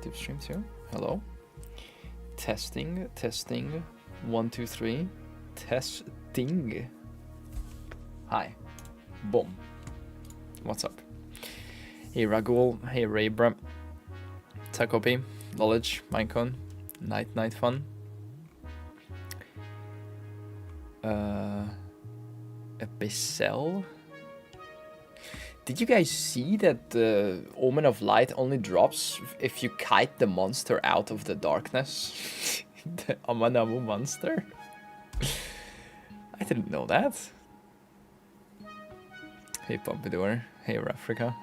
YouTube stream too. Hello. Testing, testing. 1, 2, 3. Testing. Hi. Boom. What's up? Hey Ragul. Hey Raybra. Takopi. Knowledge. Minecon. Night Fun. Abyssal. Did you guys see that the Omen of Light only drops if you kite the monster out of the darkness? The Amanamu monster? I didn't know that. Hey Pompadour. Hey Rafrica.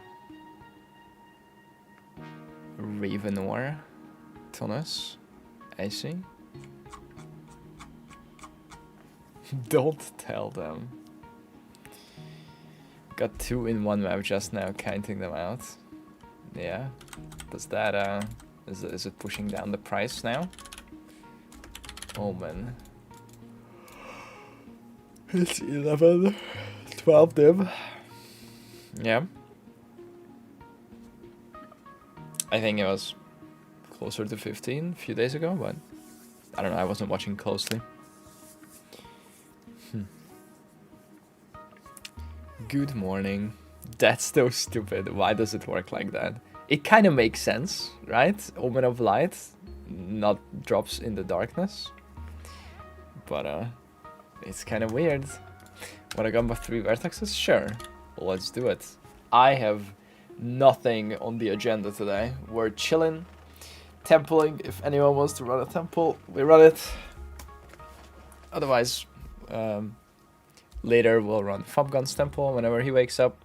Ravenor. Tonus. I see. Don't tell them. Got 2 in one map just now, counting them out. Yeah. Does that, is it pushing down the price now? Oh man. It's 11, 12 div. Yeah. I think it was closer to 15 a few days ago, but I don't know, I wasn't watching closely. Good morning. That's so stupid. Why does it work like that? It kind of makes sense, right? Omen of Light not drops in the darkness. But it's kind of weird. Wanna gamba 3 vertexes? Sure. Let's do it. I have nothing on the agenda today. We're chilling, templing. If anyone wants to run a temple, we run it. Otherwise, later we'll run Fobgun's temple whenever he wakes up.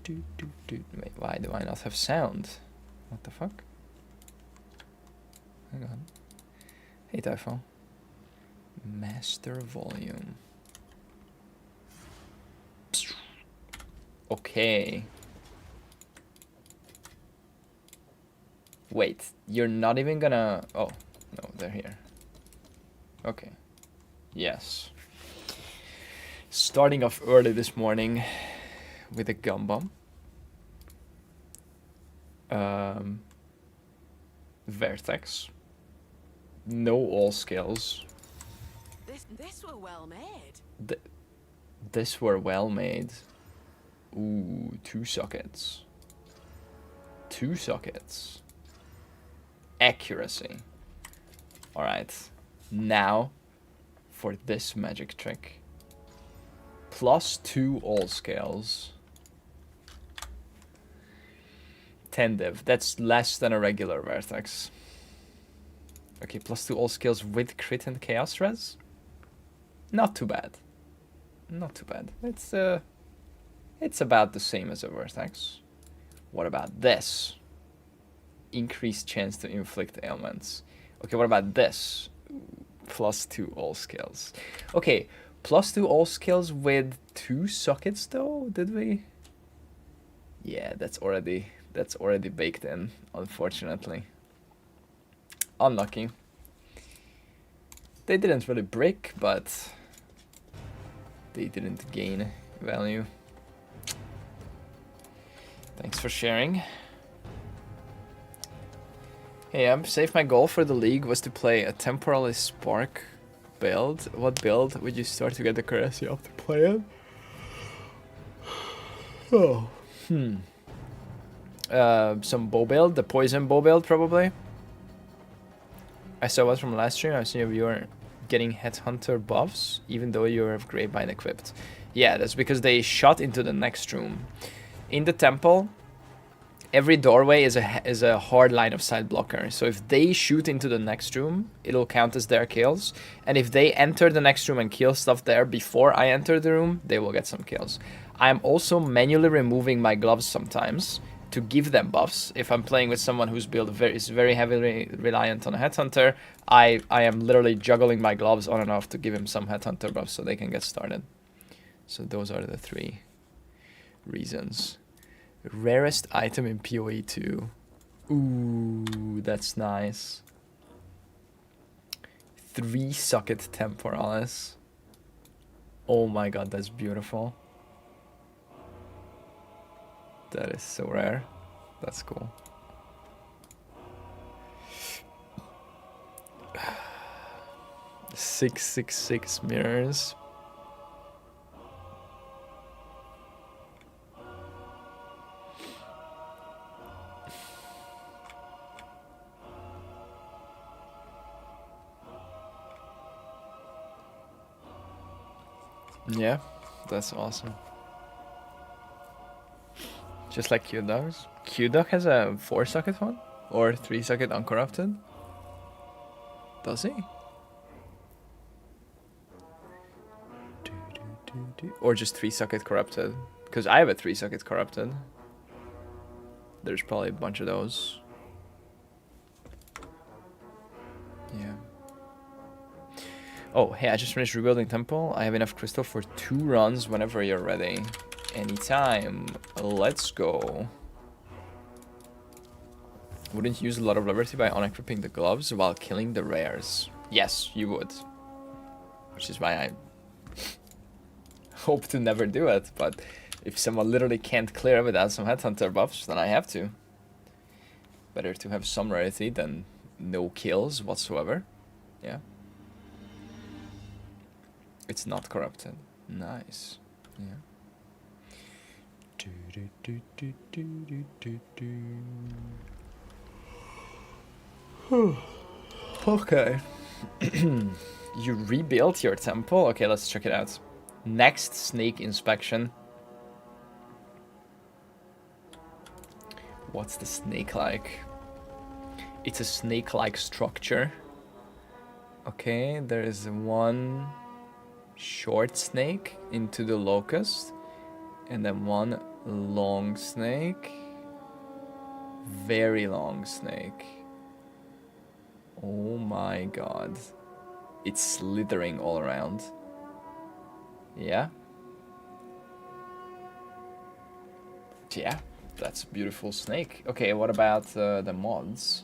Wait, why do I not have sound? What the fuck? Hang on. Hey Typho. Master volume. Okay. Wait, you're not even gonna... Oh, no, they're here. Okay. Yes. Starting off early this morning with a gamba. Vertex. No all skills. This were well made. This were well made. Ooh, 2 sockets. 2 sockets. Accuracy. Alright. Now, for this magic trick. +2 all scales. 10 div. That's less than a regular vertex. Okay, +2 all skills with crit and chaos res. Not too bad. Not too bad. It's about the same as a vertex. What about this? Increased chance to inflict ailments. Okay, what about this? +2 all skills. Okay, +2 all skills with 2 sockets though, did we? Yeah, that's already baked in, unfortunately. Unlucky. They didn't really break, but they didn't gain value. Thanks for sharing. Hey, Safe, my goal for the league was to play a Temporalis Spark build. What build would you start to get the currency up to play it? Oh, some bow build, the poison bow build probably. I saw was from last stream. I've seen if you're getting headhunter buffs, even though you have Grapevine equipped. Yeah, that's because they shot into the next room. In the temple, every doorway is a hard line of sight blocker. So if they shoot into the next room, it'll count as their kills. And if they enter the next room and kill stuff there before I enter the room, they will get some kills. I am also manually removing my gloves sometimes to give them buffs. If I'm playing with someone whose build is very heavily reliant on a headhunter, I am literally juggling my gloves on and off to give him some headhunter buffs so they can get started. So those are the 3 reasons. Rarest item in PoE 2. Ooh, that's nice. 3 socket temporalis. Oh my god, that's beautiful. That is so rare. That's cool. Six, 6, mirrors. Yeah, that's awesome. Just like Q-Dog's. Q-Dog has a 4-socket one? Or 3-socket uncorrupted? Does he? Or just 3-socket corrupted? Because I have a 3-socket corrupted. There's probably a bunch of those. Yeah. Oh, hey, I just finished rebuilding temple. I have enough crystal for 2 runs whenever you're ready. Anytime. Let's go. Wouldn't you use a lot of liberty by unequipping the gloves while killing the rares? Yes, you would. Which is why I hope to never do it. But if someone literally can't clear it without some headhunter buffs, then I have to. Better to have some rarity than no kills whatsoever. Yeah. It's not corrupted. Nice. Yeah. Okay. You rebuilt your temple? Okay, let's check it out. Next snake inspection. What's the snake like? It's a snake-like structure. Okay, there is one short snake into the locust, and then one long snake. Very long snake. Oh my god. It's slithering all around. Yeah? Yeah, that's a beautiful snake. Okay, what about the mods?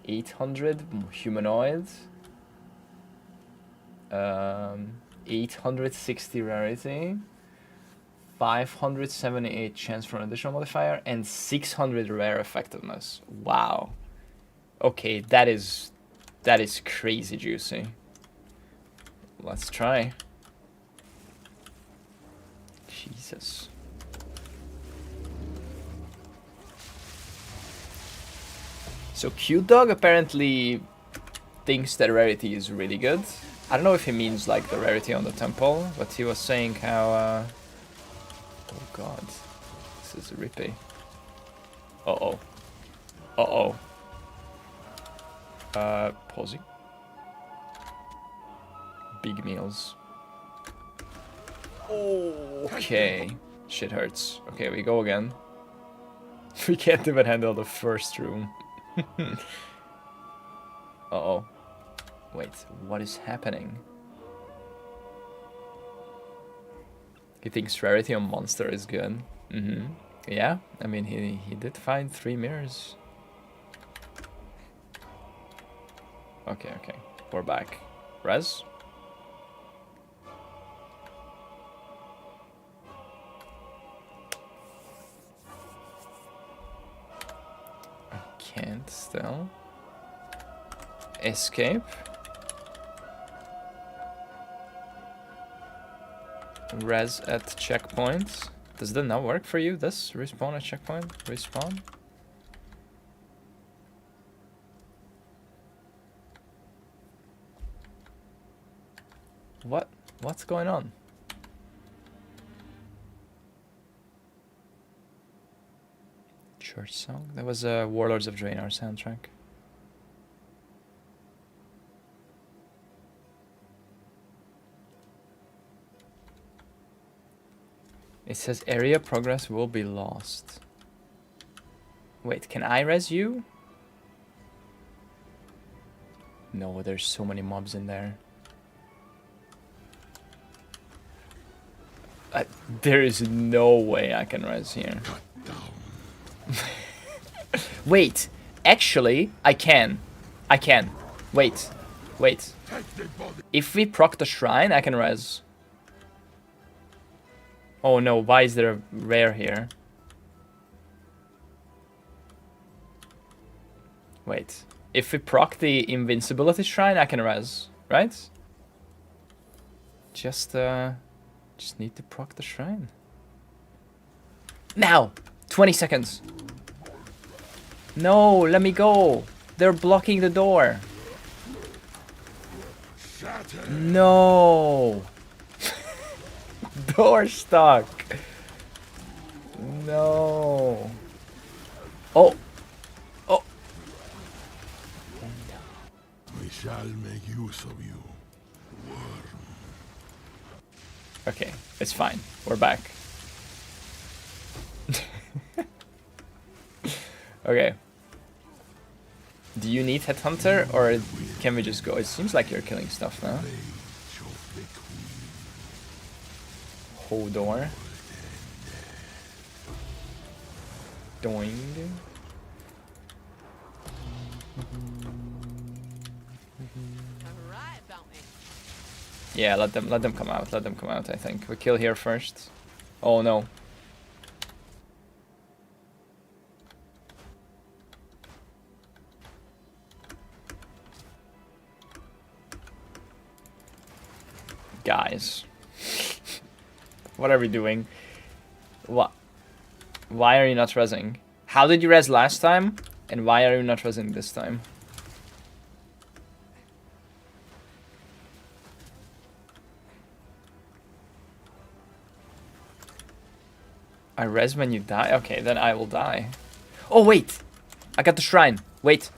800 humanoid. 860 rarity. 578 chance for an additional modifier. And 600 rare effectiveness. Wow. Okay, that is crazy juicy. Let's try. Jesus. So Q-Dog apparently thinks that rarity is really good. I don't know if he means like the rarity on the temple, but he was saying how oh god. This is rippy. Uh-oh. Uh-oh. Pausing. Big meals. Okay. Shit hurts. Okay, we go again. We can't even handle the first room. Uh-oh. Wait, what is happening? He thinks rarity on monster is good. Yeah, I mean, he did find 3 mirrors. Okay, we're back. Res? I can't still. Escape. Res at checkpoint. Does that not work for you? This respawn at checkpoint? Respawn? What's going on? Church song? That was a Warlords of Draenor soundtrack. It says area progress will be lost. Wait, can I res you? No, there's so many mobs in there. There is no way I can res here. Wait, actually, I can. Wait. If we proc the shrine, I can res. Oh no, why is there a rare here? Wait. If we proc the invincibility shrine, I can res, right? Just need to proc the shrine. Now! 20 seconds. No, let me go. They're blocking the door. No. Door stuck. No. Oh. Oh. We shall make use of you. Okay, it's fine. We're back. Okay. Do you need Headhunter, or can we just go? It seems like you're killing stuff now. Hodor. Doing. Alright, bounty. Yeah, let them come out. Let them come out. I think we kill here first. Oh no. Guys, what are we doing? What? Why are you not rezzing? How did you res last time? And why are you not rezzing this time? I res when you die? Okay, then I will die. Oh, wait! I got the shrine. Wait.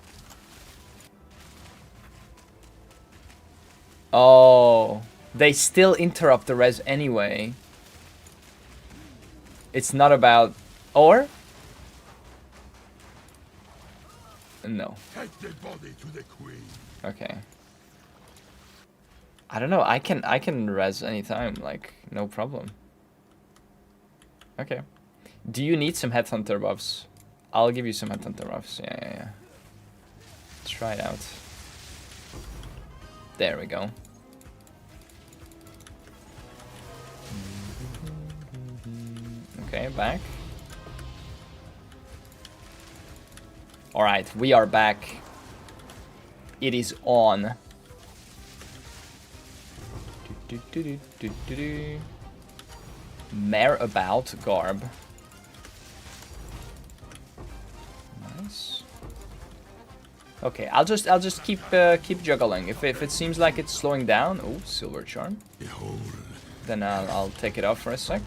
Oh. They still interrupt the res anyway. It's not about... Or? No. Take the body to the queen. Okay. I don't know. I can res anytime, like no problem. Okay. Do you need some Headhunter buffs? I'll give you some Headhunter buffs. Yeah. Try it out. There we go. Okay, back. Alright, we are back. It is on. Mare about garb. Nice. Okay, I'll just keep juggling. If it seems like it's slowing down, oh, silver charm. Behold. Then I'll take it off for a sec.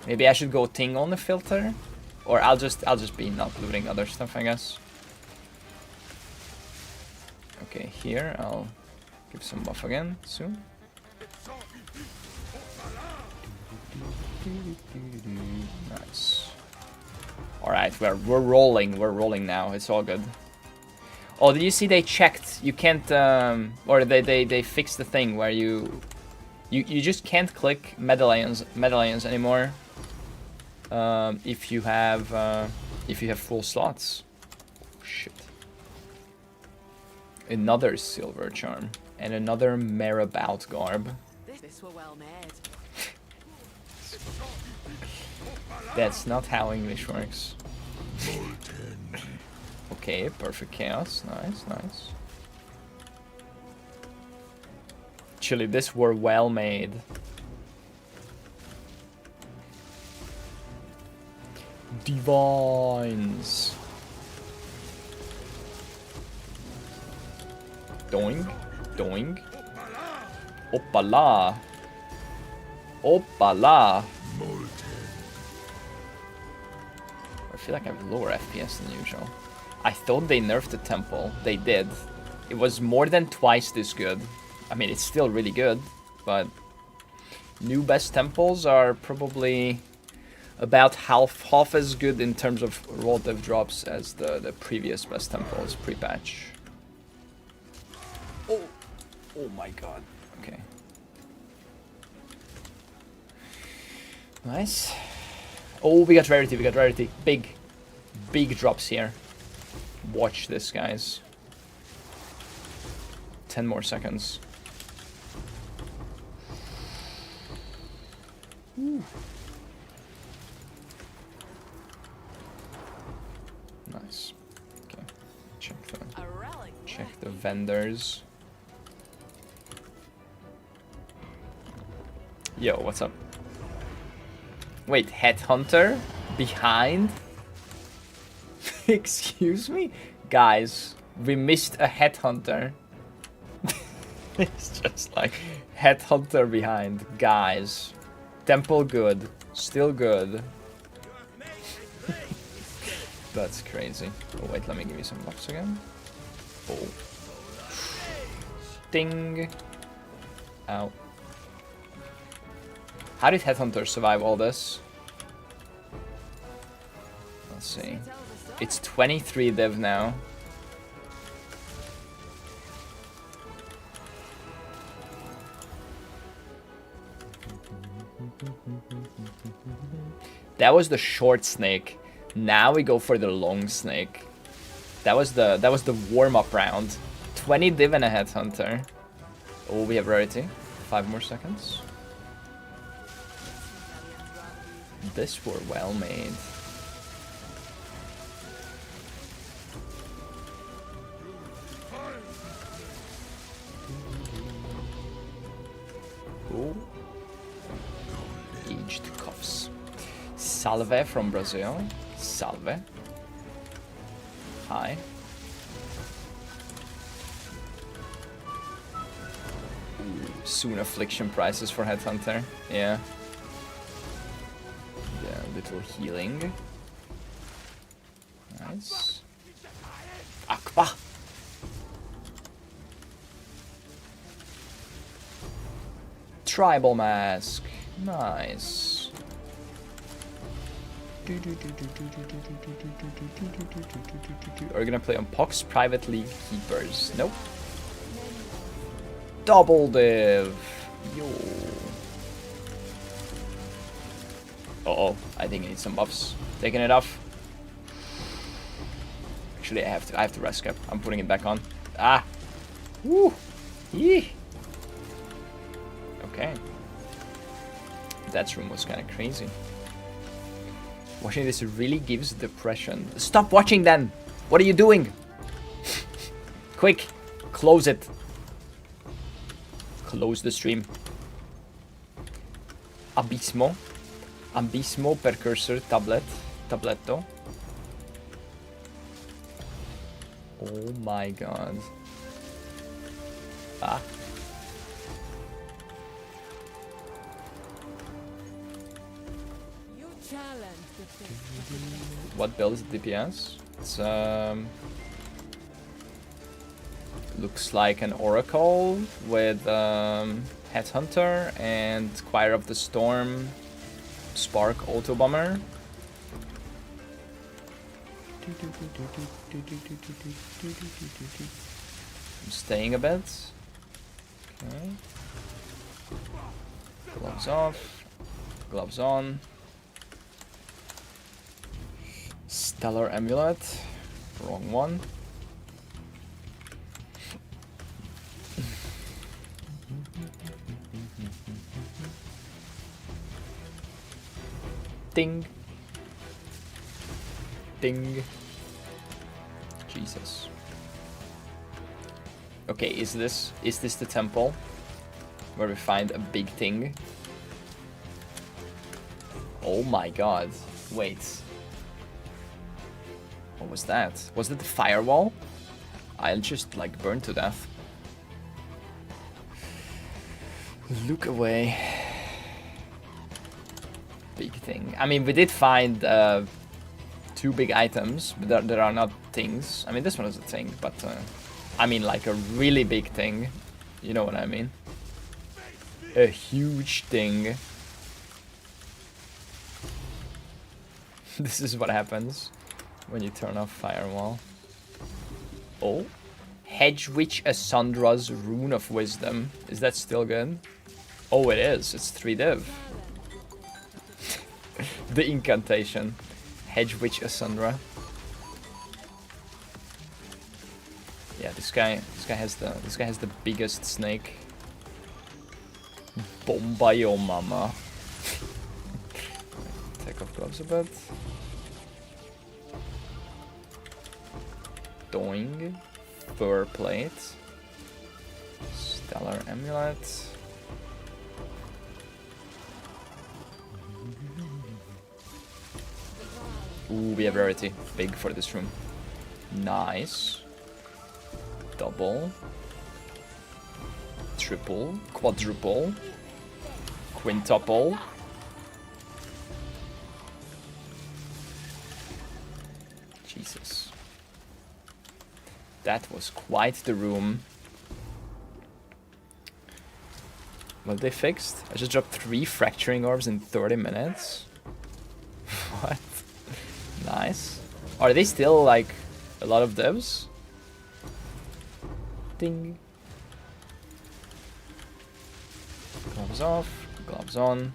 Maybe I should go ting on the filter, or I'll just be not looting other stuff, I guess. Okay, here I'll give some buff again soon. Nice. All right, we're rolling now. It's all good. Oh, did you see they checked? You can't, or they fixed the thing where you just can't click medallions anymore. If you have full slots. Oh, shit. Another silver charm and another Marabout garb. This were well made. That's not how English works. Okay, perfect chaos. Nice. Actually, this were well made. Divines. Doing. Opala. I feel like I have lower FPS than usual. I thought they nerfed the temple. They did. It was more than twice this good. I mean, it's still really good, but new best temples are probably about half as good in terms of raw dev drops as the previous best temples pre-patch. Oh my god. Okay. Nice. Oh, we got rarity. Big drops here. Watch this, guys. 10 more seconds. Ooh. vendors. Yo, what's up? Wait, headhunter? Behind? Excuse me? Guys, we missed a headhunter. It's just like, headhunter behind. Guys. Temple good. Still good. That's crazy. Oh wait, let me give you some buffs again. Oh. Ding. Ow. How did Headhunter survive all this? Let's see. It's 23 div now. That was the short snake. Now we go for the long snake. That was the warm-up round. 20 div and a Headhunter. Oh, we have rarity. 5 more seconds. This were well made. Ooh. Aged cuffs. Salve from Brazil. Salve. Hi. Ooh, soon affliction prices for Headhunter. Yeah. Yeah, little healing. Nice. Akba! Tribal mask. Nice. Are you gonna play on Pox Private League Keepers? Nope. Double div. Yo. Uh-oh, I think I need some buffs. Taking it off. Actually, I have to rest cap. I'm putting it back on. Ah. Woo. Yee. Okay. That room was kind of crazy. Watching this really gives depression. Stop watching then! What are you doing? Quick! Close it. Close the stream. Abismo. Abismo Precursor Tablet. Tabletto. Oh my god. Ah. What build is DPS? It's looks like an Oracle with Headhunter and Choir of the Storm, Spark Auto Bomber. I'm staying a bit. Okay. Gloves off. Gloves on. Stellar Amulet. Wrong one. Ding. Ding. Jesus. Okay, is this the temple where we find a big thing? Oh my god. Wait. What was that? Was it the firewall? I'll just like burn to death. Look away. Big thing. I mean, we did find 2 big items, but there are not things. I mean, this one is a thing, but I mean like a really big thing. You know what I mean? A huge thing. This is what happens when you turn off firewall. Oh. Hedge Witch Assundra's Rune of Wisdom. Is that still good? Oh, it is. It's 3 div. The incantation. Hedge Witch Asundra. Yeah, this guy has the biggest snake. Bombayo mama. Take off gloves a bit. Doing. fur plate. Stellar amulet. Ooh, we have rarity. Big for this room. Nice. Double. Triple. Quadruple. Quintuple. Jesus. That was quite the room. What they fixed? I just dropped 3 fracturing orbs in 30 minutes. What? Nice. Are they still like a lot of devs? Ding. Gloves off, gloves on.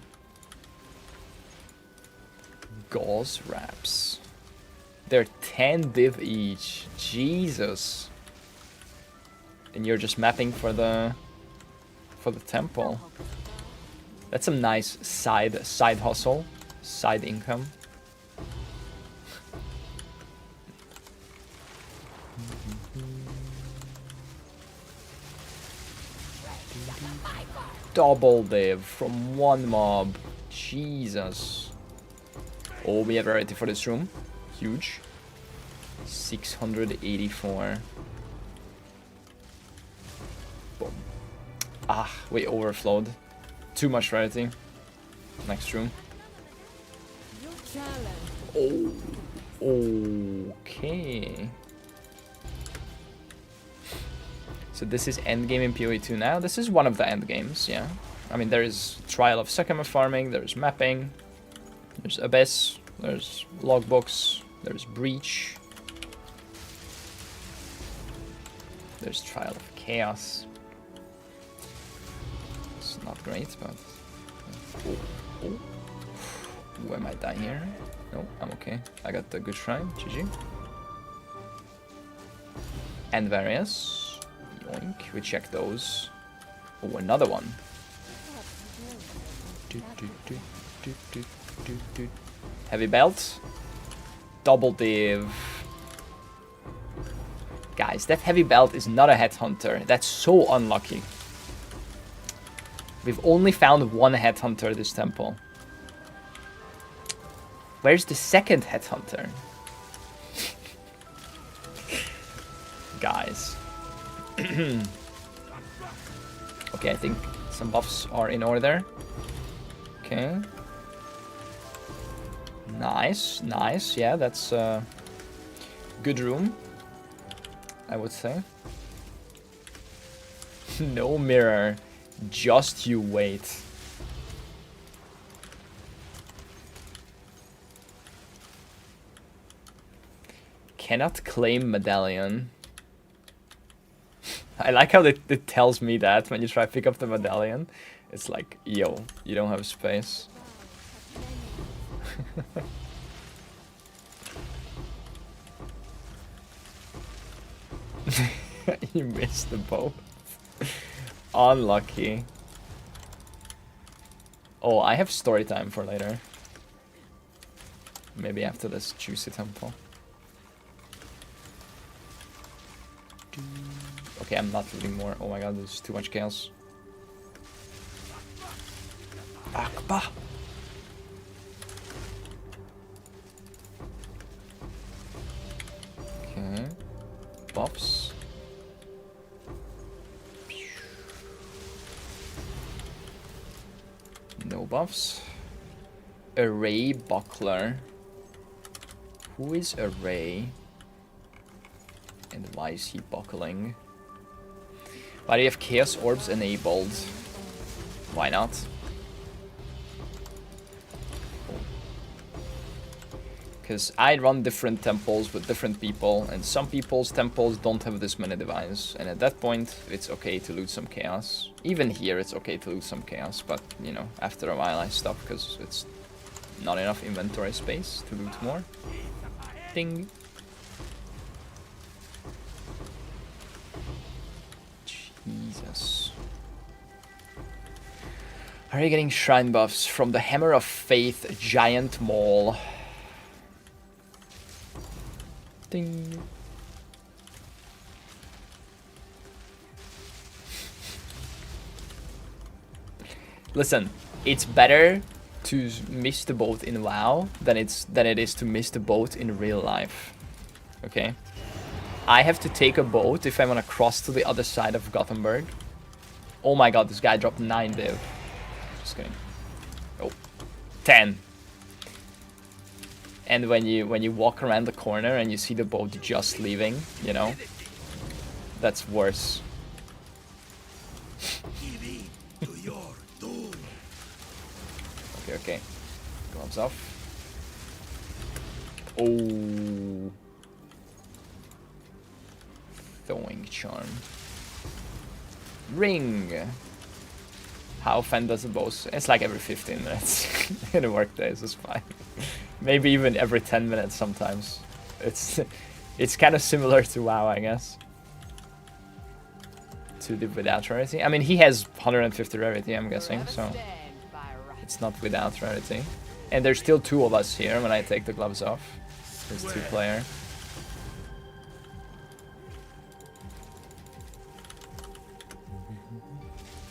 Gauze wraps. They're 10 div each. Jesus. And you're just mapping for the temple. That's some nice side hustle, side income. Double div from one mob. Jesus. Oh, we have rarity for this room. Huge. 684. Boom. Ah, we overflowed. Too much rarity. Next room. Oh. Okay. So this is endgame in PoE 2 now. This is one of the endgames, yeah. I mean, there is Trial of Sekama farming, there's mapping, there's Abyss, there's logbooks, there's Breach, there's Trial of Chaos. It's not great, but... Oh. Ooh, I might die here. No, I'm okay. I got the good shrine, GG. And various. Yoink, we check those. Oh, another one. Heavy belt. Double div. Guys, that heavy belt is not a headhunter. That's so unlucky. We've only found one headhunter this temple. Where's the second headhunter? Guys. Okay, I think some buffs are in order. Okay. Nice, nice. Yeah, that's a good room, I would say. No mirror. Just you wait. Cannot claim medallion. I like how it tells me that when you try to pick up the medallion. It's like, yo, you don't have space. You missed the boat. Unlucky. Oh, I have story time for later. Maybe after this juicy temple. Okay, I'm not looting more. Oh my god, there's too much chaos. Akba! Okay. Buffs. No buffs. Array buckler. Who is Array? And why is he buckling? Why do you have Chaos Orbs enabled? Why not? Because I run different temples with different people, and some people's temples don't have this many divines, and at that point it's okay to loot some chaos. Even here it's okay to loot some chaos, but you know, after a while I stop because it's not enough inventory space to loot more. Ding. Jesus. Are you getting shrine buffs from the Hammer of Faith Giant Maul? Ding. Listen, it's better to miss the boat in WoW than it is to miss the boat in real life. Okay? I have to take a boat if I want to cross to the other side of Gothenburg. Oh my god, this guy dropped 9 div. Just kidding. Oh, 10. And when you walk around the corner and you see the boat just leaving, you know, that's worse. Okay, okay. Gloves off. Oh. Throwing charm. Ring. How often does the boss? It's like every 15 minutes in the work days. It's fine. Maybe even every 10 minutes sometimes. It's kind of similar to WoW, I guess. To the without rarity. I mean, he has 150 rarity, I'm guessing, so it's not without rarity. And there's still 2 of us here when I take the gloves off. There's 2 player.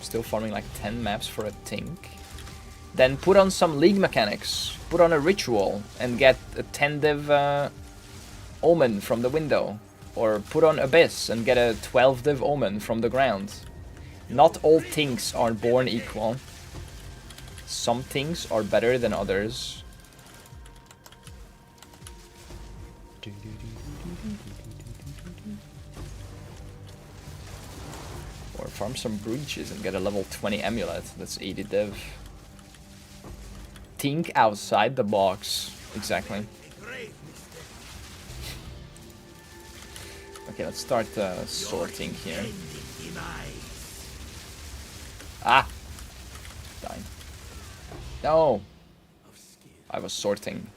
Still farming like 10 maps for a Tink. Then put on some league mechanics. Put on a ritual and get a 10 div omen from the window. Or put on Abyss and get a 12 div omen from the ground. Not all Tinks are born equal. Some things are better than others. Or farm some breaches and get a level 20 amulet. That's 80 div. Think outside the box. Exactly. Okay, let's start sorting here. Ah! Dying. No! I was sorting.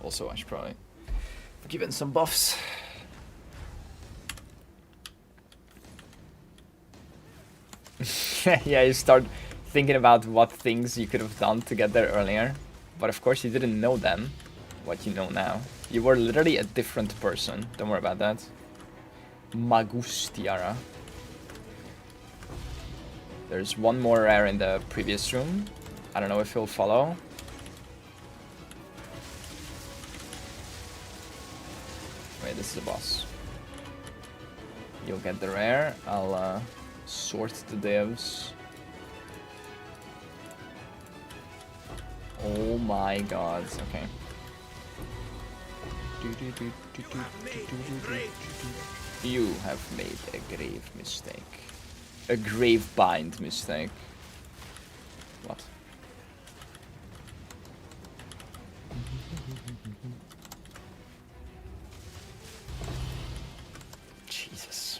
Also, I should probably give in some buffs. Yeah, you start thinking about what things you could have done to get there earlier. But of course you didn't know then what you know now. You were literally a different person. Don't worry about that. Magustiara. There's one more rare in the previous room. I don't know if he'll follow. Wait, this is a boss. You'll get the rare. I'll sort the divs. Oh my god. Okay. You have made a grave mistake. A grave bind mistake. What? Jesus.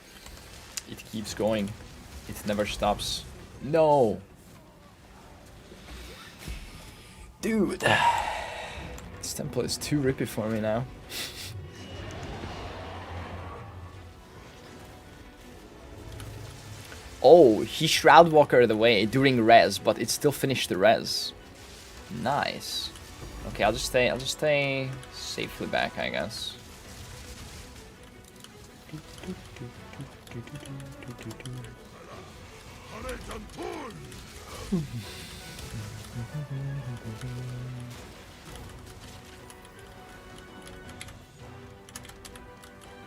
It keeps going. It never stops. No! Dude! This temple is too rippy for me now. Oh, he Shroud Walkered away during res, but it still finished the res. Nice. Okay, I'll just stay safely back, I guess.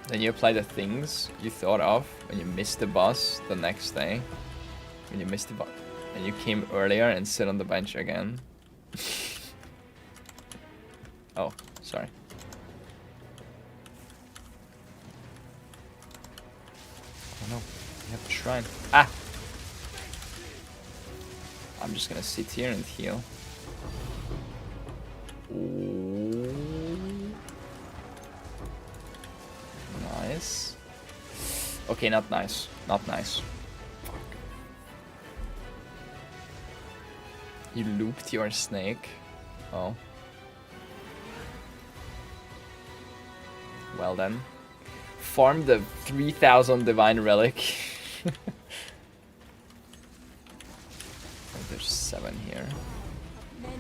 Then you apply the things you thought of when you missed the boss the next day. When you missed the boss. And you came earlier and sit on the bench again. Oh, sorry. Oh no, you have the shrine. Ah! I'm just gonna sit here and heal. Ooh. Nice. Okay, not nice. Not nice. Fuck. You looped your snake. Oh. Well then. Farm the 3000 divine relic. Oh, there's 7 here.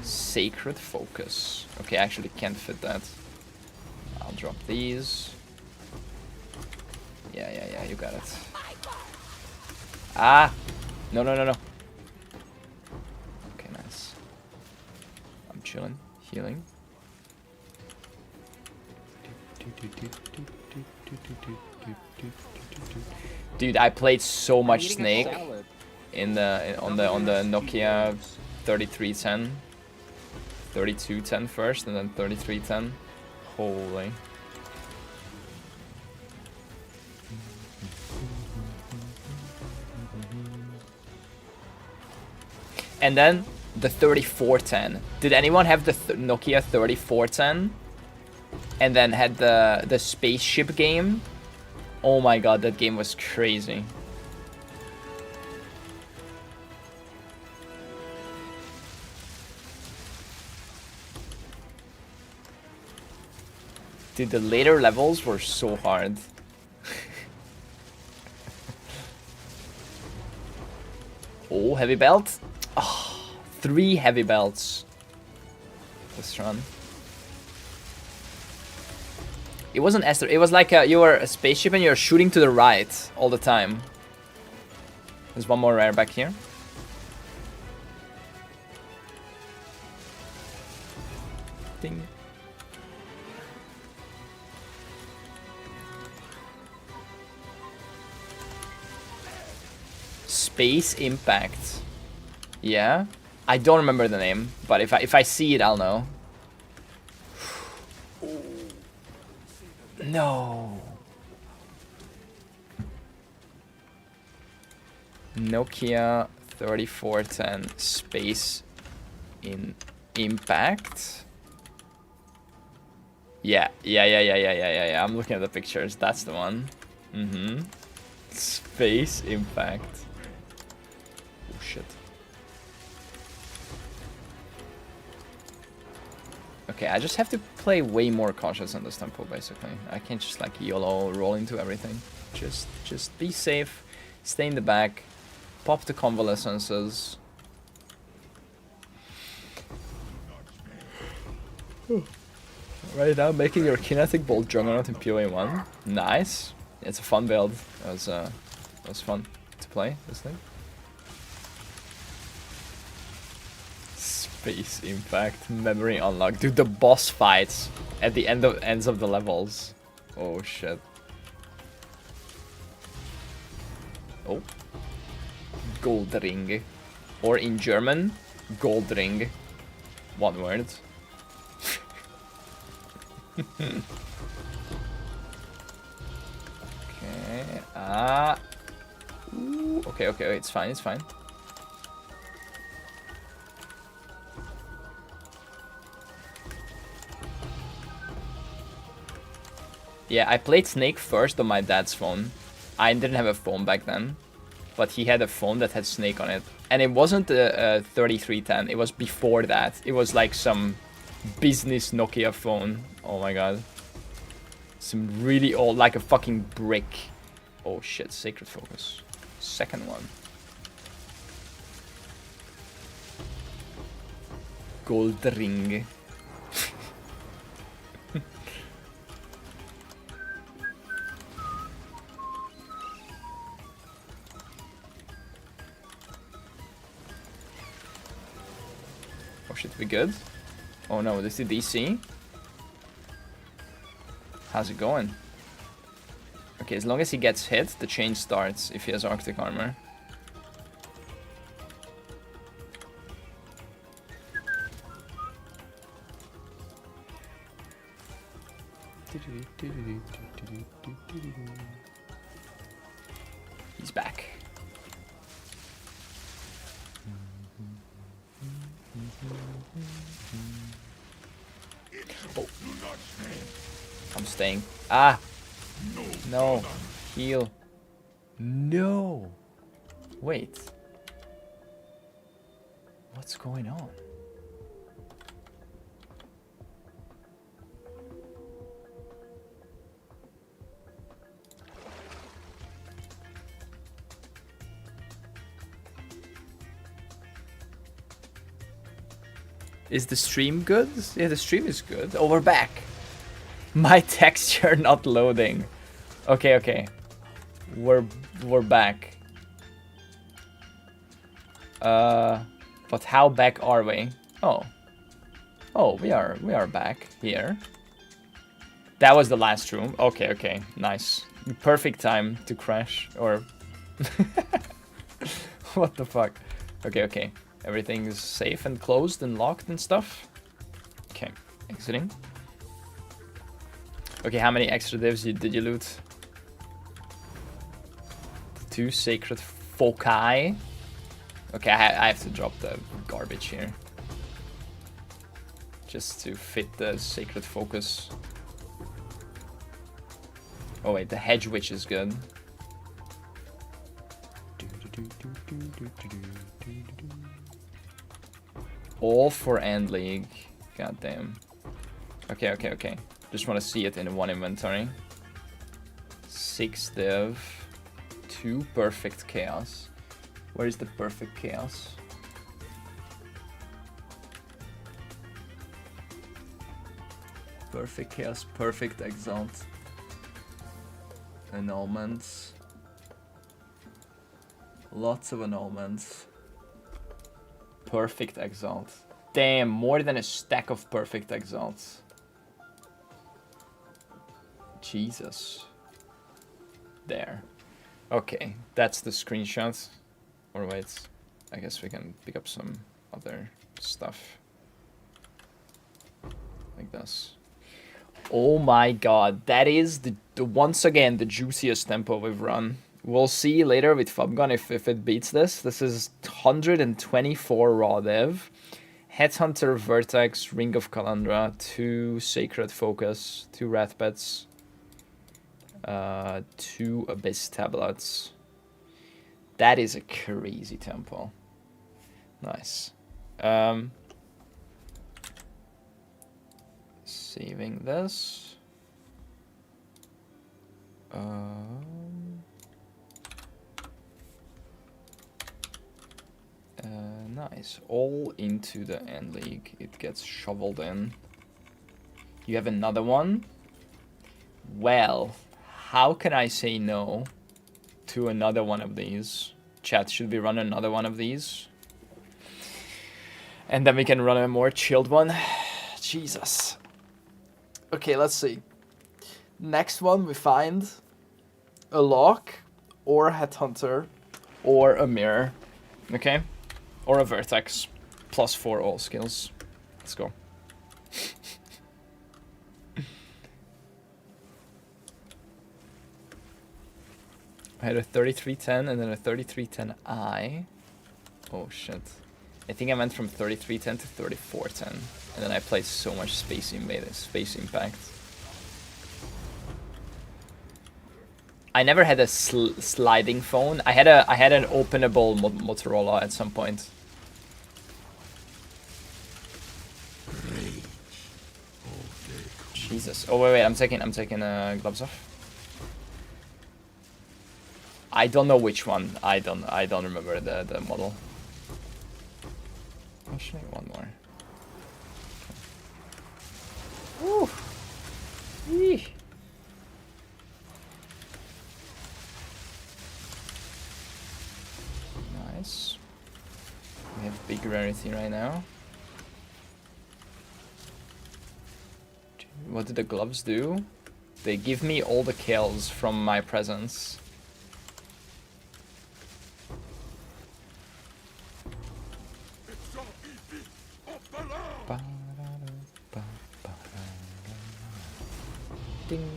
Sacred focus. Okay, I actually can't fit that. I'll drop these. Yeah, you got it. Ah! No. chilling, healing. Dude, I played so much Snake on the Nokia 3310, 3210 first, and then 3310. Holy. And then the 3410. Did anyone have the Nokia 3410? And then had the spaceship game? Oh my god, that game was crazy. Dude, the later levels were so hard. Oh, heavy belt. Oh, 3 heavy belts this run. It wasn't Esther. It was like you were a spaceship and you're shooting to the right all the time. There's one more rare back here. Ding. Space Impact. Yeah, I don't remember the name, but if I see it, I'll know. No. Nokia 3410 Space in Impact. Yeah. I'm looking at the pictures. That's the one. Space Impact. Oh shit. Okay, I just have to play way more cautious on this tempo, basically. I can't just like YOLO roll into everything. Just be safe, stay in the back, pop the convalescences. Right now, making your kinetic bolt juggernaut in PoE1. Nice. It's a fun build. It was fun to play this thing. Space Impact, memory unlock. Dude, the boss fights at the ends of the levels. Oh shit. Oh. Gold ring. Or in German, gold ring. One word. Okay. Ooh, okay, it's fine, it's fine. Yeah, I played Snake first on my dad's phone. I didn't have a phone back then, but he had a phone that had Snake on it. And it wasn't the 3310, it was before that. It was like some business Nokia phone. Oh my god. Some really old, like a fucking brick. Oh shit, Sacred Focus. Second one. Gold ring. Oh shit, we good? Oh no, this is DC? How's it going? Okay, as long as he gets hit, the chain starts if he has Arctic armor. He's back. Oh. I'm staying. Ah! No. Heal. No! Wait. What's going on? Is the stream good? Yeah, the stream is good. Oh, we're back. My texture not loading. Okay. We're back. But how back are we? Oh. Oh, we are back here. That was the last room. Okay, okay, nice. Perfect time to crash, or... What the fuck? Okay, okay. Everything's safe and closed and locked and stuff. Okay, exiting. Okay, how many extra divs did you loot? 2 sacred foci. Okay, I have to drop the garbage here. Just to fit the sacred focus. Oh wait, the hedge witch is good. All for End League. God damn. Okay, okay, okay. Just want to see it in one inventory. 6 div. 2 perfect chaos. Where is the perfect chaos? Perfect chaos, perfect exalt. Annulments. Lots of annulments. Perfect exalt. Damn, more than a stack of perfect exalts. Jesus. There. Okay, that's the screenshot. Or wait, I guess we can pick up some other stuff. Like this. Oh my god, that is the once again the juiciest tempo we've run. We'll see later with Fubgun if it beats this. This is 124 raw dev. Headhunter, Vertex, Ring of Calandra, 2 Sacred Focus, 2 Rat Pets, 2 Abyss Tablets. That is a crazy tempo. Nice. Saving this. Nice. All into the End League. It gets shoveled in. You have another one? Well, how can I say no to another one of these? Chat, should we run another one of these? And then we can run a more chilled one. Jesus. Okay, let's see. Next one we find a lock or a headhunter or a mirror. Okay? Or a vertex. +4 all skills. Let's go. I had a 3310 and then a 3310i. Oh shit. I think I went from 3310 to 3410. And then I played so much Space Invaders, Space Impact. I never had a sliding phone. I had an openable Motorola at some point. Jesus. Oh wait, I'm taking gloves off. I don't know which one. I don't remember the model. Actually, one more. Woo. Eee. Nice. We have big rarity right now. What do the gloves do? They give me all the kills from my presence. Ding.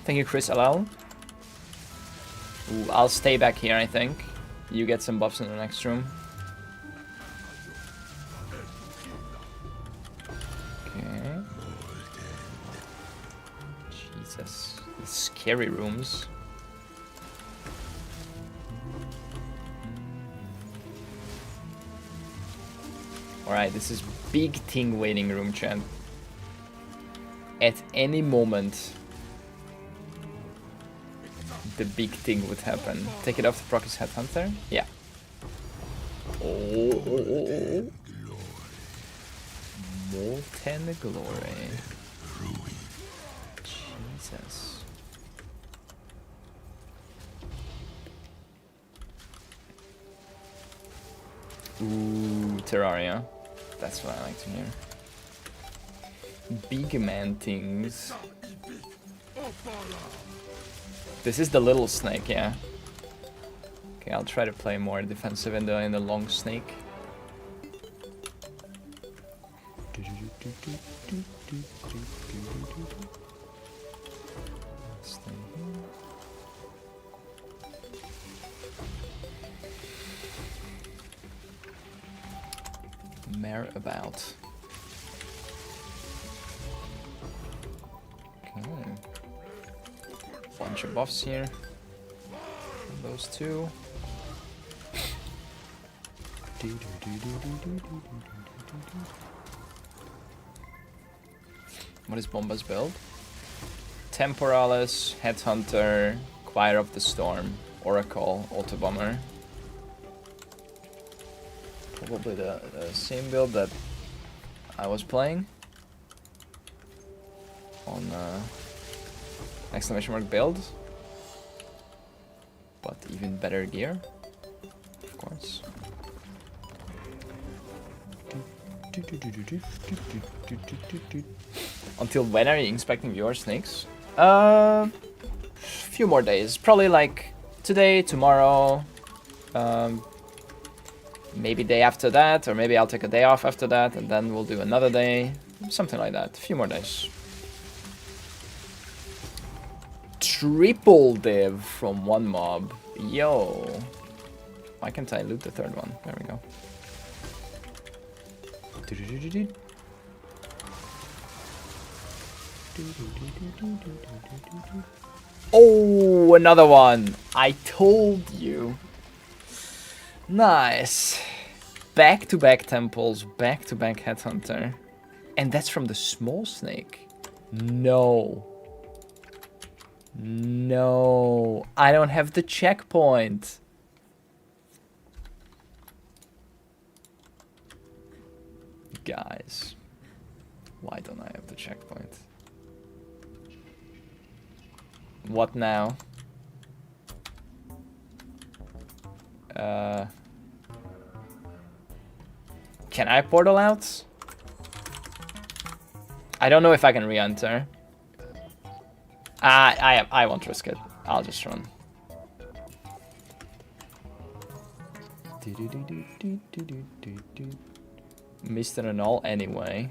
Thank you, Chris LL. Ooh, I'll stay back here, I think. You get some buffs in the next room. Okay. Jesus. These scary rooms. Alright, this is big thing waiting room, chat. At any moment, the big thing would happen. Take it off to proc his headhunter? Yeah. Oh. Molten Glory. Jesus. Ooh, Terraria. That's what I like to hear. Big man things. This is the little snake, yeah. Okay, I'll try to play more defensive in the long snake. Mare about. Okay. Bunch of buffs here. Those two. What is Bomba's build? Temporalis, Headhunter, Choir of the Storm, Oracle, Autobomber. Probably the same build that I was playing on exclamation mark build, but even better gear, of course. Until when are you expecting your snakes? Few more days, probably like today, tomorrow, maybe day after that, or maybe I'll take a day off after that, and then we'll do another day, something like that. A few more days. Triple div from one mob. Yo. Why can't I loot the third one? There we go. Oh, another one. I told you. Nice. Back-to-back temples, back-to-back headhunter. And that's from the small snake. No. No. I don't have the checkpoint. Guys. Why don't I have the checkpoint? What now? Can I portal out? I don't know if I can re-enter. I won't risk it. I'll just run. Mr. and all anyway.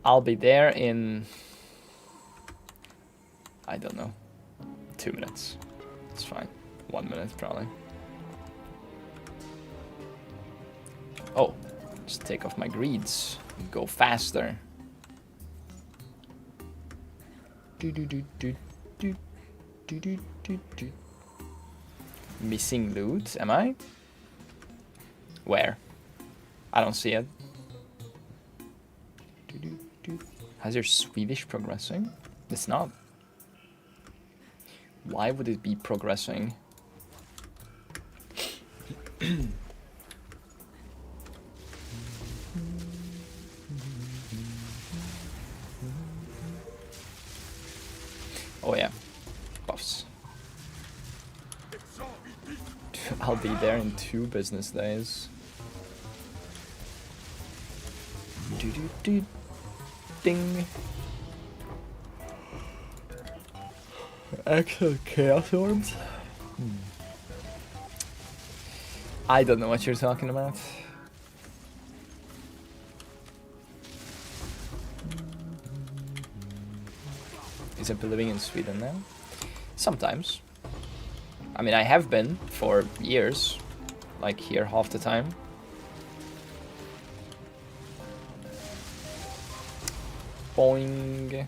I'll be there in, I don't know, 2 minutes. It's fine. 1 minute probably. Oh, just take off my greeds and go faster. Missing loot, am I? Where? I don't see it. How's your Swedish progressing? It's not. Why would it be progressing? Oh yeah, buffs. I'll be there in 2 business days. Ding. Excellent chaos orbs. I don't know what you're talking about. Is it living in Sweden now? Sometimes. I mean, I have been for years, like here half the time. Boing.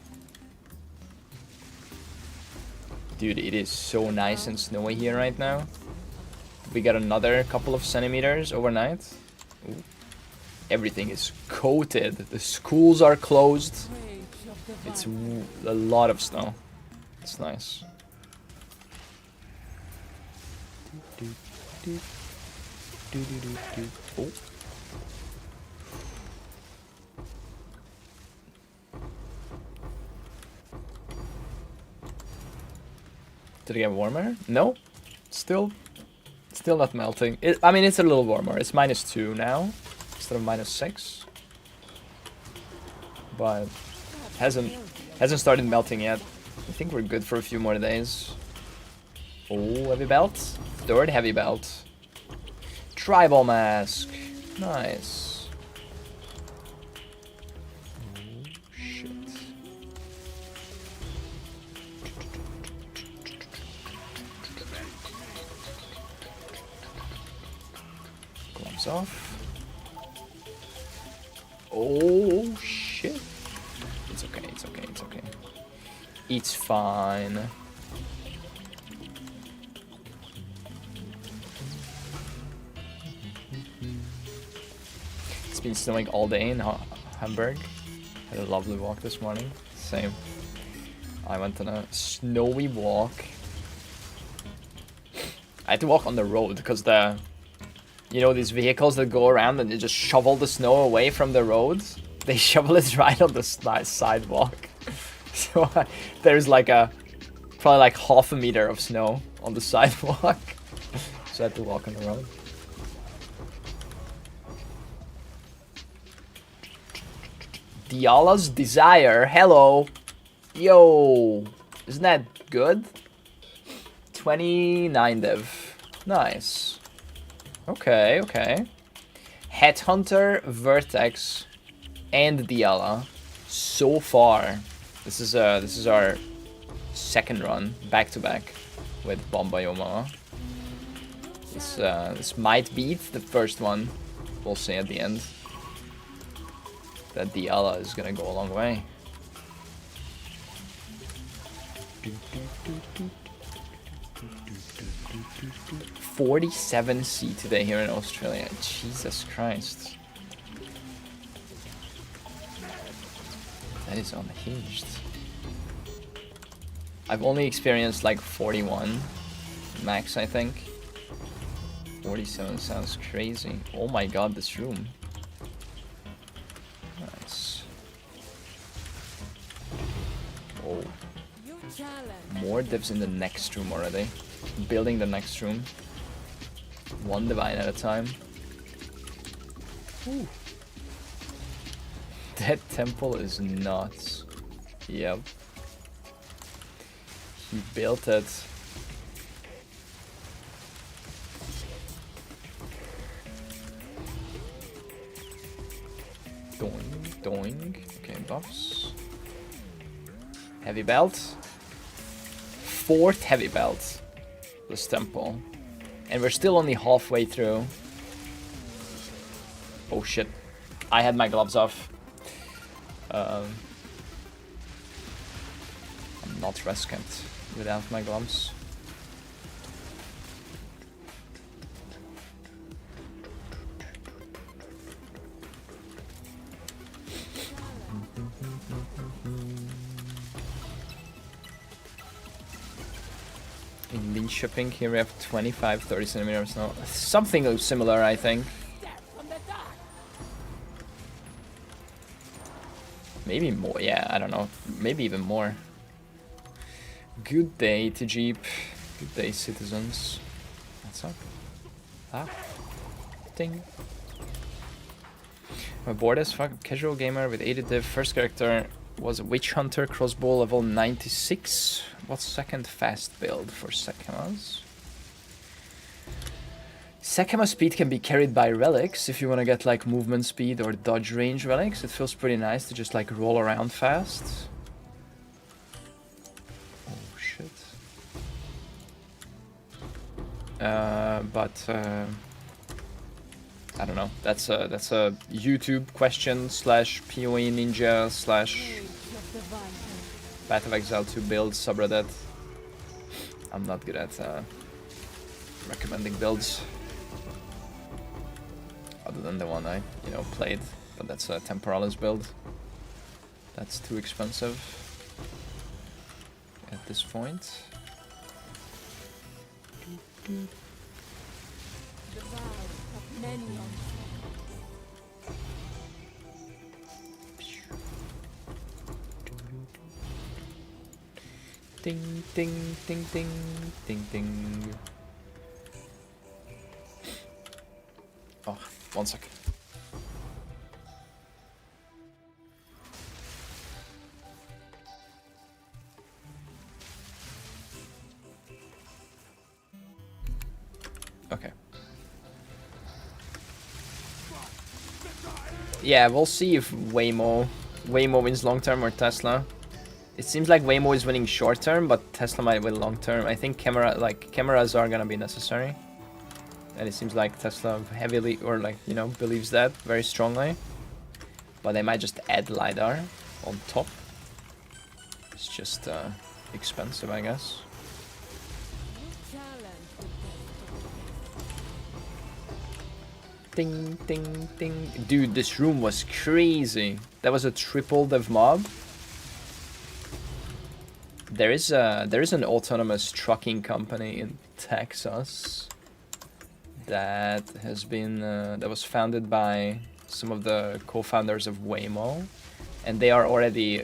Dude, it is so nice and snowy here right now. We got another couple of centimeters overnight. Ooh. Everything is coated. The schools are closed. It's a lot of snow. It's nice. Oh. Did it get warmer? No. Still not melting. I mean, it's a little warmer. It's -2 now instead of -6. But hasn't started melting yet. I think we're good for a few more days. Oh, heavy belt. Third heavy belt. Tribal mask. Nice. Oh, shit. Gloves off. Oh, shit. It's okay, it's okay, it's okay. It's fine. It's been snowing all day in Hamburg. Had a lovely walk this morning. Same. I went on a snowy walk. I had to walk on the road because you know, these vehicles that go around and they just shovel the snow away from the road. They shovel it right on the sidewalk. So there's like probably like half a meter of snow on the sidewalk. So I had to walk on the road. Diala's Desire. Hello. Yo. Isn't that good? 29 div. Nice. Okay, okay. Headhunter, Vertex, and Diala. So far, this is our second run back to back with Bombayoma. This might beat the first one. We'll see at the end. That Diala is gonna go a long way. 47C today here in Australia. Jesus Christ. That is unhinged. I've only experienced like 41 max, I think. 47 sounds crazy. Oh my god, this room. Nice. Oh. More divs in the next room already. Building the next room. One divine at a time. Ooh. That temple is nuts. Yep. He built it. Doing, doing. Okay, buffs. Heavy belt. Fourth heavy belt. This temple. And we're still only halfway through. Oh shit. I had my gloves off. I'm not rest camped without my gloves. In Linköping here we have 25-30 centimeters now. Something similar, I think. Maybe more, yeah, I don't know. Maybe even more. Good day, Tajib. Good day, citizens. What's up? Ah. Ding. I'm bored as fuck. Casual gamer with 80 div. First character was a Witch Hunter crossbow level 96. What's second fast build for Sekama's? Sekama speed can be carried by relics if you want to get like movement speed or dodge range relics. It feels pretty nice to just like roll around fast. Oh shit. But I don't know. That's a YouTube question / PoE Ninja / Path of Exile 2 build subreddit. I'm not good at recommending builds. Other than the one I, played, but that's a Temporalis build. That's too expensive at this point. Ding, ding, ding, ding, ding, ding. Oh, 1 sec. Okay. Yeah, we'll see if Waymo wins long term or Tesla. It seems like Waymo is winning short term, but Tesla might win long term. I think cameras are gonna be necessary, and it seems like Tesla heavily believes that very strongly. But they might just add lidar on top. It's just expensive, I guess. Ding, ding, ding. Dude, this room was crazy. That was a triple dev mob. There is an autonomous trucking company in Texas that has been that was founded by some of the co-founders of Waymo, and they are already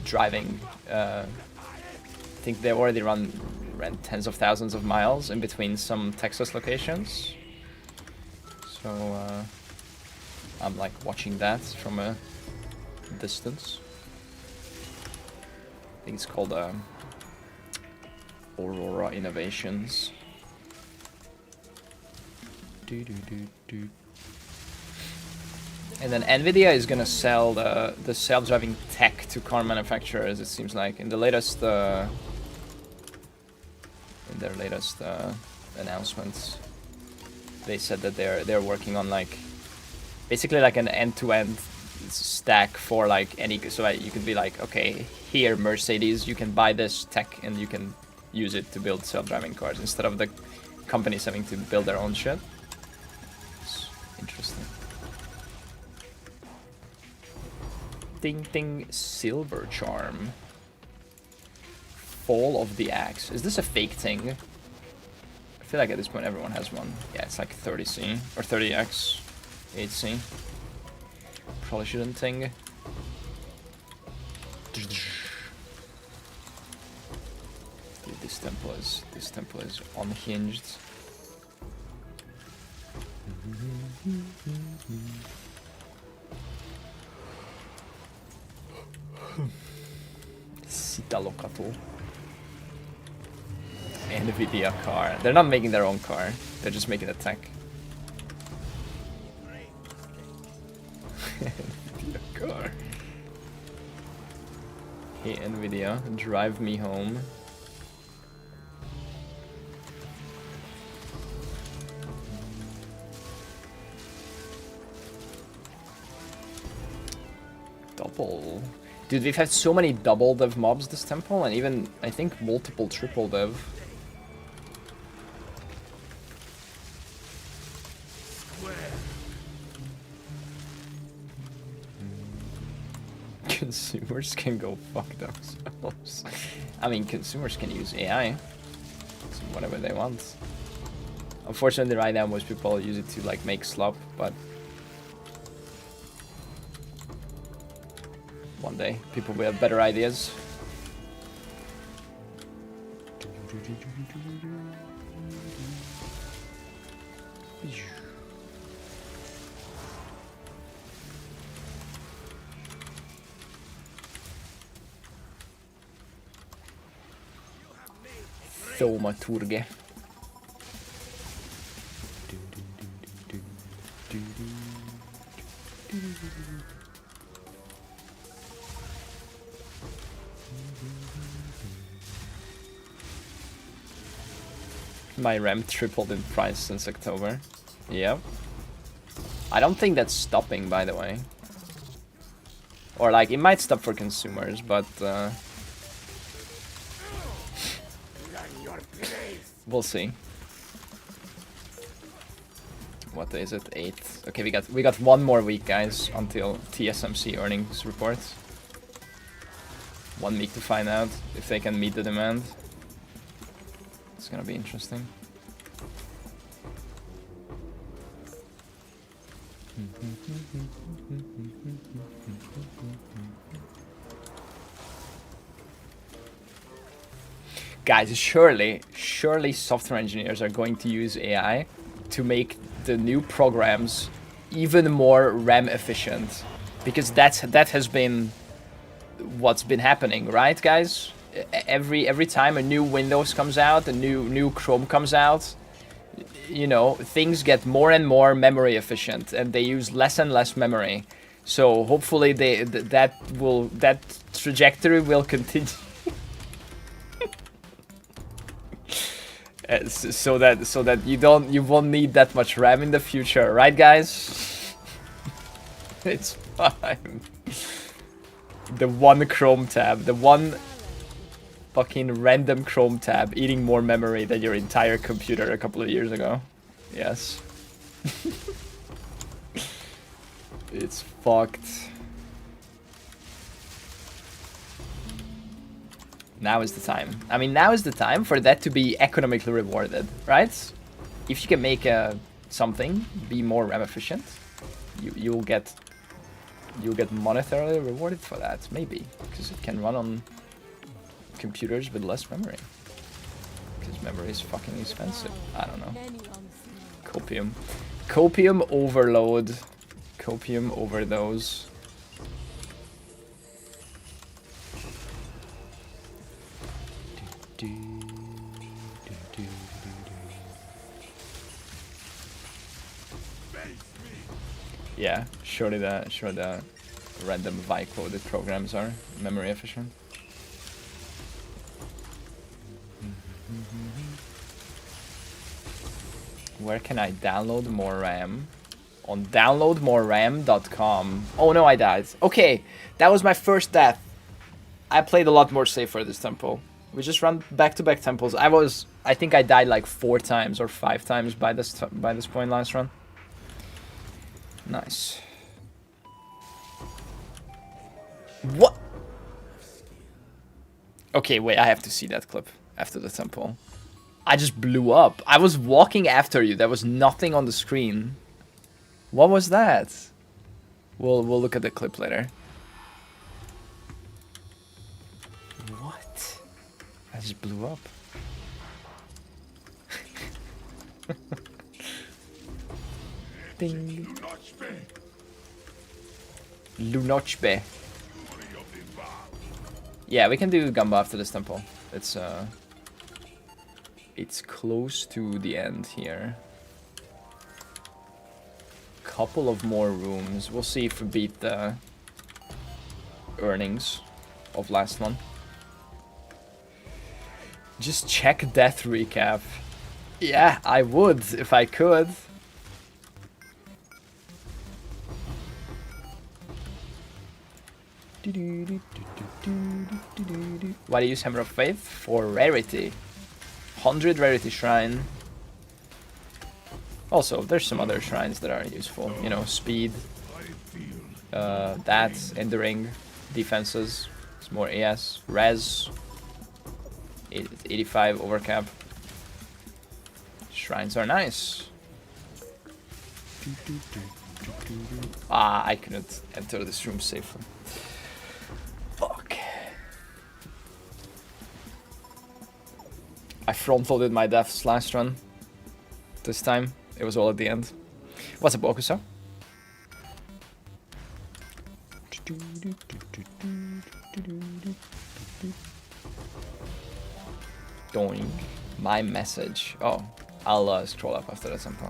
driving. I think they already ran tens of thousands of miles in between some Texas locations. So I'm like watching that from a distance. I think it's called Aurora Innovations. And then Nvidia is gonna sell the self-driving tech to car manufacturers. It seems like in the latest announcements, they said that they're working on like basically like an end-to-end stack for like any, so you could be like, okay, here Mercedes, you can buy this tech and you can use it to build self-driving cars instead of the companies having to build their own shit. It's interesting. Ding ding, silver charm. Fall of the axe. Is this a fake thing? I feel like at this point everyone has one. Yeah, it's like 30C or 30X, 8C. Probably shouldn't ting. Dude, this temple is unhinged. Sitalokato. Nvidia car. They're not making their own car. They're just making a tech. Nvidia car. Hey Nvidia, drive me home. Double. Dude, we've had so many double dev mobs this temple, and even, I think, multiple triple dev. Consumers can go fuck themselves. I mean, consumers can use AI. So whatever they want. Unfortunately, right now, most people use it to, like, make slop, but one day, people will have better ideas. Thaumaturge. My RAM tripled in price since October. Yep. I don't think that's stopping, by the way. Or like, it might stop for consumers, but we'll see. What day is it? 8th. Okay, we got 1 more week, guys, until TSMC earnings report. 1 week to find out if they can meet the demand. It's gonna be interesting. Guys, surely software engineers are going to use AI to make the new programs even more RAM efficient, because that has been what's been happening, right, guys? Every time a new Windows comes out, a new Chrome comes out, you know, things get more and more memory efficient, and they use less and less memory. So hopefully that trajectory will continue. So that you won't need that much RAM in the future, right, guys? It's fine. The one Chrome tab, the one fucking random Chrome tab eating more memory than your entire computer a couple of years ago. Yes. It's fucked. Now is the time. I mean, now is the time for that to be economically rewarded, right? If you can make something be more RAM efficient, you'll get monetarily rewarded for that, maybe, because it can run on computers with less memory. Because memory is fucking expensive. I don't know. Copium. Copium overload. Copium overdose. Yeah, surely the random vi-coded programs are memory efficient. Where can I download more RAM? On downloadmoreram.com. Oh no, I died. Okay, that was my first death. I played a lot more safer this tempo. We just run back-to-back temples. I think I died like 4 times or 5 times by this point last run. Nice. What? Okay, wait, I have to see that clip after the temple. I just blew up. I was walking after you. There was nothing on the screen. What was that? We'll look at the clip later. What? I just blew up. Ding. Lunochbe. Yeah, we can do gamba after this temple. It's close to the end here. Couple of more rooms. We'll see if we beat the earnings of last one. Just check death recap. Yeah, I would if I could. Why do you use Hammer of Faith? For rarity. 100 rarity shrine. Also, there's some other shrines that are useful. You know, speed. That, enduring, defenses. It's more AS. Res. 85 overcap. Shrines are nice. Ah, I couldn't enter this room safely. Fuck. I front-loaded my deaths last run. This time, it was all at the end. What's up, Okusa? Doing my message. Oh, I'll scroll up after that somehow.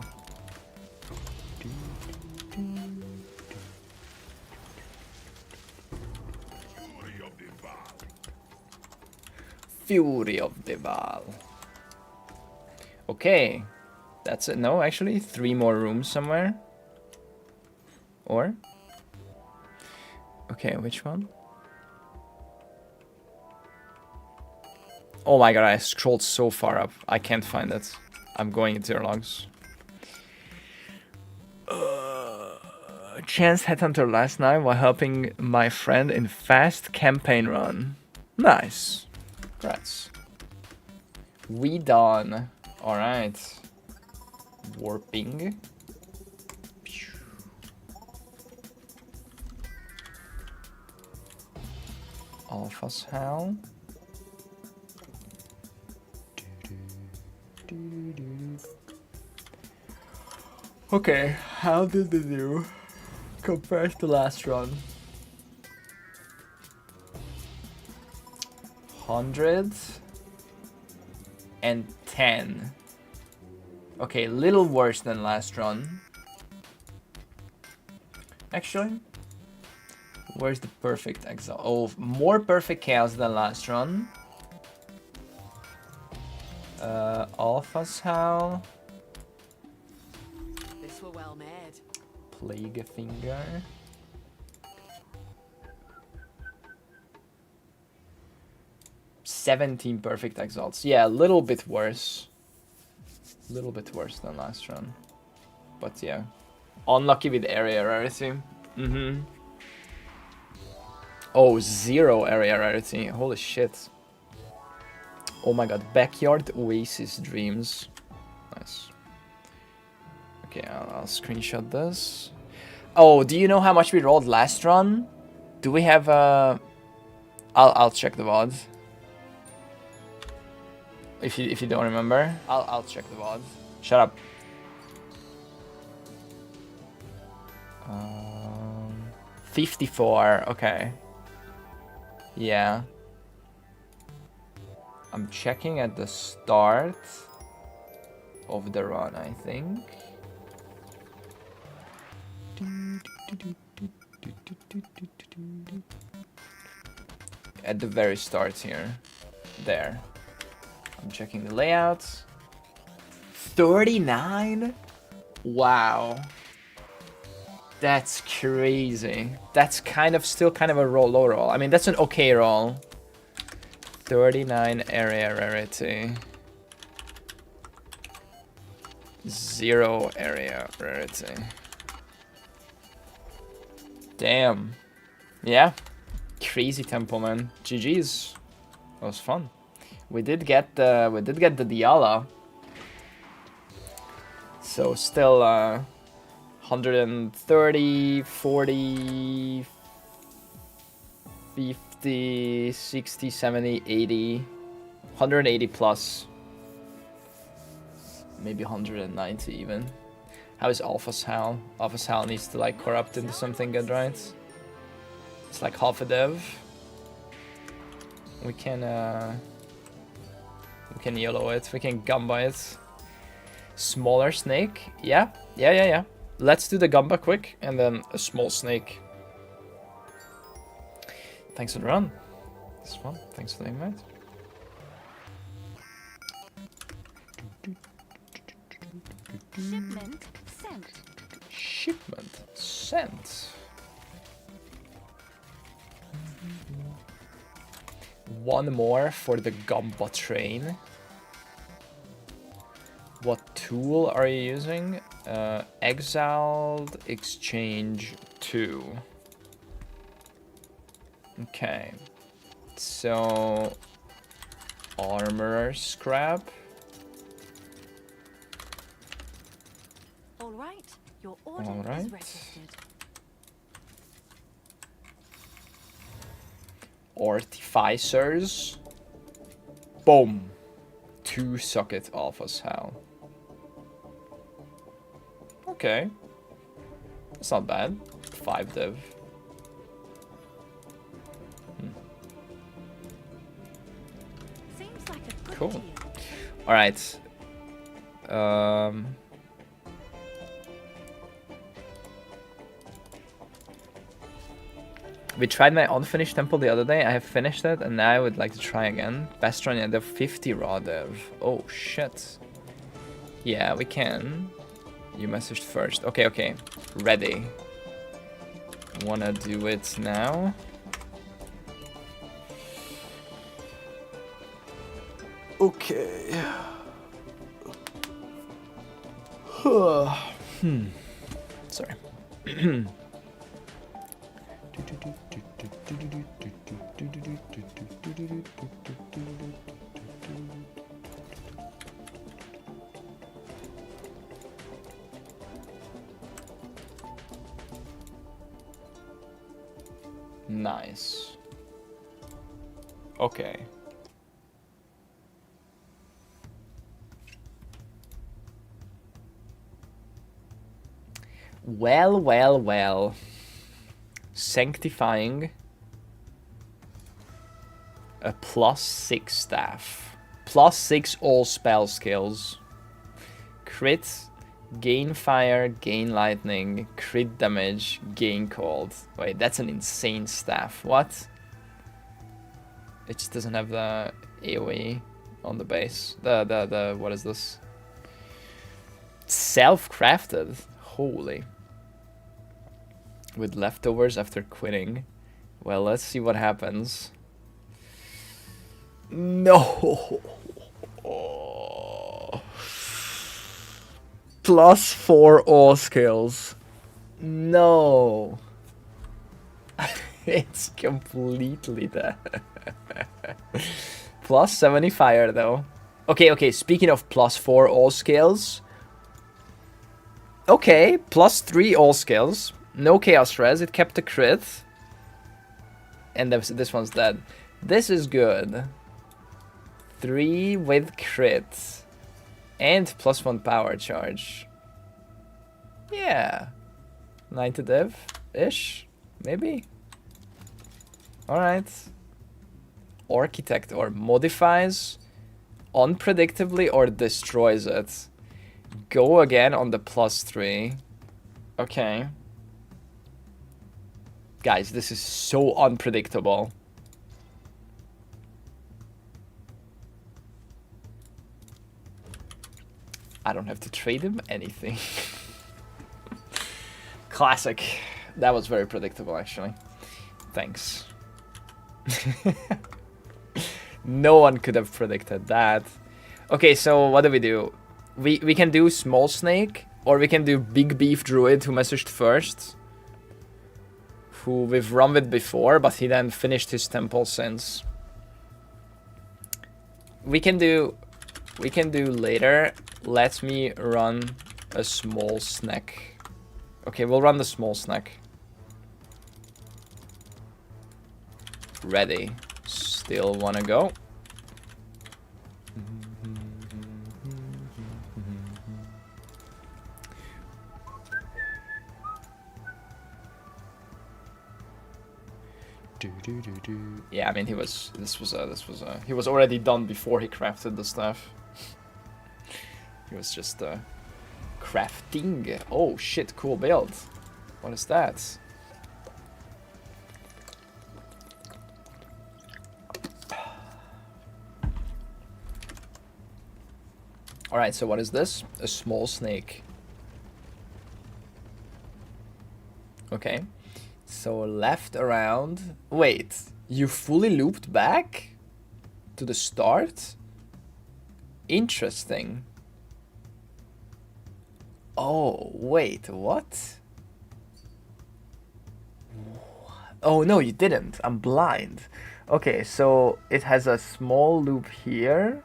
Fury of the Val. Okay, that's it. No, actually, 3 more rooms somewhere. Or? Okay, which one? Oh my god, I scrolled so far up. I can't find it. I'm going into your logs. Chance Headhunter last night while helping my friend in fast campaign run. Nice. Congrats. We done. Alright. Warping. Alpha's Hell. Okay, how did they do compared to last run? 110. Okay, little worse than last run. Actually, where's the perfect exile? Oh, more perfect chaos than last run. Alpha's Howl. This were well made. Plague Finger. "17 perfect exalts. Yeah, a little bit worse. Little bit worse than last run. But yeah. Unlucky with area rarity. Oh, 0 area rarity. Holy shit. Oh my god. Backyard Oasis Dreams. Nice. Okay, I'll screenshot this. Oh, do you know how much we rolled last run? Do we have I'll check the VOD. If you don't remember, I'll check the VOD. Shut up. 54. Okay. Yeah. I'm checking at the start of the run, I think. At the very start here. There. I'm checking the layouts. 39? Wow. That's crazy. That's still kind of a low roll. I mean, that's an okay roll. 39 area rarity. 0 area rarity. Damn. Yeah. Crazy tempo, man. GG's. That was fun. We did get the Diala. So still 130, 40, 50, 60, 70, 80, 180 plus. Maybe 190 even. How is Alpha's Howl? Alpha's Howl needs to like corrupt into something good, right? It's like half a dev. We can yellow it, we can gamba it. Smaller snake, yeah. Let's do the gamba quick, and then a small snake. Thanks for the run. It's fun. Thanks for the invite. Shipment sent. Shipment sent. One more for the gamba train. What tool are you using? Exiled Exchange 2. Okay. So... Armorer Scrap. All right, your order All right. is registered. Artificers. Boom. 2 socket Alpha's Howl. Okay. That's not bad. 5 div. Seems like a good Cool. deal. Alright. We tried my unfinished temple the other day. I have finished it, and now I would like to try again. Best run, yeah, the 50 raw dev. Oh, shit. Yeah, we can. You messaged first. Okay. Ready. Wanna do it now? Okay. Sorry. Nice. Okay. Well, well, well. Sanctifying. A +6 staff. +6 all spell skills. Crit. Gain fire, gain lightning, crit damage, gain cold. Wait, that's an insane staff. What? It just doesn't have the AoE on the base. The what is this? Self-crafted. Holy. With leftovers after quitting. Well, let's see what happens. No. +4 all skills. No. It's completely there. +70 fire though. Okay, speaking of +4 all skills. Okay, +3 all skills. No chaos res, it kept the crit. And this one's dead. This is good. 3 with crit. And +1 power charge. Yeah. 90 div-ish, maybe. Alright. Architect or modifies unpredictably or destroys it. Go again on the +3. Okay. Guys, this is so unpredictable. I don't have to trade him anything. Classic. That was very predictable, actually. Thanks. No one could have predicted that. Okay, so what do? We can do Small Snake, or we can do Big Beef Druid, who messaged first. Who we've run with before, but he then finished his temple since. We can do later. Let me run a small snack. Okay, we'll run the small snack. Ready. Still wanna go? Yeah, I mean he was already done before he crafted the stuff. He was just crafting. Oh shit, cool build. What is that? Alright, so what is this? A small snake. Okay. So left around. Wait, you fully looped back to the start? Interesting. Oh, wait, what? Oh, no, you didn't. I'm blind. Okay, so it has a small loop here.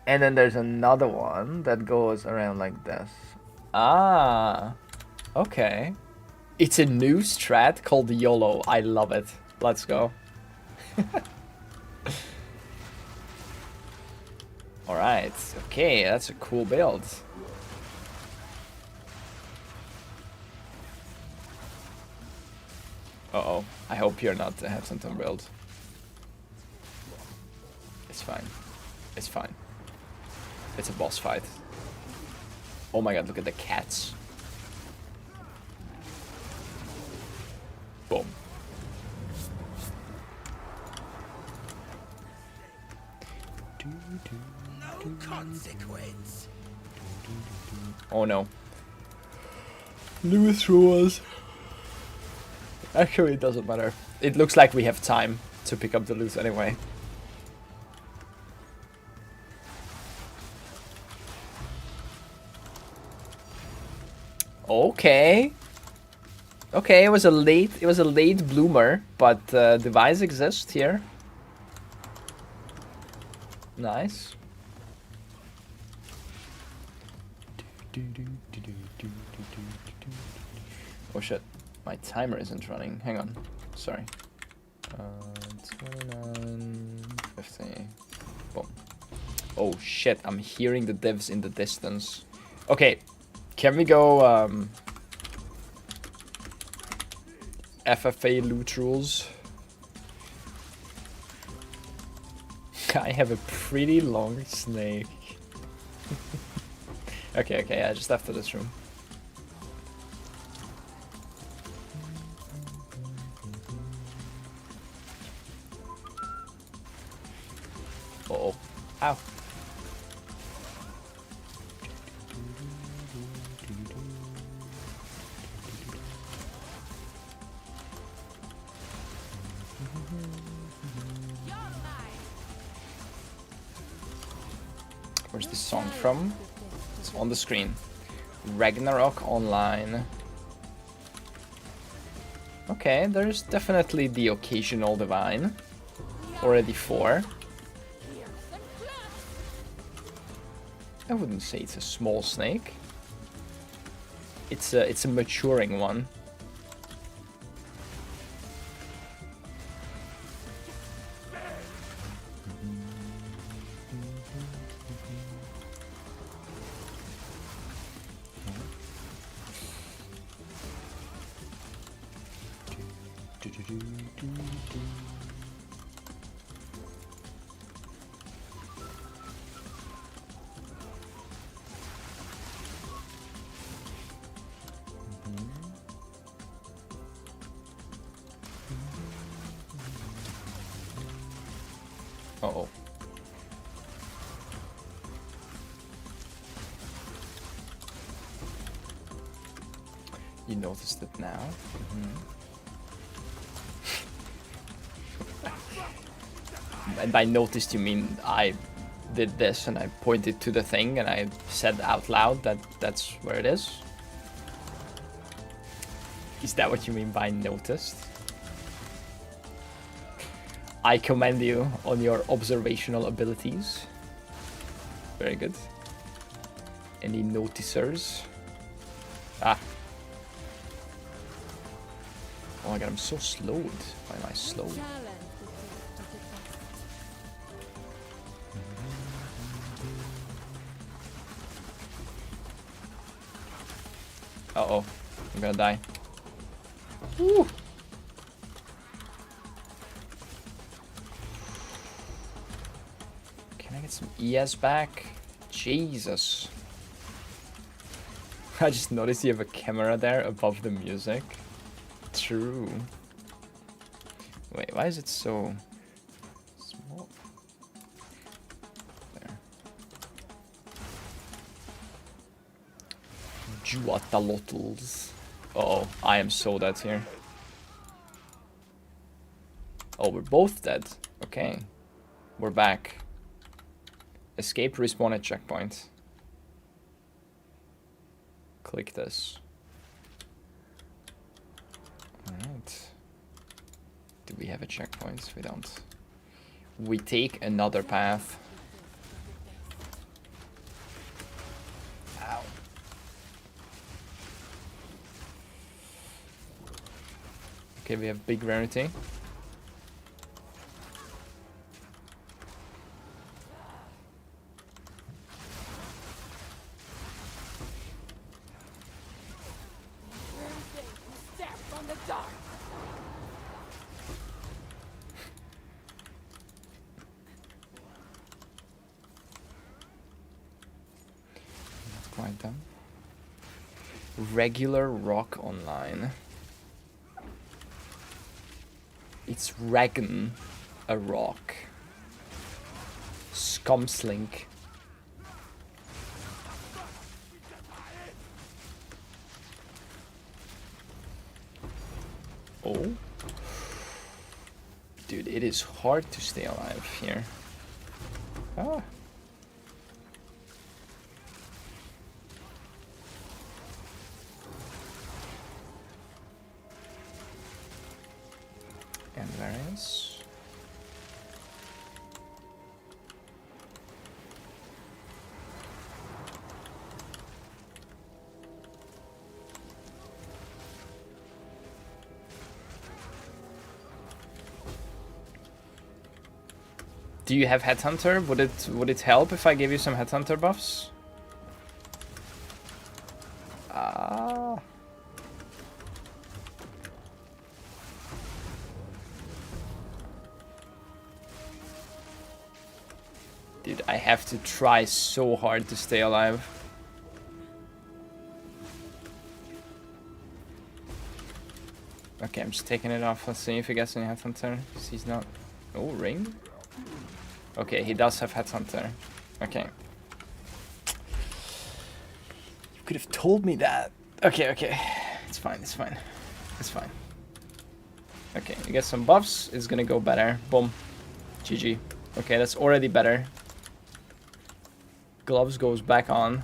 And then there's another one that goes around like this. Ah, okay. It's a new strat called YOLO. I love it. Let's go. Alright, okay, that's a cool build. Uh-oh, I hope you're not a Headhunter build. It's fine. It's fine. It's a boss fight. Oh my god, look at the cats. Boom. No consequence. Oh no. Lewis through us. Actually, it doesn't matter. It looks like we have time to pick up the loot anyway. Okay. Okay, it was a late bloomer, but device exists here. Nice. Oh shit, my timer isn't running. Hang on, sorry. 29, 50. Boom. Oh shit, I'm hearing the divs in the distance. Okay, can we go FFA loot rules. I have a pretty long snake. Okay, I just left this room. Uh-oh. Ow. Where's this song from? It's on the screen. Ragnarok Online. Okay, there's definitely the occasional divine. Already 4. I wouldn't say it's a small snake. It's a maturing one. Uh-oh. You noticed it now? And by noticed you mean I did this and I pointed to the thing and I said out loud that that's where it is? Is that what you mean by noticed? I commend you on your observational abilities. Very good. Any noticers? Ah. Oh my god, I'm so slowed. Why am I slow? Uh-oh. I'm gonna die. Woo. Can I get some ES back? Jesus. I just noticed you have a camera there above the music. True. Wait, why is it so small? There. Juatalotls. Uh-oh, I am so dead here. Oh, we're both dead. Okay. We're back. Escape, respawn at checkpoint. Click this. Alright. Do we have a checkpoint? We don't. We take another path. Ow. Okay, we have big rarity. Quite done. Regular rock online. It's Ragn, a rock. Scumslink. Oh. Dude, it is hard to stay alive here. Ah. And where is? Do you have Headhunter? Would it help if I gave you some Headhunter buffs? Ah. Dude, I have to try so hard to stay alive. Okay, I'm just taking it off. Let's see if he gets any Headhunter. Because he's not... Oh, ring? Okay, he does have Headhunter. Okay. You could have told me that. Okay, okay. It's fine, it's fine. It's fine. Okay, you get some buffs. It's gonna go better. Boom. GG. Okay, that's already better. Gloves goes back on.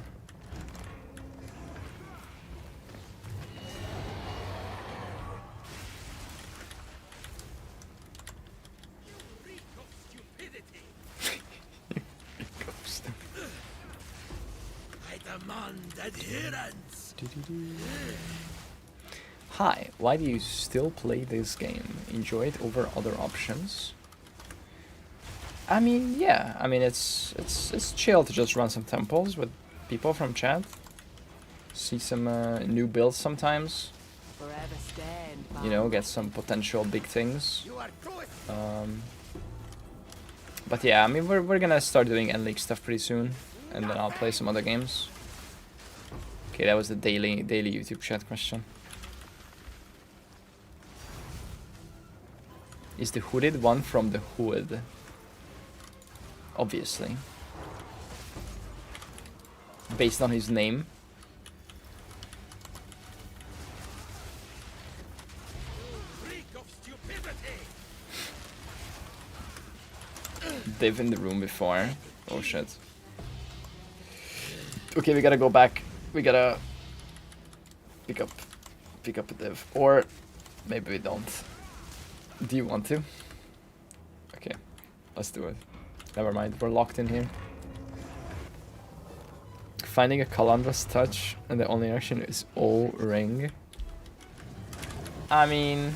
I demand adherence. Hi, why do you still play this game? Enjoy it over other options? I mean, yeah. I mean, it's chill to just run some temples with people from chat. See some new builds sometimes. Forever stand by. You know, get some potential big things. You are good. But yeah, I mean, we're gonna start doing end league stuff pretty soon, and then I'll play some other games. Okay, that was the daily YouTube chat question. Is the hooded one from the hood? Obviously. Based on his name. Freak of stupidity. Div in the room before. Oh shit. Okay, we gotta go back. We gotta pick up a div. Or maybe we don't. Do you want to? Okay, let's do it. Never mind, we're locked in here. Finding a Calandra's touch and the only action is all ring. I mean,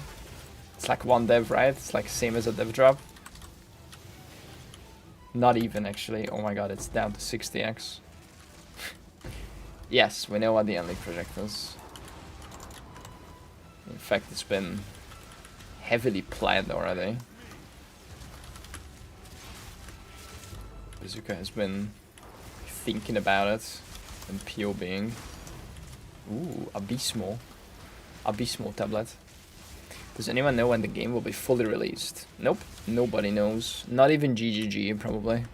it's like one dev, right? It's like same as a dev drop. Not even actually. Oh my god, it's down to 60x. Yes, we know what the end league project is. In fact, it's been heavily planned already. Bazooka has been thinking about it and POBing. Ooh, Abysmal. Abysmal tablet. Does anyone know when the game will be fully released? Nope, nobody knows. Not even GGG, probably.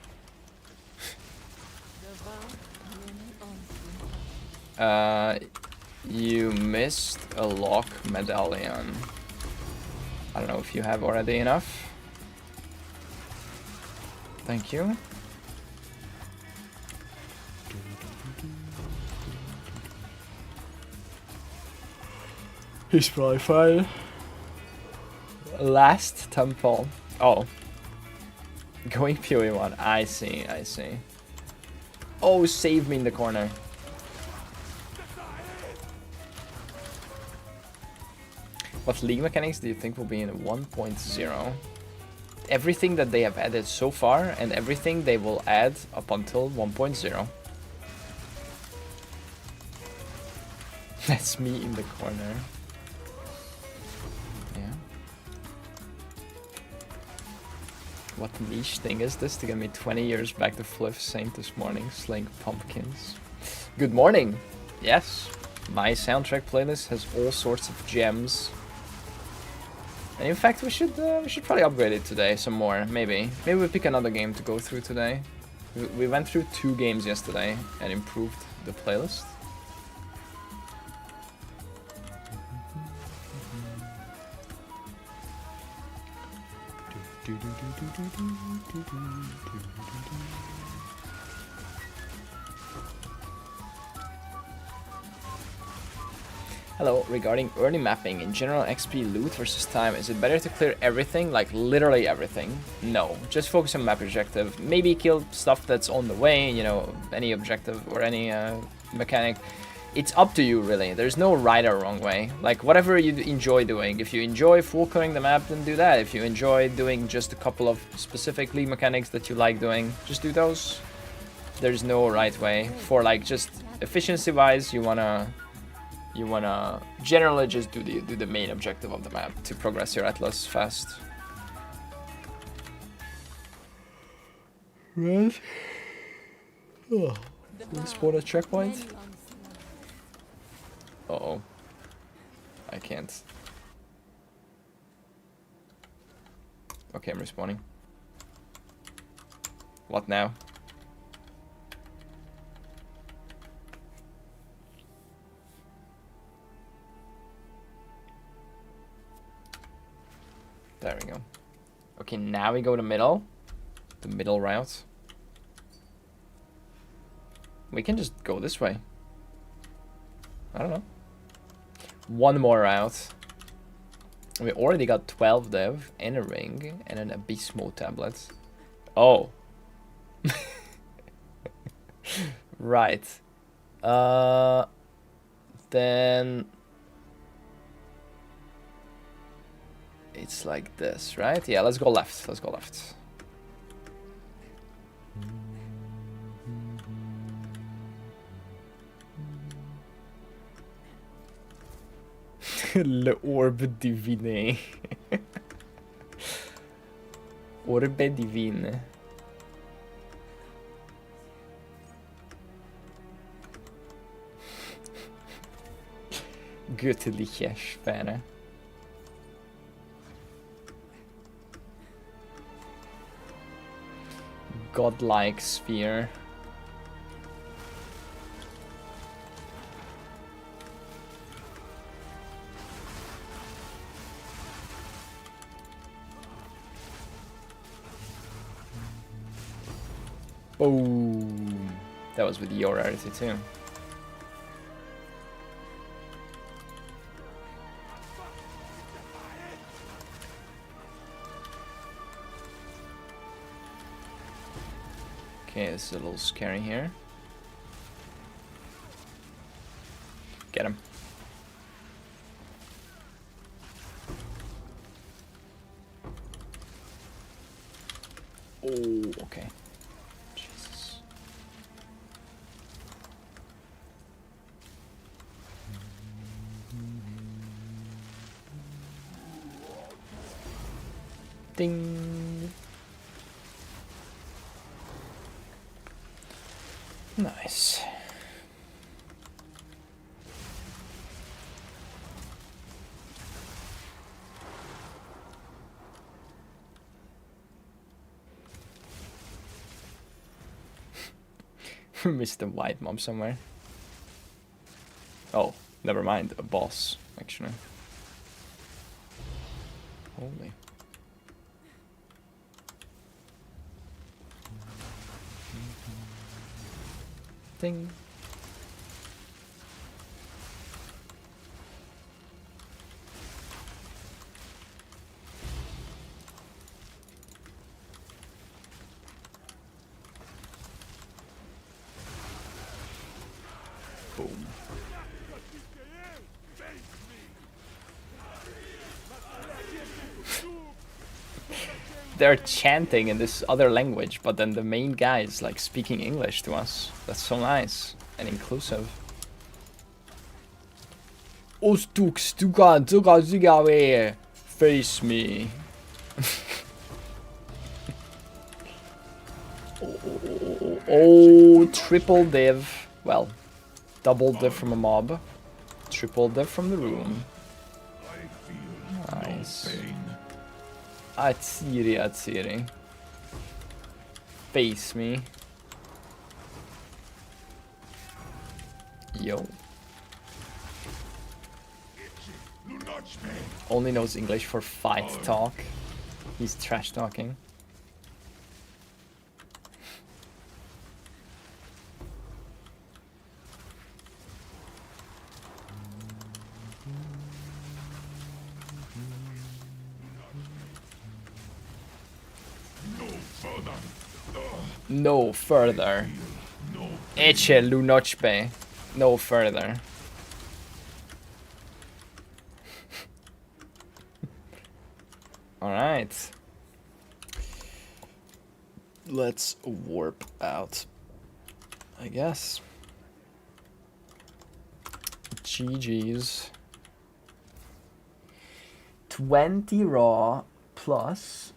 You missed a lock medallion. I don't know if you have already enough. Thank you. He's probably fine. Last temple. Oh. Going PoE1. I see, I see. Oh, save me in the corner. What league mechanics do you think will be in 1.0? Everything that they have added so far and everything they will add up until 1.0. That's me in the corner. Yeah. What niche thing is this to get me 20 years back to Fliff Saint this morning, slaying pumpkins? Good morning! Yes, my soundtrack playlist has all sorts of gems. And in fact, we should probably upgrade it today some more. Maybe we pick another game to go through today. We went through 2 games yesterday and improved the playlist. Hello, regarding early mapping, in general XP loot versus time, is it better to clear everything, like literally everything? No, just focus on map objective. Maybe kill stuff that's on the way, you know, any objective or any mechanic. It's up to you, really. There's no right or wrong way. Like, whatever you enjoy doing. If you enjoy full clearing the map, then do that. If you enjoy doing just a couple of specific league mechanics that you like doing, just do those. There's no right way. For, like, just efficiency-wise, you wanna generally just do the main objective of the map to progress your atlas fast. Right. Oh. We spot a checkpoint. Uh-oh. I can't. Okay, I'm respawning. What now? There we go. Okay, now we go to middle. The middle route. We can just go this way. I don't know. One more route. We already got 12 dev and a ring and an abysmal tablet. Oh. Right. Then it's like this, right? Yeah, let's go left. Let's go left. Le orbe divine. Orbe divine. Göttliche Sphäre. Godlike sphere. Boom. That was with your rarity too. Okay, this is a little scary here. Get him. Oh, okay. Jesus. Ding. Nice. Missed a white mob somewhere. Oh, never mind. A boss, actually. Holy. Ding. Boom. They're chanting in this other language, but then the main guy is like speaking English to us. That's so nice and inclusive. Face me. Oh, triple div. Well, double div from a mob. Triple div from the room. Nice. Atsiri, Atsiri. Face me. Yo. Only knows English for fight talk. He's trash talking. No further. Eche lunochpe. No further. Alright. Let's warp out, I guess. GG's. 20 raw plus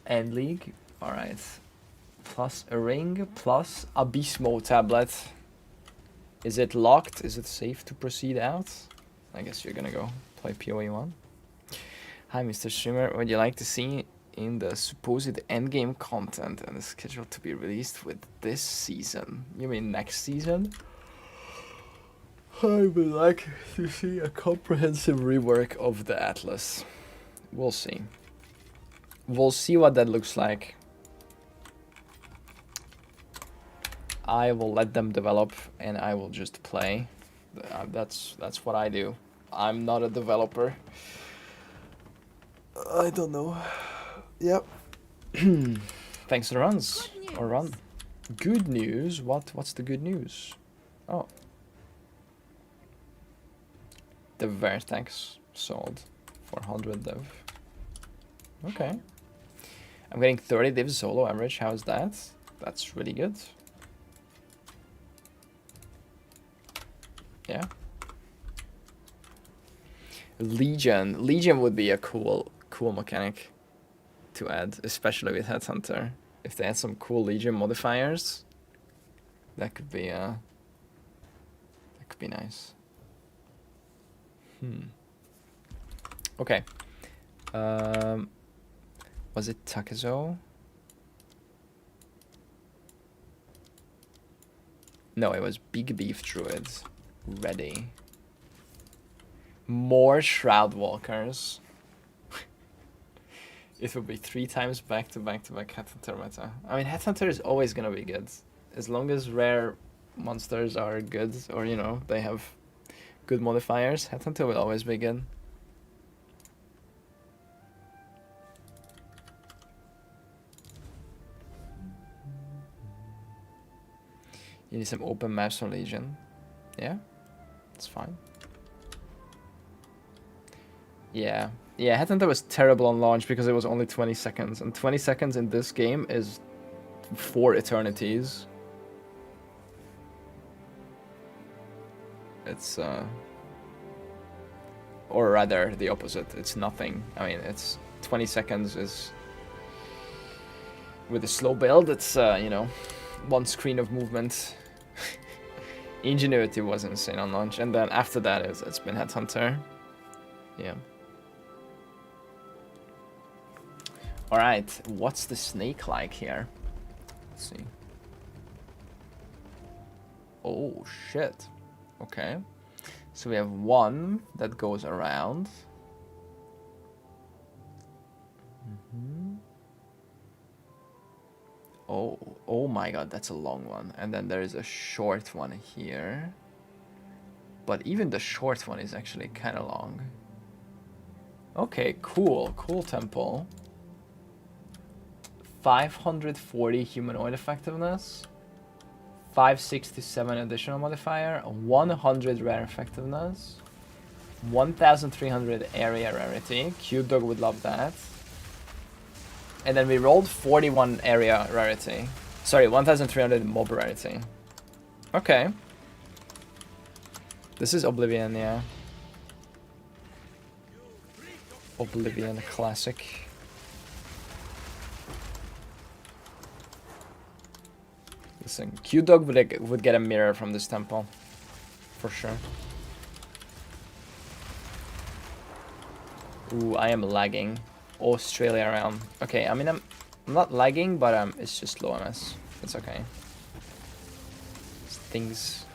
End League. Alright. Plus a ring, plus Abysmo tablet. Is it locked? Is it safe to proceed out? I guess you're gonna go play PoE 1. Hi, Mr. Streamer. Would you like to see in the supposed endgame content and is scheduled to be released with this season? You mean next season? I would like to see a comprehensive rework of the Atlas. We'll see. We'll see what that looks like. I will let them develop and I will just play. That's what I do. I'm not a developer. I don't know. Yep. Thanks to the runs. Or run. Good news? What's the good news? Oh. The Vertex sold for 100 div. Okay. I'm getting 30 div solo average. How's that? That's really good. Yeah. Legion. Legion would be a cool mechanic to add, especially with Headhunter. If they had some cool Legion modifiers, that could be nice. Okay. Was it Takezo? No, it was Big Beef Druid. Ready. More Shroud Walkers. It would be 3 times back to back Headhunter meta. I mean, Headhunter is always gonna be good. As long as rare monsters are good, or you know, they have good modifiers, Headhunter will always be good. You need some open maps on Legion. Yeah, it's fine. Yeah, Headhunter was terrible on launch because it was only 20 seconds, and 20 seconds in this game is 4 eternities. It's or rather the opposite. It's nothing. I mean, it's 20 seconds is with a slow build. It's you know, 1 screen of movement. Ingenuity was insane on launch, and then after that it's been Headhunter. Yeah. All right, what's the snake like here? Let's see. Oh shit. Okay. So we have 1 that goes around. Oh my god, that's a long one. And then there is a short one here. But even the short one is actually kind of long. Okay, cool temple. 540 humanoid effectiveness. 567 additional modifier, 100 rare effectiveness, 1300 area rarity. Cube Dog would love that. And then we rolled 41 area rarity. Sorry, 1300 mob rarity. Okay. This is Oblivion, yeah. Oblivion classic. Listen, Q-Dog would get a mirror from this temple. For sure. Ooh, I am lagging. Australia realm. Okay, I mean, I'm not lagging, but it's just low MS. It's okay. Things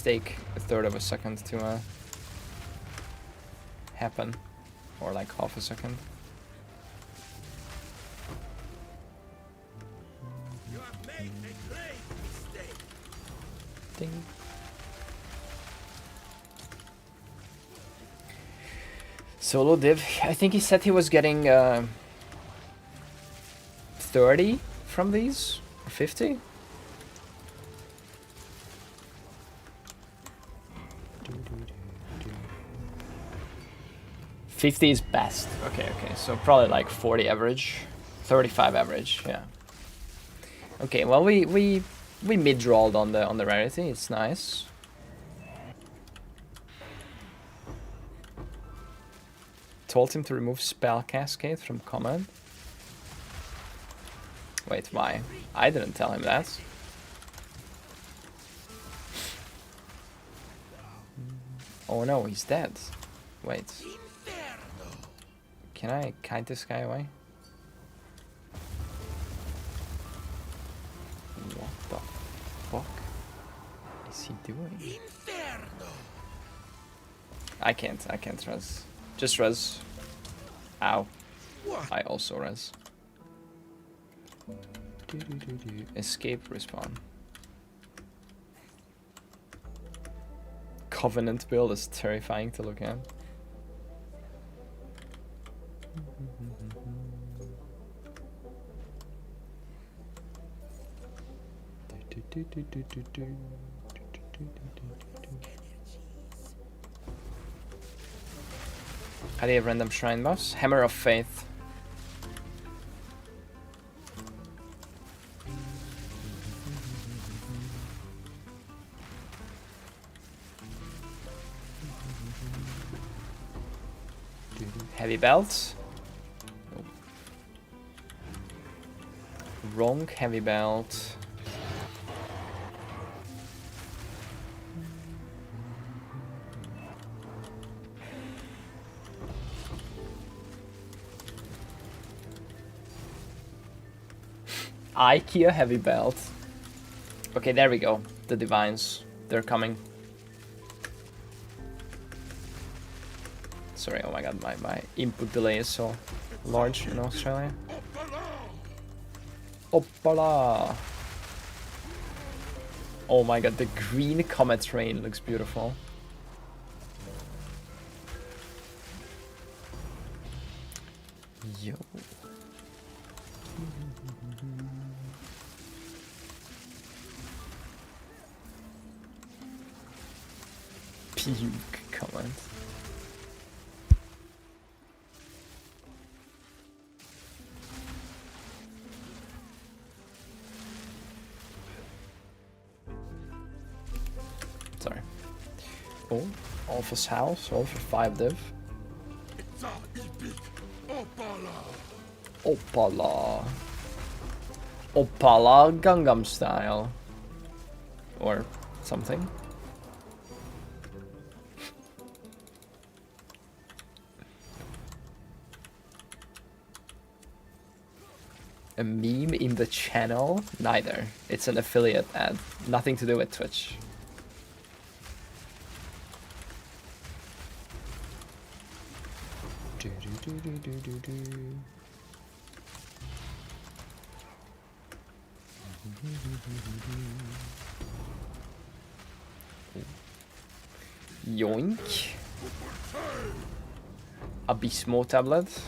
take a third of a second to happen. Or like half a second. Ding. Solo div. I think he said he was getting 30 from these, or 50. $50 is best. Okay, so probably like 40 average, 35 average. Yeah. Okay, well we mid-rolled on the rarity. It's nice. Told him to remove spell cascade from command. Wait, why? I didn't tell him that. Oh no, he's dead. Wait. Can I kite this guy away? What the fuck is he doing? Inferno. I can't res. Just res. Ow. What? I also res. Escape respawn. Covenant build is terrifying to look at. How do you have random shrine buffs? Hammer of Faith. Heavy belt. Nope. Wrong heavy belt. IKEA heavy belt. Okay, there we go. The divines. They're coming. Sorry, oh my god, my input delay is so large in Australia. Oppala! Oh my god, the green comet train looks beautiful. Yo. Puke comment. Sorry. Oh, Alpha's house, Alpha 5 div. Oppala. Oppala Gangnam style. Or something. A meme in the channel? Neither. It's an affiliate ad. Nothing to do with Twitch. Yoink. Abysmo tablet.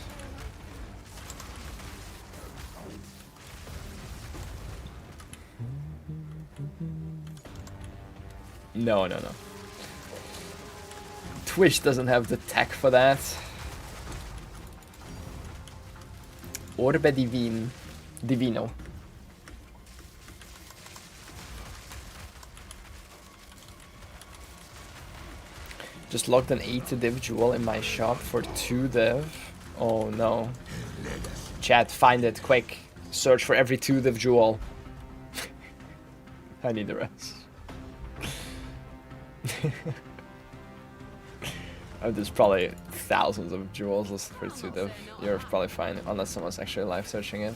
No. Twitch doesn't have the tech for that. Orbe Divino. Just logged an 80 div jewel in my shop for 2 div. Oh no. Chat, find it quick. Search for every 2 div jewel. I need the rest. There's probably thousands of jewels listed for 2 div. You're probably fine, unless someone's actually live searching it.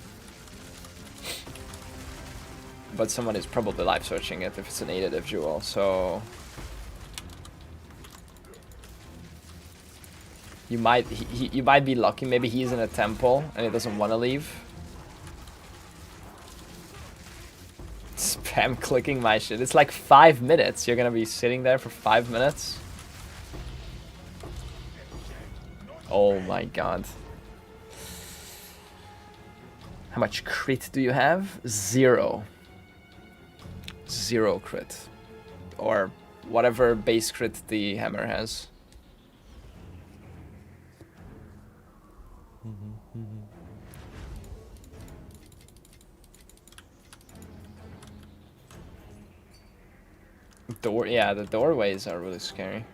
But someone is probably live searching it if it's an 8 div jewel, so... You might you might be lucky, maybe he's in a temple and he doesn't want to leave. Spam clicking my shit. It's like 5 minutes. You're gonna be sitting there for 5 minutes. Oh my god. How much crit do you have? 0. 0 crit. Or whatever base crit the hammer has. Yeah, the doorways are really scary.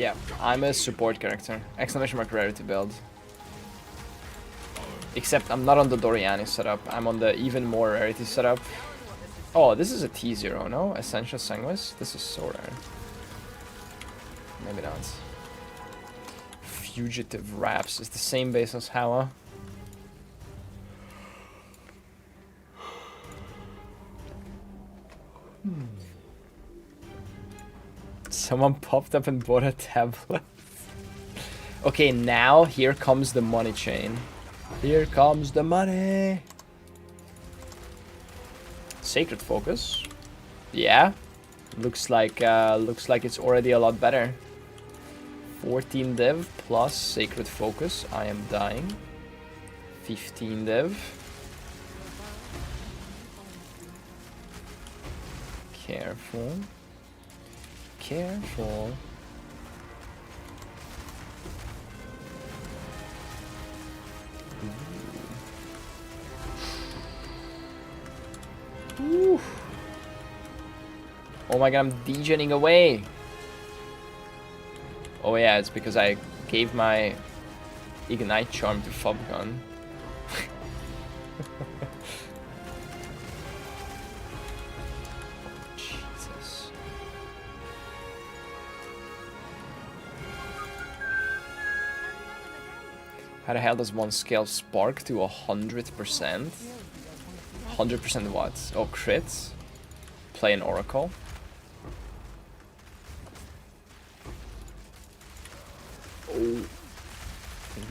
Yeah, I'm a support character. Exclamation mark rarity build. Except I'm not on the Doriani setup. I'm on the even more rarity setup. Oh, this is a T0, no? Essential Sanguis? This is so rare. Maybe not. Fugitive Wraps is the same base as Hawa. Someone popped up and bought a tablet. Okay, now here comes the money chain. Here comes the money. Sacred Focus. Yeah. Looks like it's already a lot better. 14 div plus Sacred Focus. I am dying. 15 div. Careful. Careful. Ooh. Oh my god, I'm degenning away. Oh yeah, it's because I gave my Ignite Charm to Fubgun. Jesus. How the hell does one scale Spark to 100%? 100% what? Oh, crit? Play an Oracle? Oh.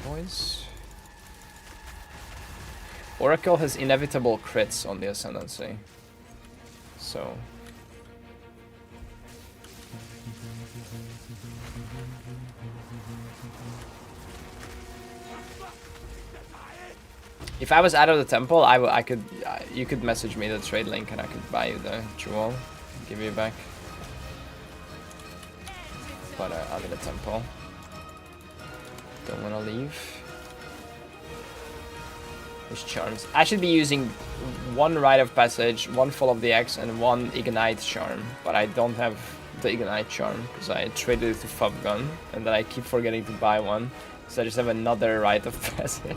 Boys. Oracle has inevitable crits on the Ascendancy. So. If I was out of the temple, I could you could message me the trade link and I could buy you the jewel, give you back. But I'm in the temple. Don't want to leave. There's charms. I should be using one Rite of Passage, one Fall of the Axe, and one Ignite Charm. But I don't have the Ignite Charm because I traded it to Fubgun, and then I keep forgetting to buy one. So I just have another Rite of Passage.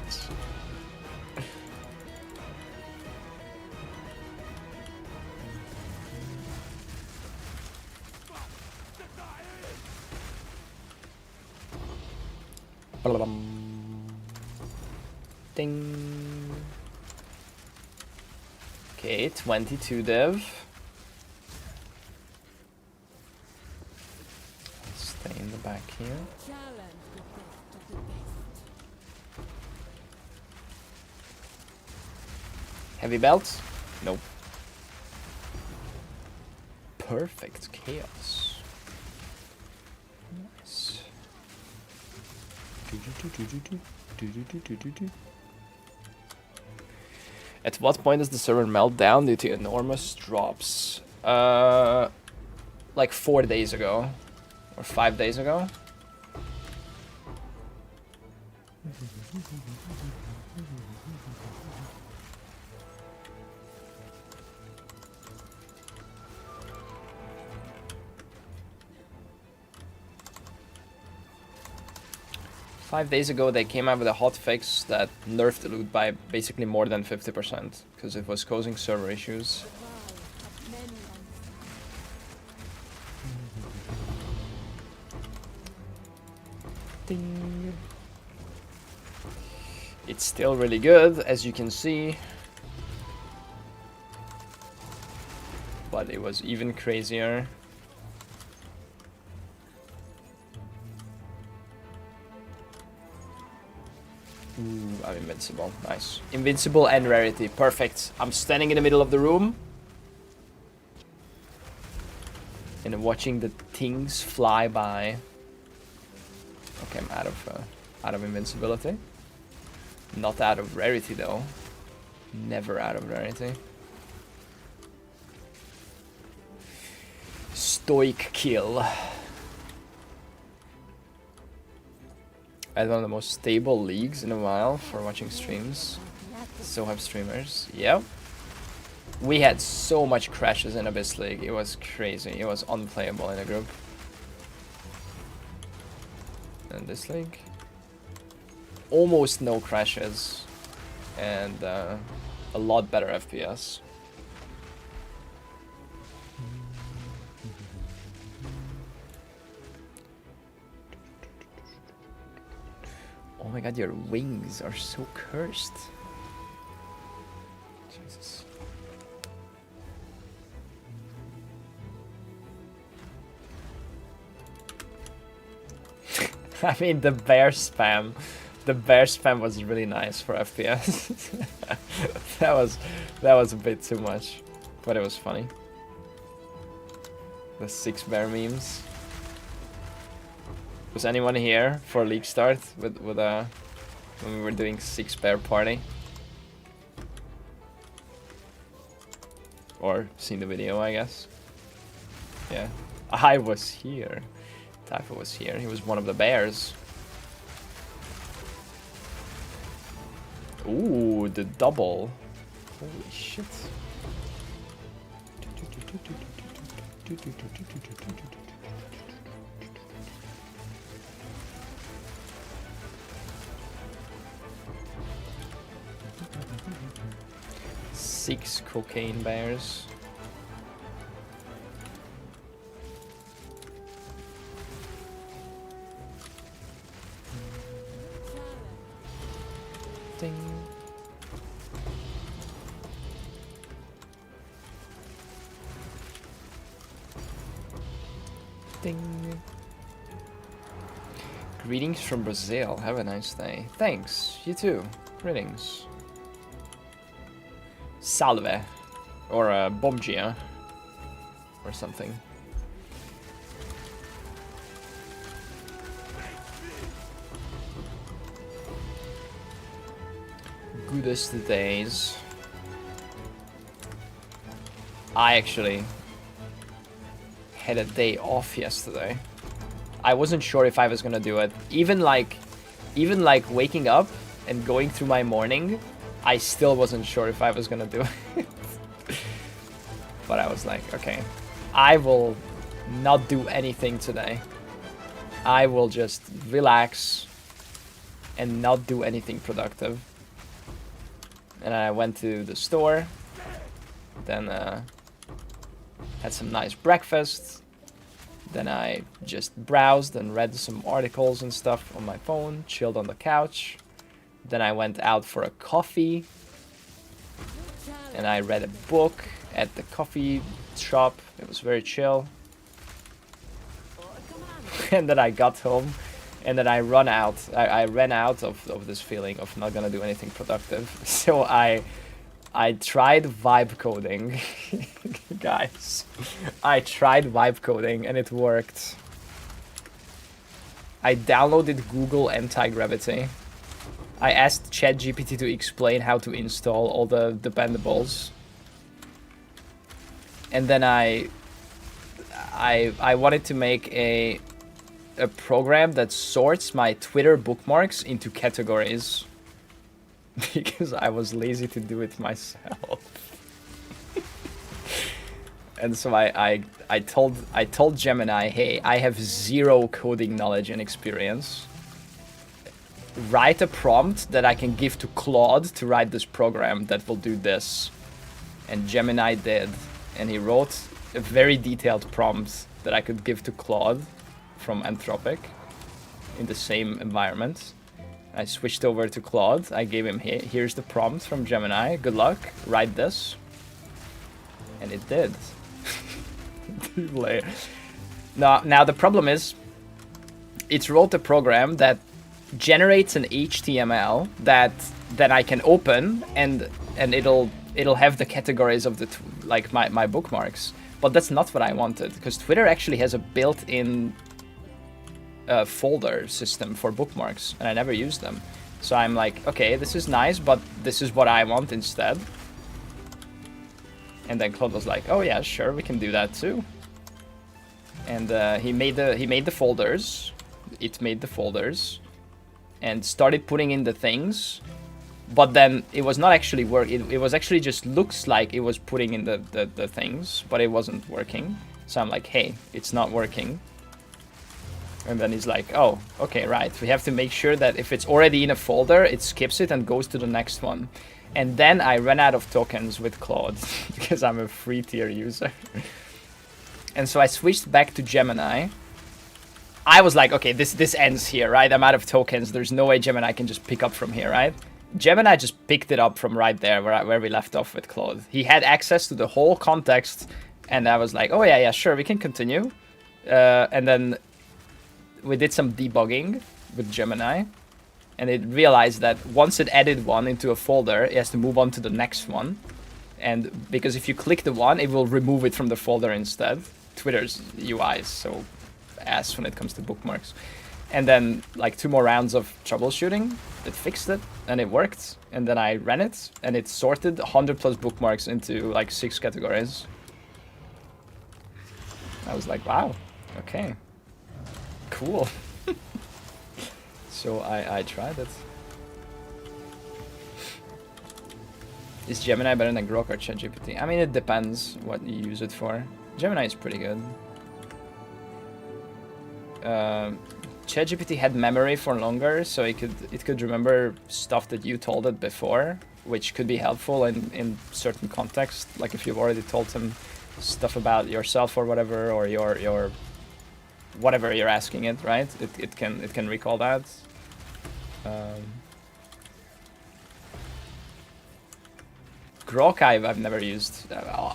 Ding. Okay, 22 div. Stay in the back here. Heavy belt? Nope. Perfect chaos. Nice. At what point does the server melt down due to enormous drops? Like 4 days ago. Or 5 days ago. 5 days ago they came out with a hotfix that nerfed the loot by basically more than 50% because it was causing server issues. Ding. It's still really good, as you can see. But it was even crazier. Ooh, I'm invincible. Nice. Invincible and rarity. Perfect. I'm standing in the middle of the room. And I'm watching the things fly by. Okay, I'm out of invincibility. Not out of rarity though. Never out of rarity. Stoic kill. I had one of the most stable leagues in a while for watching streams. So have streamers. Yep. We had so much crashes in Abyss League. It was crazy. It was unplayable in a group. in this league. Almost no crashes, and a lot better FPS. Oh my god, your wings are so cursed. Jesus. I mean, the bear spam. The bear spam was really nice for FPS. that was a bit too much, but it was funny. The 6 bear memes. Was anyone here for league start with when we were doing 6 bear party? Or seen the video, I guess. Yeah, I was here. Typho was here. He was one of the bears. Ooh, the double. Holy shit. Six cocaine bears. Ding. Ding. Greetings from Brazil. Have a nice day. Thanks. You too. Greetings. Salve. Or bom dia. Or something. Goodest days. I actually had a day off yesterday. I wasn't sure if I was gonna do it. Even like waking up and going through my morning, I still wasn't sure if I was gonna do it. But I was like, okay, I will not do anything today. I will just relax and not do anything productive. And I went to the store, then had some nice breakfast. Then I just browsed and read some articles and stuff on my phone, chilled on the couch. Then I went out for a coffee, and I read a book at the coffee shop. It was very chill. And then I got home, and then I ran out. I ran out of this feeling of not gonna do anything productive. So I tried vibe coding. Guys, I tried vibe coding and it worked. I downloaded Google Anti-Gravity. I asked ChatGPT to explain how to install all the dependables. And then I wanted to make a program that sorts my Twitter bookmarks into categories. Because I was lazy to do it myself. And so I told Gemini, hey, I have 0 coding knowledge and experience. Write a prompt that I can give to Claude to write this program that will do this. And Gemini did. And he wrote a very detailed prompt that I could give to Claude from Anthropic in the same environment. I switched over to Claude. I gave him, here's the prompt from Gemini. Good luck. Write this. And it did. Now the problem is, it wrote a program that generates an HTML that I can open, and it'll have the categories of the like my bookmarks. But that's not what I wanted, because Twitter actually has a built-in folder system for bookmarks, and I never use them. So I'm like, okay, this is nice, but this is what I want instead. And then Claude was like, oh yeah, sure, we can do that too. And he made the folders. It made the folders and started putting in the things. But then it was not actually work. It was actually just looks like it was putting in the things, but it wasn't working. So I'm like, hey, it's not working. And then he's like, oh, okay, right. We have to make sure that if it's already in a folder, it skips it and goes to the next one. And then I ran out of tokens with Claude because I'm a free tier user. And so I switched back to Gemini. I was like, okay, this ends here, right? I'm out of tokens. There's no way Gemini can just pick up from here, right? Gemini just picked it up from right there where we left off with Claude. He had access to the whole context, and I was like, oh yeah, sure, we can continue. And then we did some debugging with Gemini, and it realized that once it added one into a folder, it has to move on to the next one. And because if you click the one, it will remove it from the folder instead. Twitter's UI is so ass when it comes to bookmarks. And then like 2 more rounds of troubleshooting, it fixed it and it worked. And then I ran it and it sorted 100+ bookmarks into like 6 categories. I was like, wow, okay, cool. So I tried it. Is Gemini better than Grok or ChatGPT? I mean, it depends what you use it for. Gemini is pretty good. ChatGPT had memory for longer, so it could remember stuff that you told it before, which could be helpful in certain contexts. Like if you've already told him stuff about yourself or whatever, or your whatever you're asking it, right? It can recall that. Grok I've never used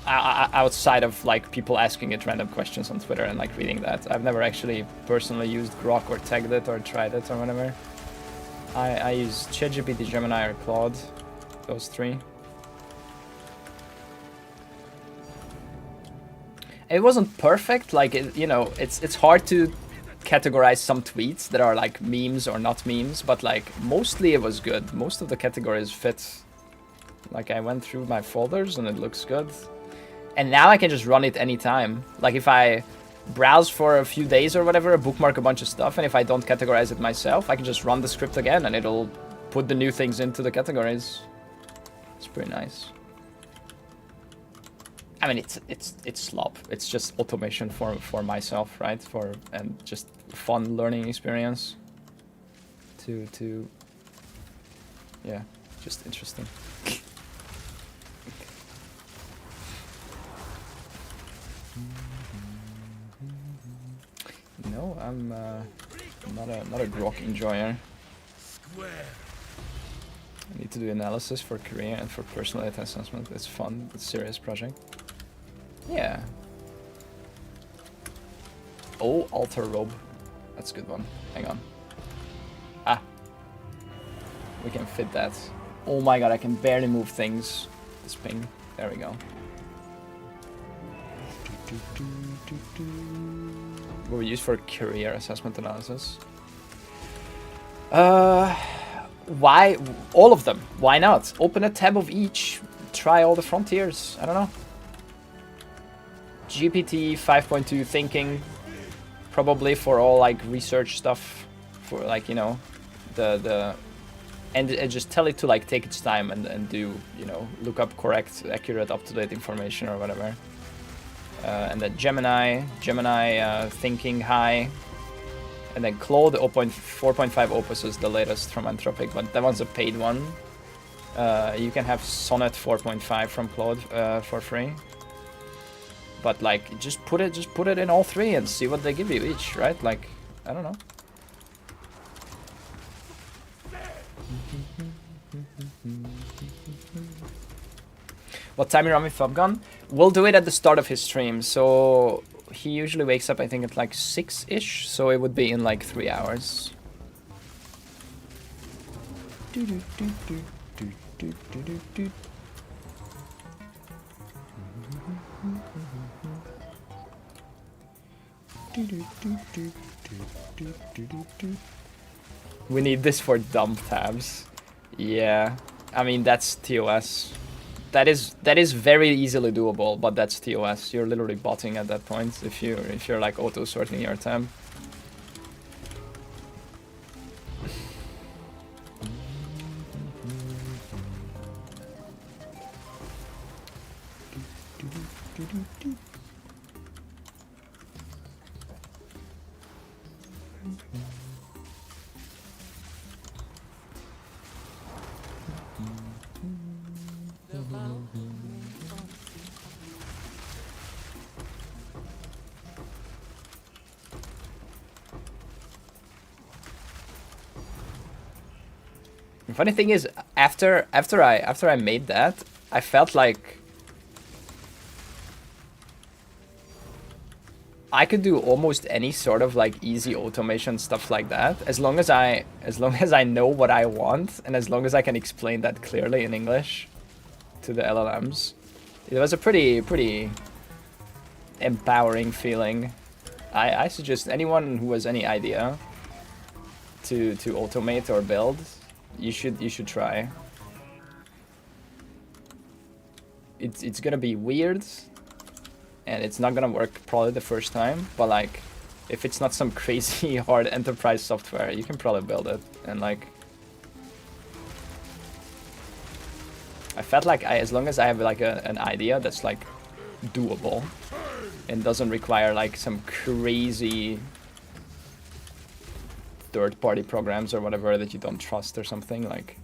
outside of like people asking it random questions on Twitter and like reading that. I've never actually personally used Grok or tagged it or tried it or whatever. I use ChatGPT, Gemini, or Claude. Those 3. It wasn't perfect. Like it's hard to categorize some tweets that are like memes or not memes, but like mostly it was good. Most of the categories fit. Like I went through my folders and it looks good. And now I can just run it anytime. Like if I browse for a few days or whatever, bookmark a bunch of stuff, and if I don't categorize it myself, I can just run the script again and it'll put the new things into the categories. It's pretty nice. I mean, it's slop. It's just automation for myself, right? And just fun learning experience. Yeah, just interesting. No, I'm not a Grok enjoyer. Square. I need to do analysis for career and for personal data assessment. It's fun. It's a serious project. Yeah. Oh, alter robe. That's a good one. Hang on. Ah. We can fit that. Oh my god, I can barely move things. This ping. There we go. What we use for career assessment analysis? Why? All of them. Why not? Open a tab of each. Try all the frontiers. I don't know. GPT 5.2 thinking. Probably for all like research stuff. For like, and just tell it to like take its time and do, look up correct, accurate, up-to-date information or whatever. And then Gemini thinking high. And then Claude 4.5 Opus is the latest from Anthropic, but that one's a paid one. You can have Sonnet 4.5 from Claude for free. But like, just put it in all 3 and see what they give you each, right? Like, I don't know. What time you run with Fubgun? We'll do it at the start of his stream. So he usually wakes up, I think, at like 6-ish. So it would be in like 3 hours. We need this for dump tabs. Yeah, I mean that's TOS. That is very easily doable, but that's TOS. You're literally botting at that point if you're like auto sorting your tab. The funny thing is, after I made that, I felt like I could do almost any sort of like easy automation stuff like that, as long as I know what I want, and as long as I can explain that clearly in English to the LLMs. It was a pretty empowering feeling. I suggest anyone who has any idea to automate or build, you should try. It's gonna be weird, and it's not gonna work probably the first time, but like if it's not some crazy hard enterprise software, you can probably build it. And like I felt like as long as I have like an idea that's like doable and doesn't require like some crazy third-party programs or whatever that you don't trust or something, like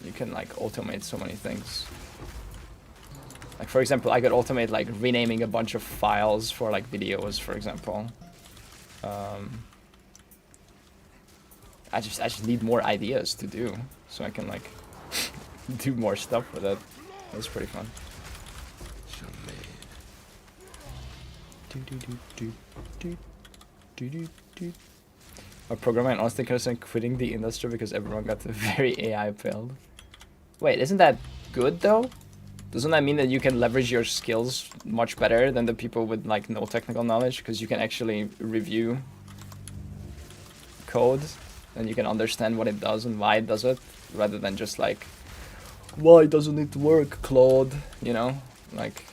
you can like automate so many things. Like for example, I could automate like renaming a bunch of files for like videos, for example. I just need more ideas to do, so I can like do more stuff with it. That's pretty fun. A programmer in Austin considering quitting the industry because everyone got very AI pilled. Wait, isn't that good though? Doesn't that mean that you can leverage your skills much better than the people with like no technical knowledge, because you can actually review code and you can understand what it does and why it does it, rather than just like, why doesn't it work, Claude? You know, like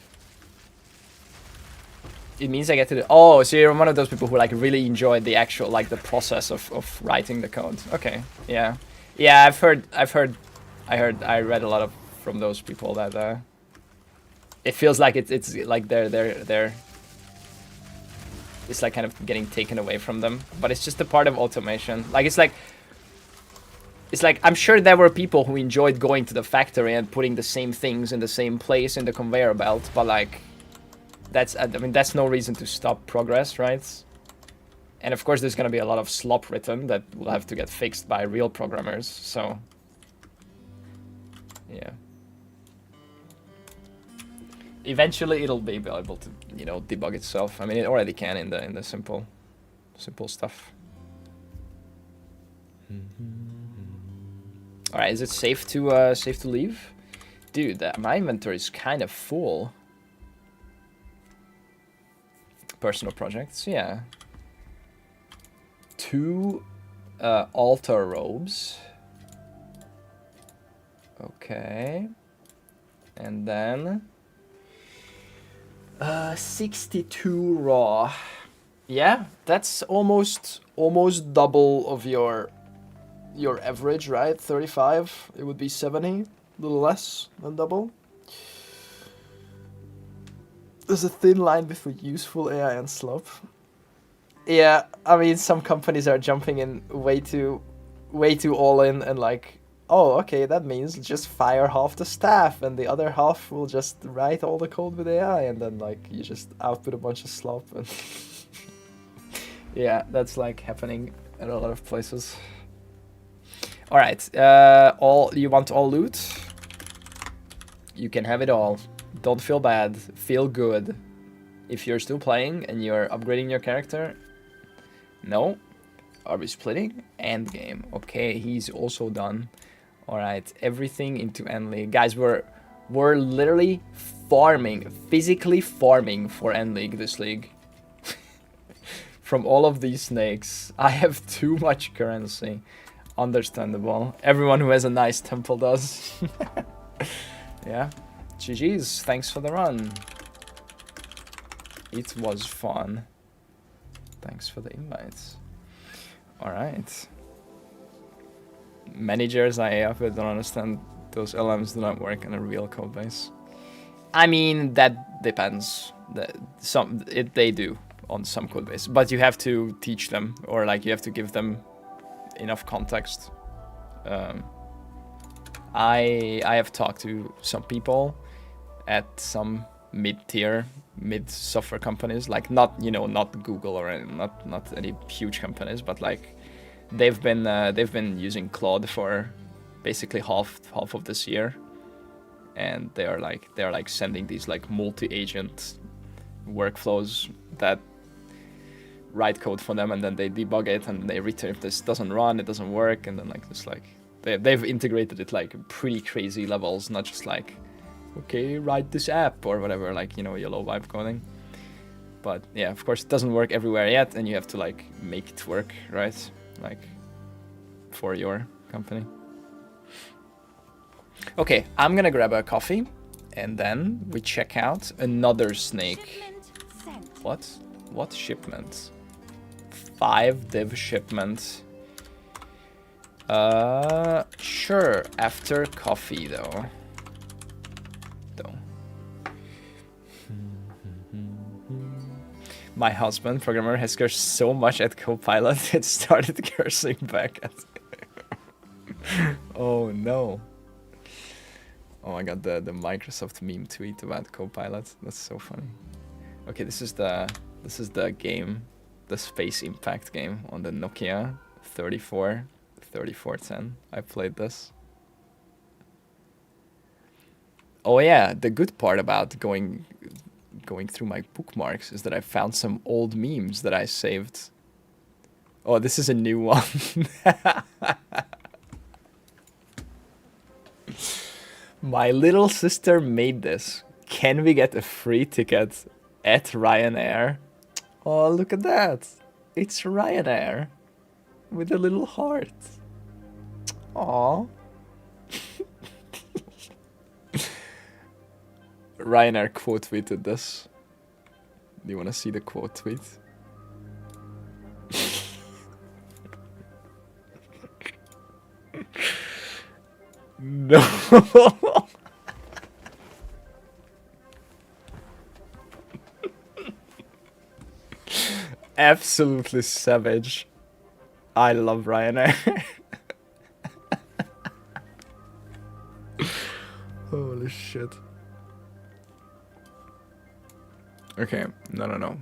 it means I get to do. Oh, so you're one of those people who like really enjoyed the actual like the process of writing the code. Okay, yeah, yeah. I read a lot of from those people that it feels like it's like they're it's like kind of getting taken away from them, but it's just a part of automation. Like it's like I'm sure there were people who enjoyed going to the factory and putting the same things in the same place in the conveyor belt, but like that's, I mean, that's no reason to stop progress, right? And of course there's gonna be a lot of slop written that will have to get fixed by real programmers, so yeah. Eventually it'll be able to, you know, debug itself. I mean, it already can in the simple stuff. All right, is it safe to leave? Dude, my inventory is kind of full. Personal projects, yeah. 2 altar robes. Okay. And then 62 raw. Yeah, that's almost double of your average, right? 35. It would be 70, a little less than double. There's a thin line between useful AI and slop. Yeah, I mean, some companies are jumping in way too all in and like, oh, okay, that means just fire half the staff and the other half will just write all the code with AI, and then like you just output a bunch of slop. And yeah, that's like happening at a lot of places. All right, you want all loot? You can have it all. Don't feel bad, feel good. If you're still playing and you're upgrading your character, no. Are we splitting? Endgame. Okay, he's also done. All right, everything into End League. Guys, we're literally farming, physically farming for End League this league. From all of these snakes. I have too much currency. Understandable. Everyone who has a nice temple does. Yeah. GG's, thanks for the run. It was fun. Thanks for the invites. Alright. Managers I don't understand, those LMs do not work on a real code base. I mean, that depends. They do on some code base, but you have to teach them, or like you have to give them enough context. I have talked to some people at some mid software companies, like not Google or not any huge companies, but like they've been using Claude for basically half of this year, and they are like sending these like multi-agent workflows that write code for them, and then they debug it and they return if this doesn't run, it doesn't work, and then like this like they've integrated it like pretty crazy levels, not just like okay write this app or whatever, like you know, yellow vibe coding. But yeah, of course it doesn't work everywhere yet, and you have to like make it work, right? Like for your company. Okay, I'm gonna grab a coffee and then we check out another snake. Shipment sent. What shipment? 5 div shipment. Sure, after coffee though. My husband, programmer, has cursed so much at Copilot it started cursing back at Oh no. Oh, I got the Microsoft meme tweet about Copilot. That's so funny. Okay, this is the game, the Space Impact game on the Nokia 3410. I played this. Oh yeah, the good part about going through my bookmarks is that I found some old memes that I saved. Oh, this is a new one. My little sister made this. Can we get a free ticket at Ryanair? Oh, look at that. It's Ryanair with a little heart. Aww. Ryanair quote tweeted this. Do you want to see the quote tweet? No. Absolutely savage. I love Ryanair. Holy shit. Okay, no.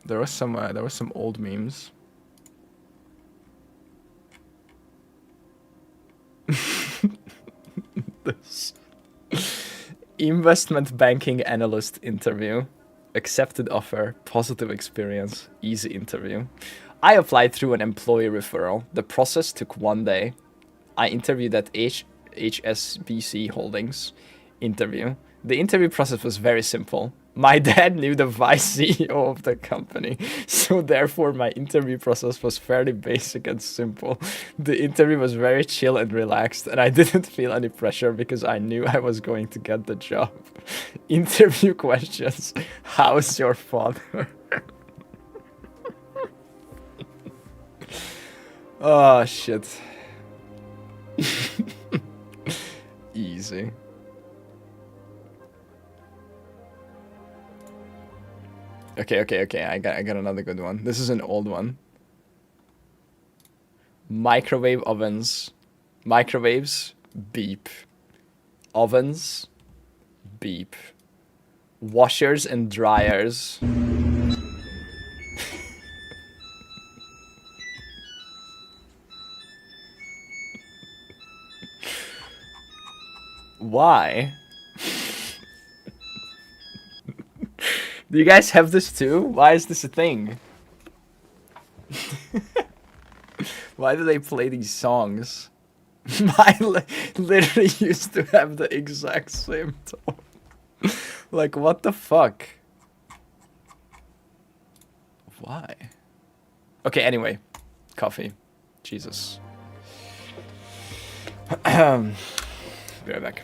There was some old memes. This investment banking analyst interview. Accepted offer, positive experience, easy interview. I applied through an employee referral. The process took 1 day. I interviewed at HSBC Holdings. Interview. The interview process was very simple. My dad knew the vice CEO of the company, so therefore my interview process was fairly basic and simple. The interview was very chill and relaxed, and I didn't feel any pressure because I knew I was going to get the job. Interview questions. How's your father? Oh, shit. Easy. Okay. I got another good one. This is an old one. Microwave ovens. Microwaves, beep. Ovens, beep. Washers and dryers. Why? Do you guys have this too? Why is this a thing? Why do they play these songs? I literally used to have the exact same tone. Like, what the fuck? Why? Okay, anyway. Coffee. Jesus. Be right back.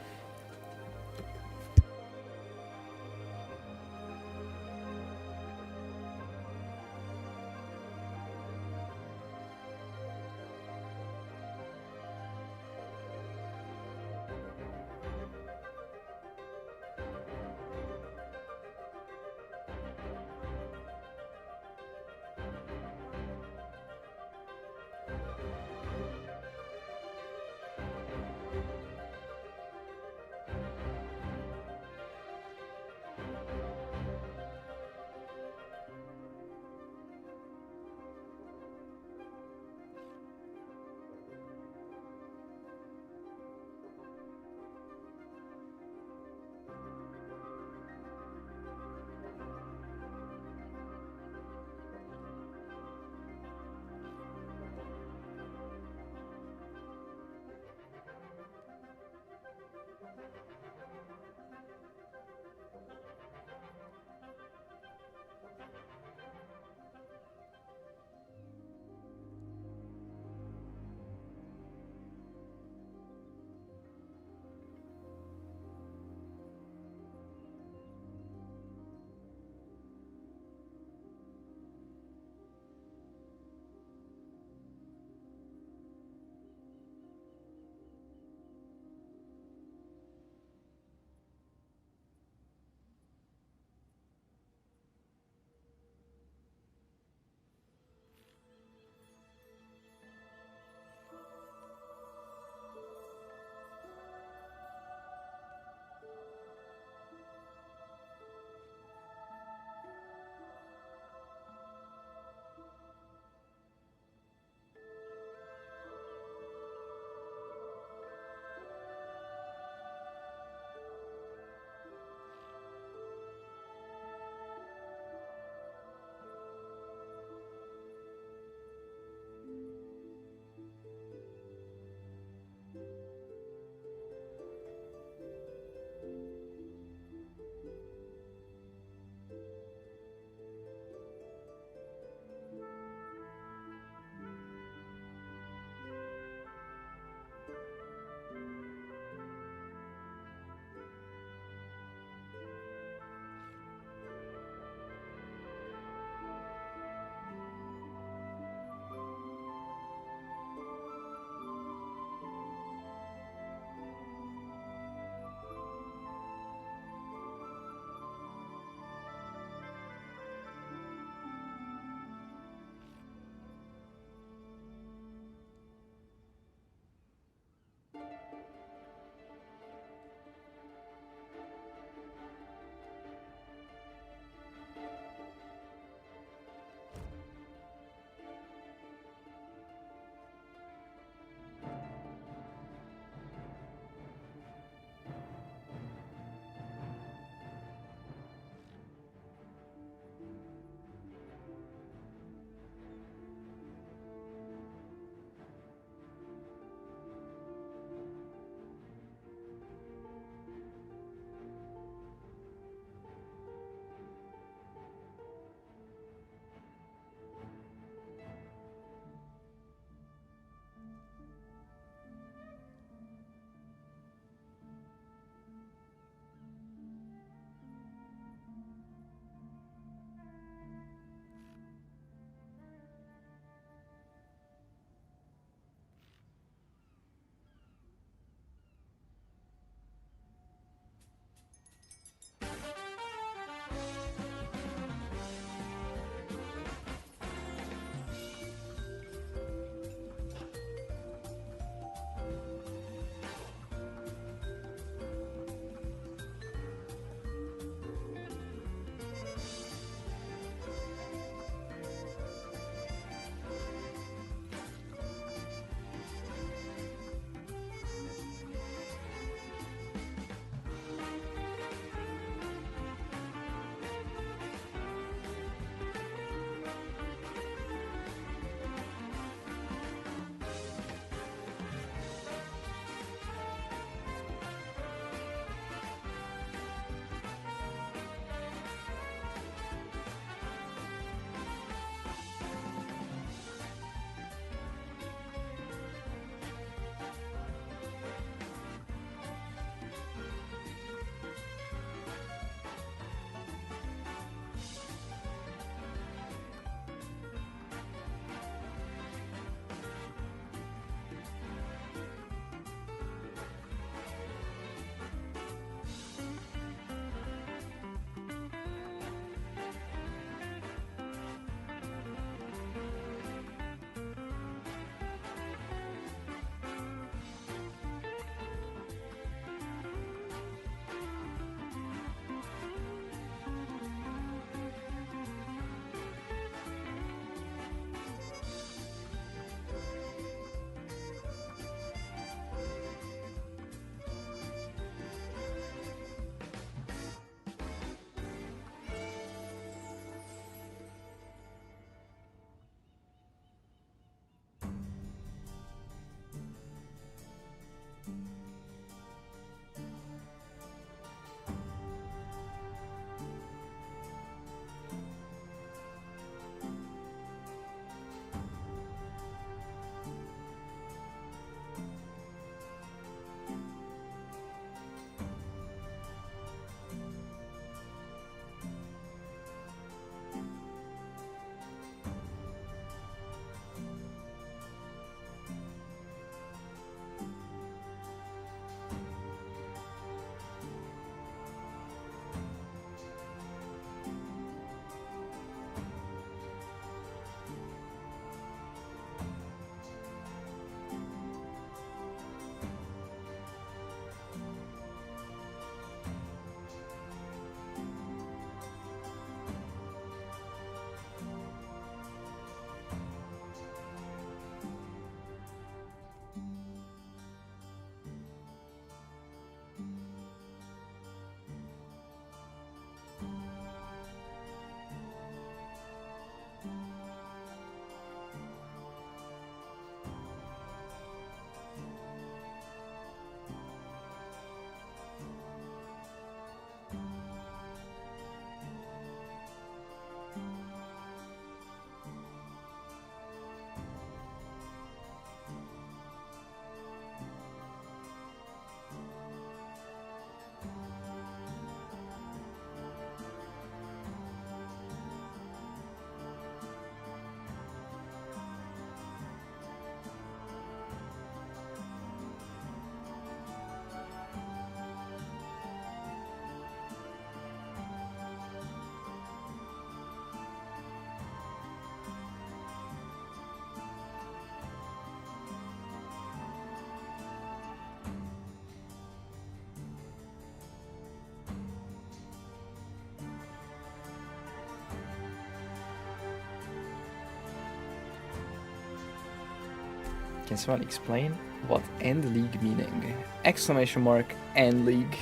Can someone explain what end league meaning? Exclamation mark end league.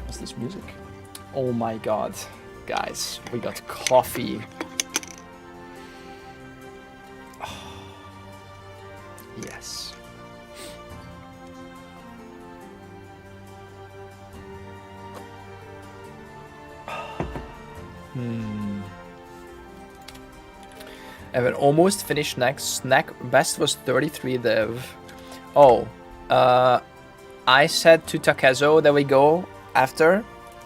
What's this music? Oh my god. Guys, we got coffee. Yes. I have an almost finished snack. Best was 33 div. Oh, I said to Takezo that we go after.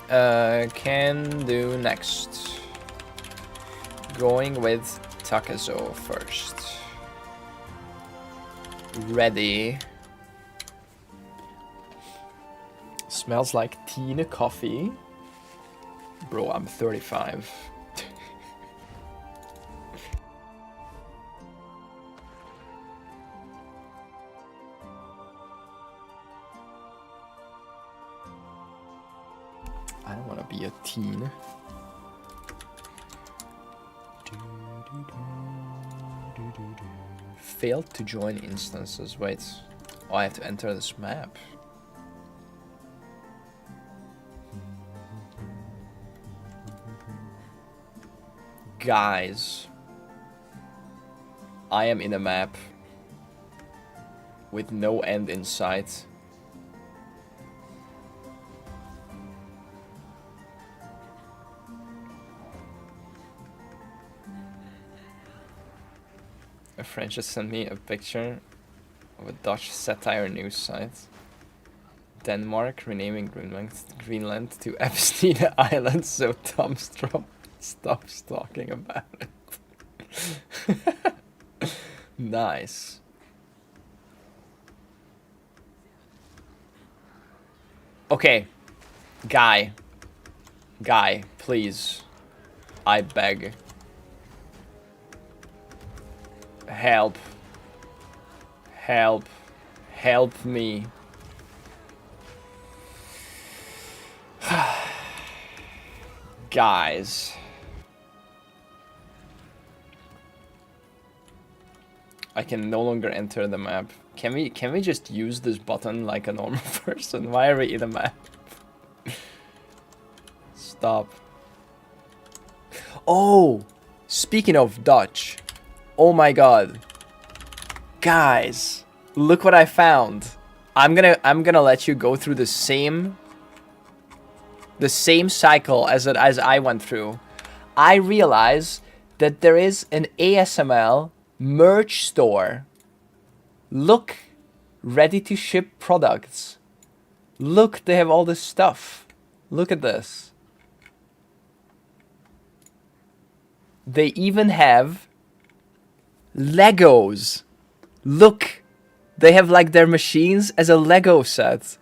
Can do next. Going with Takezo first. Ready. Smells like teen coffee. Bro, I'm 35. I don't want to be a teen. Failed to join instances. Wait. Oh, I have to enter this map. Guys, I am in a map with no end in sight. A friend just sent me a picture of a Dutch satire news site. Denmark renaming Greenland to Epstein Island so Tom stops talking about it. Nice. Okay. Guy, please. I beg. Help. Help. Help me. Guys. I can no longer enter the map. Can we just use this button like a normal person? Why are we in a map? Stop. Oh, speaking of Dutch. Oh my god. Guys, look what I found. I'm gonna let you go through the same cycle as I went through. I realize that there is an ASML merch store. Look, ready to ship products. Look, they have all this stuff. Look at this. They even have Legos. Look, they have like their machines as a Lego set.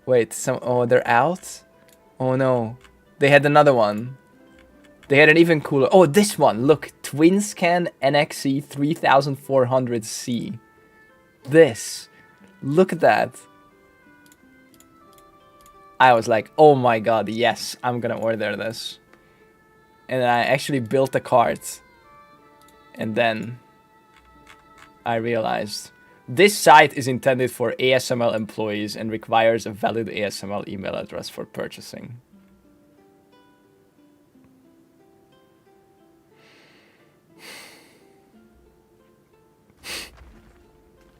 Wait, oh, they're out? Oh no. They had another one. They had an even cooler. Oh, this one. Look, TwinScan NXE 3400C. This. Look at that. I was like, oh my god, yes, I'm gonna order this. And I actually built a cart. And then I realized this site is intended for ASML employees and requires a valid ASML email address for purchasing.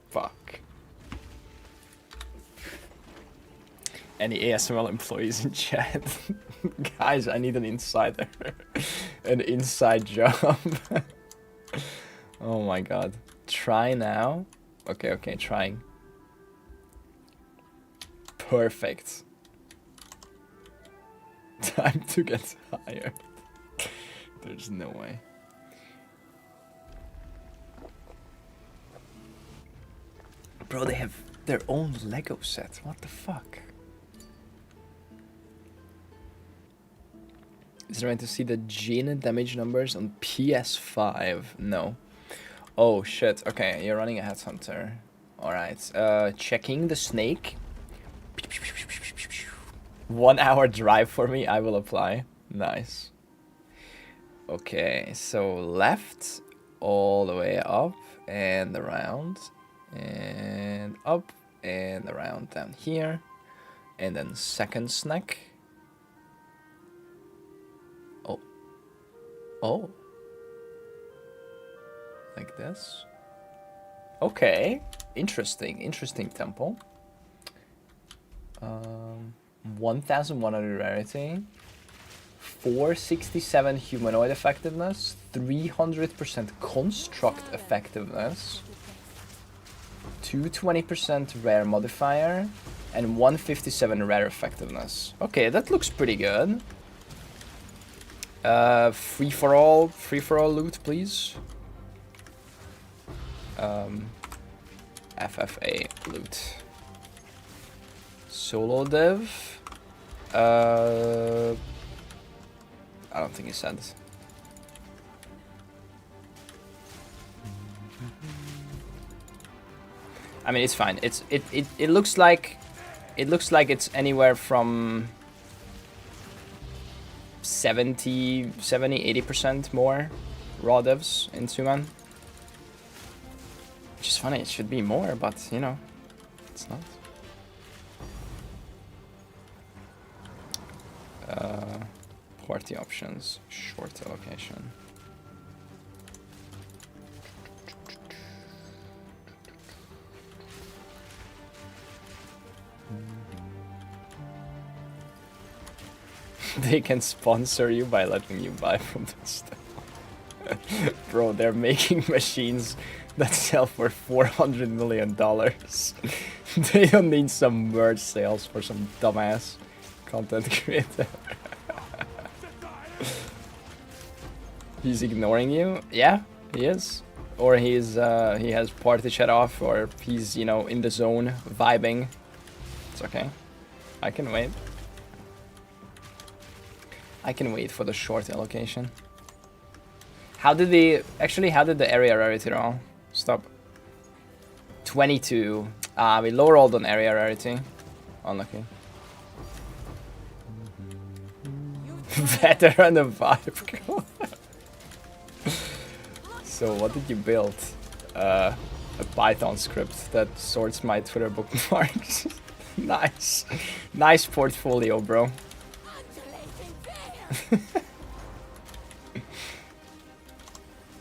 Fuck. Any ASML employees in chat? Guys, I need an insider. An inside job. Oh my god. Try now. Okay, trying. Perfect. Time to get hired. There's no way. Bro, they have their own Lego set. What the fuck? Is there a way to see the gene damage numbers on PS5? No. Oh shit. Okay, you're running a headhunter. Alright. Checking the snake. 1 hour drive for me. I will apply. Nice. Okay, so left all the way up and around and up and around down here, and then second snack. Oh, like this. Okay, interesting temple. 1100 rarity, 467 humanoid effectiveness, 300% construct effectiveness, 220% rare modifier, and 157 rare effectiveness. Okay, that looks pretty good. Free for all loot, please. FFA loot. Solo dev. I don't think he said. I mean, it's fine. It looks like it's anywhere from 70, 80% more raw devs in Suman. Which is funny, it should be more, but you know, it's not. Party options, short allocation. They can sponsor you by letting you buy from the store. Bro, they're making machines that sell for $400 million. They don't need some merch sales for some dumbass content creator. He's ignoring you? Yeah, he is. Or he has party chat off, or he's, you know, in the zone, vibing. It's okay. I can wait. I can wait for the short allocation. How did the area rarity roll? Stop. 22. We low rolled on area rarity. Unlucky. Veteran of vibe. So what did you build? A Python script that sorts my Twitter bookmarks. Nice. Nice portfolio, bro.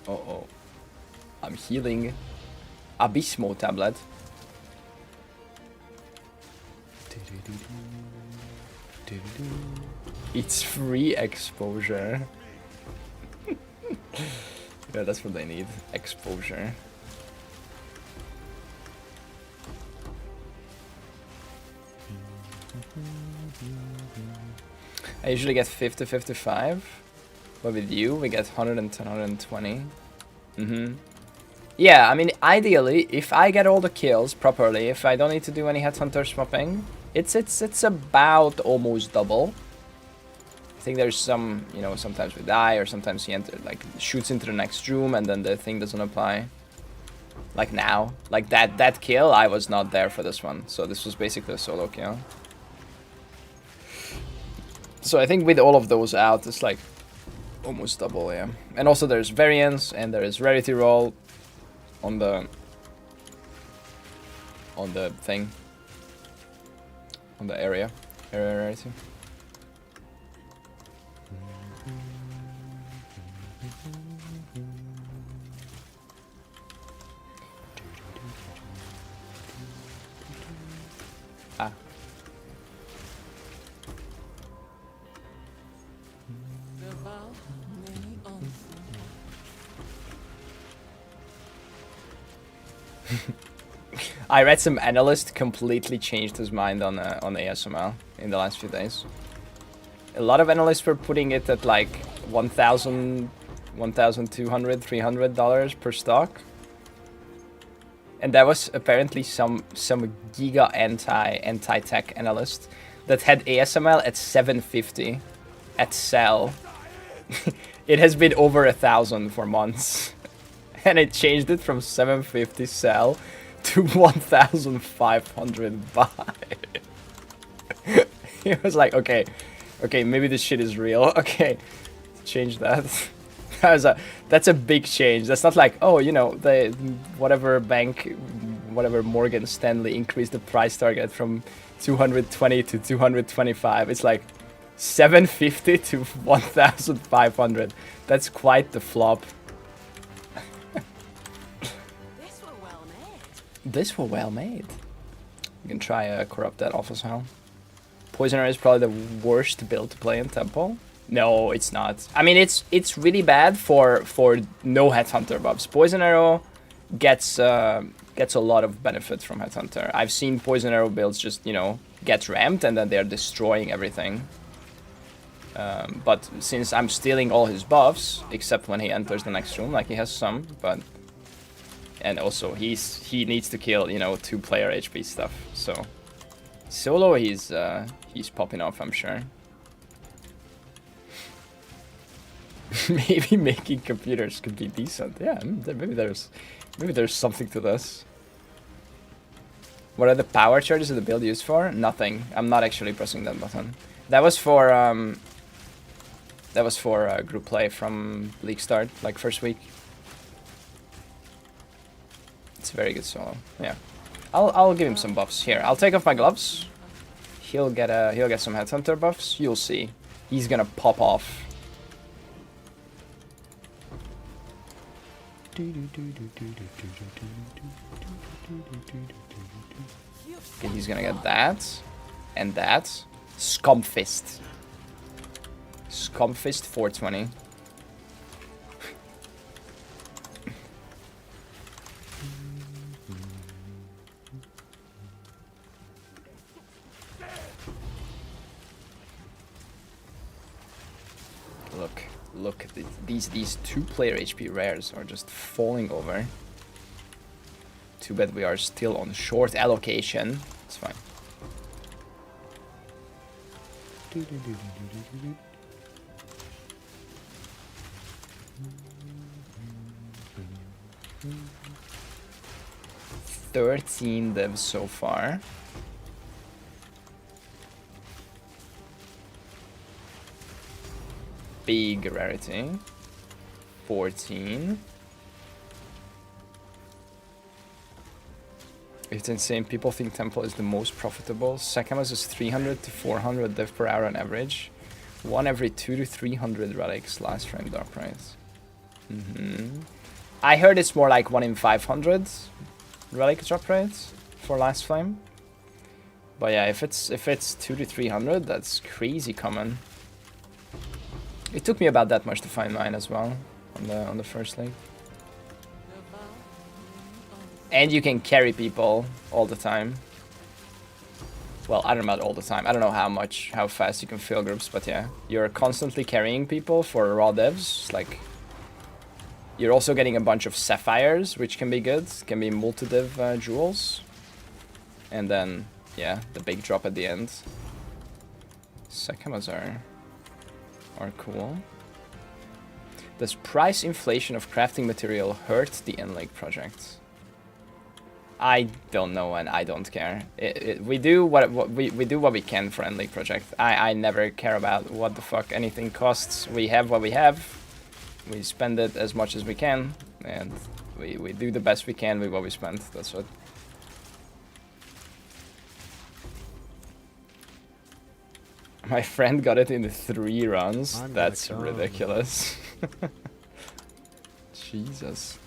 Uh-oh. I'm healing. Abysmo tablet. It's free exposure. Yeah, that's what they need. Exposure. I usually get 50-55, but with you we get 110, 120. Yeah, I mean, ideally, if I get all the kills properly, if I don't need to do any headhunter swapping, it's about almost double. I think there's some, you know, sometimes we die, or sometimes he shoots into the next room and then the thing doesn't apply. Like now, like that kill, I was not there for this one, so this was basically a solo kill. So I think with all of those out, it's like almost double, yeah. And also there's variance and there is rarity roll on the thing, on the area rarity. Ah. I read some analyst completely changed his mind on ASML in the last few days. A lot of analysts were putting it at like $1,000, $1,200, $300 per stock. And that was apparently some giga anti-tech analyst that had ASML at 750 at sell. It has been over 1,000 for months. And it changed it from 750 sell to 1,500 buy. He was like, okay, maybe this shit is real. Okay, change that. That's a big change. That's not like, oh, you know, the whatever bank, whatever Morgan Stanley increased the price target from 220 to 225. It's like 750 to 1,500. That's quite the flop. This were well made. This were well made. You can try corrupt that off as well. Poisoner is probably the worst build to play in Temple. No, it's not. I mean, it's really bad for no Headhunter buffs. Poison Arrow gets a lot of benefit from Headhunter. I've seen Poison Arrow builds just, you know, get ramped and then they're destroying everything. But since I'm stealing all his buffs, except when he enters the next room, like he has some, but... And also, he needs to kill, you know, 2-player HP stuff, so... Solo, he's popping off, I'm sure. Maybe making computers could be decent. Yeah, maybe there's something to this. What are the power charges of the build used for? Nothing. I'm not actually pressing that button. That was for group play from league start, like first week. It's a very good solo. Yeah, I'll give him some buffs here. I'll take off my gloves. He'll get some Headhunter buffs. You'll see. He's gonna pop off. Okay, he's gonna get that and that. Scumfist. Scumfist 420. Look at these 2-player HP rares are just falling over. Too bad we are still on short allocation. It's fine. $13 devs so far. Big rarity. 14. It's insane. People think Temple is the most profitable. Sakamas is 300 to 400 dev per hour on average. 1 every 2 to 300 relics last frame dark price. I heard it's more like 1 in 500 relic drop rate for last flame. But yeah, if it's 2 to 300, that's crazy common. It took me about that much to find mine as well on the first league. And you can carry people all the time. Well, I don't know about all the time. I don't know how fast you can fill groups, but yeah, you're constantly carrying people for raw devs. Like, you're also getting a bunch of sapphires, which can be good. Can be multi-div jewels. And then, yeah, the big drop at the end. Sakamas are cool. Does price inflation of crafting material hurt the End project? I don't know and I don't care. We do what we can for End project. I never care about what the fuck anything costs. We have what we have. We spend it as much as we can, and we do the best we can with what we spend. That's what. My friend got it in 3 runs. That's ridiculous. Jesus.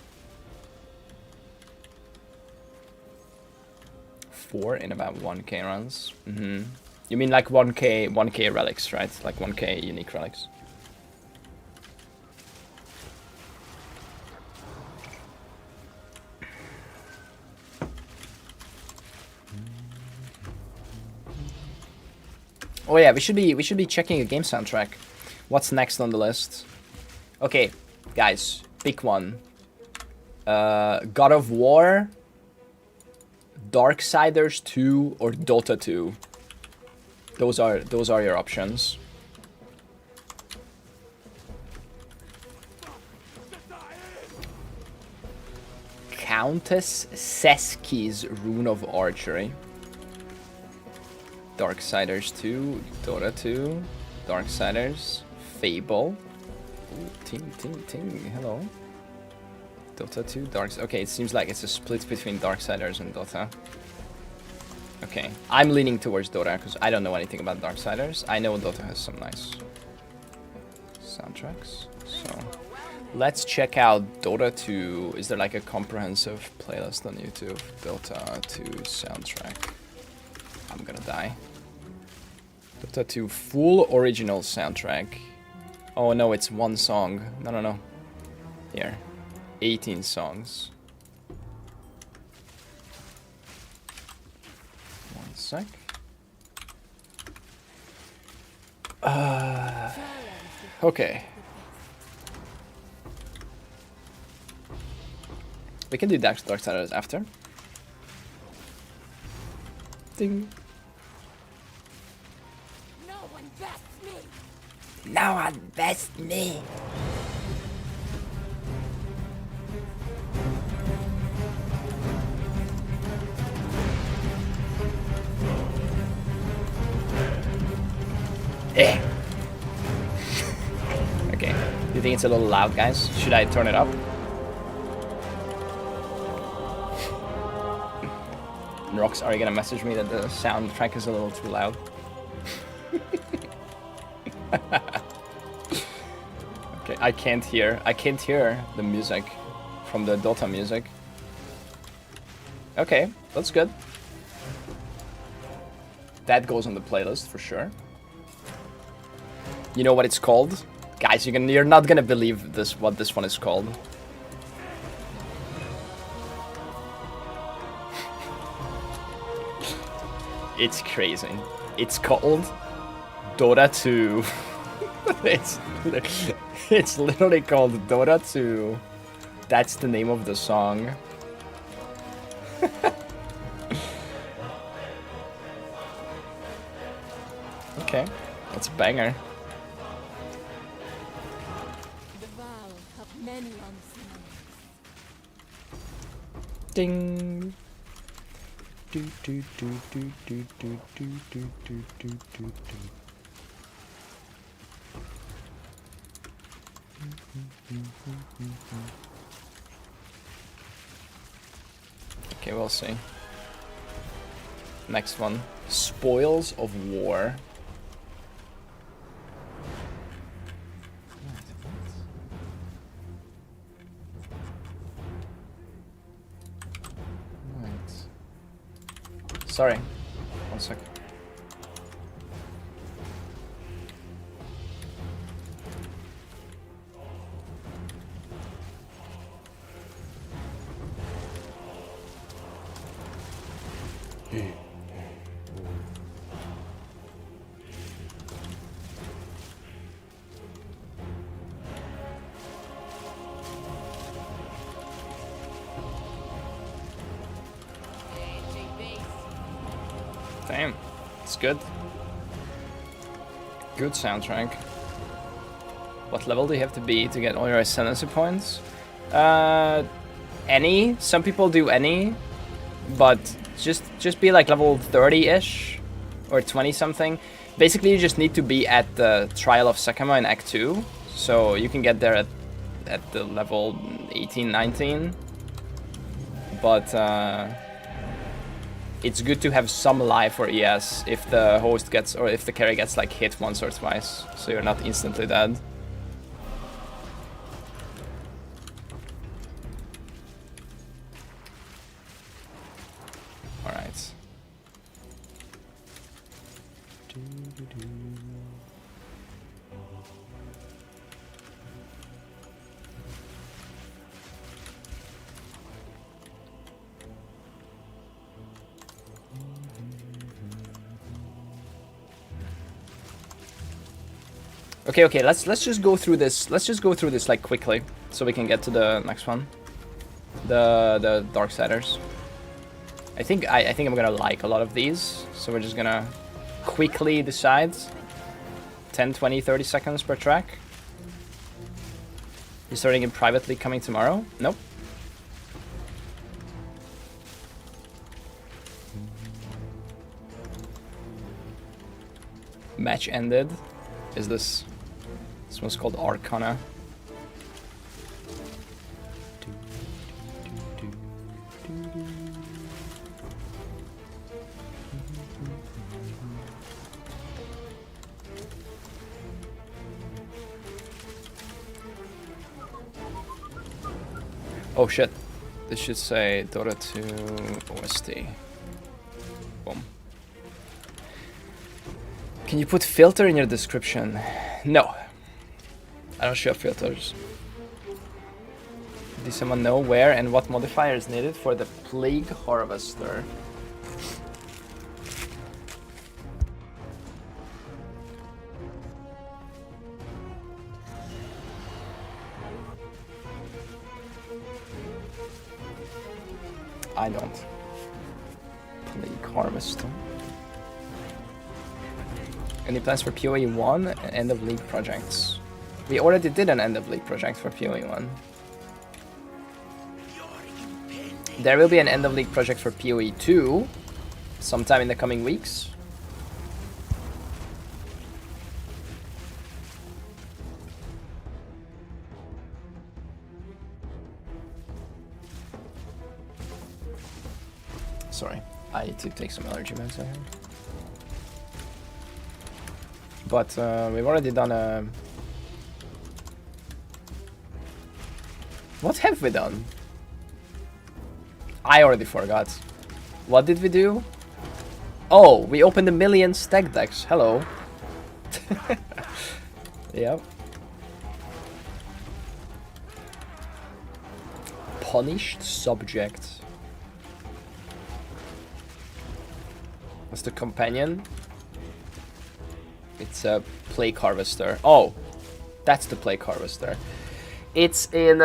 4 in about 1k runs. You mean like 1k relics, right? Like 1k unique relics. Oh yeah, we should be checking a game soundtrack. What's next on the list? Okay, guys, pick one. God of War, Darksiders 2, or Dota 2. Those are your options. Countess Seski's Rune of Archery. Darksiders 2, Dota 2, Darksiders, Fable, Ooh, ting. Hello. Dota 2, Darks. Okay, it seems like it's a split between Darksiders and Dota. Okay, I'm leaning towards Dota because I don't know anything about Darksiders. I know Dota has some nice soundtracks. So let's check out Dota 2. Is there like a comprehensive playlist on YouTube? Dota 2 soundtrack. I'm gonna die. Dota 2 full original soundtrack. Oh no, it's one song. No. Here. 18 songs. One sec. Okay. We can do Darksiders after. Ding. No one bests me. No one bests me. Eh. Okay. Do you think it's a little loud, guys? Should I turn it up? Rox, are you gonna message me that the soundtrack is a little too loud? Okay, I can't hear the music from the Dota music. Okay, that's good. That goes on the playlist for sure. You know what it's called? Guys, you're not gonna believe this what this one is called. It's crazy. It's called Dota 2. It's literally called Dota 2. That's the name of the song. Okay, that's a banger. The vow of many unseen. Ding. Do do do do do do do do do do do. Okay, we'll see. Next one. Spoils of War. Sorry. 1 sec. Damn, it's good. Good soundtrack. What level do you have to be to get all your ascendancy points? Any. Some people do any, but just be like level 30-ish or 20 something. Basically, you just need to be at the Trial of Sekima in Act 2, so you can get there at the level 18, 19. But it's good to have some life or ES if the host gets, or if the carry gets like hit once or twice, so you're not instantly dead. Alright. Okay, let's just go through this. Let's just go through this like quickly, so we can get to the next one. The Darksiders. I think I'm gonna like a lot of these, so we're just gonna quickly decide. 10, 20, 30 seconds per track. You're starting it privately, coming tomorrow? Nope. Match ended. Is this? This one's called Arcana. Oh shit. This should say Dota 2 OST. Boom. Can you put filter in your description? No. I don't show filters. Does someone know where and what modifier is needed for the Plague Harvester? I don't. Plague Harvester. Any plans for PoE 1 and end of league projects? We already did an end of league project for PoE 1. There will be an end of league project for PoE 2 sometime in the coming weeks. Sorry, I need to take some allergy meds. But we've already done a... What have we done? I already forgot. What did we do? Oh, we opened 1,000,000 stack decks. Hello. Yep. Punished subject. What's the companion? It's a Plague Harvester. Oh, that's the Plague Harvester. It's in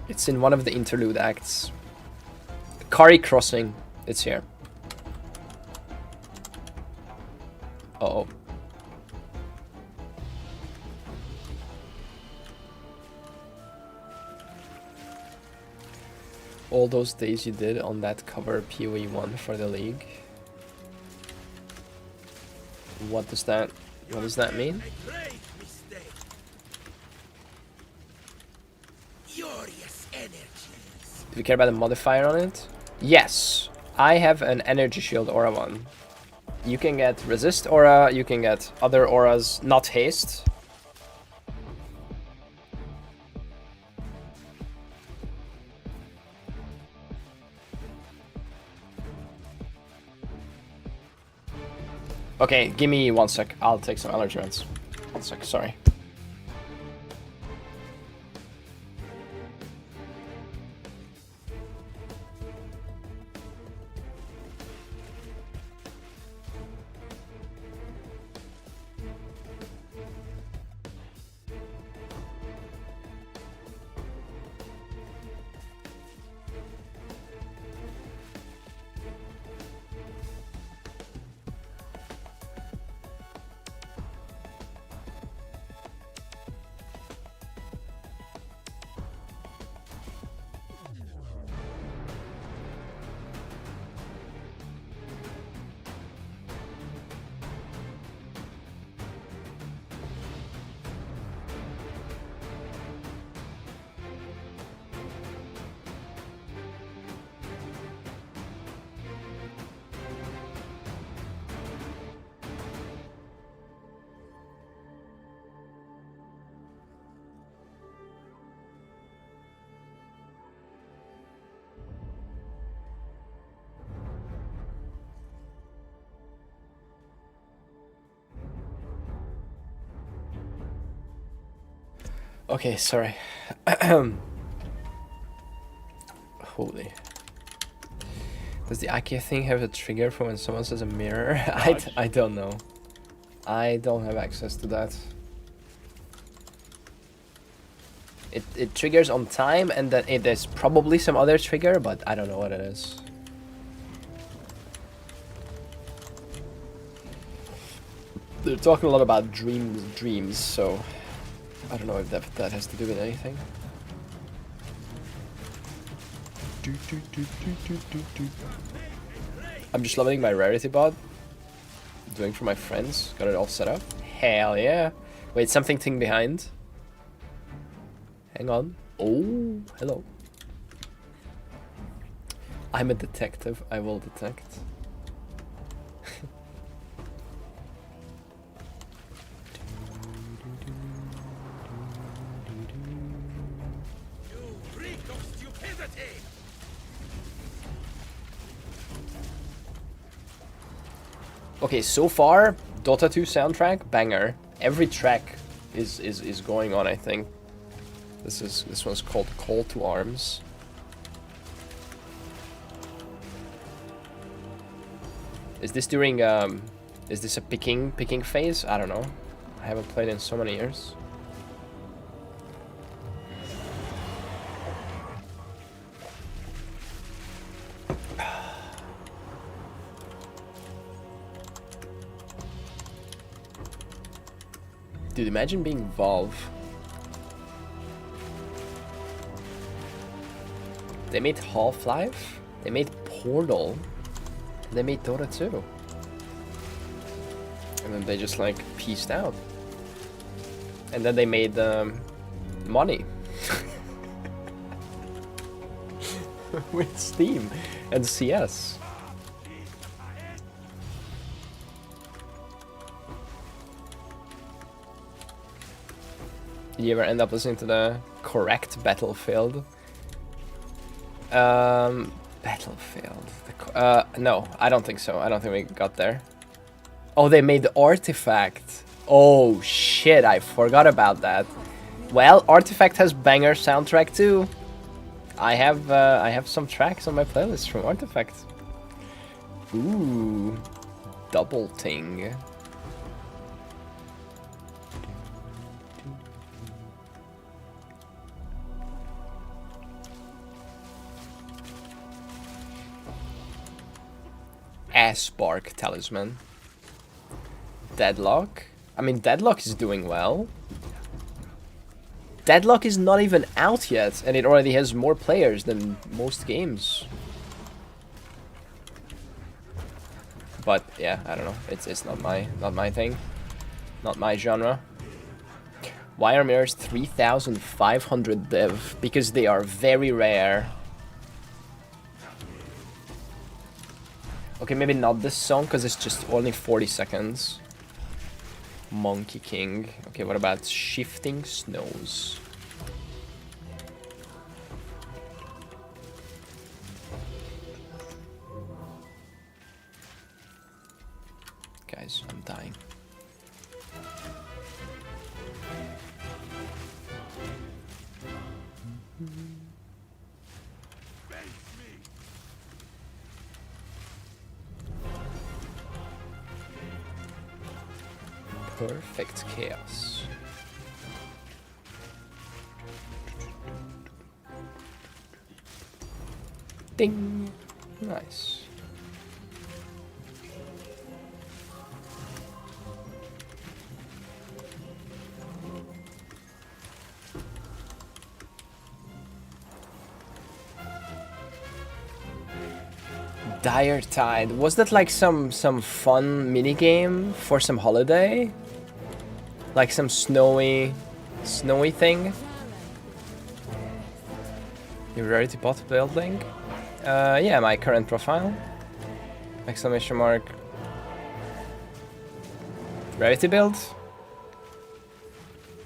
it's in one of the interlude acts. Kari Crossing. It's here. Uh-oh. All those days you did on that cover PoE 1 for the league. What does that mean? A great mistake. Furious energies. Do you care about the modifier on it? Yes. I have an energy shield aura one. You can get resist aura, you can get other auras, not haste. Okay, give me 1 sec. I'll take some allergy meds. 1 sec, sorry. Okay, sorry. Holy. Does the Akia thing have a trigger for when someone says a mirror? I don't know. I don't have access to that. It triggers on time, and then there's probably some other trigger, but I don't know what it is. They're talking a lot about dreams, so I don't know if that has to do with anything. I'm just leveling my rarity bot. Doing for my friends. Got it all set up. Hell yeah. Wait, something thing behind. Hang on. Oh, hello. I'm a detective. I will detect. Okay, so far, Dota 2 soundtrack, banger. Every track is going on, I think. This one's called Call to Arms. Is this during is this a picking phase? I don't know. I haven't played in so many years. Dude, imagine being Valve. They made Half-Life, they made Portal, they made Dota 2. And then they just like pieced out. And then they made money. With Steam and CS. You ever end up listening to the correct Battlefield? Battlefield. No, I don't think so. I don't think we got there. Oh, they made the Artifact. Oh shit, I forgot about that. Well, Artifact has banger soundtrack too. I have some tracks on my playlist from Artifact. Ooh, double ting. Spark Talisman. Deadlock. I mean, Deadlock is doing well. Deadlock is not even out yet, and it already has more players than most games. But yeah, I don't know. It's not my thing, not my genre. Why are mirrors 3,500 div? Because they are very rare. Okay, maybe not this song, because it's just only 40 seconds. Monkey King. Okay, what about Shifting Snows? Guys, I'm dying. Perfect chaos. Ding. Nice. Dire Tide. Was that like some fun mini game for some holiday? Like some snowy thing? You're ready to bot building? Yeah, my current profile. Exclamation mark. Ready to build?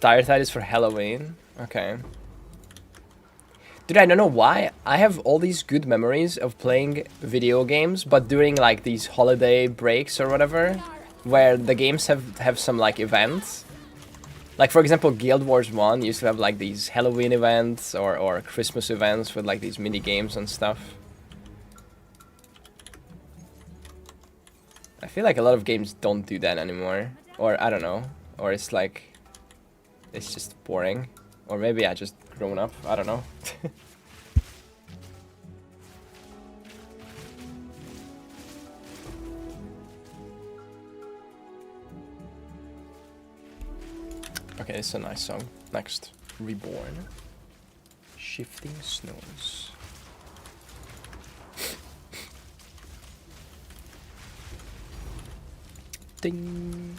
Dire Tide is for Halloween. Okay. Dude, I don't know why. I have all these good memories of playing video games, but during like these holiday breaks or whatever, where the games have some like events. Like for example, Guild Wars 1 used to have like these Halloween events or Christmas events with like these mini games and stuff. I feel like a lot of games don't do that anymore. Or I don't know. Or it's like, it's just boring. Or maybe I just grown up, I don't know. Okay, it's a nice song. Next, Reborn. Shifting Snows. Ding.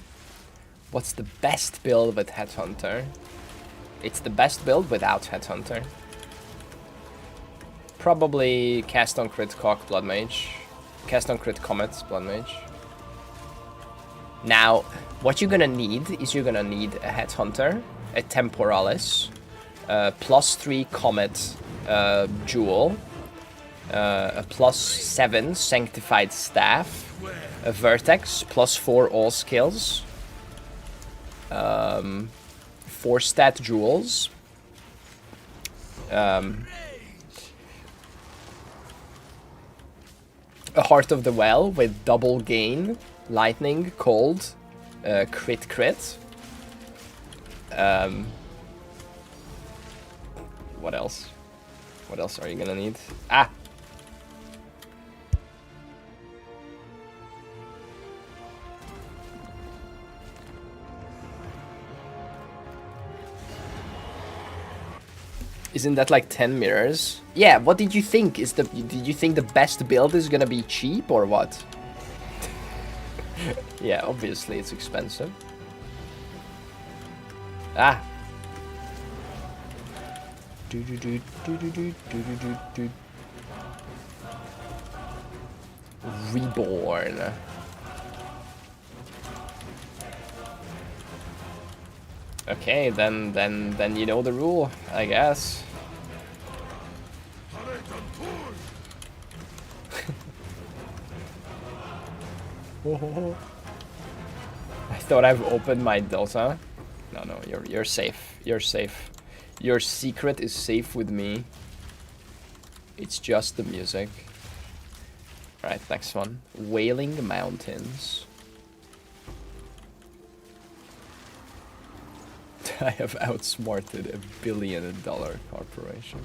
What's the best build with Headhunter? It's the best build without Headhunter. Probably Cast on Crit Cock Blood Mage. Cast on Crit Comet Blood Mage. Now, what you're gonna need is you're gonna need a Headhunter, a Temporalis, +3 Comet jewel, a +7 sanctified staff, a vertex, +4 all skills, 4 stat jewels, a Heart of the Well with double gain, lightning, cold, crit. What else? What else are you gonna need? Ah! Isn't that like 10 mirrors? Yeah, what did you think? Did you think the best build is gonna be cheap or what? Yeah, obviously it's expensive. Ah! Reborn. Okay, then you know the rule, I guess. I thought I've opened my Dota. No, you're safe. You're safe. Your secret is safe with me. It's just the music. Right, next one. Wailing Mountains. I have outsmarted $1 billion corporation.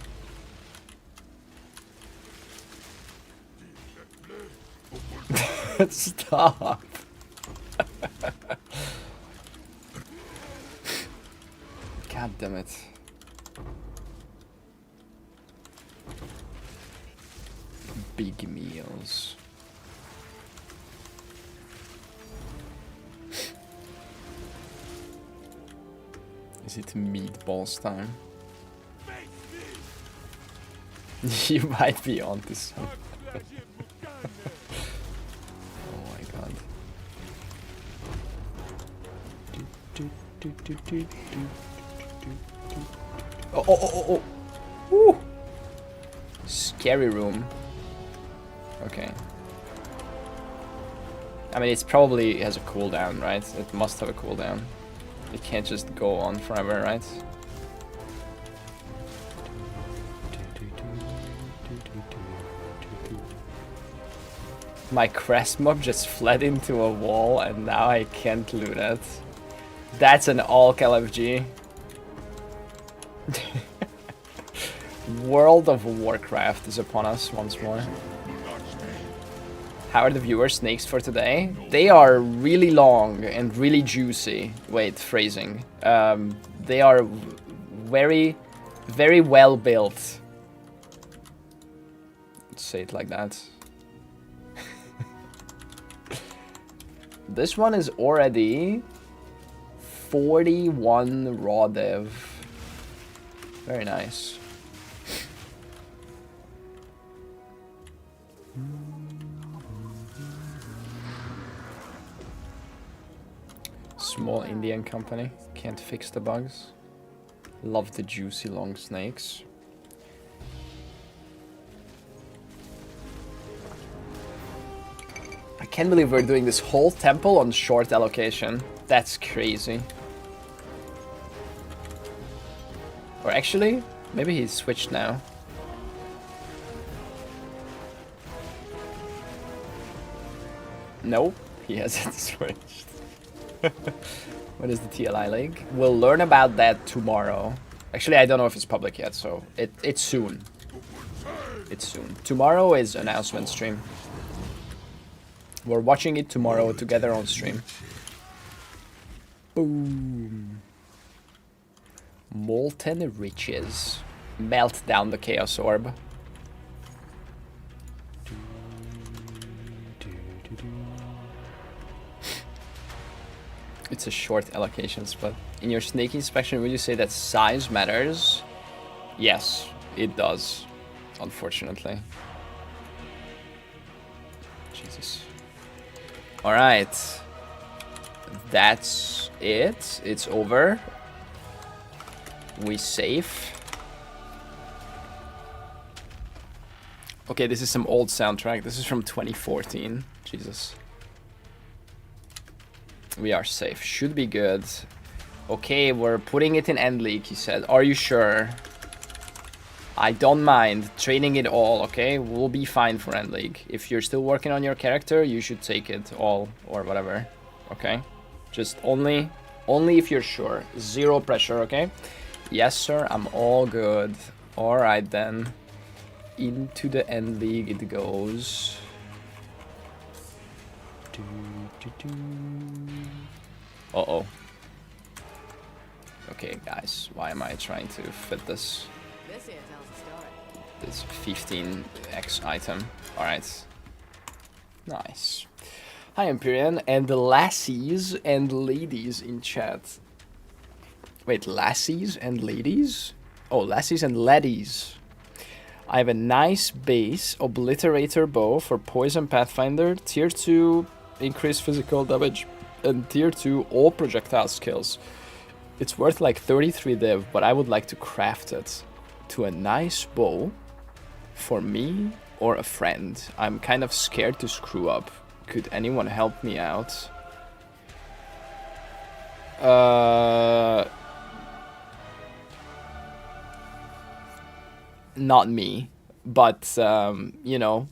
Stop. God damn it. Big meals. Is it meatballs time? You might be onto something. Oh my god. Oh. Woo. Scary room. Okay. I mean, it's probably has a cooldown, right? It must have a cooldown. It can't just go on forever, right? My crest mob just fled into a wall and now I can't loot it. That's an Alk LFG. World of Warcraft is upon us once more. How are the viewer snakes for today? They are really long and really juicy. Wait, phrasing. They are very, very well built. Let's say it like that. This one is already 41 raw dev. Very nice. Small Indian company, can't fix the bugs. Love the juicy long snakes. I can't believe we're doing this whole temple on short allocation. That's crazy. Or actually, maybe he's switched now. Nope, he hasn't switched. What is the TLI link? We'll learn about that tomorrow. Actually, I don't know if it's public yet, so it's soon. It's soon. Tomorrow is announcement stream. We're watching it tomorrow together on stream. Boom. Molten Riches. Melt down the Chaos Orb. It's a short allocation split. In your snake inspection, would you say that size matters? Yes, it does. Unfortunately. Jesus. Alright. That's it. It's over. We safe. Okay, this is some old soundtrack. This is from 2014. Jesus. We are safe. Should be good. Okay, we're putting it in End League, he said. Are you sure? I don't mind trading it all, okay? We'll be fine for End League. If you're still working on your character, you should take it all or whatever, okay? Just only if you're sure. Zero pressure, okay? Yes, sir, I'm all good. All right, then. Into the End League it goes. Uh-oh. Okay, guys, why am I trying to fit this? This here tells a story. This 15x item. Alright. Nice. Hi, Empyrean, and the lassies and ladies in chat. Wait, lassies and ladies? Oh, lassies and laddies. I have a nice base obliterator bow for Poison Pathfinder, tier 2 increased physical damage, and tier 2 all projectile skills. It's worth like 33 div, but I would like to craft it to a nice bow for me or a friend. I'm kind of scared to screw up. Could anyone help me out? Not me, but you know,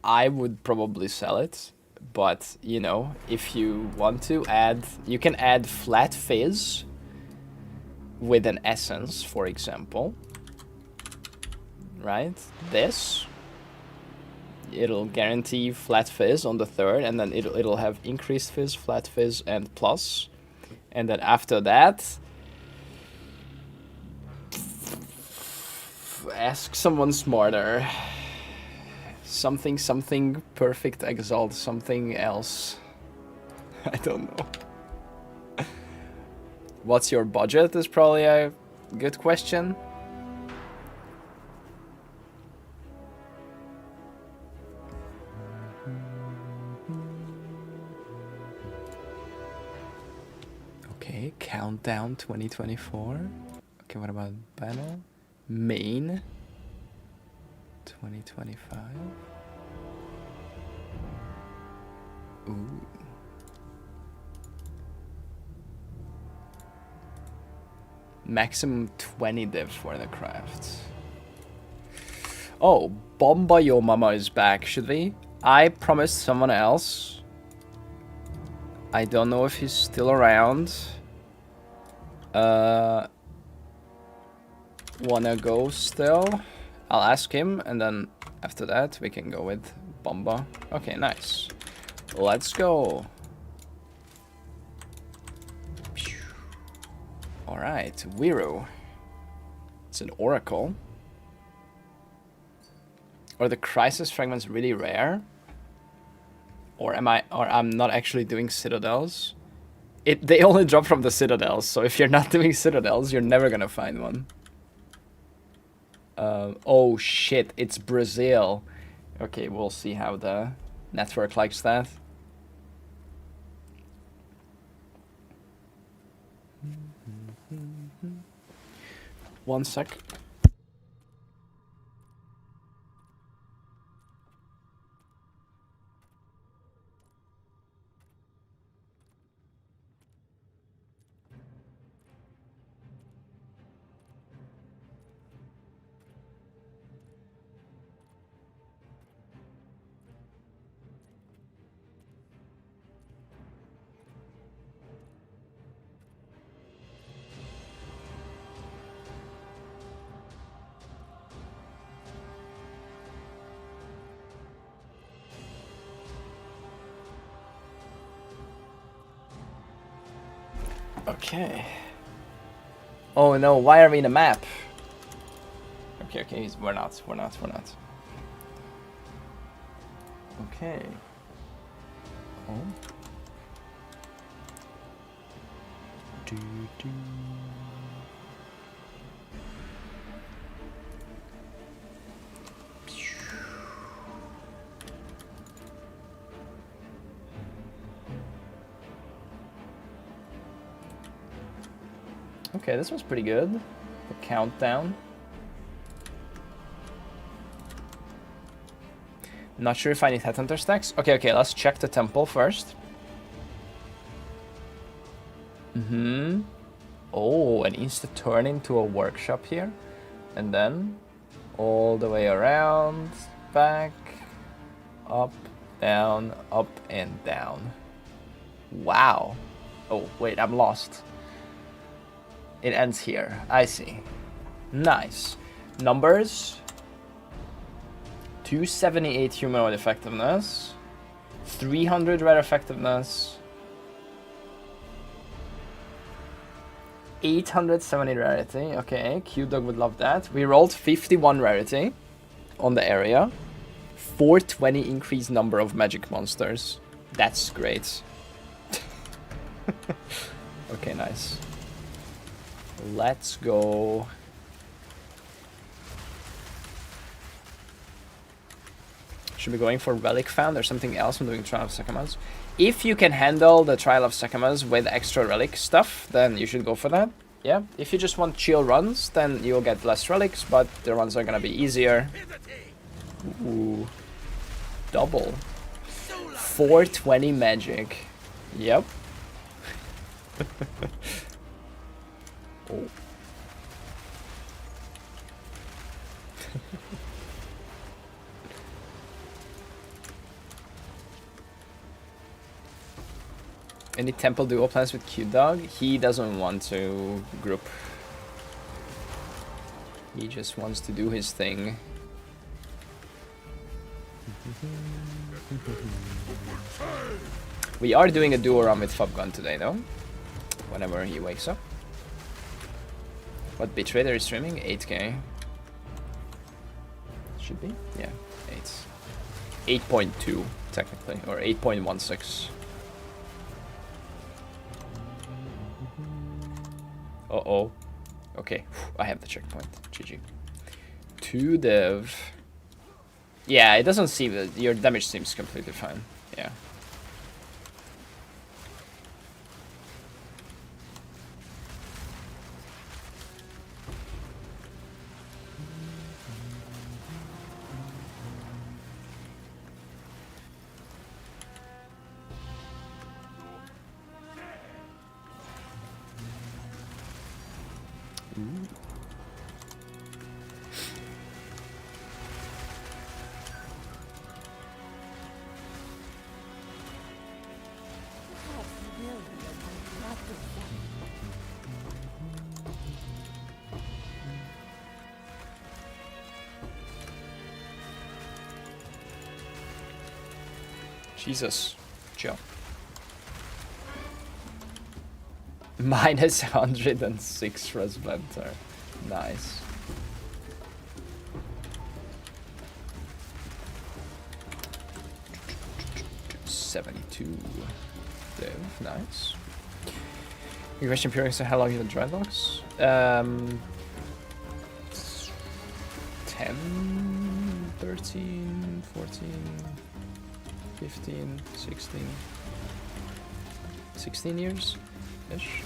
I would probably sell it. But you know, if you want to add, you can add flat fizz with an essence, for example. Right? This. It'll guarantee flat fizz on the third, and then it'll have increased fizz, flat fizz, and plus. And then after that, ask someone smarter. Something perfect exalt, something else. I don't know. What's your budget is probably a good question. Okay, countdown 2024. Okay, what about battle? Main 2025. Ooh. Maximum 20 div for the craft. Oh, Bomba Yo Mama is back, should we? I promised someone else. I don't know if he's still around. Wanna go still? I'll ask him, and then after that we can go with Bomba. Okay, nice. Let's go. Alright, Wiro. It's an oracle. Are the crisis fragments really rare? Or I'm not actually doing citadels? They only drop from the citadels, so if you're not doing citadels, you're never gonna find one. Oh shit, it's Brazil. Okay, we'll see how the network likes that. One sec. Okay. Oh no, why are we in a map? Okay, we're not. Okay. Oh. Okay, this was pretty good. The countdown. Not sure if I need Headhunter stacks. Okay, okay, let's check the temple first. Oh, it needs to turn into a workshop here. And then all the way around, back, up, and down. Wow. Oh, wait, I'm lost. It ends here. I see. Nice. Numbers. 278 humanoid effectiveness. 300 rare effectiveness. 870 rarity. Okay, Q-Dog would love that. We rolled 51 rarity on the area. 420 increased number of magic monsters. That's great. Okay, nice. Let's go. Should be going for Relic Found or something else when doing Trial of Secamas. If you can handle the Trial of Secamas with extra relic stuff, then you should go for that. Yeah, if you just want chill runs, then you'll get less relics, but the runs are gonna be easier. Ooh. Double. 420 magic. Yep. Oh. Any temple duo plans with Q-Dog? He doesn't want to group. He just wants to do his thing. We are doing a duo run with Fubgun today though. Whenever he wakes up. What bitrate are you streaming? 8K. Should be? Yeah, 8. 8.2 technically, or 8.16. Uh-oh. Okay, I have the checkpoint. GG. 2 dev. Yeah, it doesn't seem that your damage seems completely fine. Yeah. Jesus. Chill. Minus 106 Resplendor. Nice. $72. Dev. Nice. Your question period, so how long you have dreadlocks? 10, 13, 14, 15, 16, 16 years ish.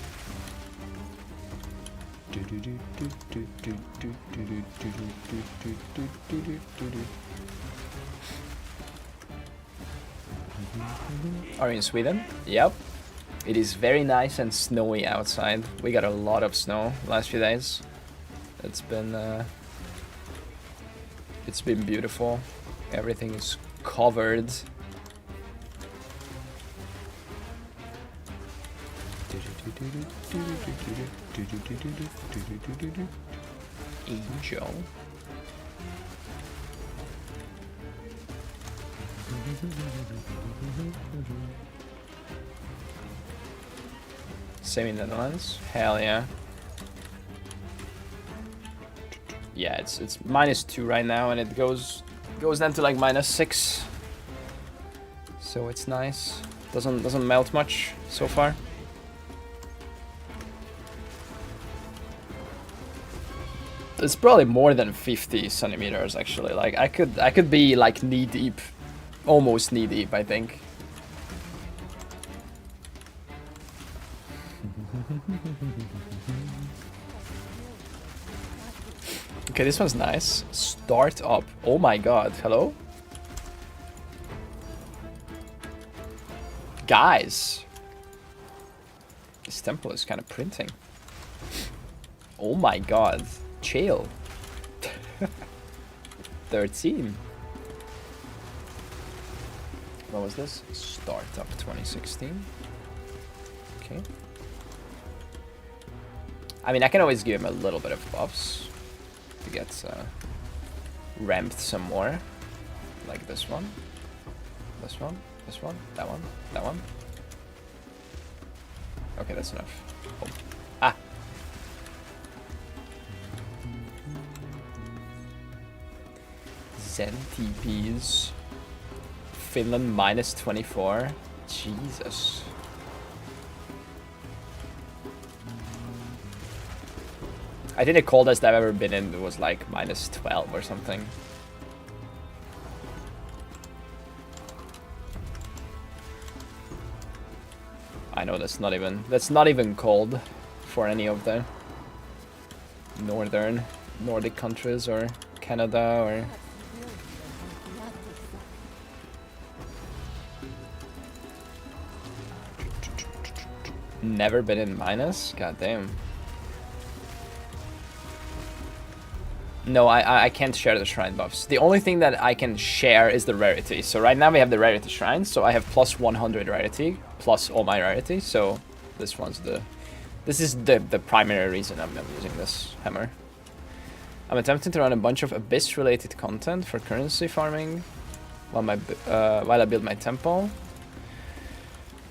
Are you in Sweden? Yep. It is very nice and snowy outside. We got a lot of snow last few days. It's been beautiful. Everything is covered. Angel. Same in the Netherlands? Hell yeah. Yeah, it's -2 right now, and it goes down to like -6. So it's nice. Doesn't melt much so far. It's probably more than 50 centimeters actually. Like I could be like knee deep, almost knee deep, I think. Okay, this one's nice. Start up. Oh my god, hello? Guys. This temple is kind of printing. Oh my god. Chill. 13. What was this? Startup 2016. Okay. I mean, I can always give him a little bit of buffs to get ramped some more. Like this one. This one. This one. That one. That one. Okay, that's enough. Oh. Ah! Zen TPs. Finland minus 24. Jesus. I think the coldest I've ever been in was like minus 12 or something. I know that's not even cold for any of the Nordic countries or Canada or never been in minus? God damn. No, I can't share the shrine buffs. The only thing that I can share is the rarity. So right now we have the rarity shrine, so I have plus 100 rarity, plus all my rarity, so this is the primary reason I'm using this hammer. I'm attempting to run a bunch of Abyss related content for currency farming while I build my temple.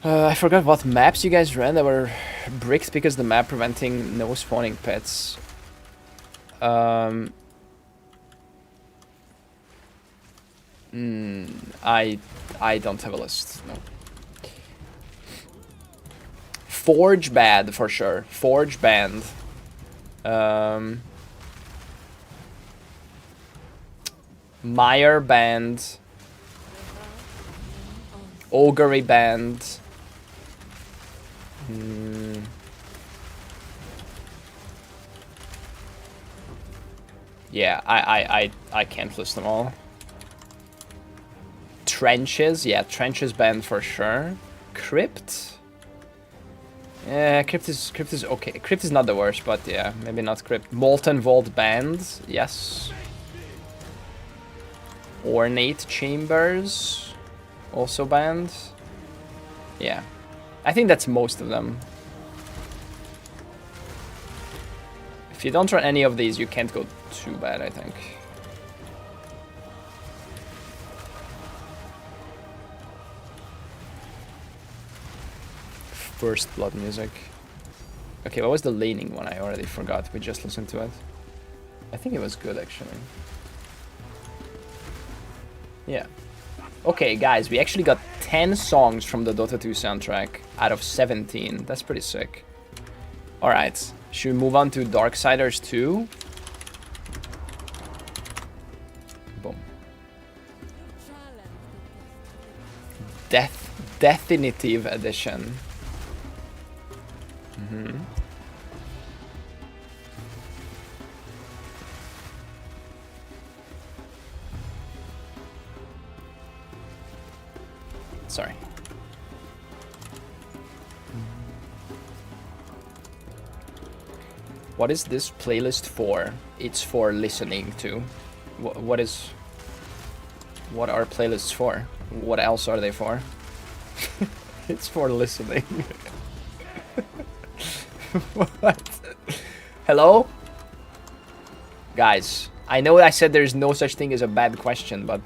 I forgot what maps you guys ran that were bricked because the map preventing no spawning pets. I don't have a list, no. Forge bad for sure. Forge banned. Meyer banned. Augury banned. Yeah, I can't list them all. Trenches, yeah, trenches banned for sure. Crypt? Yeah, Crypt is okay. Crypt is not the worst, but yeah, maybe not Crypt. Molten Vault banned, yes. Ornate Chambers, also banned. Yeah, I think that's most of them. If you don't run any of these, you can't go too bad, I think. First Blood music. Okay, what was the laning one? I already forgot. We just listened to it. I think it was good, actually. Yeah. Okay, guys, we actually got 10 songs from the Dota 2 soundtrack out of 17. That's pretty sick. Alright, should we move on to Darksiders 2? Boom. Definitive Edition. Sorry. What is this playlist for? It's for listening to. What are playlists for? What else are they for? It's for listening. What? Hello? Guys, I know I said there's no such thing as a bad question, but...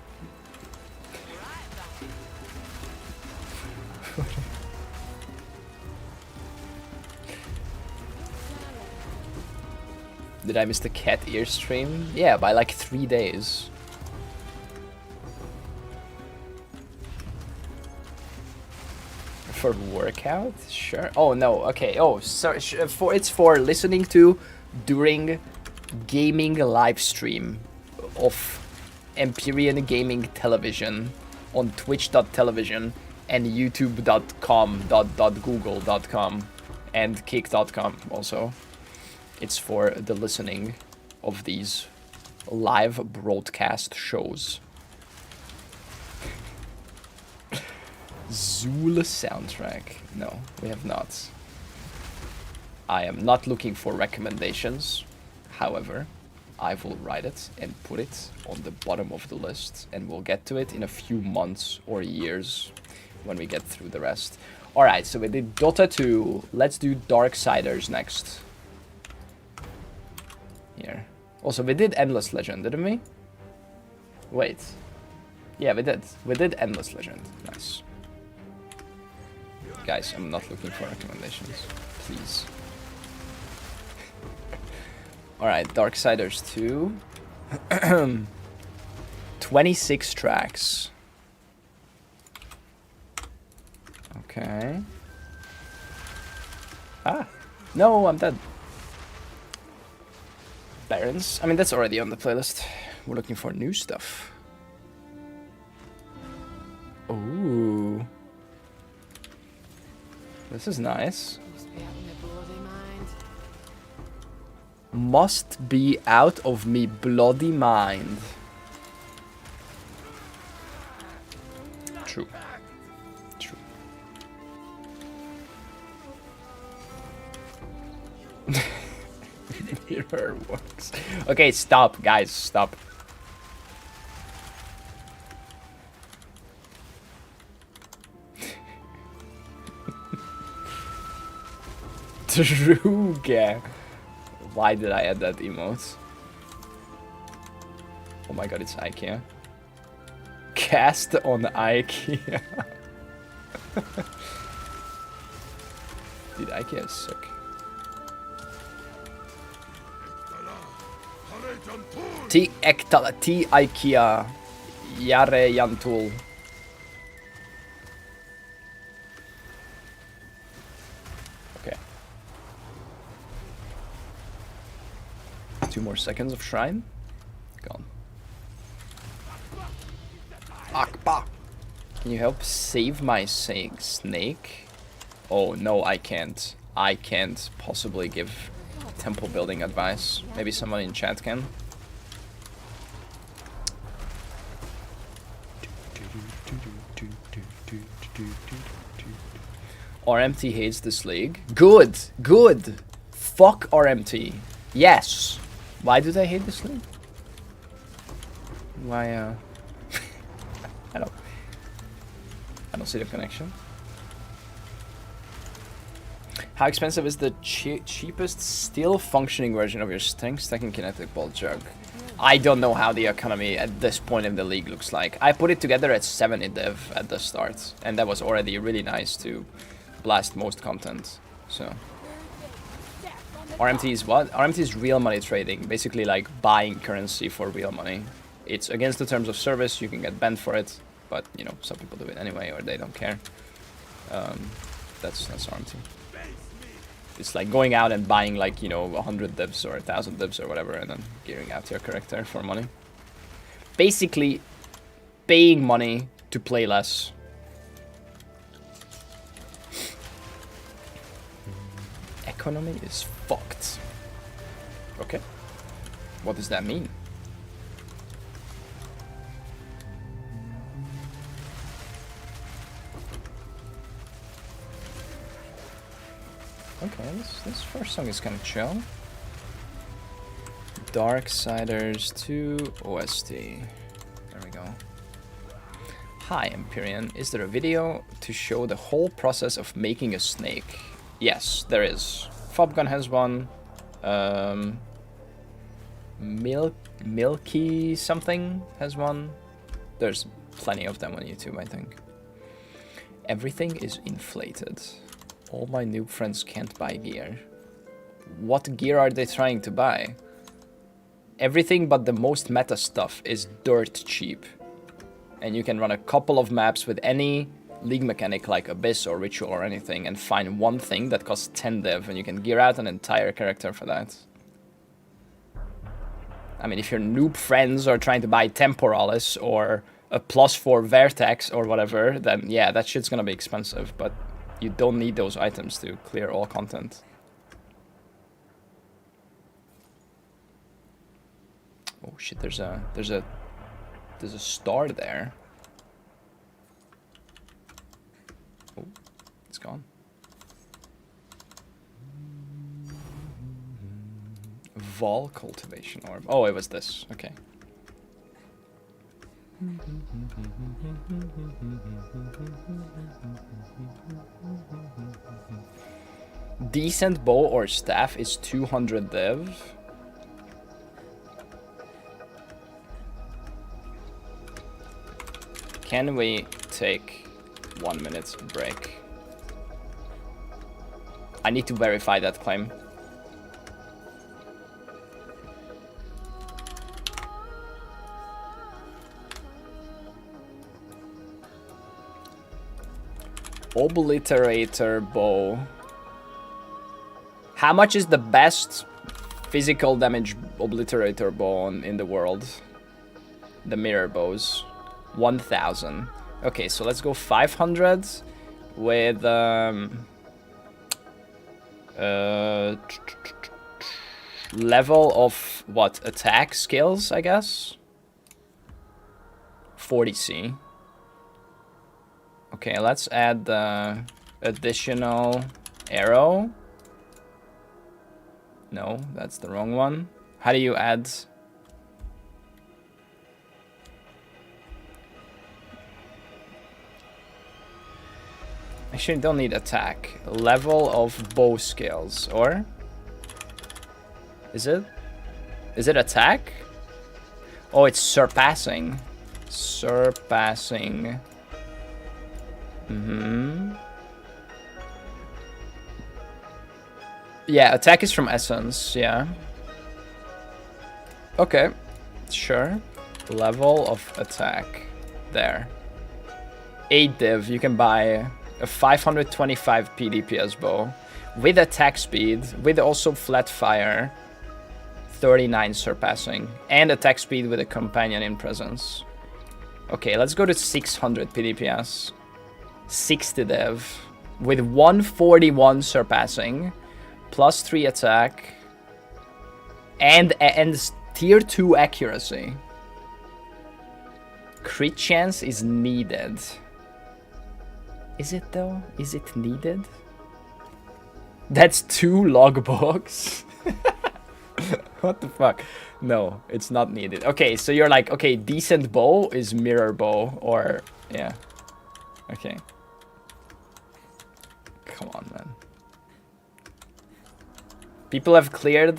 Did I miss the cat ear stream? Yeah, by like 3 days. For workout? Sure. Oh no, okay. Oh, sorry. It's for listening to during gaming live stream of Empyrean Gaming Television on twitch.television and youtube.com.google.com and kick.com also. It's for the listening of these live broadcast shows. Zool soundtrack. No, we have not. I am not looking for recommendations. However, I will write it and put it on the bottom of the list, and we'll get to it in a few months or years when we get through the rest. Alright, so we did Dota 2. Let's do Darksiders next. Here. Also, we did Endless Legend, didn't we? Wait. Yeah, we did. We did Endless Legend. Nice. Guys, I'm not looking for recommendations. Please. Alright, Darksiders 2. 26 tracks. Okay. Ah. No, I'm dead. Barons. I mean, that's already on the playlist. We're looking for new stuff. Ooh. This is nice. Must be out of me bloody mind. True. True. Mirror works. Okay, stop, guys, stop. Truga. Why did I add that emote? Oh my god, it's IKEA. Cast on IKEA. Dude, IKEA is sick. T Ektala T IKEA Yare Yantul. Okay. 2 more seconds of shrine. Gone. Akba. Can you help save my snake? Oh no, I can't. I can't possibly give temple building advice. Maybe someone in chat can. RMT hates this league. Good, good. Fuck RMT. Yes. Why do they hate this league? Why, I don't see the connection. How expensive is the cheapest still functioning version of your stacking kinetic ball jug? I don't know how the economy at this point in the league looks like. I put it together at 70 dev at the start, and that was already really nice to blast most content. So RMT is what? RMT is real money trading, basically like buying currency for real money. It's against the terms of service, you can get banned for it, but you know, some people do it anyway or they don't care. That's RMT. It's like going out and buying like, you know, 100 divs or 1,000 divs or whatever and then gearing out your character for money. Basically, paying money to play less. Economy is fucked. Okay. What does that mean? Okay, this first song is kind of chill. Darksiders 2 OST. There we go. Hi, Empyrean. Is there a video to show the whole process of making a snake? Yes, there is. Fobgun has one. Milky something has one. There's plenty of them on YouTube, I think. Everything is inflated. All my noob friends can't buy gear. What gear are they trying to buy? Everything but the most meta stuff is dirt cheap. And you can run a couple of maps with any league mechanic like Abyss or Ritual or anything and find one thing that costs 10 dev and you can gear out an entire character for that. I mean, if your noob friends are trying to buy Temporalis or a +4 Vertex or whatever, then yeah, that shit's gonna be expensive, but you don't need those items to clear all content. Oh shit, there's a star there. Vol cultivation orb. Oh, it was this. Okay. Decent bow or staff is 200 div. Can we take 1 minute break? I need to verify that claim. Obliterator bow. How much is the best physical damage obliterator bow in the world? The mirror bows. 1000. Okay, so let's go 500 with level of what? Attack skills, I guess. 40C. Okay, let's add the additional arrow. No, that's the wrong one. How do you add? Actually, don't need attack. Level of bow skills, or? Is it? Is it attack? Oh, it's surpassing. Surpassing. Yeah, attack is from essence, yeah. Okay, sure. Level of attack. There. 8 div, you can buy a 525 PDPS bow. With attack speed, with also flat fire. 39 surpassing. And attack speed with a companion in presence. Okay, let's go to 600 PDPS. 60 div. With 141 surpassing. Plus 3 attack. And tier 2 accuracy. Crit chance is needed. Is it though? Is it needed? That's 2 logbooks. What the fuck? No, it's not needed. Okay, so you're like, okay, decent bow is mirror bow, or yeah. Okay. Come on, man. People have cleared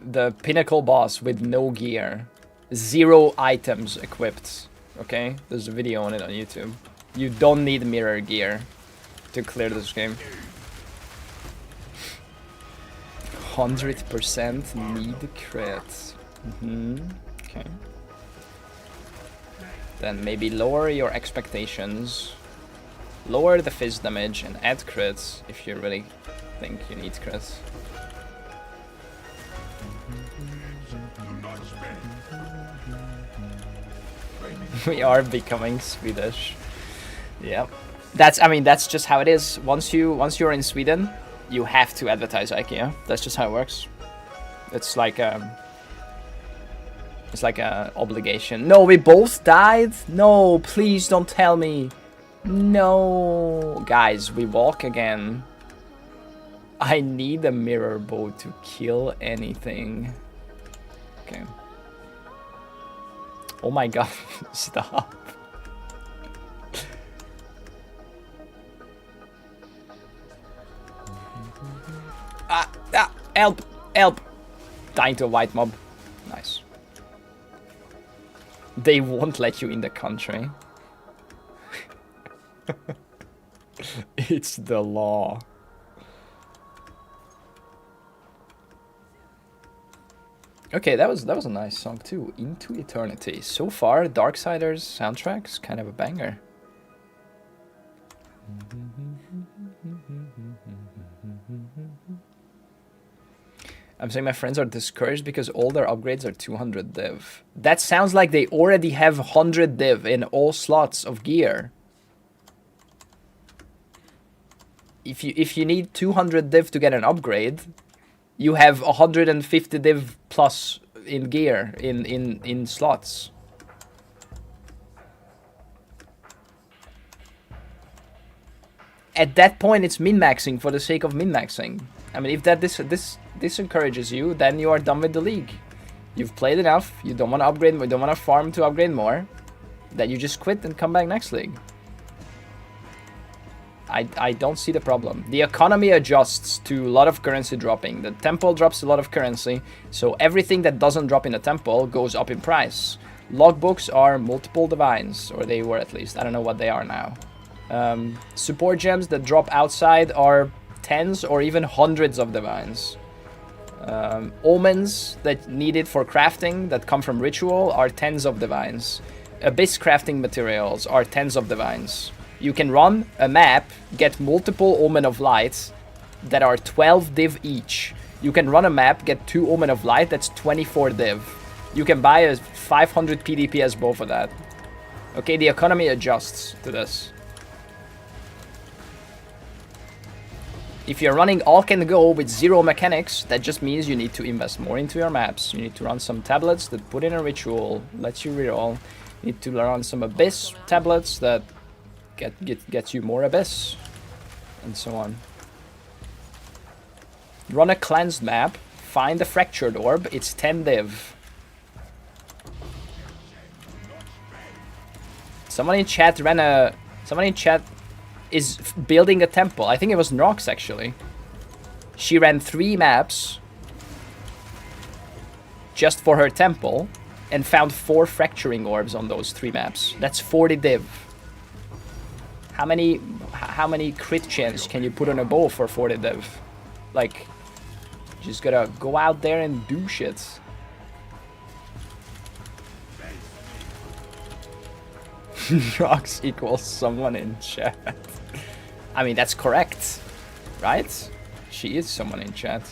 the pinnacle boss with no gear. 0 items equipped. Okay? There's a video on it on YouTube. You don't need mirror gear to clear this game. 100% need crit. Okay. Then maybe lower your expectations. Lower the fizz damage and add crits if you really think you need crits. We are becoming Swedish. Yeah. That's just how it is. Once you're in Sweden, you have to advertise IKEA. That's just how it works. It's like a obligation. No, we both died? No, please don't tell me. No. Guys, we walk again. I need a mirror bow to kill anything. Okay. Oh my god, stop. Help! Help! Dying to a white mob. Nice. They won't let you in the country. It's the law. Okay, that was a nice song too. Into Eternity. So far, Darksiders soundtrack's kind of a banger. I'm saying my friends are discouraged because all their upgrades are 200 div. That sounds like they already have 100 div in all slots of gear. If you need 200 div to get an upgrade, you have 150 div plus in gear in slots. At that point, it's min-maxing for the sake of min-maxing. I mean, if that this encourages you, then you are done with the league. You've played enough. You don't want to upgrade. You don't want to farm to upgrade more. Then you just quit and come back next league. I don't see the problem. The economy adjusts to a lot of currency dropping. The temple drops a lot of currency, so everything that doesn't drop in a temple goes up in price. Logbooks are multiple divines, or they were at least. I don't know what they are now. Support gems that drop outside are tens or even hundreds of divines. Omens that needed for crafting that come from ritual are tens of divines. Abyss crafting materials are tens of divines. You can run a map, get multiple Omen of Light that are 12 div each. You can run a map, get 2 Omen of Light, that's 24 div. You can buy a 500 PDPS bow for that. Okay, the economy adjusts to this. If you're running all can go with 0 mechanics, that just means you need to invest more into your maps. You need to run some tablets that put in a ritual, lets you reroll. You need to run some Abyss tablets that gets you more Abyss, and so on. Run a cleansed map, find a fractured orb, it's 10 div. Someone in chat is building a temple. I think it was Nox actually. She ran 3 maps just for her temple and found 4 fracturing orbs on those 3 maps. That's 40 div. How many crit chance can you put on a bow for 40 div? Like, just gotta go out there and do shit. Rocks equals someone in chat. I mean, that's correct, right? She is someone in chat.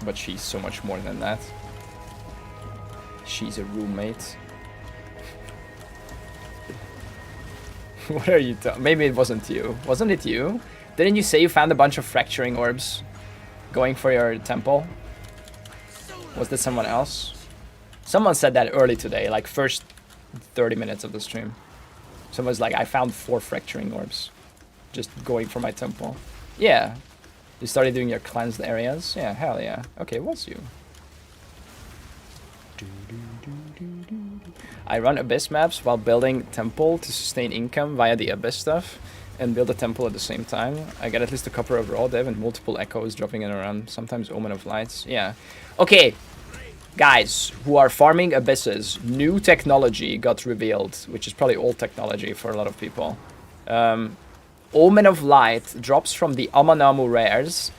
But she's so much more than that. She's a roommate. What are you talking? Maybe it wasn't you. Wasn't it you? Didn't you say you found a bunch of fracturing orbs going for your temple? Was that someone else? Someone said that early today, like first 30 minutes of the stream. Someone's like, I found 4 fracturing orbs just going for my temple. Yeah. You started doing your cleansed areas? Yeah, hell yeah. Okay, it was you. I run Abyss maps while building temple to sustain income via the Abyss stuff and build a temple at the same time. I get at least a couple of raw dev and multiple echoes dropping in around, sometimes Omen of Lights. Yeah. Okay, guys who are farming Abysses, new technology got revealed, which is probably old technology for a lot of people. Omen of Light drops from the Amanamu rares,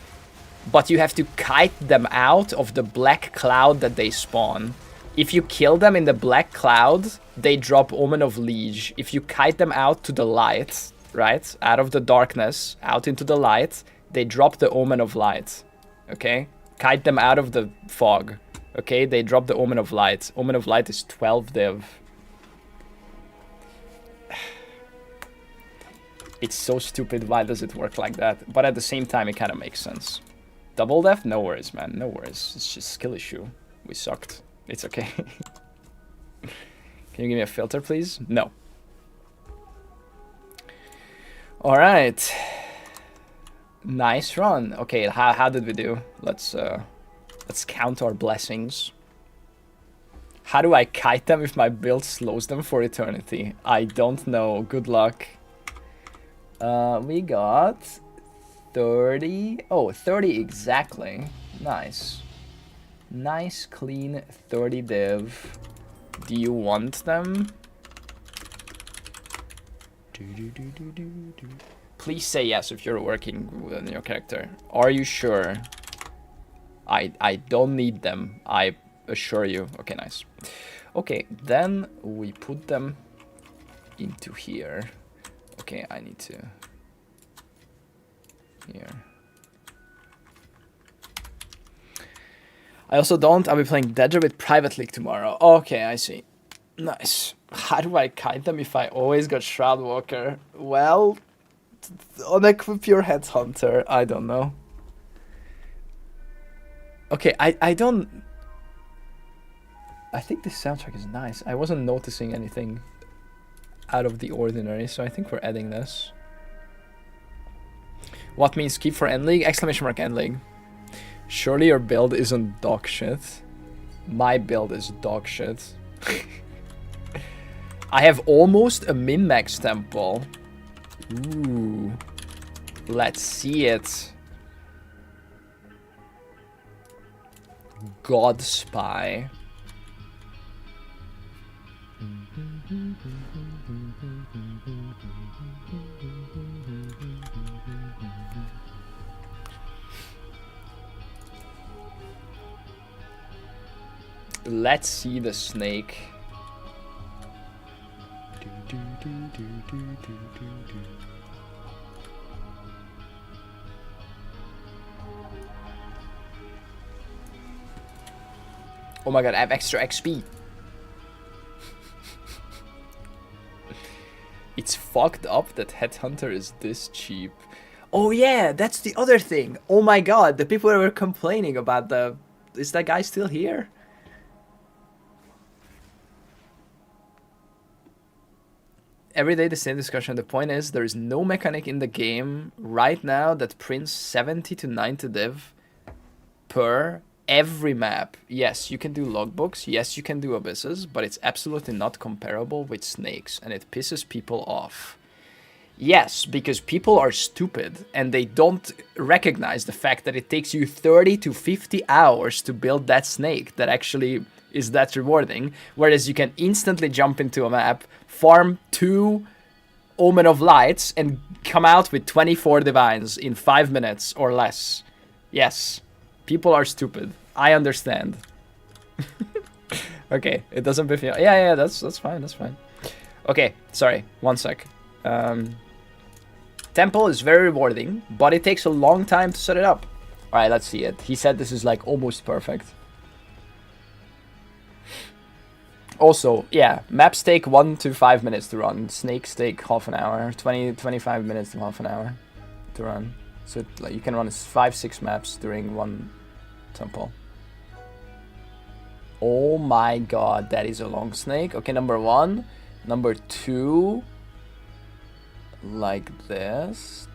but you have to kite them out of the black cloud that they spawn. If you kill them in the black cloud, they drop Omen of Liege. If you kite them out to the light, right, out of the darkness, out into the light, they drop the Omen of Light, okay? Kite them out of the fog, okay? They drop the Omen of Light. Omen of Light is 12 div. It's so stupid, why does it work like that? But at the same time, it kind of makes sense. Double death? No worries, man, no worries. It's just skill issue. We sucked. It's okay. Can you give me a filter, please? No. All right. Nice run. Okay, how did we do? Let's count our blessings. How do I kite them if my build slows them for eternity? I don't know. Good luck. We got 30. Oh, 30 exactly. Nice. Nice, clean 30 div. Do you want them? Please say yes if you're working with your character. Are you sure? I don't need them. I assure you. Okay, nice. Okay, then we put them into here. Okay, I need to... Here. I also don't. I'll be playing Dedra with Private League tomorrow. Okay, I see. Nice. How do I kite them if I always got Shroud Walker? Well, unequip your Headhunter. I don't know. Okay, I don't... I think this soundtrack is nice. I wasn't noticing anything out of the ordinary, so I think we're adding this. What means keep for end league? Exclamation mark end league. Surely your build isn't dog shit. My build is dog shit. I have almost a min-max temple. Ooh. Let's see it. God Spy. Let's see the snake. Oh my god, I have extra XP. It's fucked up that Headhunter is this cheap. Oh yeah, that's the other thing. Oh my god, the people that were complaining about the... Is that guy still here? Every day the same discussion. The point is there is no mechanic in the game right now that prints 70 to 90 div per every map. Yes, you can do logbooks. Yes, you can do abysses, but it's absolutely not comparable with snakes, and it pisses people off. Yes, because people are stupid and they don't recognize the fact that it takes you 30 to 50 hours to build that snake that actually is that rewarding, whereas you can instantly jump into a map, farm 2 Omen of Lights, and come out with 24 Divines in 5 minutes or less. Yes, people are stupid. I understand. Okay, it doesn't biff me. Yeah, that's fine, that's fine. Okay, sorry, one sec. Temple is very rewarding, but it takes a long time to set it up. Alright, let's see it. He said this is like almost perfect. Also, yeah, maps take 1 to 5 minutes to run. Snakes take half an hour, 25 minutes to half an hour to run. So like, you can run 5-6 maps during one temple. Oh my god, that is a long snake. Okay, number 1. Number 2, like this.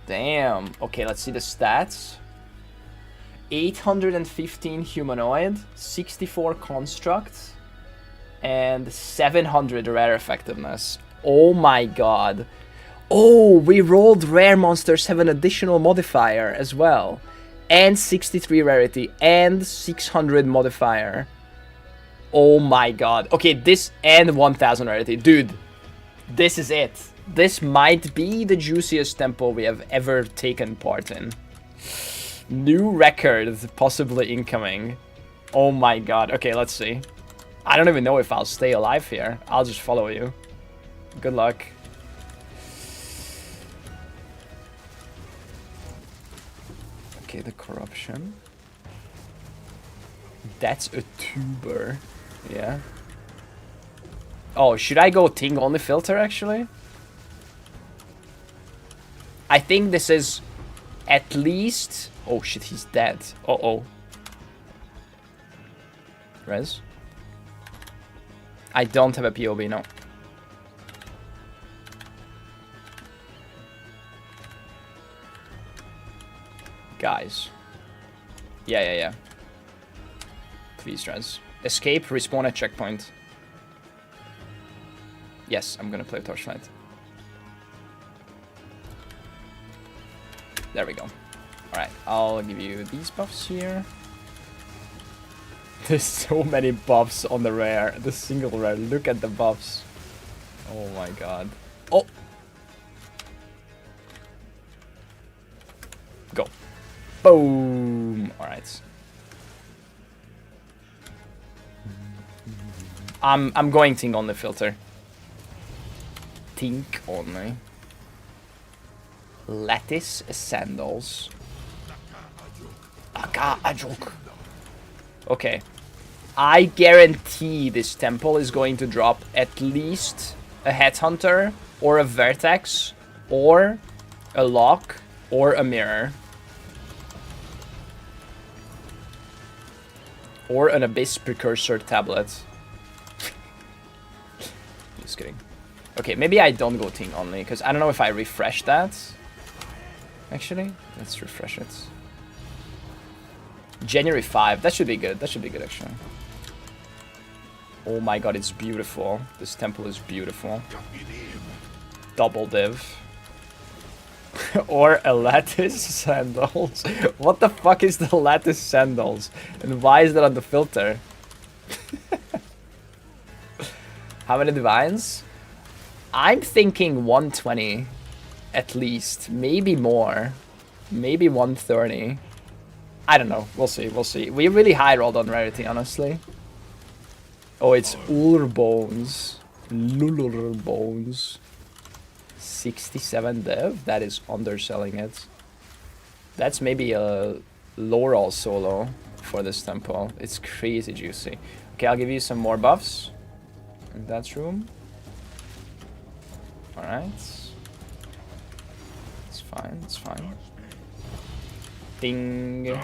Damn. Okay, let's see the stats. 815 humanoid, 64 construct, and 700 rare effectiveness. Oh my god. Oh, we rolled rare monsters have an additional modifier as well. And 63 rarity and 600 modifier. Oh my god. Okay, this and 1000 rarity. Dude, this is it. This might be the juiciest temple we have ever taken part in. New record possibly incoming. Oh my god. Okay, let's see. I don't even know if I'll stay alive here. I'll just follow you. Good luck. Okay, the corruption. That's a tuber. Yeah. Oh, should I go Ting only filter actually? I think this is at least... Oh shit, he's dead. Uh-oh. Res? I don't have a POB, no. Guys. Yeah. Please, Res. Escape, respawn at checkpoint. Yes, I'm gonna play Torchlight. There we go. Alright, I'll give you these buffs here. There's so many buffs on the rare, the single rare. Look at the buffs. Oh my god. Oh! Go. Boom! Alright. I'm going Ting on the filter. Tink only. Lattice sandals. Aka Ajuk. Okay. I guarantee this temple is going to drop at least a Headhunter, or a Vertex, or a Lock, or a Mirror. Or an Abyss Precursor tablet. Just kidding. Okay, maybe I don't go Ting only, because I don't know if I refresh that. Actually, let's refresh it. January 5, that should be good. That should be good, actually. Oh my god, it's beautiful. This temple is beautiful. Double div. Or a lattice sandals. What the fuck is the lattice sandals? And why is that on the filter? How many divines? I'm thinking 120 at least. Maybe more. Maybe 130. I don't know. We'll see. We'll see. We really high rolled on rarity, honestly. Oh, it's Urbones. Lulurbones. 67 dev? That is underselling it. That's maybe a Laurel solo for this temple. It's crazy juicy. Okay, I'll give you some more buffs in that room. Alright. It's fine, it's fine. Ding.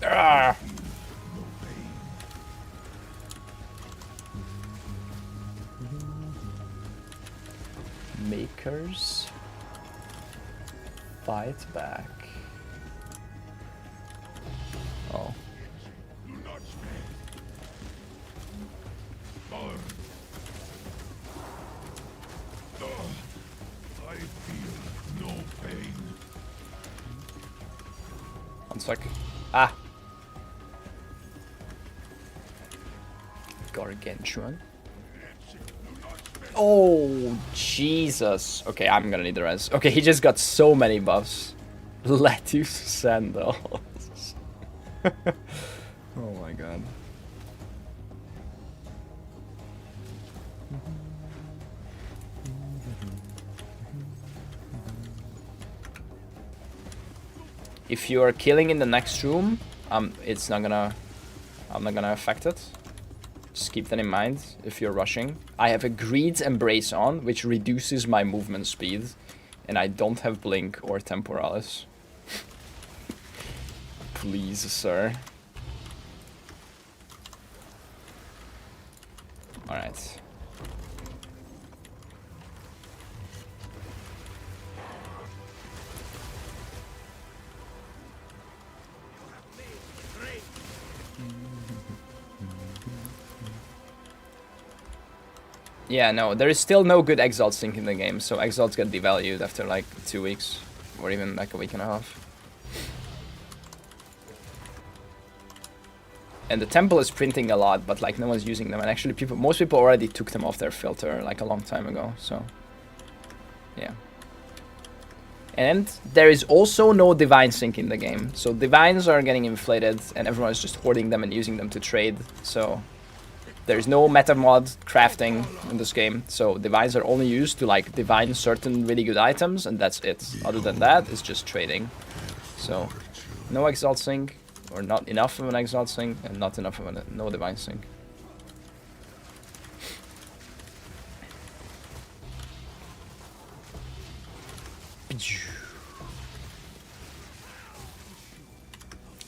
Ah. Makers. Fight back. Oh. I feel no pain. One sec. Ah. Gargantuan. Oh, Jesus. Okay, I'm gonna need the res. Okay, he just got so many buffs. Lettuce sandals. Oh my god. If you are killing in the next room, it's not gonna... I'm not gonna affect it. Just keep that in mind if you're rushing. I have a Greed's Embrace on, which reduces my movement speed. And I don't have Blink or Temporalis. Please, sir. Alright. Yeah, no, there is still no good Exalt sync in the game, so Exalts get devalued after like 2 weeks, or even like a week and a half. And the temple is printing a lot, but like no one's using them, and actually most people already took them off their filter like a long time ago, so yeah. And there is also no divine sync in the game, so divines are getting inflated, and everyone is just hoarding them and using them to trade, so... There's no meta mod crafting in this game, so divines are only used to like divine certain really good items, and that's it. Other than that, it's just trading. So, no exalt sync, or not enough of an exalt sync, and not enough of a no divine sync.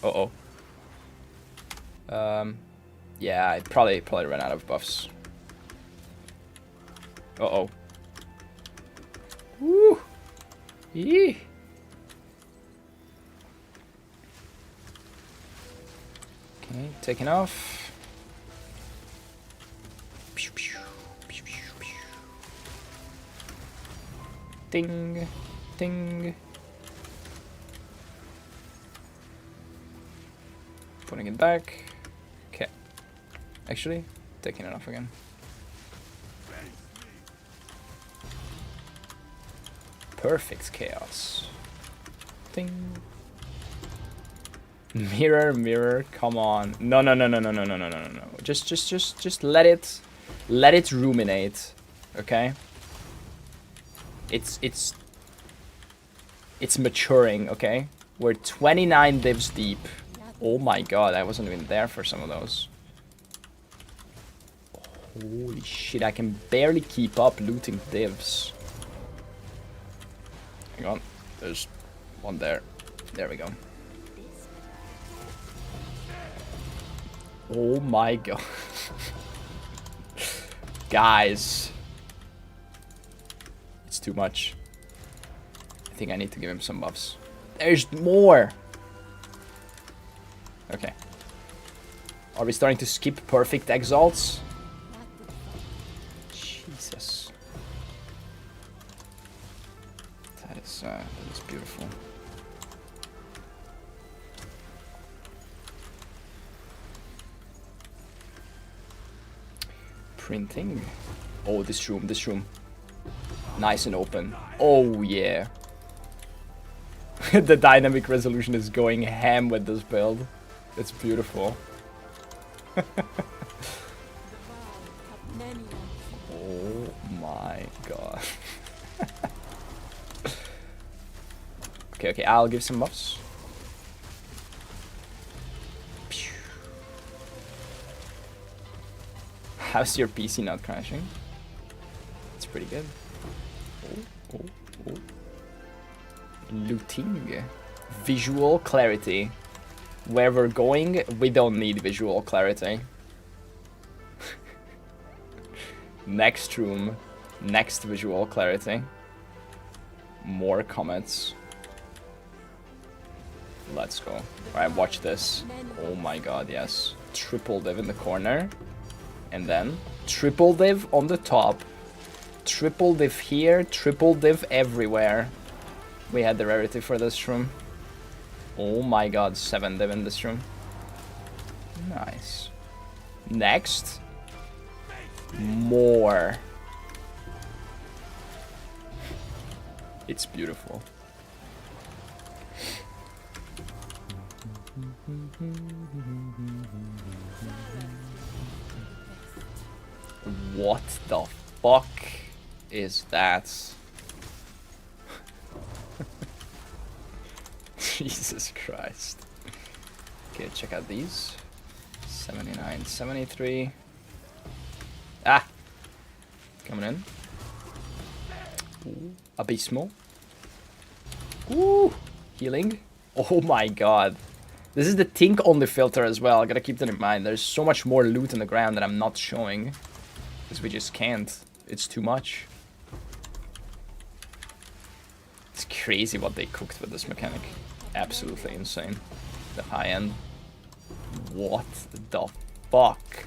Uh-oh. Yeah, I probably ran out of buffs. Uh-oh. Woo! Yee! Okay, taking off. Ding! Ding! Putting it back. Okay. Actually, taking it off again. Perfect chaos. Ding. Mirror, mirror, come on. No. Just let it ruminate. Okay? It's maturing, okay? We're 29 divs deep. Oh my god, I wasn't even there for some of those. Holy shit, I can barely keep up looting divs. Hang on, there's one there. There we go. Oh my god. Guys. too much. I think I need to give him some buffs. There's more! Okay. Are we starting to skip perfect exalts? Jesus. That is beautiful. Printing. Oh, this room. Nice and open. Oh, yeah. The dynamic resolution is going ham with this build. It's beautiful. Oh my god. Okay, I'll give some buffs. How's your PC not crashing? It's pretty good. Oh. Looting. Visual clarity. Where we're going, we don't need visual clarity. Next room. Next visual clarity. More comments. Let's go. Alright, watch this. Oh my god, yes. Triple div in the corner. And then triple div on the top. Triple div here, triple div everywhere. We had the rarity for this room. Oh my god, 7 div in this room. Nice. Next. More. It's beautiful. What the fuck is that? Jesus Christ. Okay, check out these. 79, 73. Ah! Coming in. Ooh, abysmal. Ooh! Healing. Oh my god. This is the Tink only filter as well. I gotta keep that in mind. There's so much more loot on the ground that I'm not showing. Because we just can't. It's too much. It's crazy what they cooked with this mechanic. Absolutely insane. The high end. What the fuck?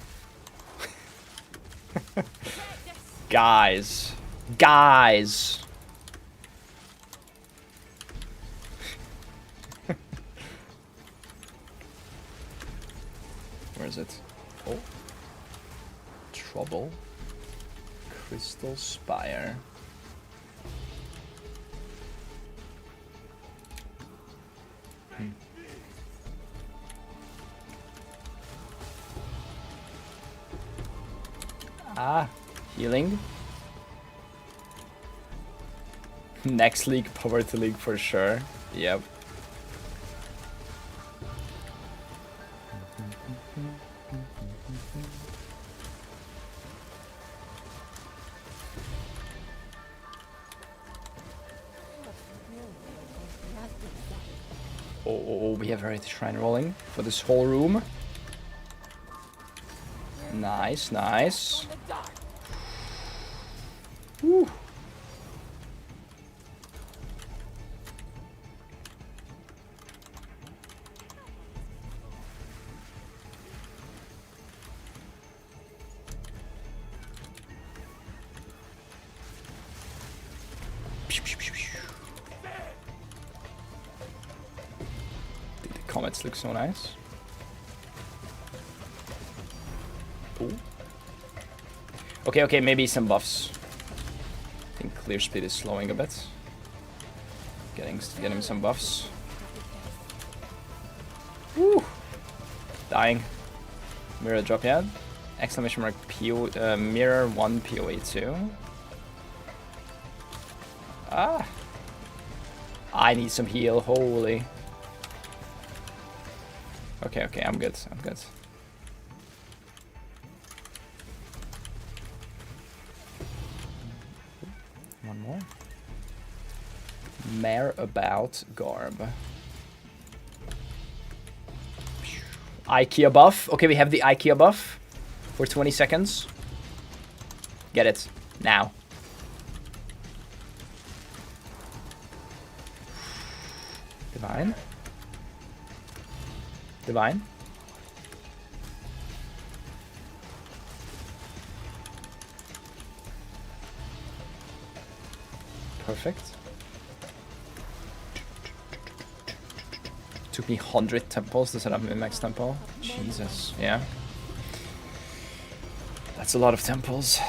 Guys. Guys. Where is it? Oh. Trouble. Crystal Spire. Ah, healing. Next league, poverty league for sure. Yep. Oh, we have Rarity Shrine rolling for this whole room. Nice, nice. Woo. The comets look so nice. Ooh. Okay, maybe some buffs. I think clear speed is slowing a bit. Getting some buffs. Woo! Dying. Mirror drop yet? Exclamation mark PO mirror 1 POE 2. Ah! I need some heal, holy. Okay, I'm good. One more. Mare about garb. IKEA buff. Okay, we have the IKEA buff for 20 seconds. Get it now. Divine. Divine. Perfect. Took me 100 temples to set up min-max temple. Jesus, yeah. That's a lot of temples.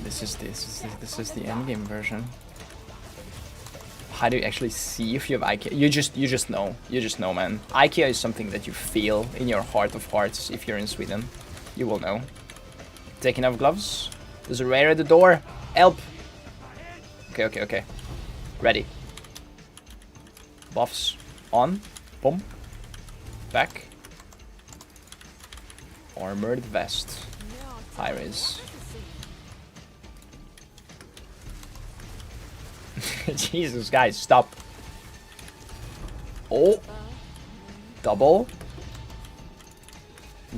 This is the endgame version. How do you actually see if you have IKEA? You just know. You just know, man. IKEA is something that you feel in your heart of hearts. If you're in Sweden, you will know. Taking off gloves. There's a rare at the door. Help. Okay. Ready. Buffs on. Boom. Back. Armored vest. High raise. Jesus, guys, stop. Oh. Double.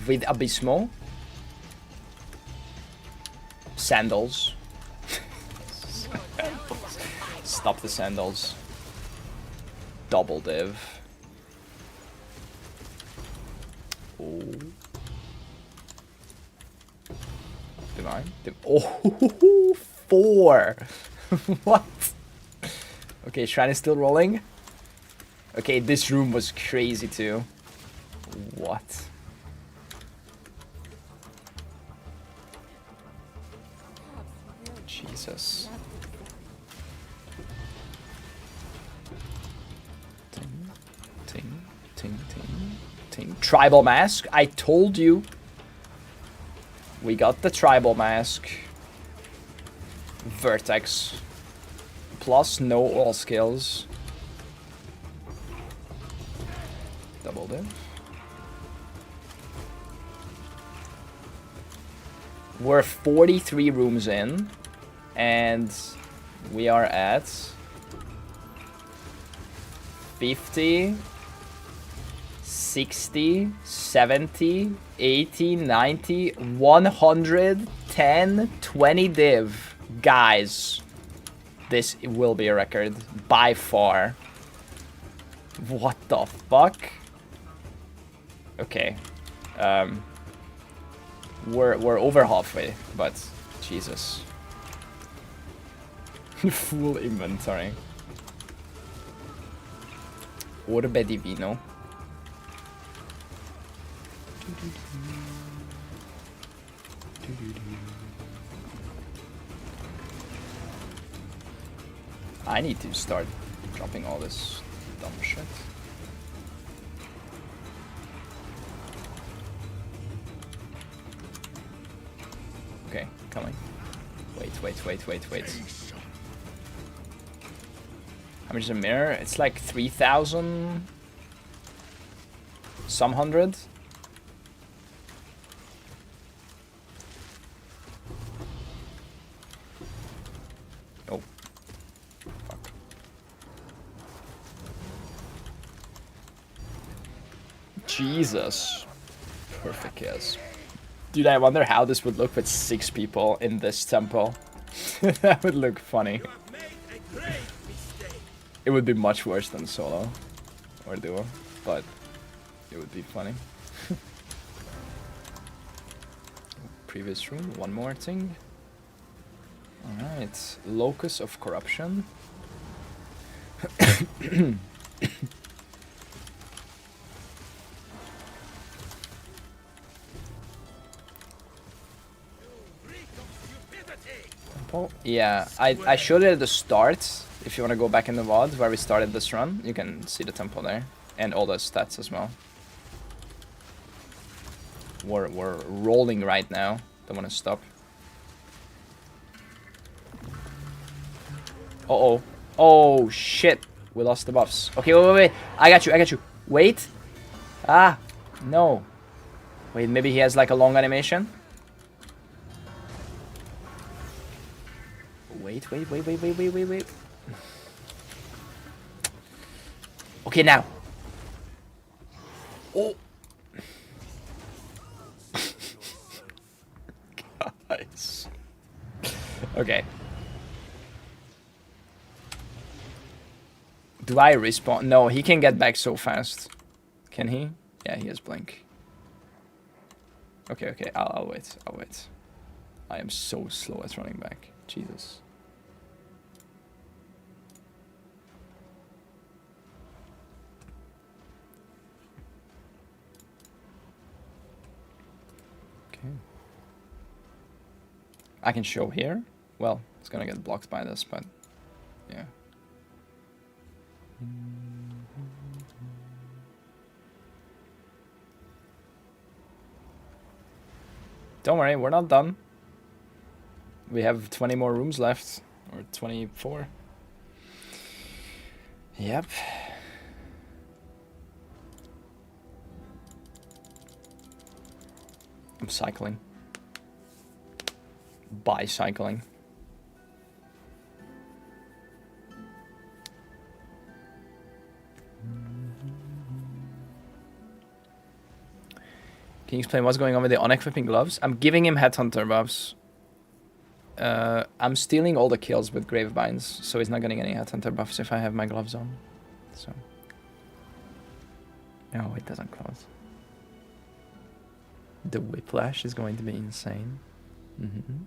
With Abysmo. Sandals. Stop the sandals. Double div. Oh. Divine. Oh, 4. What? Okay, Shrine is still rolling. Okay, this room was crazy too. What? Jesus. Ting. Tribal mask. I told you. We got the tribal mask. Vertex. Plus no all skills. Double div. We're 43 rooms in. And we are at 50, 60, 70, 80, 90, 100, 10, 20 div. Guys, this will be a record by far. What the fuck? Okay. We're over halfway, but Jesus. Full inventory. Orbe Divino. I need to start dropping all this dumb shit. Okay, coming. Wait. How much is a mirror? It's like 3,000... some hundred? Oh. Fuck. Jesus. Perfect, yes. Dude, I wonder how this would look with 6 people in this temple. That would look funny. It would be much worse than solo or duo, but it would be funny. Previous room, one more thing. Alright, Locus of Corruption. Temple? Yeah, I showed it at the start. If you want to go back in the VOD where we started this run, you can see the temple there. And all the stats as well. We're rolling right now. Don't want to stop. Uh-oh. Oh, shit. We lost the buffs. Okay, wait. I got you. Wait. Ah, no. Wait, maybe he has like a long animation? Wait. Okay, now. Oh. Guys. Okay. Do I respawn? No, he can get back so fast. Can he? Yeah, he has blink. Okay, okay, I'll wait. I'll wait. I am so slow at running back. Jesus. Okay. I can show here. Well, it's gonna get blocked by this, but yeah. Don't worry, we're not done. We have 20 more rooms left, or 24. Yep. I'm cycling. Bicycling. Can you explain what's going on with the unequipping gloves? I'm giving him Headhunter buffs. I'm stealing all the kills with Gravebinds, so he's not getting any Headhunter buffs if I have my gloves on. So. No, it doesn't close. The whiplash is going to be insane. Mm-hmm.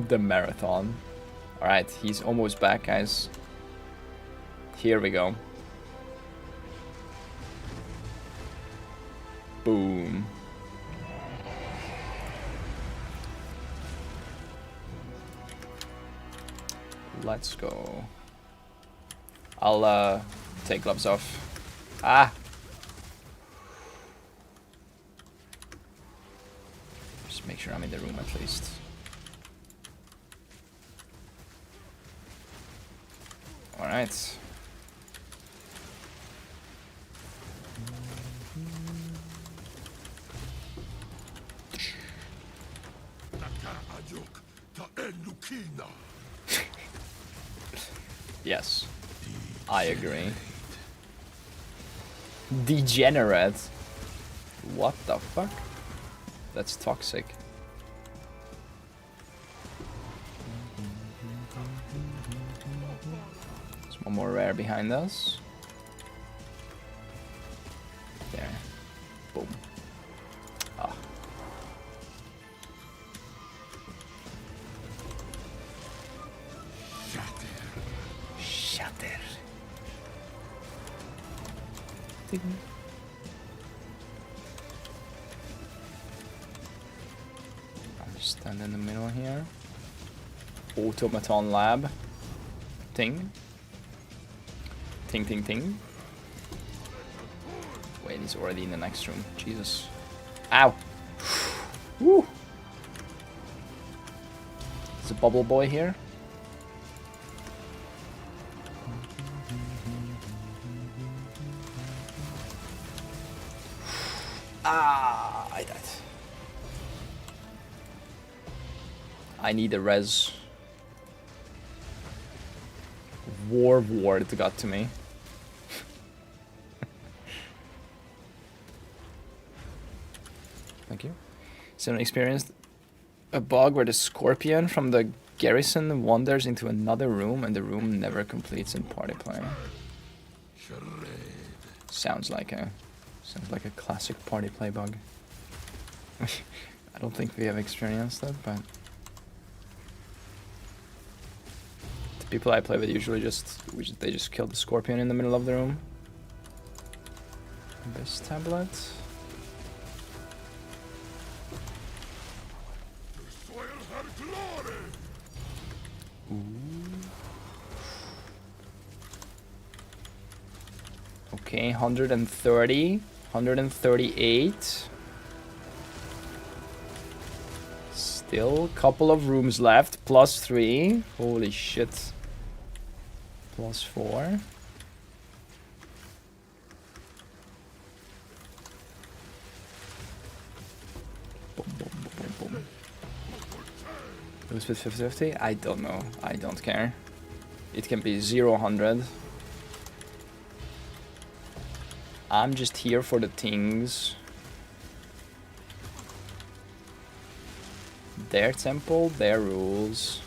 The marathon. Alright, he's almost back, guys. Here we go. Boom. Let's go. I'll take gloves off. Ah! Just make sure I'm in the room at least. Alright. Yes, I agree. Degenerate. What the fuck? That's toxic. There's one more rare behind us. There. Boom. Ah. Shatter. Ding. I'll just stand in the middle here. Automaton lab. Ting. Ting, ting, ting. Wait, he's already in the next room. Jesus. Ow. Woo. There's a bubble boy here. Ah, I died. I need a res. Ward got to me. Thank you. Someone experienced a bug where the scorpion from the garrison wanders into another room and the room never completes in party play. Sounds like a classic party play bug. I don't think we have experienced that, but the people I play with usually they just kill the scorpion in the middle of the room. This tablet. Okay, 130, 138. Still a couple of rooms left. +3. Holy shit. +4. Boom, boom, boom, boom, boom. Who's with 50-50? I don't know. I don't care. It can be 0-100. I'm just here for the things. Their temple, their rules.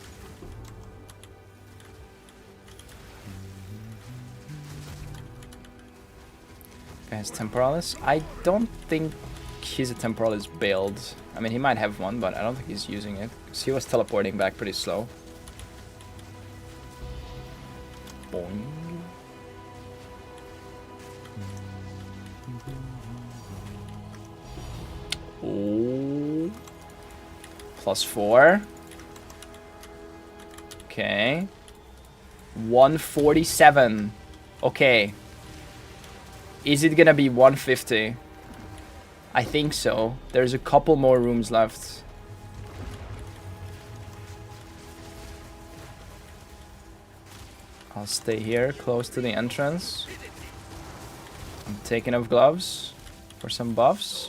Guy has Temporalis. I don't think he's a Temporalis build. I mean, he might have one, but I don't think he's using it. Because he was teleporting back pretty slow. Boing. Oh. +4. Okay. 147. Okay. Is it gonna be 150? I think so. There's a couple more rooms left. I'll stay here, close to the entrance. I'm taking off gloves for some buffs.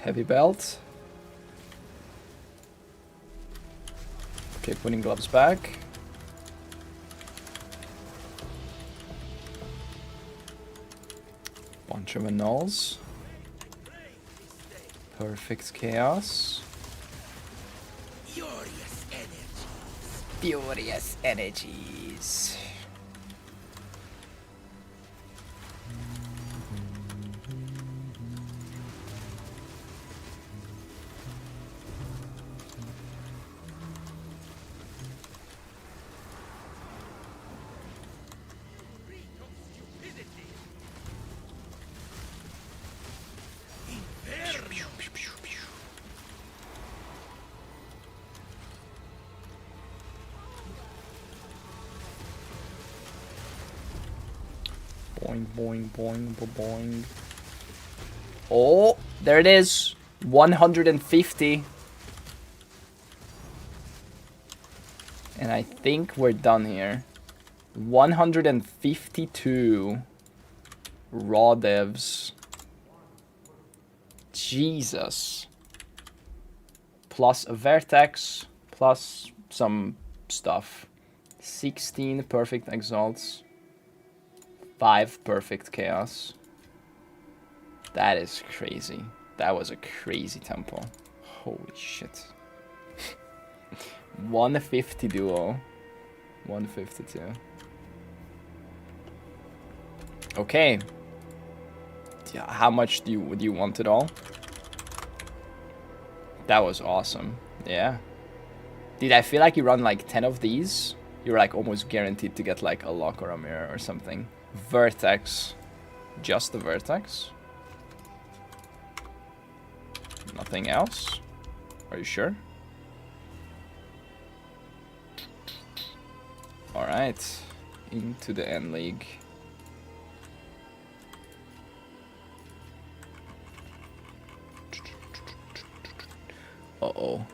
Heavy belt. Okay, putting gloves back. Bunch of annuls. Perfect chaos. Furious energies. Furious energies. Boing, boing, boing, boing. Oh, there it is. 150. And I think we're done here. 152 raw devs. Jesus. Plus a vertex, plus some stuff. 16 perfect exalts. 5 perfect chaos. That is crazy. That was a crazy temple. Holy shit. 150 duo. 152. Okay. Yeah, how much do you want it all? That was awesome. Yeah. Dude, I feel like you run like 10 of these, you're like almost guaranteed to get like a lock or a mirror or something. Vertex. Just the vertex? Nothing else? Are you sure? Alright. Into the N League. Uh-oh.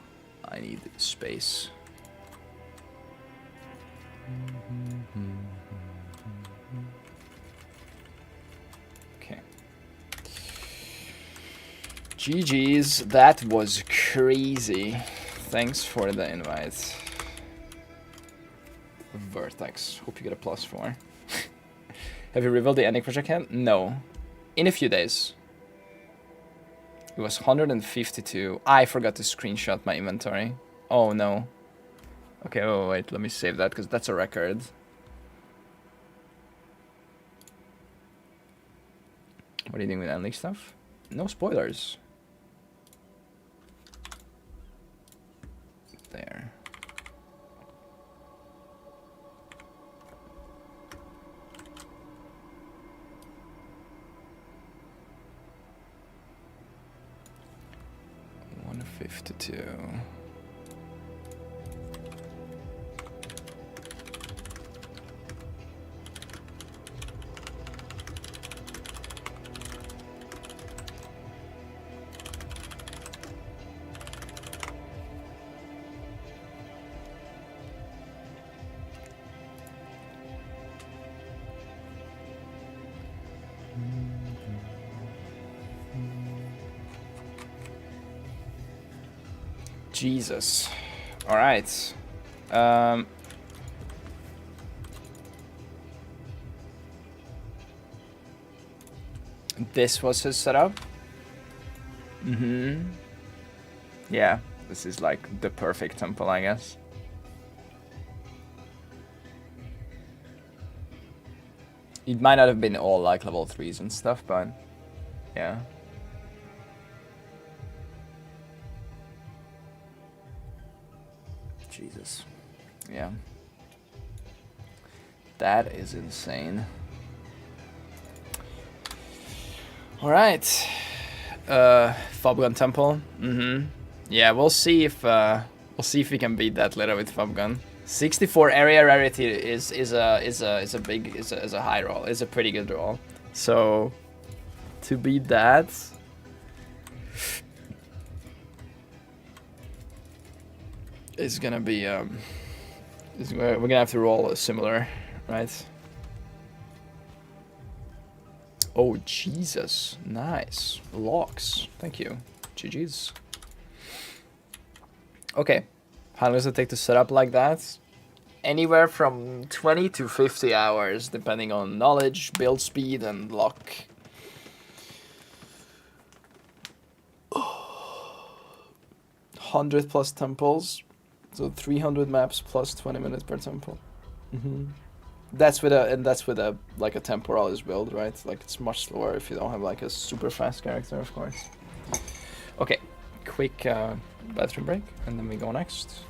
I need space. Okay. GG's. That was crazy. Thanks for the invite. Vertex. Hope you get a +4. Have you revealed the ending project yet? No. In a few days. It was 152. I forgot to screenshot my inventory. Oh no. Okay, oh, wait, let me save that because that's a record. What are you doing with Unleash stuff? No spoilers. There. $152. Jesus. All right. This was his setup. Yeah, this is like the perfect temple, I guess. It might not have been all like level 3s and stuff, but yeah. Jesus. Yeah. That is insane. Alright. Fobgun Temple. Yeah, we'll see if we can beat that later with Fobgun. 64 area rarity is a high roll. Is a pretty good roll. So to beat that, it's gonna be we're gonna have to roll a similar, right? Oh Jesus, nice locks. Thank you. GG's. Okay, how long does it take to set up like that? Anywhere from 20 to 50 hours, depending on knowledge, build speed, and luck. 100 plus temples, so 300 maps plus 20 minutes per temple. That's with a like a temporalis build, right? Like it's much slower if you don't have like a super fast character, of course. Okay, quick bathroom break, and then we go next.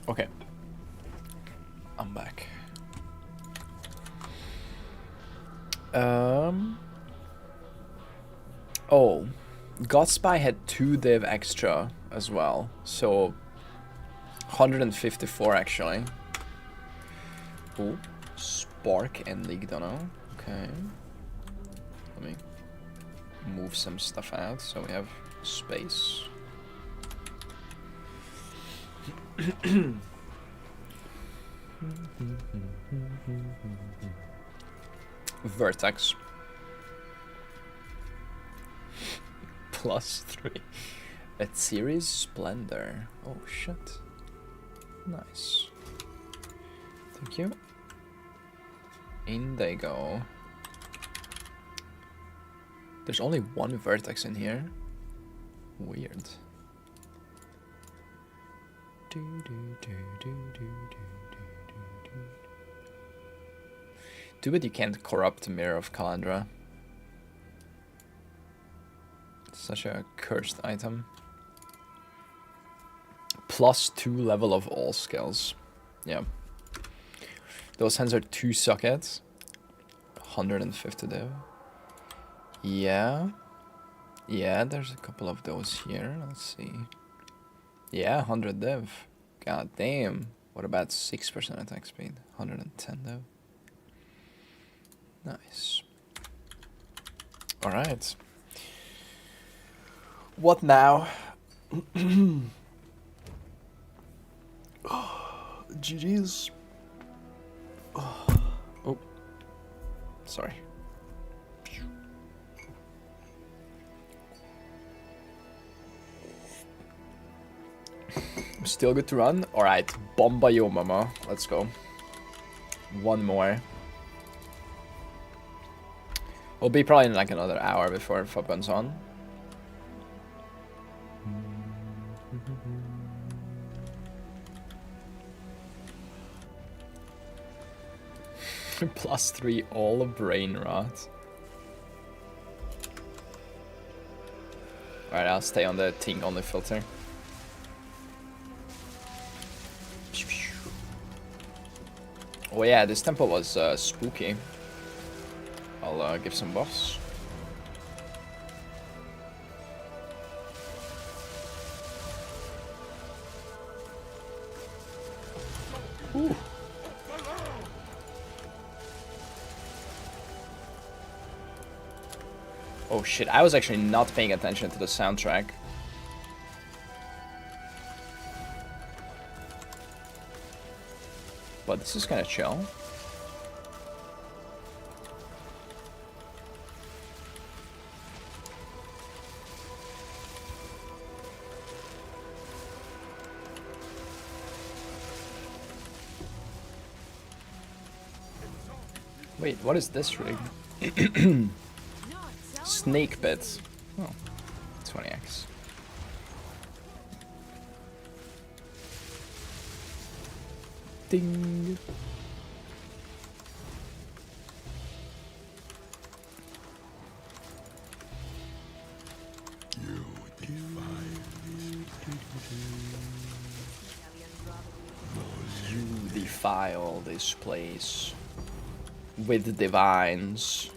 Okay. I'm back. Oh, Godspy had 2 div extra as well, so 154 actually. Oh, Spark and League Dono. Okay. Let me move some stuff out so we have space. Vertex. +3. At Series Splendor. Oh shit. Nice. Thank you. In they go. There's only 1 vertex in here. Weird. Too bad you can't corrupt the Mirror of Calandra. Such a cursed item. +2 level of all skills. Yeah. Those hands are 2 sockets. 150 div. Yeah. Yeah, there's a couple of those here. Let's see. Yeah, 100 div. God damn. What about 6% attack speed? 110 div. Nice. Alright. What now? GG's. Oh. Sorry. Still good to run? Alright, Bomba yo mama. Let's go. 1 more. We'll be probably in like another hour before FUB runs on. +3 all brain rot. Alright, I'll stay on the Ting only filter. Oh yeah, this temple was spooky. I'll give some buffs. Ooh. Oh shit, I was actually not paying attention to the soundtrack. But this is kind of chill. Wait, what is this rig? Snake bits. Oh, 20x. Ding. You defile this place with divines.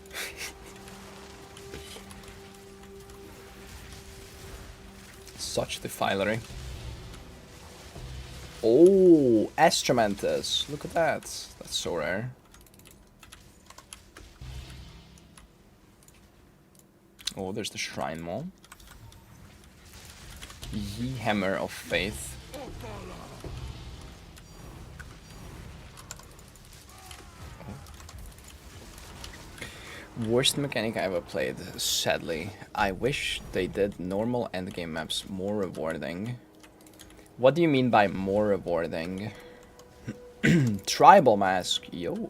Such defilery. Oh, Astromantis. Look at that. That's so rare. Oh, there's the Shrine Maul. Ye Hammer of Faith. Worst mechanic I ever played, sadly. I wish they did normal endgame maps more rewarding. What do you mean by more rewarding? Tribal Mask, yo.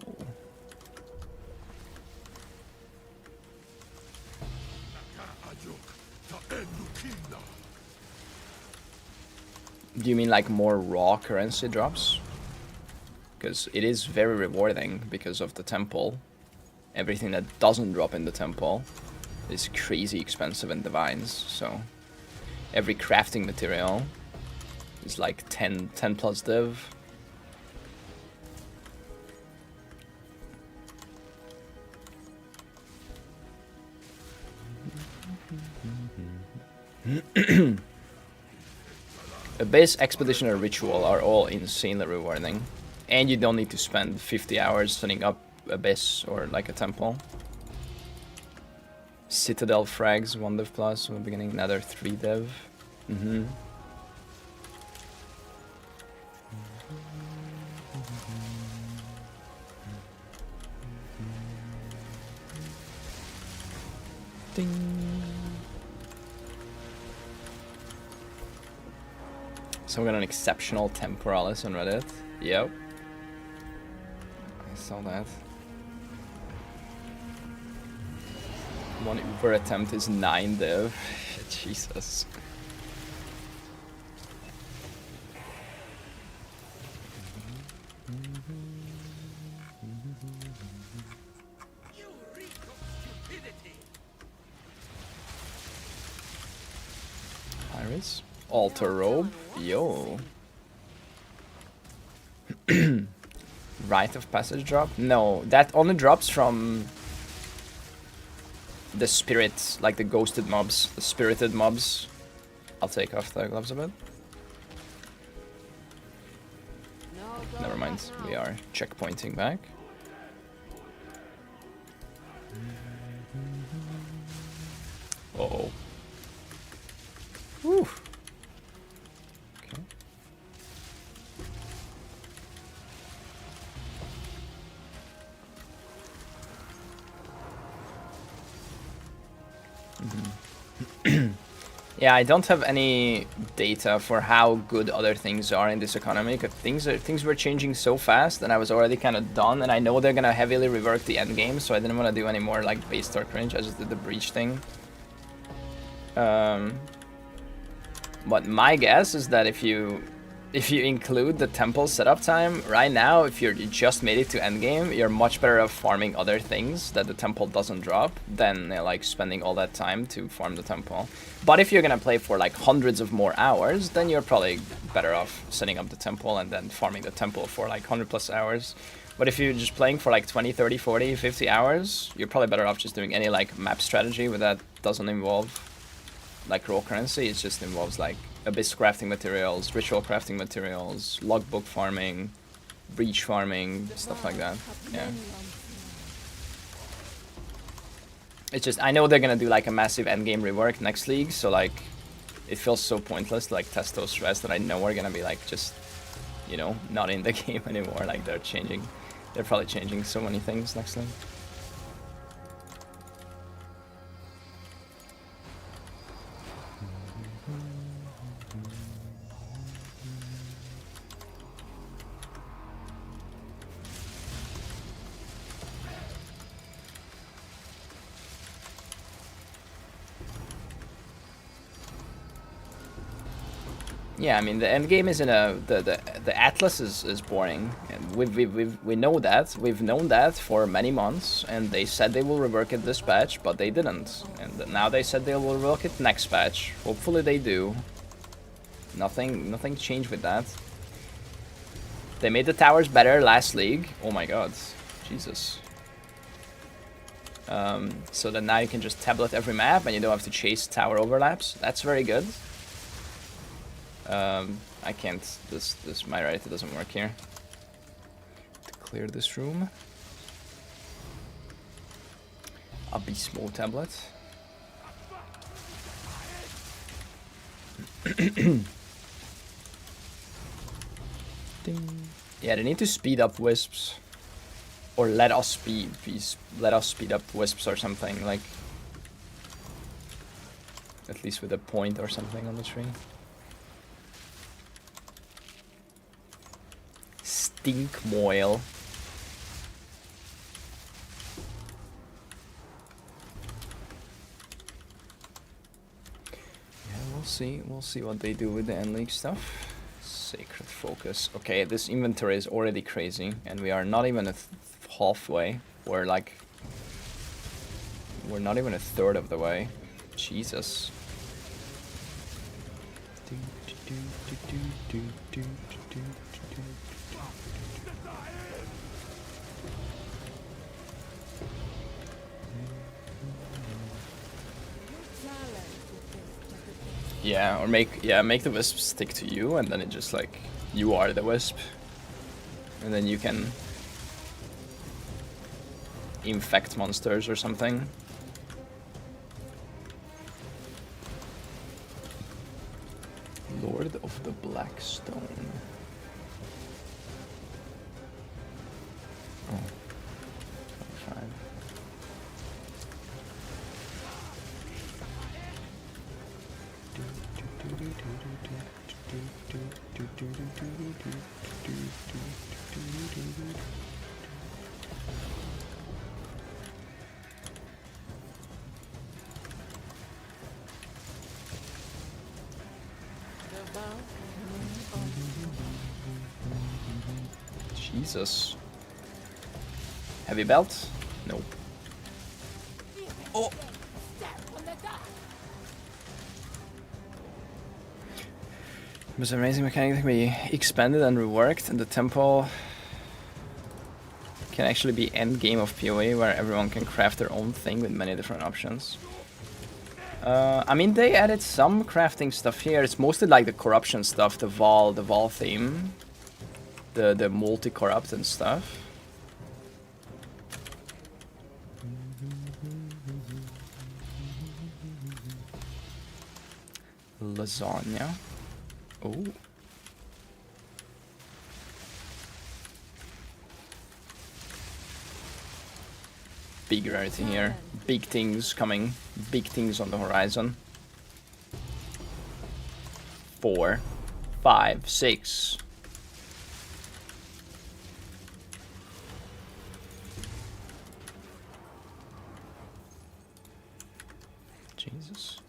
Do you mean like more raw currency drops? Because it is very rewarding because of the temple. Everything that doesn't drop in the temple is crazy expensive in divines, so every crafting material is like 10 plus div. Abyss, Expedition, or Ritual are all insanely rewarding. And you don't need to spend 50 hours setting up Abyss or like a temple. Citadel frags, 1 div plus, in the beginning, another 3 div. Ding. Someone got an exceptional temporalis on Reddit. Yep. I saw that. One Uber attempt is 9 div. Jesus. You reek of stupidity. Iris. Altar robe. Yo. Rite of passage drop? No, that only drops from the spirits, like the ghosted mobs, the spirited mobs. I'll take off the gloves a bit. Never mind, we are checkpointing back. Uh-oh. Whew. Okay. Yeah, I don't have any data for how good other things are in this economy, because things were changing so fast, and I was already kind of done, and I know they're gonna heavily rework the end game, so I didn't want to do any more like base star cringe. I just did the breach thing. But my guess is that if you include the temple setup time, right now, if you just made it to endgame, you're much better off farming other things that the temple doesn't drop than like spending all that time to farm the temple. But if you're gonna play for like hundreds of more hours, then you're probably better off setting up the temple and then farming the temple for like 100 plus hours. But if you're just playing for like 20, 30, 40, 50 hours, you're probably better off just doing any like map strategy where that doesn't involve like raw currency. It just involves like abyss crafting materials, ritual crafting materials, logbook farming, breach farming, stuff like that. Yeah. It's just, I know they're gonna do like a massive endgame rework next league, so like it feels so pointless to like test those strats that I know are gonna be like just, you know, not in the game anymore. Like they're probably changing so many things next league. Yeah, I mean the end game is in a the Atlas is boring, and we know that, we've known that for many months, and they said they will rework it this patch, but they didn't, and now they said they will rework it next patch. Hopefully they do. Nothing changed with that. They made the towers better last league. Oh my god, Jesus. So that now you can just tablet every map and you don't have to chase tower overlaps. That's very good. I can't, this my right, it doesn't work here. To clear this room. Abysmal tablet. Ding. Yeah, they need to speed up wisps. Or let us speed up wisps or something, like at least with a point or something on the tree. Stink moil. Yeah, we'll see what they do with the end league stuff. Sacred focus. Okay, this inventory is already crazy, and we are not even halfway. We're not even a third of the way. Jesus. Yeah, or make the wisp stick to you, and then it just like you are the wisp, and then you can infect monsters or something. Lord of the Black Stone. Oh. 25. Jesus. Heavy belt? Nope. Oh! It was an amazing mechanic that can be expanded and reworked, and the temple can actually be endgame of PoE, where everyone can craft their own thing with many different options. I mean, they added some crafting stuff here. It's mostly like the corruption stuff, the Val theme, the multi-corrupt and stuff. Lasagna. Oh. Big rarity here. Big things coming. Big things on the horizon. 4, 5, 6. Jesus.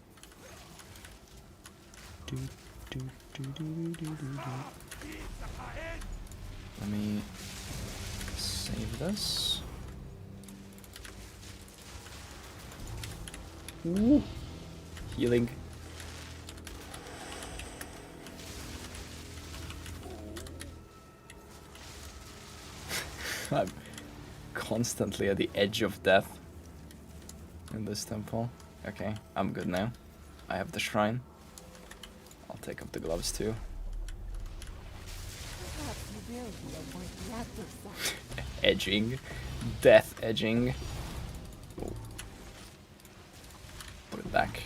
Let me save this. Ooh. Healing. I'm constantly at the edge of death in this temple. Okay, I'm good now. I have the shrine. I'll take up the gloves too. Edging. Death edging. Oh. Put it back.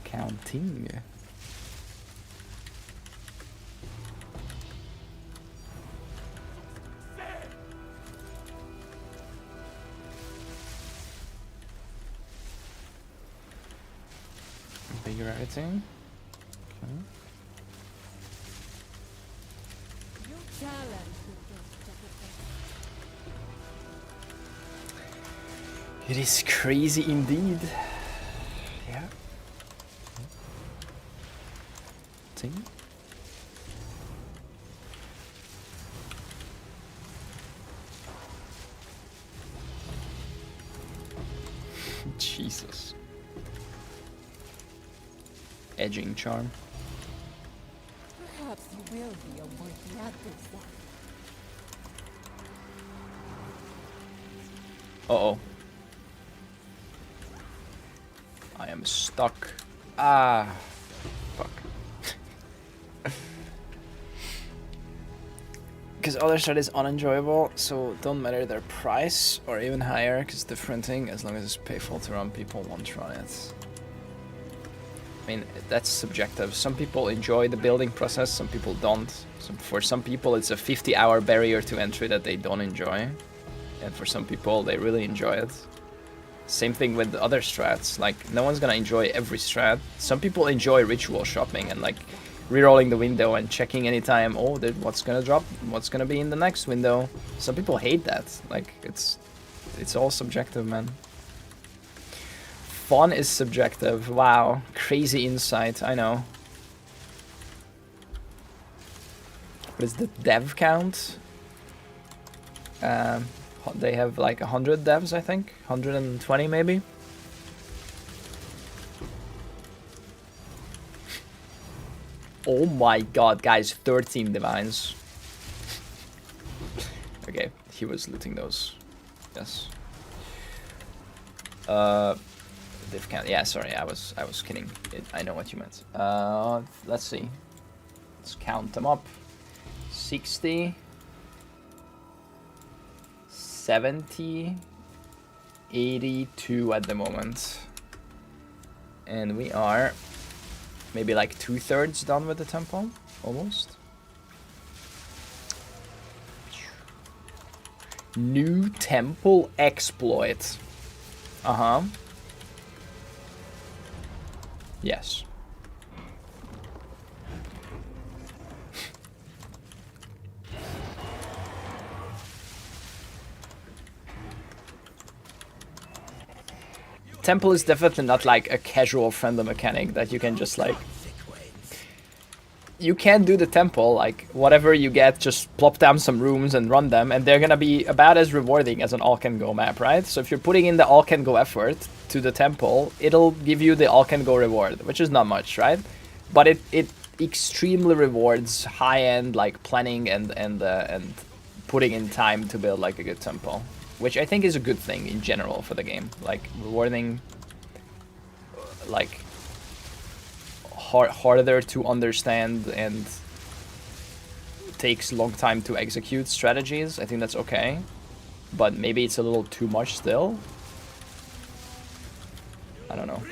Counting. Big rarity. Okay. It is crazy indeed. Yeah. See? Jesus. Edging charm. Perhaps you will be a worthy adversary. Uh-oh. I am stuck. Ah. Fuck. Because other strat is unenjoyable, so don't matter their price or even higher, because it's different thing, as long as it's payful to run, people won't run it. I mean, that's subjective. Some people enjoy the building process, some people don't. For some people, it's a 50-hour barrier to entry that they don't enjoy. And for some people, they really enjoy it. Same thing with the other strats. Like, no one's gonna enjoy every strat. Some people enjoy ritual shopping and like rerolling the window and checking anytime, oh, what's gonna drop, what's gonna be in the next window. Some people hate that. Like, it's all subjective, man. Fun is subjective. Wow, crazy insight, I know. What is the dev count? They have like 100 devs, I think. 120 maybe. Oh my god, guys, 13 divines. Okay, he was looting those. Yes. Div count. Yeah, sorry, I was kidding. I know what you meant. Let's see. Let's count them up. 60, 70, 82 at the moment. And we are maybe like 2/3 done with the temple, almost. New temple exploit. Uh-huh. Yes. Temple is definitely not like a casual friendly mechanic that you can just like... You can do the temple, like whatever you get, just plop down some rooms and run them, and they're gonna be about as rewarding as an all can go map, right? So if you're putting in the all can go effort to the temple, it'll give you the all can go reward, which is not much, right? But it extremely rewards high end like planning and putting in time to build like a good temple, which I think is a good thing in general for the game, like rewarding like harder to understand and takes long time to execute strategies. I think that's okay, but maybe it's a little too much still. I don't know.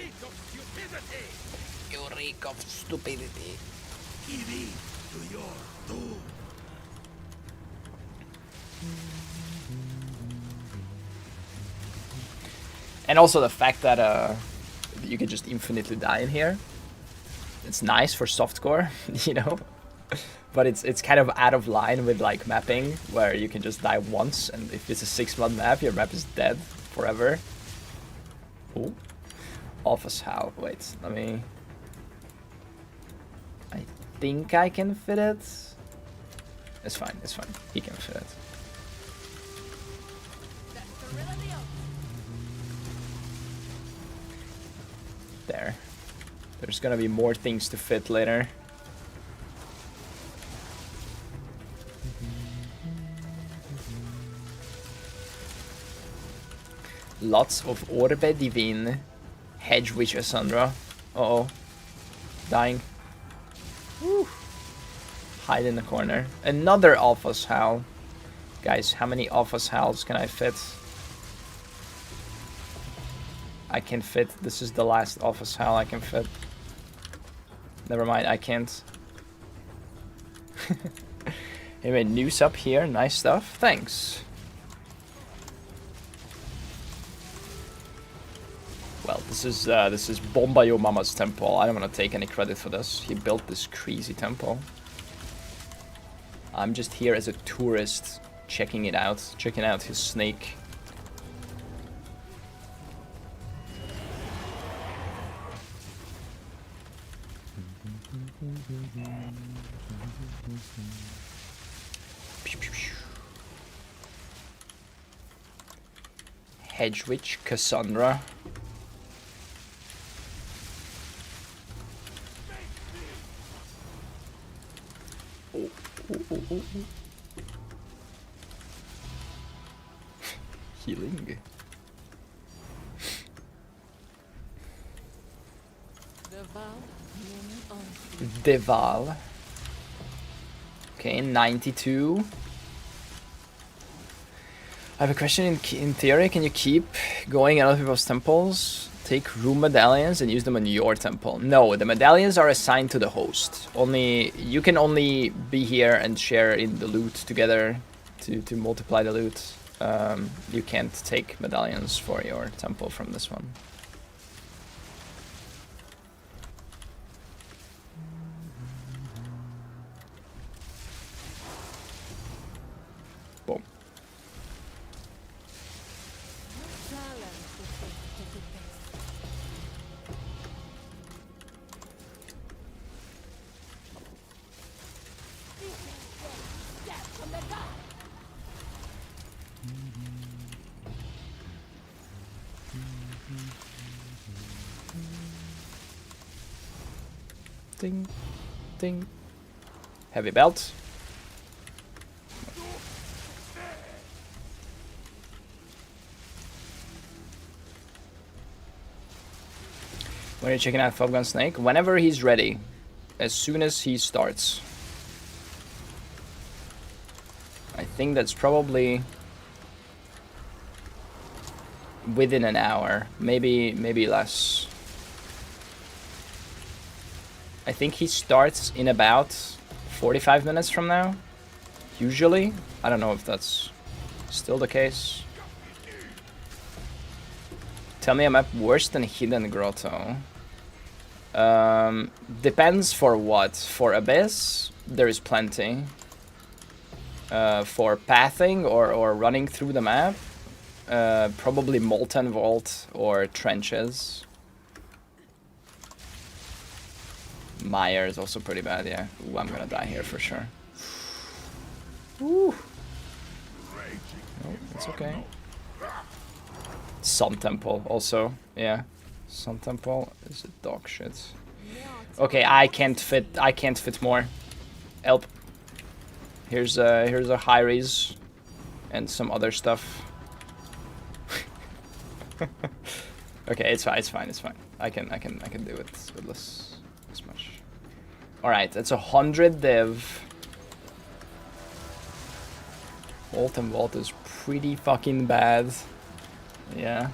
You reek of stupidity. Give in to your doom. And also the fact that you can just infinitely die in here. It's nice for softcore, you know, but it's kind of out of line with like mapping where you can just die once, and if it's a 6-month map, your map is dead forever. Ooh. Office how? Wait, let me... I think I can fit it. It's fine, it's fine. He can fit it. There. There's gonna be more things to fit later. Lots of Orbe Divine. Hedge Witch Asandra. Uh-oh. Dying. Woo. Hide in the corner. Another Alpha's Howl. Guys, how many Alpha's Howls can I fit? I can fit. This is the last Alpha's Howl I can fit. Never mind, I can't. Anyway, news up here. Nice stuff. Thanks. Well, this is Bomba Yo Mama's temple. I don't want to take any credit for this. He built this crazy temple. I'm just here as a tourist, checking it out, checking out his snake. Hedge Witch Cassandra. Oh, oh, oh, oh. Healing. Deval. Okay, 92. I have a question. In theory, can you keep going at other people's temples, take room medallions, and use them on your temple? No, the medallions are assigned to the host. You can only be here and share in the loot together to multiply the loot. You can't take medallions for your temple from this one. Boom. Ding. Ding. Heavy belt. When you're checking out Gun Snake, whenever he's ready, as soon as he starts. I think that's probably within an hour, maybe less. I think he starts in about 45 minutes from now, usually. I don't know if that's still the case. Tell me a map worse than Hidden Grotto. Depends for what. For Abyss, there is plenty. For pathing or running through the map, probably Molten Vault or Trenches. Mire is also pretty bad, yeah. Ooh, I'm gonna die here for sure. Ooh. Oh, it's okay. Sun Temple also, yeah. Sun Temple is a dog shit. Okay, I can't fit more. Help. Here's a high raise and some other stuff. Okay, it's fine. I can do it with this much. All right, that's 100 div. Molten Vault is pretty fucking bad. Yeah.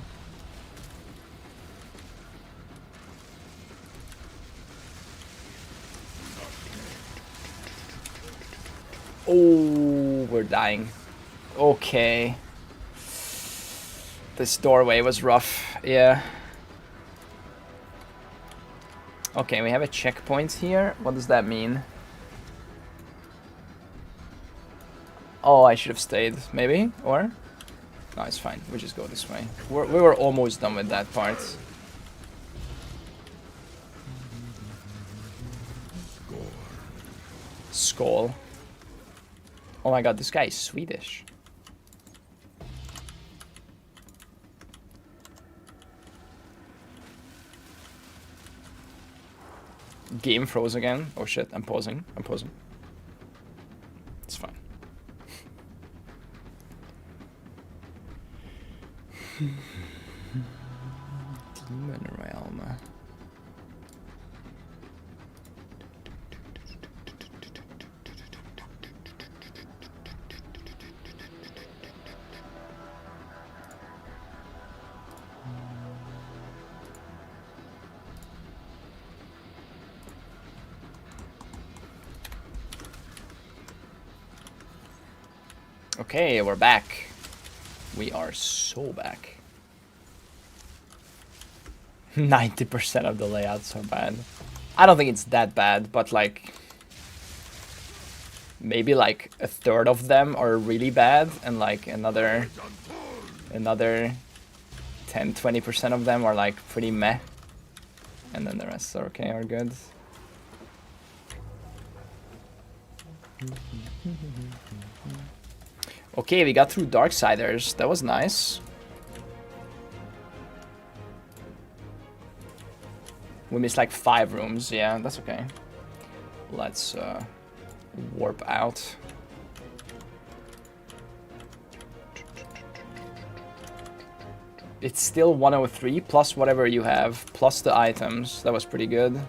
Oh, we're dying. Okay. This doorway was rough, yeah. Okay, we have a checkpoint here. What does that mean? Oh, I should have stayed, maybe? Or? No, it's fine. We just go this way. We were almost done with that part. Skull. Oh my god, this guy is Swedish. Game froze again. Oh shit, I'm pausing. It's fine. Demon Realm. Okay, we're back. We are so back. 90% of the layouts are bad. I don't think it's that bad, but like maybe like a third of them are really bad, and like another 10-20% of them are like pretty meh, and then the rest are okay, are good. Okay, we got through Darksiders. That was nice. We missed like 5 rooms. Yeah, that's okay. Let's warp out. It's still 103 plus whatever you have, plus the items. That was pretty good.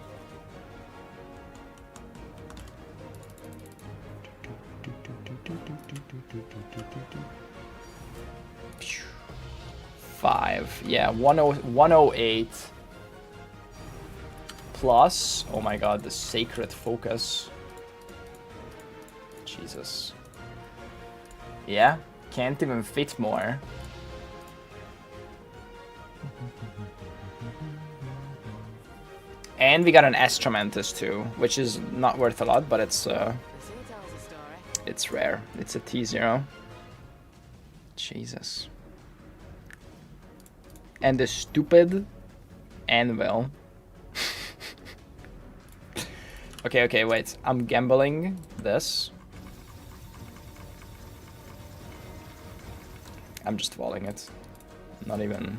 Yeah, 108 plus, oh my god, the sacred focus. Jesus. Yeah, can't even fit more. And we got an Astromantis too, which is not worth a lot, but it's rare. It's a T0. Jesus. And the stupid anvil. Okay, wait. I'm gambling this. I'm just walling it. Not even...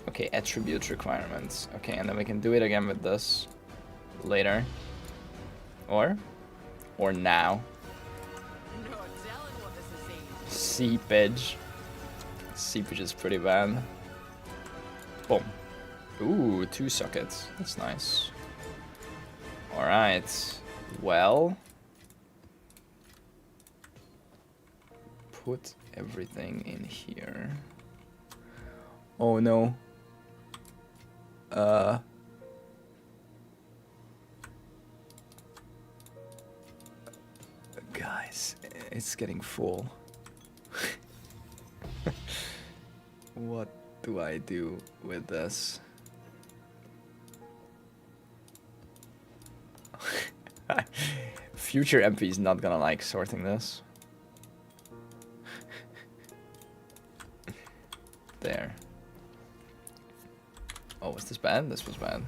Okay, attribute requirements. Okay, and then we can do it again with this later. Or now. No telling what this is aimed. Seepage. Seepage is pretty bad. Boom. Ooh, 2 sockets. That's nice. Alright. Well. Put everything in here. Oh no. Guys, it's getting full. What do I do with this? Future MP is not gonna like sorting this. There. Oh, was this bad? This was bad.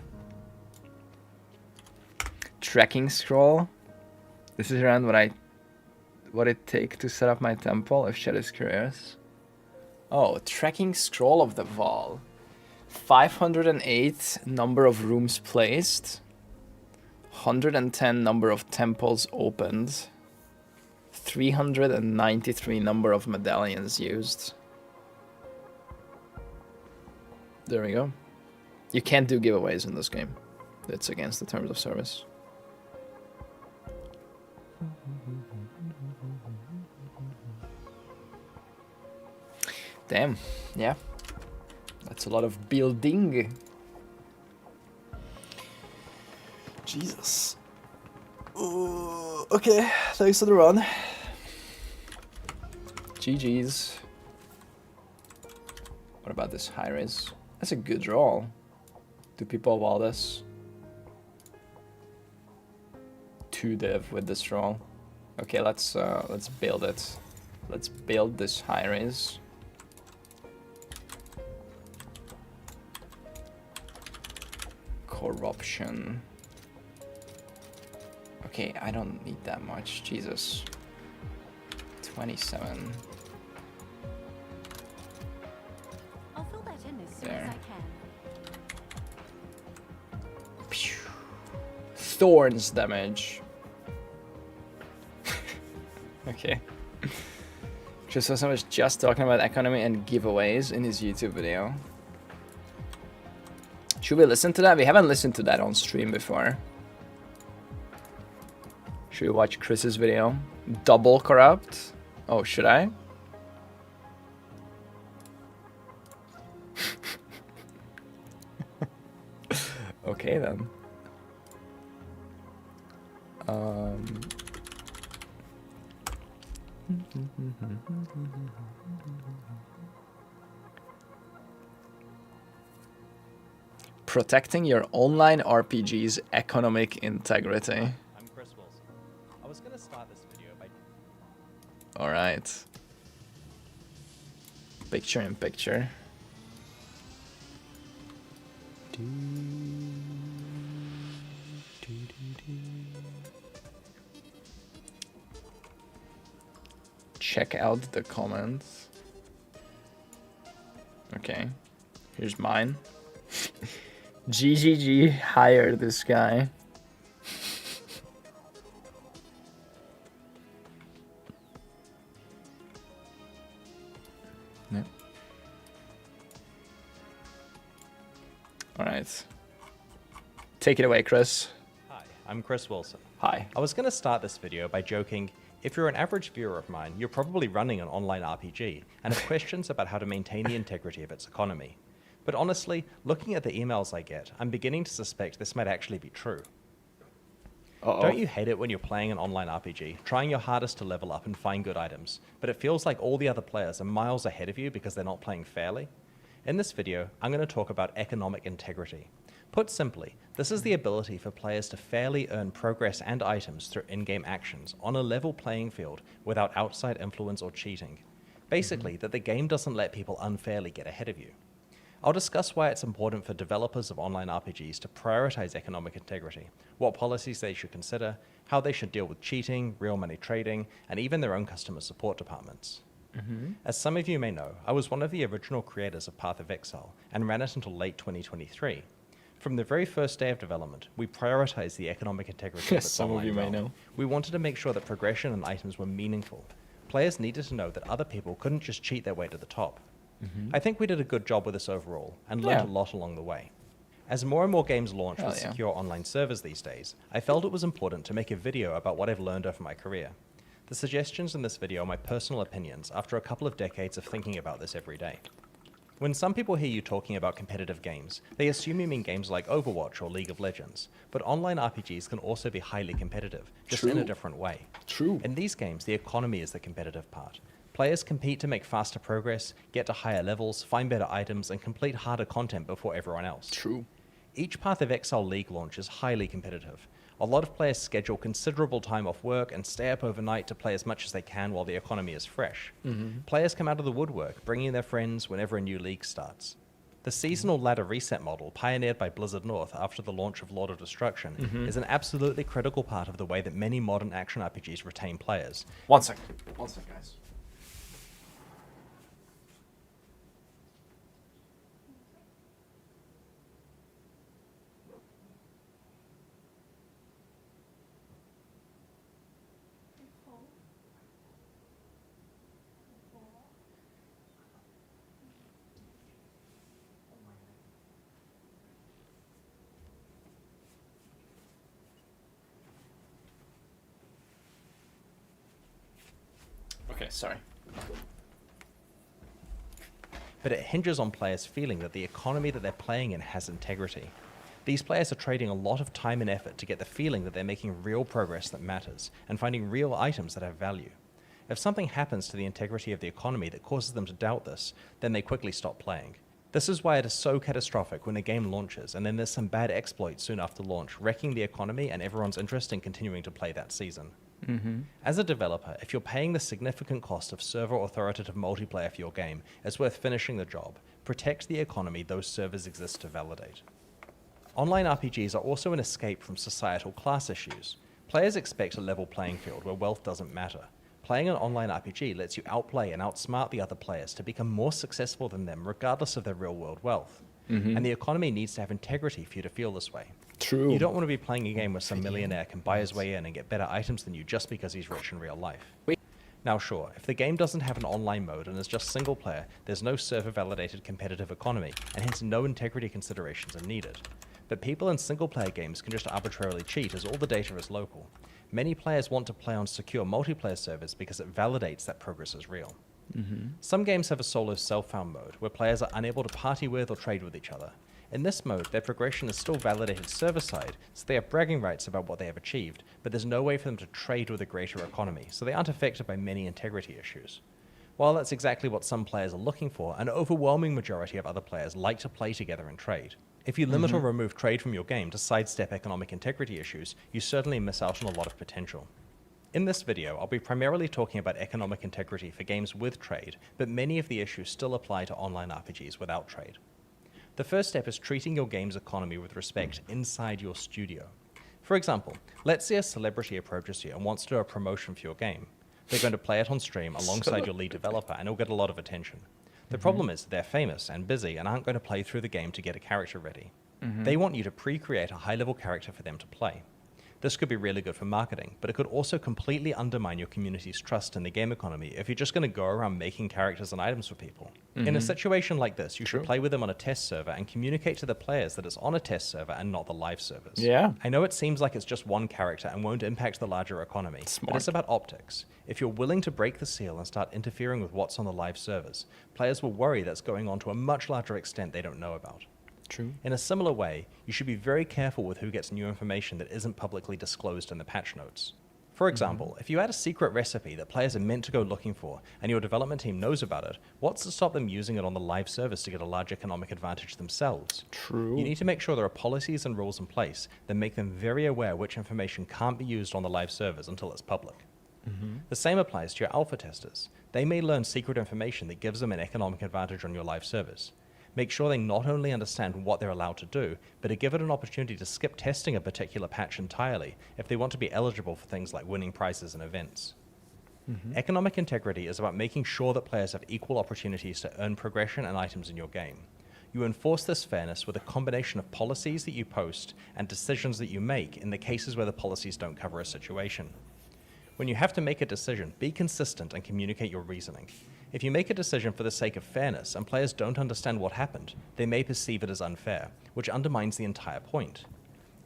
Tracking scroll. This is around what it take to set up my temple, if Shed is curious. Oh, tracking scroll of the Val. 508 number of rooms placed. 110 number of temples opened. 393 number of medallions used. There we go. You can't do giveaways in this game. It's against the terms of service. Damn, yeah. That's a lot of building. Jesus. Ooh, okay, thanks for the run. GG's. What about this high-res? That's a good roll. Do people wall this? 2 div with this roll. Okay, let's build it. Let's build this high-res. Corruption. Okay, I don't need that much. Jesus. 27. I'll fill that in as soon There. as I can. Pew. Thorns damage. Okay. Chris Wilson was just talking about economy and giveaways in his YouTube video. Should we listen to that? We haven't listened to that on stream before. Should we watch Chris's video? Double corrupt? Oh, should I? Okay then. Protecting your online RPG's economic integrity. I'm Chris Wilson. I was gonna start this video by... Alright. Picture in picture. Check out the comments. Okay. Here's mine. GGG hired this guy. Yeah. All right. Take it away, Chris. Hi, I'm Chris Wilson. Hi. I was gonna start this video by joking, if you're an average viewer of mine, you're probably running an online RPG and have questions about how to maintain the integrity of its economy. But honestly, looking at the emails I get, I'm beginning to suspect this might actually be true. Uh-oh. Don't you hate it when you're playing an online RPG, trying your hardest to level up and find good items, but it feels like all the other players are miles ahead of you because they're not playing fairly? In this video, I'm going to talk about economic integrity. Put simply, this is the ability for players to fairly earn progress and items through in-game actions on a level playing field without outside influence or cheating. Basically, that the game doesn't let people unfairly get ahead of you. I'll discuss why it's important for developers of online RPGs to prioritize economic integrity, what policies they should consider, how they should deal with cheating, real money trading, and even their own customer support departments. As some of you may know, I was one of the original creators of Path of Exile and ran it until late 2023. From the very first day of development, we prioritized the economic integrity of its Some of online you may realm. know. We wanted to make sure that progression and items were meaningful. Players needed to know that other people couldn't just cheat their way to the top. I think we did a good job with this overall, and learned Yeah. a lot along the way. As more and more games launch Hell with yeah. secure online servers these days, I felt it was important to make a video about what I've learned over my career. The suggestions in this video are my personal opinions after a couple of decades of thinking about this every day. When some people hear you talking about competitive games, they assume you mean games like Overwatch or League of Legends, but online RPGs can also be highly competitive, just in a True. different way. True. In these games, the economy is the competitive part. Players compete to make faster progress, get to higher levels, find better items, and complete harder content before everyone else. True. Each Path of Exile League launch is highly competitive. A lot of players schedule considerable time off work and stay up overnight to play as much as they can while the economy is fresh. Players come out of the woodwork, bringing their friends whenever a new league starts. The seasonal ladder reset model, pioneered by Blizzard North after the launch of Lord of Destruction, is an absolutely critical part of the way that many modern action RPGs retain players. One sec, guys. Okay, sorry. But it hinges on players feeling that the economy that they're playing in has integrity. These players are trading a lot of time and effort to get the feeling that they're making real progress that matters, and finding real items that have value. If something happens to the integrity of the economy that causes them to doubt this, then they quickly stop playing. This is why it is so catastrophic when a game launches and then there's some bad exploit soon after launch, wrecking the economy and everyone's interest in continuing to play that season. As a developer, if you're paying the significant cost of server authoritative multiplayer for your game, it's worth finishing the job. Protect the economy those servers exist to validate. Online RPGs are also an escape from societal class issues. Players expect a level playing field where wealth doesn't matter. Playing an online RPG lets you outplay and outsmart the other players to become more successful than them regardless of their real-world wealth. And the economy needs to have integrity for you to feel this way. True. You don't want to be playing a game where some millionaire can buy his way in and get better items than you just because he's rich in real life. Now sure, if the game doesn't have an online mode and is just single player, there's no server-validated competitive economy, and hence no integrity considerations are needed. But people in single-player games can just arbitrarily cheat as all the data is local. Many players want to play on secure multiplayer servers because it validates that progress is real. Some games have a solo self-found mode, where players are unable to party with or trade with each other. In this mode, their progression is still validated server-side, so they have bragging rights about what they have achieved, but there's no way for them to trade with a greater economy, so they aren't affected by many integrity issues. While that's exactly what some players are looking for, an overwhelming majority of other players like to play together and trade. If you limit or remove trade from your game to sidestep economic integrity issues, you certainly miss out on a lot of potential. In this video, I'll be primarily talking about economic integrity for games with trade, but many of the issues still apply to online RPGs without trade. The first step is treating your game's economy with respect inside your studio. For example, let's say a celebrity approaches you and wants to do a promotion for your game. They're going to play it on stream alongside your lead developer, and it'll get a lot of attention. The problem is they're famous and busy and aren't going to play through the game to get a character ready. They want you to pre-create a high-level character for them to play. This could be really good for marketing, but it could also completely undermine your community's trust in the game economy if you're just going to go around making characters and items for people. In a situation like this, you should play with them on a test server and communicate to the players that it's on a test server and not the live servers. Yeah. I know it seems like it's just one character and won't impact the larger economy, but it's about optics. If you're willing to break the seal and start interfering with what's on the live servers, players will worry that's going on to a much larger extent they don't know about. True. In a similar way, you should be very careful with who gets new information that isn't publicly disclosed in the patch notes. For example, if you add a secret recipe that players are meant to go looking for, and your development team knows about it, what's to stop them using it on the live servers to get a large economic advantage themselves? True. You need to make sure there are policies and rules in place that make them very aware which information can't be used on the live servers until it's public. The same applies to your alpha testers. They may learn secret information that gives them an economic advantage on your live servers. Make sure they not only understand what they're allowed to do, but are given an opportunity to skip testing a particular patch entirely if they want to be eligible for things like winning prizes and events. Economic integrity is about making sure that players have equal opportunities to earn progression and items in your game. You enforce this fairness with a combination of policies that you post and decisions that you make in the cases where the policies don't cover a situation. When you have to make a decision, be consistent and communicate your reasoning. If you make a decision for the sake of fairness and players don't understand what happened, they may perceive it as unfair, which undermines the entire point.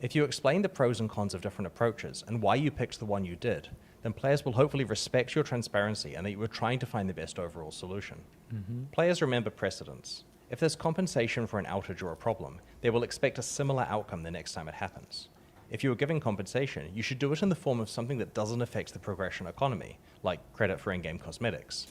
If you explain the pros and cons of different approaches and why you picked the one you did, then players will hopefully respect your transparency and that you were trying to find the best overall solution. Players remember precedents. If there's compensation for an outage or a problem, they will expect a similar outcome the next time it happens. If you are giving compensation, you should do it in the form of something that doesn't affect the progression economy, like credit for in-game cosmetics.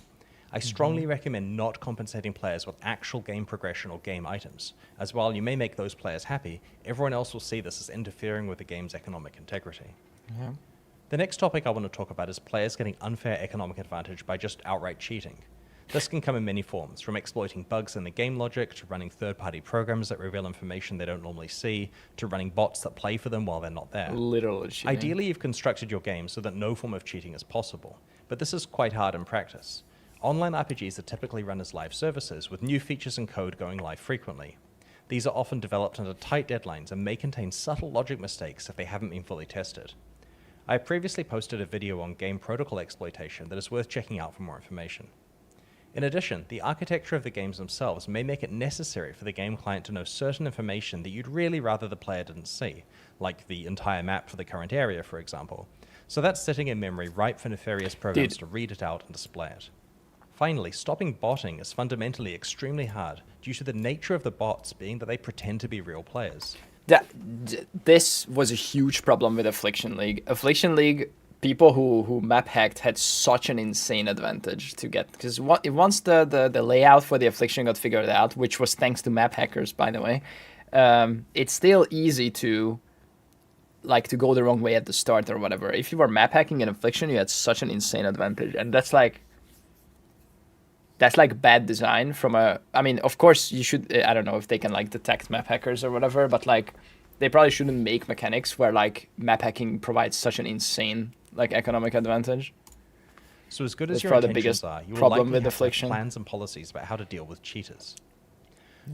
I strongly recommend not compensating players with actual game progression or game items, as while you may make those players happy, everyone else will see this as interfering with the game's economic integrity. Yeah. The next topic I want to talk about is players getting unfair economic advantage by just outright cheating. This can come in many forms, from exploiting bugs in the game logic, to running third-party programs that reveal information they don't normally see, to running bots that play for them while they're not there. Literally cheating. Ideally, you've constructed your game so that no form of cheating is possible, but this is quite hard in practice. Online RPGs are typically run as live services, with new features and code going live frequently. These are often developed under tight deadlines and may contain subtle logic mistakes if they haven't been fully tested. I have previously posted a video on game protocol exploitation that is worth checking out for more information. In addition, the architecture of the games themselves may make it necessary for the game client to know certain information that you'd really rather the player didn't see, like the entire map for the current area, for example. So that's sitting in memory ripe for nefarious programs to read it out and display it. Finally, stopping botting is fundamentally extremely hard due to the nature of the bots being that they pretend to be real players. This was a huge problem with Affliction League. Affliction League, people who map hacked had such an insane advantage to get, because once the layout for the Affliction got figured out, which was thanks to map hackers, by the way, it's still easy to go the wrong way at the start or whatever. If you were map hacking in Affliction, you had such an insane advantage, and that's like bad design from a, I mean, of course you should, I don't know if they can like detect map hackers or whatever, but like they probably shouldn't make mechanics where like map hacking provides such an insane like economic advantage. So as good as That's your probably the intentions biggest are, you will problem likely with have to have Affliction. plans and policies about how to deal with cheaters.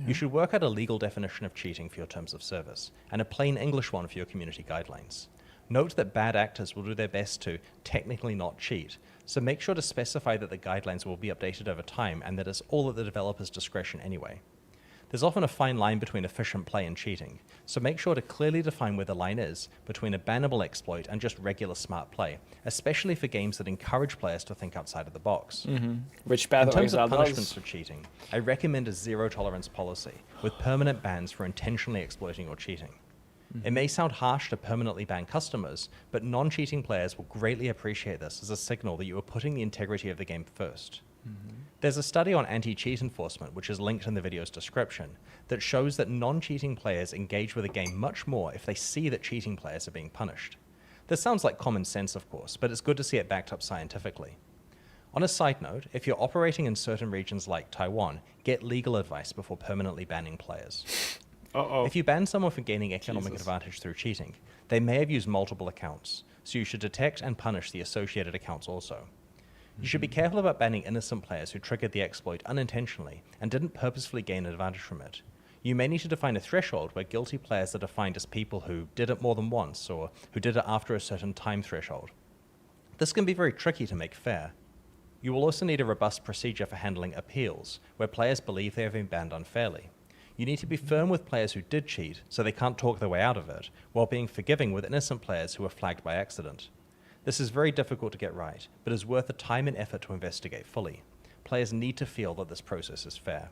You should work out a legal definition of cheating for your terms of service, and a plain English one for your community guidelines. Note that bad actors will do their best to technically not cheat, so make sure to specify that the guidelines will be updated over time and that it's all at the developer's discretion anyway. There's often a fine line between efficient play and cheating, so make sure to clearly define where the line is between a bannable exploit and just regular smart play, especially for games that encourage players to think outside of the box. Which Path In of terms of Exile punishments does. for cheating, I recommend a zero-tolerance policy with permanent bans for intentionally exploiting or cheating. It may sound harsh to permanently ban customers, but non-cheating players will greatly appreciate this as a signal that you are putting the integrity of the game first. There's a study on anti-cheat enforcement, which is linked in the video's description, that shows that non-cheating players engage with a game much more if they see that cheating players are being punished. This sounds like common sense, of course, but it's good to see it backed up scientifically. On a side note, if you're operating in certain regions like Taiwan, get legal advice before permanently banning players. If you ban someone for gaining economic advantage through cheating, they may have used multiple accounts, so you should detect and punish the associated accounts also. You should be careful about banning innocent players who triggered the exploit unintentionally and didn't purposefully gain advantage from it. You may need to define a threshold where guilty players are defined as people who did it more than once or who did it after a certain time threshold. This can be very tricky to make fair. You will also need a robust procedure for handling appeals, where players believe they have been banned unfairly. You need to be firm with players who did cheat, so they can't talk their way out of it, while being forgiving with innocent players who were flagged by accident. This is very difficult to get right, but is worth the time and effort to investigate fully. Players need to feel that this process is fair.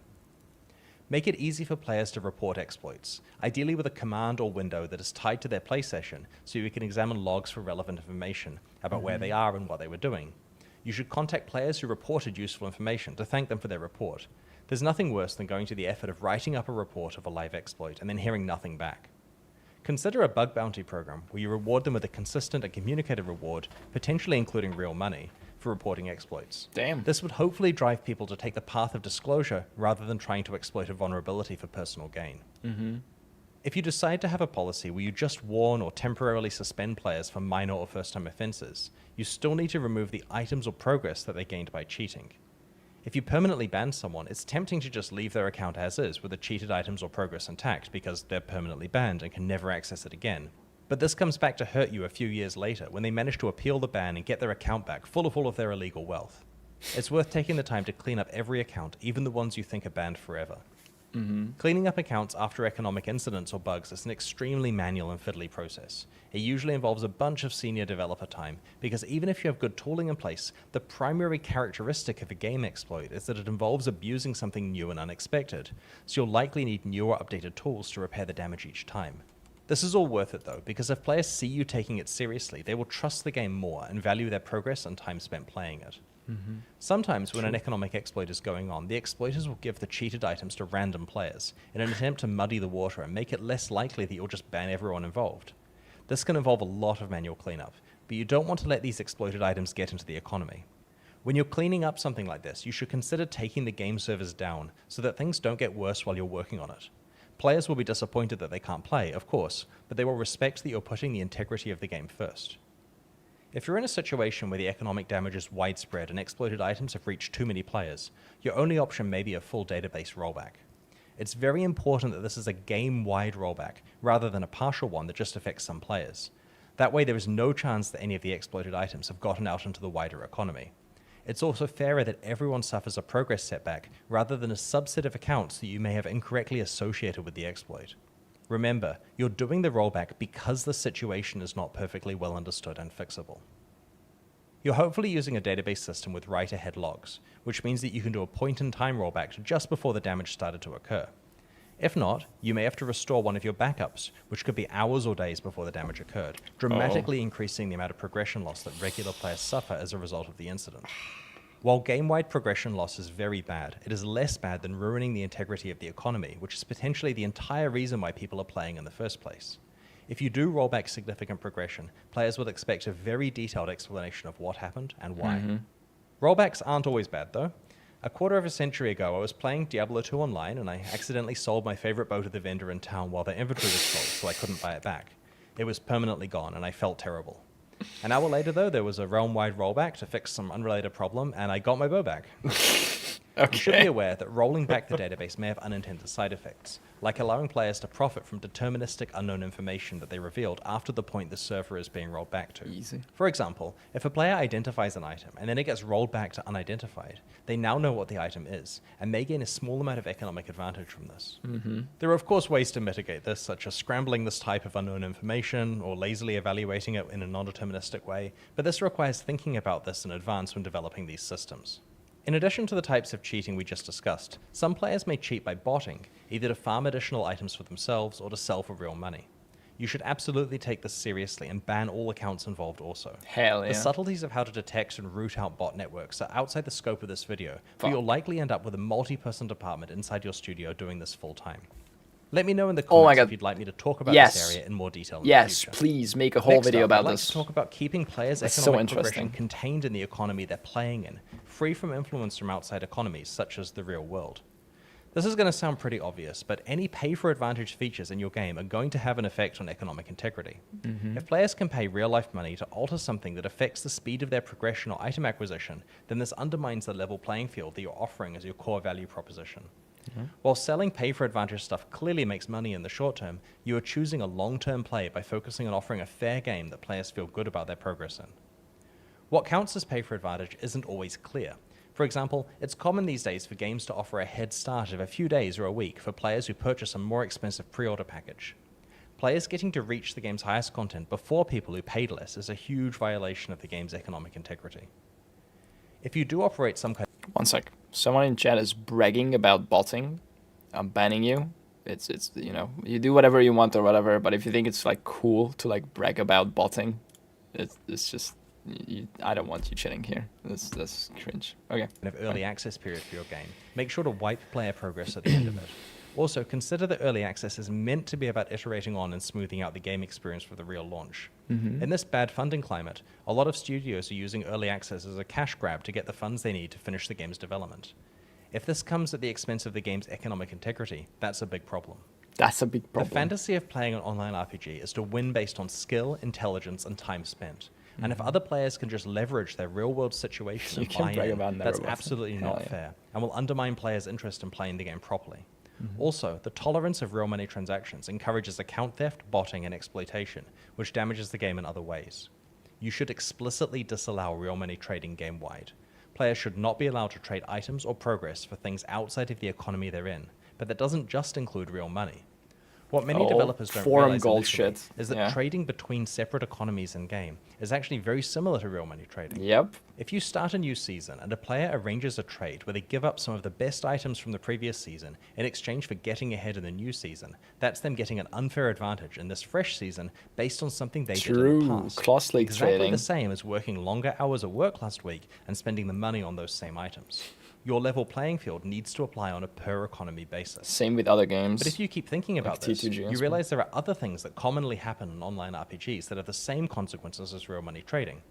Make it easy for players to report exploits, ideally with a command or window that is tied to their play session, so you can examine logs for relevant information about where they are and what they were doing. You should contact players who reported useful information to thank them for their report. There's nothing worse than going to the effort of writing up a report of a live exploit and then hearing nothing back. Consider a bug bounty program where you reward them with a consistent and communicated reward, potentially including real money, for reporting exploits. Damn. This would hopefully drive people to take the path of disclosure rather than trying to exploit a vulnerability for personal gain. If you decide to have a policy where you just warn or temporarily suspend players for minor or first-time offenses, you still need to remove the items or progress that they gained by cheating. If you permanently ban someone, it's tempting to just leave their account as is with the cheated items or progress intact because they're permanently banned and can never access it again. But this comes back to hurt you a few years later when they manage to appeal the ban and get their account back full of all of their illegal wealth. It's worth taking the time to clean up every account, even the ones you think are banned forever. Cleaning up accounts after economic incidents or bugs is an extremely manual and fiddly process. It usually involves a bunch of senior developer time, because even if you have good tooling in place, the primary characteristic of a game exploit is that it involves abusing something new and unexpected, so you'll likely need newer updated tools to repair the damage each time. This is all worth it though, because if players see you taking it seriously, they will trust the game more and value their progress and time spent playing it. Sometimes when an economic exploit is going on, the exploiters will give the cheated items to random players in an attempt to muddy the water and make it less likely that you'll just ban everyone involved. This can involve a lot of manual cleanup, but you don't want to let these exploited items get into the economy. When you're cleaning up something like this, you should consider taking the game servers down so that things don't get worse while you're working on it. Players will be disappointed that they can't play, of course, but they will respect that you're putting the integrity of the game first. If you're in a situation where the economic damage is widespread and exploited items have reached too many players, your only option may be a full database rollback. It's very important that this is a game-wide rollback, rather than a partial one that just affects some players. That way there is no chance that any of the exploited items have gotten out into the wider economy. It's also fairer that everyone suffers a progress setback, rather than a subset of accounts that you may have incorrectly associated with the exploit. Remember, you're doing the rollback because the situation is not perfectly well understood and fixable. You're hopefully using a database system with write-ahead logs, which means that you can do a point-in-time rollback to just before the damage started to occur. If not, you may have to restore one of your backups, which could be hours or days before the damage occurred, dramatically increasing the amount of progression loss that regular players suffer as a result of the incident. While game-wide progression loss is very bad, it is less bad than ruining the integrity of the economy, which is potentially the entire reason why people are playing in the first place. If you do roll back significant progression, players will expect a very detailed explanation of what happened and why. Rollbacks aren't always bad though. A quarter of a century ago, I was playing Diablo 2 online and I accidentally sold my favorite bow to the vendor in town while their inventory was full, so I couldn't buy it back. It was permanently gone and I felt terrible. An hour later though, there was a realm-wide rollback to fix some unrelated problem and I got my bow back. You should be aware that rolling back the database may have unintended side effects, like allowing players to profit from deterministic unknown information that they revealed after the point the server is being rolled back to. Easy. For example, if a player identifies an item and then it gets rolled back to unidentified, they now know what the item is, and may gain a small amount of economic advantage from this. There are of course ways to mitigate this, such as scrambling this type of unknown information, or lazily evaluating it in a non-deterministic way, but this requires thinking about this in advance when developing these systems. In addition to the types of cheating we just discussed, some players may cheat by botting, either to farm additional items for themselves or to sell for real money. You should absolutely take this seriously and ban all accounts involved also. Hell yeah. The subtleties of how to detect and root out bot networks are outside the scope of this video, but you'll likely end up with a multi-person department inside your studio doing this full time. Let me know in the comments if you'd like me to talk about this area in more detail in the future. Please make a whole Next video up, about I'd like this. to talk about keeping players' That's economic so progression interesting. contained in the economy they're playing in, free from influence from outside economies, such as the real world. This is going to sound pretty obvious, but any pay-for-advantage features in your game are going to have an effect on economic integrity. If players can pay real-life money to alter something that affects the speed of their progression or item acquisition, then this undermines the level playing field that you're offering as your core value proposition. While selling pay-for-advantage stuff clearly makes money in the short term, you are choosing a long-term play by focusing on offering a fair game that players feel good about their progress in. What counts as pay-for-advantage isn't always clear. For example, it's common these days for games to offer a head start of a few days or a week for players who purchase a more expensive pre-order package. Players getting to reach the game's highest content before people who paid less is a huge violation of the game's economic integrity. If you do operate some kind One sec. Someone in chat is bragging about botting. I'm banning you. It's you know, you do whatever you want or whatever, but if you think it's like cool to like brag about botting, it's just I don't want you chilling here. That's cringe. Okay. of early access period for your game, make sure to wipe player progress at the end of it. Also, consider that early access is meant to be about iterating on and smoothing out the game experience for the real launch. In this bad funding climate, a lot of studios are using early access as a cash grab to get the funds they need to finish the game's development. If this comes at the expense of the game's economic integrity, that's a big problem. That's a big problem. The fantasy of playing an online RPG is to win based on skill, intelligence, and time spent. And if other players can just leverage their real-world situation You and can buy brag in, about never that's bluffing. absolutely Hell not yeah. fair and will undermine players' interest in playing the game properly. Mm-hmm. Also, the tolerance of real money transactions encourages account theft, botting, and exploitation, which damages the game in other ways. You should explicitly disallow real money trading game-wide. Players should not be allowed to trade items or progress for things outside of the economy they're in, but that doesn't just include real money. What many Oh, developers don't forum realize gold initially shit. is that Yeah. trading between separate economies in-game is actually very similar to real money trading. Yep. If you start a new season and a player arranges a trade where they give up some of the best items from the previous season in exchange for getting ahead in the new season, that's them getting an unfair advantage in this fresh season based on something they did in True. the past. Class league Exactly trading. the same as working longer hours at work last week and spending the money on those same items. Your level playing field needs to apply on a per economy basis. Same with other games. But if you keep thinking about Like this, T2G you and realize there are other things that commonly happen in online RPGs that have the same consequences as real money trading.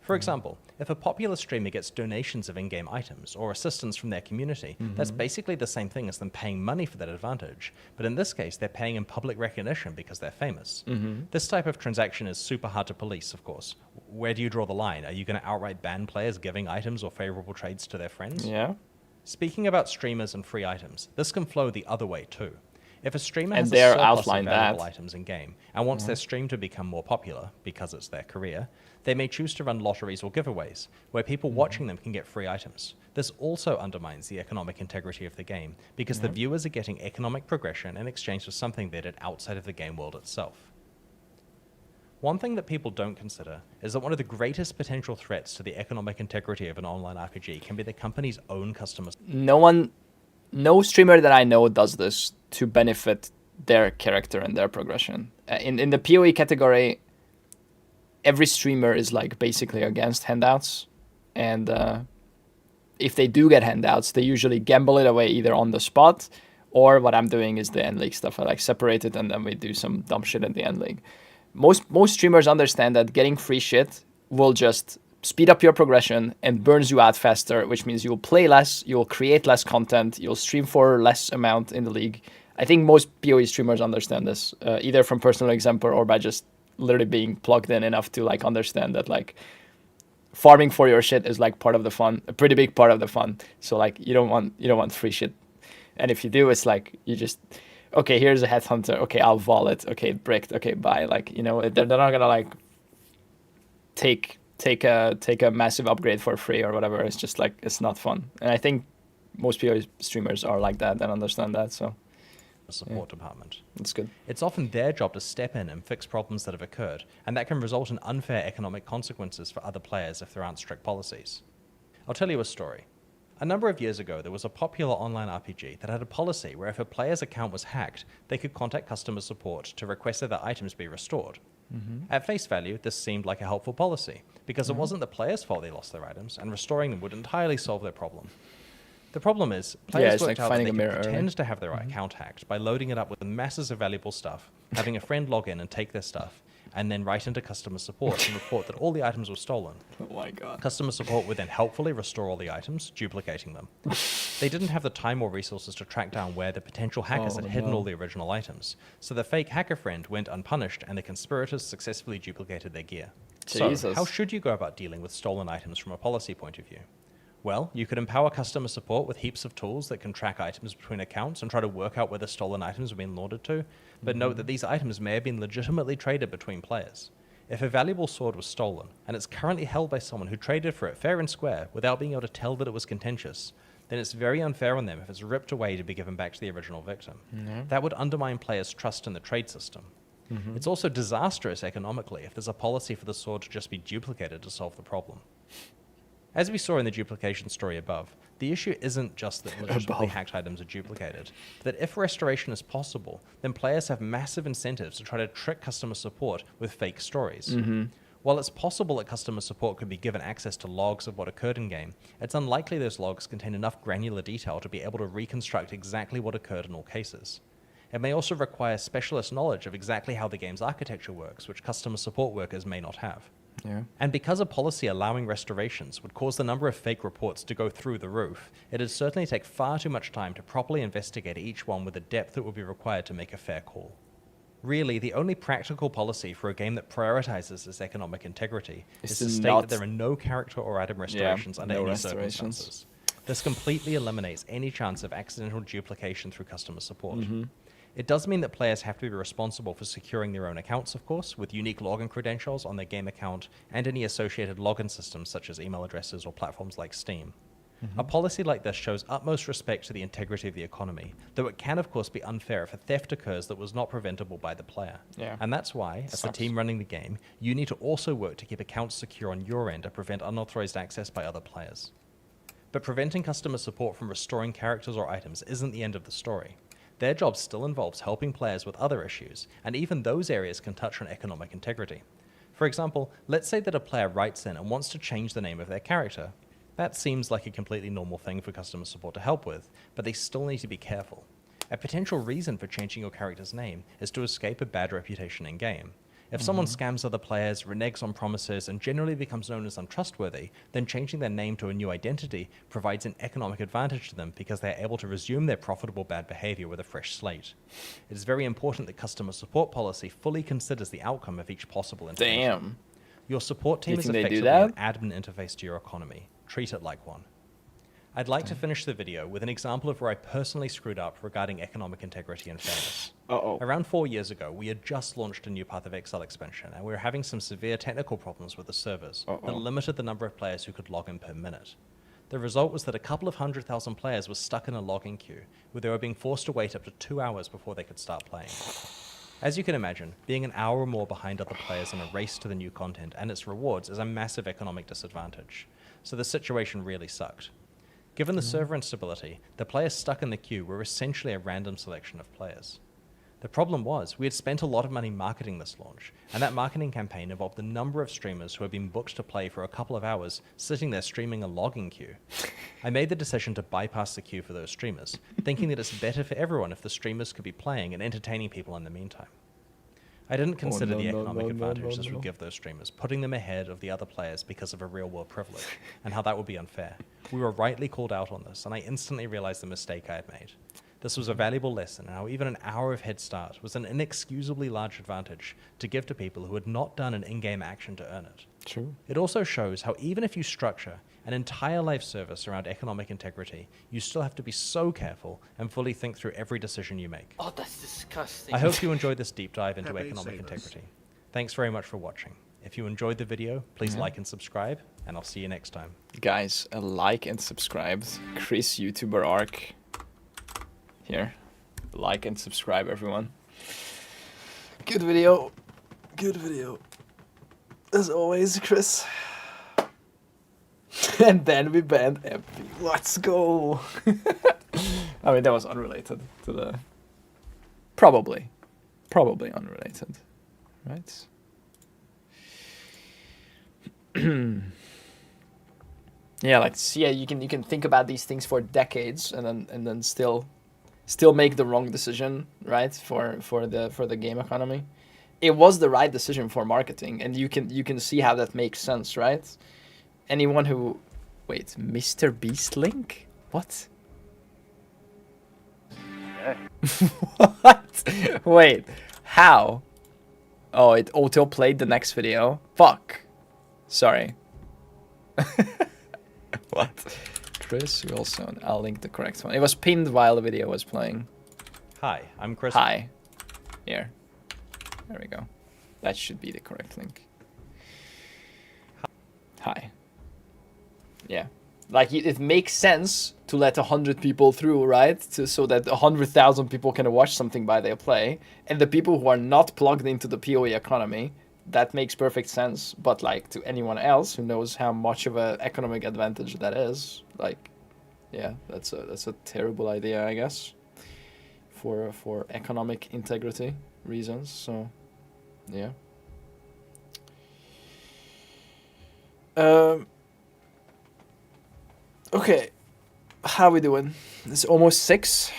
For example, if a popular streamer gets donations of in-game items or assistance from their community, that's basically the same thing as them paying money for that advantage. But in this case, they're paying in public recognition because they're famous. This type of transaction is super hard to police, of course. Where do you draw the line? Are you going to outright ban players giving items or favorable trades to their friends? Yeah. Speaking about streamers and free items, this can flow the other way too. If a streamer And has they're a surplus of outlined valuable that. items in game and wants their stream to become more popular because it's their career, they may choose to run lotteries or giveaways where people watching them can get free items. This also undermines the economic integrity of the game because the viewers are getting economic progression in exchange for something they did outside of the game world itself. One thing that people don't consider is that one of the greatest potential threats to the economic integrity of an online RPG can be the company's own customers. No streamer that I know does this to benefit their character and their progression. In the PoE category, every streamer is like basically against handouts, and if they do get handouts, they usually gamble it away either on the spot, or what I'm doing is the end league stuff. I like separate it and then we do some dumb shit at the end league. Most streamers understand that getting free shit will just speed up your progression and burns you out faster, which means you'll play less, you'll create less content, you'll stream for less amount in the league. I think most PoE streamers understand this, either from personal example or by just literally being plugged in enough to like understand that like farming for your shit is like part of the fun, a pretty big part of the fun. So like you don't want free shit, and if you do, it's like you just, okay, here's a headhunter, okay, I'll vol it, okay, bricked, okay, bye. Like, you know, they're not gonna like take a massive upgrade for free or whatever. It's just like, it's not fun. And I think most PoE streamers are like that and understand that, so support department. it's good. It's often their job to step in and fix problems that have occurred, and that can result in unfair economic consequences for other players if there aren't strict policies. I'll tell you a story. A number of years ago, there was a popular online RPG that had a policy where if a player's account was hacked, they could contact customer support to request that their items be restored. At face value, this seemed like a helpful policy, because it wasn't the player's fault they lost their items, and restoring them would entirely solve their problem. The problem is, players it's worked like out that finding they a could mirror early. pretend to have their account hacked by loading it up with masses of valuable stuff, having a friend log in and take their stuff, and then write into customer support and report that all the items were stolen. Oh my god. Customer support would then helpfully restore all the items, duplicating them. They didn't have the time or resources to track down where the potential hackers had hidden all the original items, so the fake hacker friend went unpunished and the conspirators successfully duplicated their gear. So, Jesus. how should you go about dealing with stolen items from a policy point of view? Well, you could empower customer support with heaps of tools that can track items between accounts and try to work out where the stolen items have been laundered to, but note that these items may have been legitimately traded between players. If a valuable sword was stolen, and it's currently held by someone who traded for it fair and square without being able to tell that it was contentious, then it's very unfair on them if it's ripped away to be given back to the original victim. That would undermine players' trust in the trade system. It's also disastrous economically if there's a policy for the sword to just be duplicated to solve the problem. As we saw in the duplication story above, the issue isn't just that legitimately hacked items are duplicated, but that if restoration is possible, then players have massive incentives to try to trick customer support with fake stories. While it's possible that customer support could be given access to logs of what occurred in-game, it's unlikely those logs contain enough granular detail to be able to reconstruct exactly what occurred in all cases. It may also require specialist knowledge of exactly how the game's architecture works, which customer support workers may not have. Yeah. And because a policy allowing restorations would cause the number of fake reports to go through the roof, it'd certainly take far too much time to properly investigate each one with the depth that would be required to make a fair call. Really, the only practical policy for a game that prioritizes its economic integrity is to to state not- that there are no character or item restorations under no any restorations. circumstances. This completely eliminates any chance of accidental duplication through customer support. It does mean that players have to be responsible for securing their own accounts, of course, with unique login credentials on their game account and any associated login systems such as email addresses or platforms like Steam. A policy like this shows utmost respect to the integrity of the economy, though it can of course be unfair if a theft occurs that was not preventable by the player. Yeah. And that's why, as the Sucks. team running the game, you need to also work to keep accounts secure on your end to prevent unauthorized access by other players. But preventing customer support from restoring characters or items isn't the end of the story. Their job still involves helping players with other issues, and even those areas can touch on economic integrity. For example, let's say that a player writes in and wants to change the name of their character. That seems like a completely normal thing for customer support to help with, but they still need to be careful. A potential reason for changing your character's name is to escape a bad reputation in-game. If someone scams other players, reneges on promises, and generally becomes known as untrustworthy, then changing their name to a new identity provides an economic advantage to them because they are able to resume their profitable bad behavior with a fresh slate. It is very important that customer support policy fully considers the outcome of each possible intervention. Damn. Your support team You is think they do effectively an admin interface to your economy. Treat it like one. I'd like Mm. to finish the video with an example of where I personally screwed up regarding economic integrity and fairness. Uh-oh. Around 4 years ago, we had just launched a new Path of Exile expansion, and we were having some severe technical problems with the servers that limited the number of players who could log in per minute. The result was that a couple of 100,000 players were stuck in a login queue, where they were being forced to wait up to 2 hours before they could start playing. As you can imagine, being an hour or more behind other players in a race to the new content and its rewards is a massive economic disadvantage, so the situation really sucked. Given the server instability, the players stuck in the queue were essentially a random selection of players. The problem was, we had spent a lot of money marketing this launch, and that marketing campaign involved a number of streamers who had been booked to play for a couple of hours, sitting there streaming a logging queue. I made the decision to bypass the queue for those streamers, thinking that it's better for everyone if the streamers could be playing and entertaining people in the meantime. I didn't consider the economic advantage this would give those streamers, putting them ahead of the other players because of a real-world privilege, and how that would be unfair. We were rightly called out on this, and I instantly realized the mistake I had made. This was a valuable lesson, and how even an hour of head start was an inexcusably large advantage to give to people who had not done an in-game action to earn it. True. It also shows how even if you structure an entire live service around economic integrity, you still have to be so careful and fully think through every decision you make. Oh, that's disgusting. I hope you enjoyed this deep dive into Happy economic sailors. integrity. Thanks very much for watching. If you enjoyed the video, please like and subscribe, and I'll see you next time. Guys, a like and subscribe. Chris YouTuber Arc. Here. Like and subscribe, everyone. Good video. Good video. As always, Chris. And then we banned Epi. Let's go. I mean, that was unrelated to the... Probably unrelated. Right? Yeah, like, yeah, you can think about these things for decades and then still make the wrong decision, right? For the game economy. It was the right decision for marketing, and you can see how that makes sense, right? Anyone who... Wait, Mr. Beast Link? What? What? Wait, how? Oh, it auto-played the next video? Fuck. Sorry. What? Chris Wilson. I'll link the correct one. It was pinned while the video was playing. Hi, I'm Chris. Hi. Here. There we go. That should be the correct link. Hi. Yeah. Like, it makes sense to let 100 people through, right? So that 100,000 people can watch something by their play. And the people who are not plugged into the PoE economy, that makes perfect sense. But, like, to anyone else who knows how much of an economic advantage that is, like, yeah, that's a terrible idea, I guess, for economic integrity reasons. So, yeah. Okay, how we doing? It's almost 6.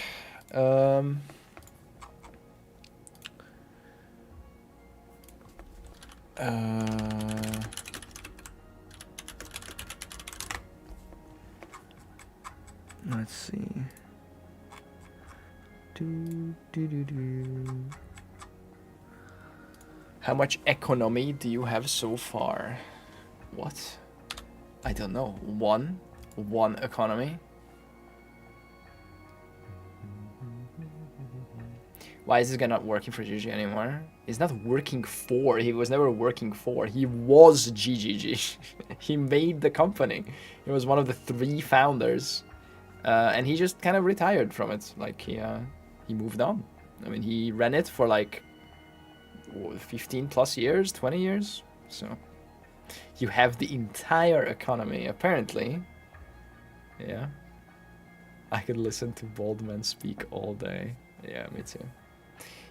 Let's see. How much economy do you have so far? What? I don't know. One economy? Why is this guy not working for GG anymore? He's not working for. He was never working for. He was GGG. He made the company. He was one of the 3 founders. And he just kind of retired from it. Like, he moved on. I mean, he ran it for like 15 plus years, 20 years. So you have the entire economy, apparently. Yeah. I could listen to bald men speak all day. Yeah, me too.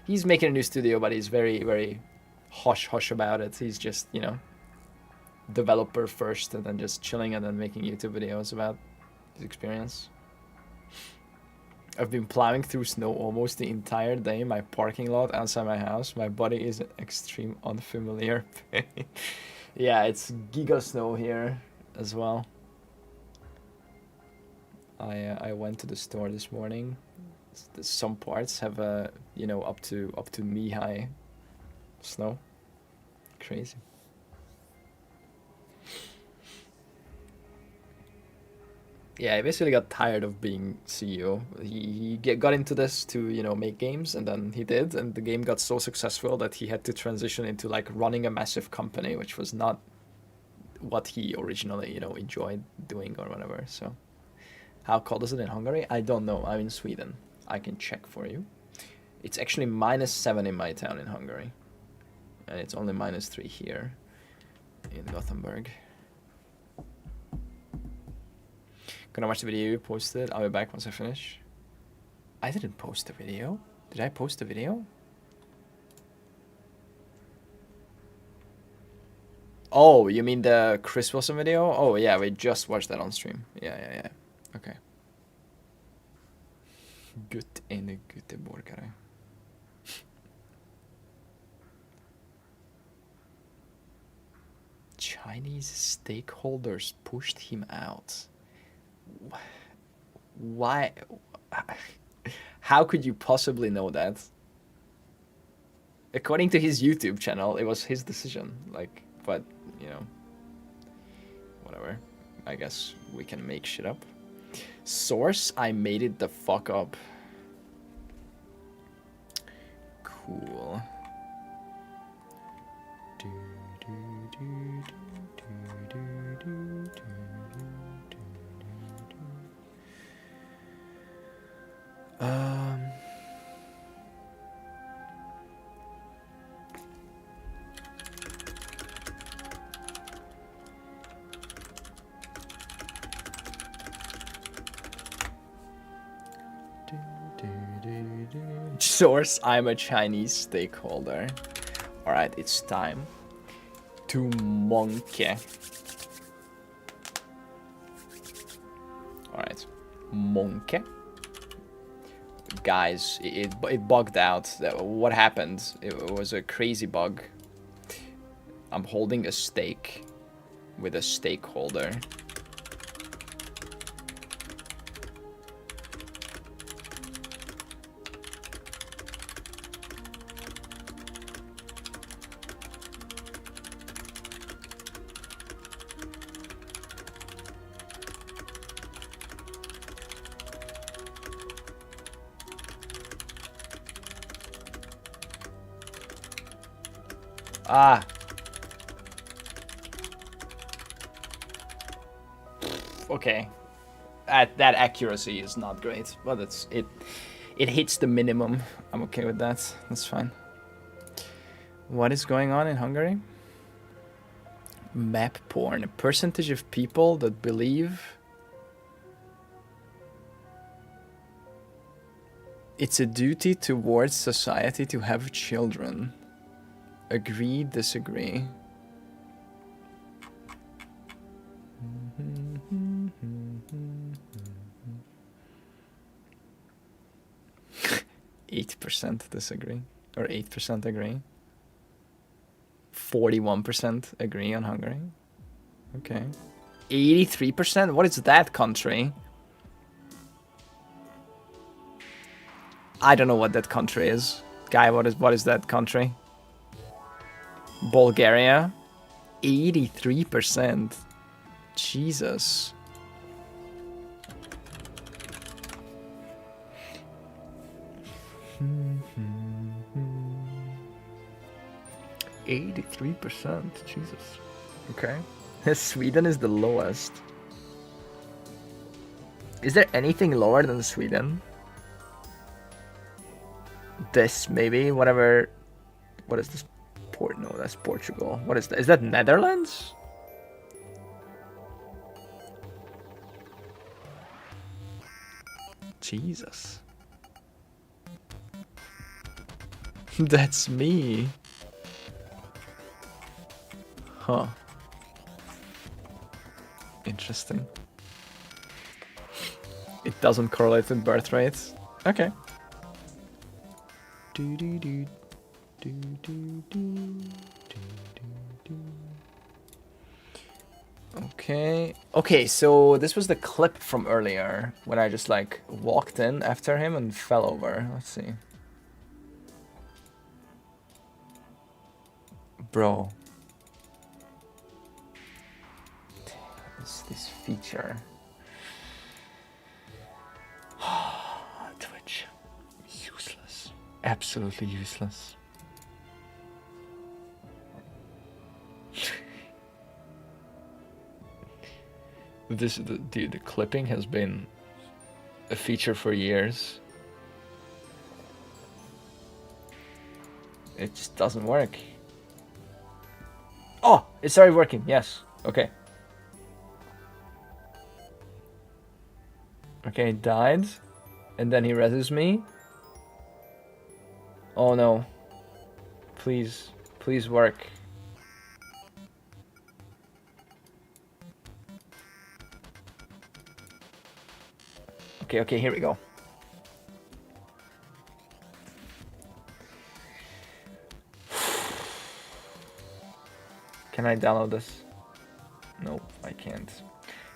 He's making a new studio, but he's very, very hush-hush about it. He's just, you know, developer first and then just chilling and then making YouTube videos about his experience. I've been plowing through snow almost the entire day. My parking lot outside my house. My body is in extreme unfamiliar pain. Yeah, it's giga snow here as well. I went to the store this morning. Some parts have you know, up to knee high snow. Crazy. Yeah, I basically got tired of being CEO. He got into this to, you know, make games, and then he did, and the game got so successful that he had to transition into like running a massive company, which was not what he originally, you know, enjoyed doing or whatever. So, how cold is it in Hungary? I don't know. I'm in Sweden. I can check for you. It's actually -7 in my town in Hungary, and it's only -3 here in Gothenburg. Gonna watch the video you posted. I'll be back once I finish. I didn't post the video. Did I post the video? Oh, you mean the Chris Wilson video? Oh, yeah, we just watched that on stream. Yeah. Okay. Gut eine gute Burgare. Chinese stakeholders pushed him out. Why? How could you possibly know that? According to his YouTube channel, it was his decision. Like, but, you know, whatever. I guess we can make shit up. Source, I made it the fuck up. Cool. Source, I'm a Chinese stakeholder. Alright, it's time to monkey. Alright, monkey. Guys, it bugged out. What happened? It was a crazy bug. I'm holding a stake with a stakeholder. Ah. Okay. That accuracy is not great, but it hits the minimum. I'm okay with that. That's fine. What is going on in Hungary? Map porn. A percentage of people that believe it's a duty towards society to have children. Agree, disagree. 8% disagree, or 8% agree. 41% agree on Hungary. Okay. 83%? What is that country? I don't know what that country is. Guy, what is that country? Bulgaria, 83%. Jesus. %83. Jesus. Okay. Sweden is the lowest. Is there anything lower than Sweden? This maybe, whatever. What is this? No, that's Portugal. What is that? Is that Netherlands? Jesus. That's me. Huh. Interesting. It doesn't correlate with birth rates. Okay. Do do do do do do do. Okay. Okay, so this was the clip from earlier when I just like walked in after him and fell over. Let's see. Bro. This feature. Twitch. Useless. Absolutely useless. The clipping has been a feature for years. It just doesn't work. Oh, it started working. Yes. Okay. Okay, he died. And then he reses me. Oh no. Please. Please work. Okay, okay, here we go. Can I download this? No, I can't.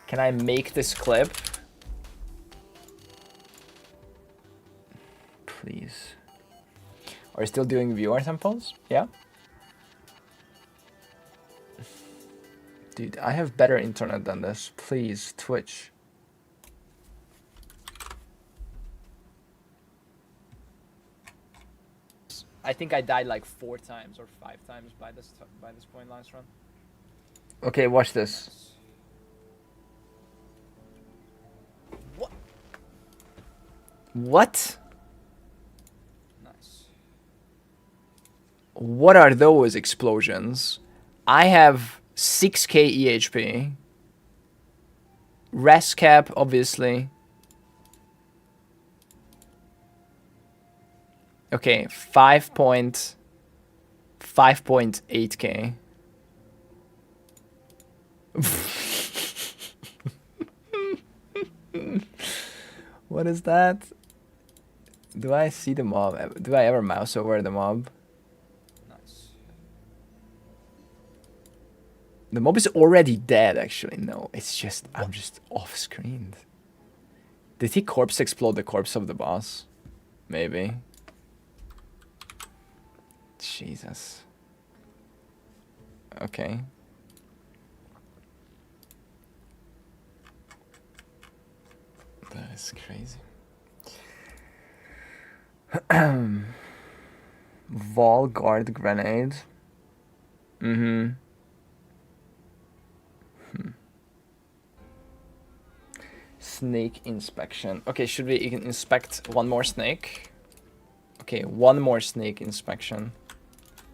Can I make this clip? Please. Are you still doing viewer samples? Yeah? Dude, I have better internet than this. Please, Twitch. I think I died like 4 times or 5 times by this point last run. Okay, watch this. What? What? Nice. What are those explosions? I have 6k EHP. Res cap, obviously. Okay, 5.8k. What is that? Do I see the mob? Do I ever mouse over the mob? Nice. The mob is already dead, actually. No, it's just, I'm just off-screened. Did he corpse explode the corpse of the boss? Maybe. Jesus. Okay. That is crazy. Wall guard grenade. Mm-hmm. Snake inspection. Okay, should we inspect one more snake? Okay, one more snake inspection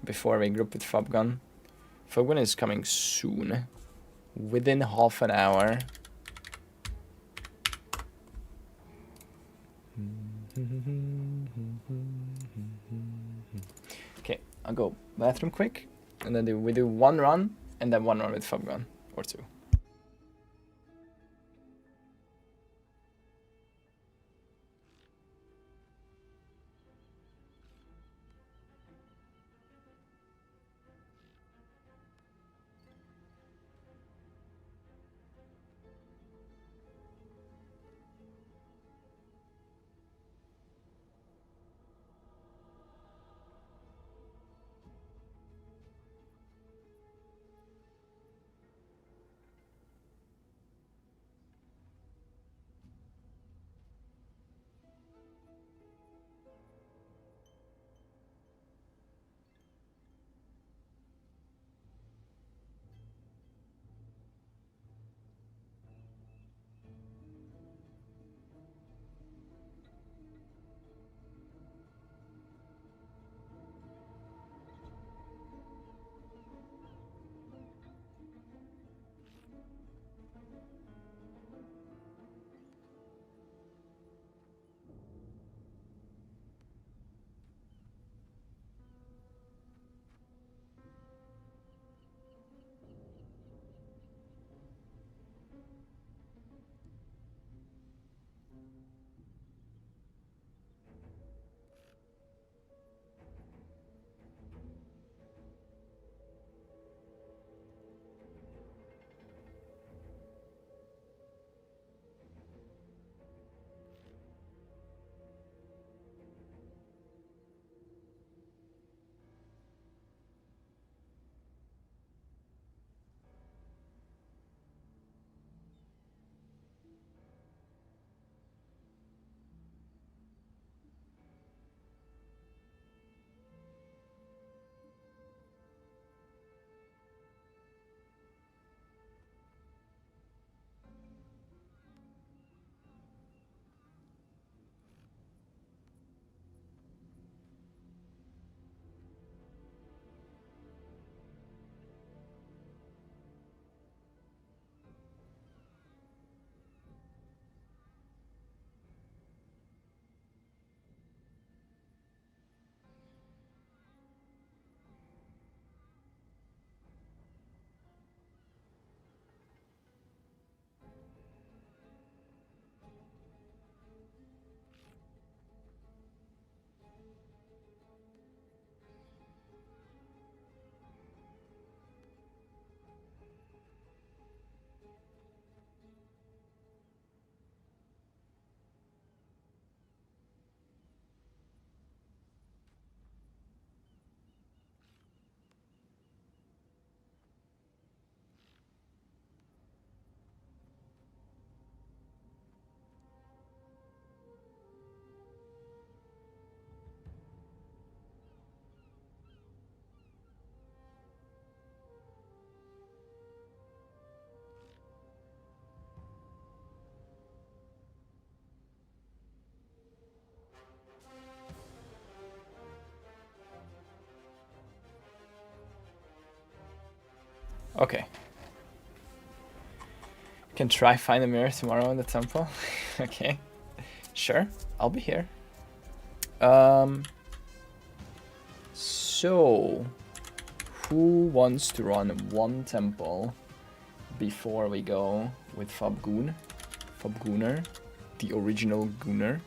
before we group with Fubgun. Fubgun is coming soon. Within half an hour. Okay, I'll go bathroom quick, and then we do one run, and then one run with Fubgun, or 2. Okay. Can try find a mirror tomorrow in the temple. Okay. Sure. I'll be here. So who wants to run one temple before we go with Fabgun? Fabgunner, the original Gunner.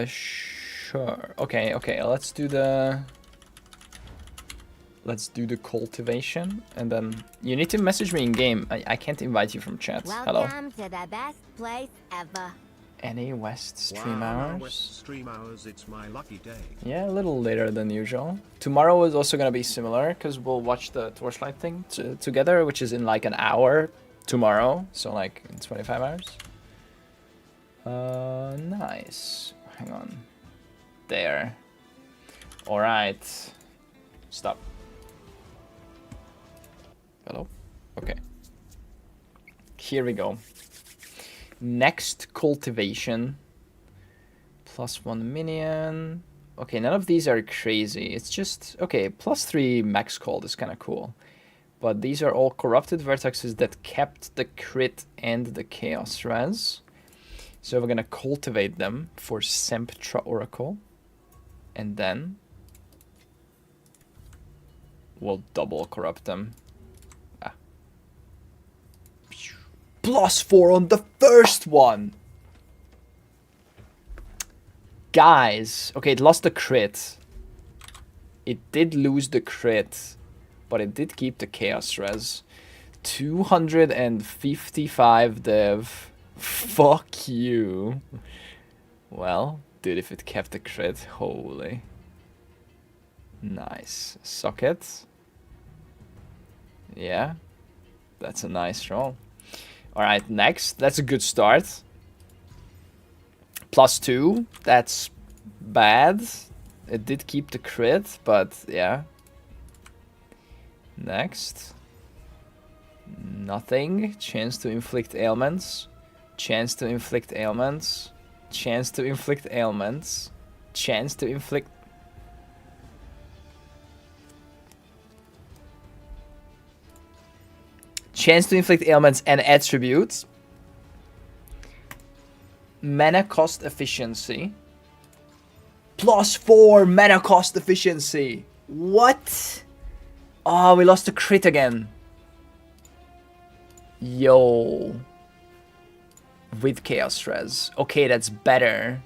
Sure. Okay, let's do the cultivation, and then you need to message me in game. I can't invite you from chat. Hello. Welcome to the best place ever. Any West stream Wow, hours? West stream hours, it's my lucky day. Yeah, a little later than usual. Tomorrow is also gonna be similar because we'll watch the Torchlight thing together, which is in like an hour tomorrow. So like in 25 hours. Nice. Hang on. There. All right. Stop. Hello? Okay. Here we go. Next cultivation. +1 minion. Okay, none of these are crazy. It's just, okay, +3 max cold is kind of cool. But these are all corrupted vertexes that kept the crit and the chaos res. So we're gonna cultivate them for Semptra Oracle. And then we'll double corrupt them. Ah. +4 on the first one! Guys, okay, it lost the crit. It did lose the crit, but it did keep the chaos res. 255 dev. Fuck you. Well, dude, if it kept the crit, holy. Nice. Suck it. Yeah, that's a nice roll. Alright, next. That's a good start. +2, that's bad. It did keep the crit, but yeah. Next. Nothing. Chance to inflict ailments. Chance to inflict ailments. Chance to inflict ailments. Chance to inflict... Chance to inflict ailments and attributes. Mana cost efficiency. +4 mana cost efficiency. What? Oh, we lost the crit again. Yo. With chaos res. Okay, that's better.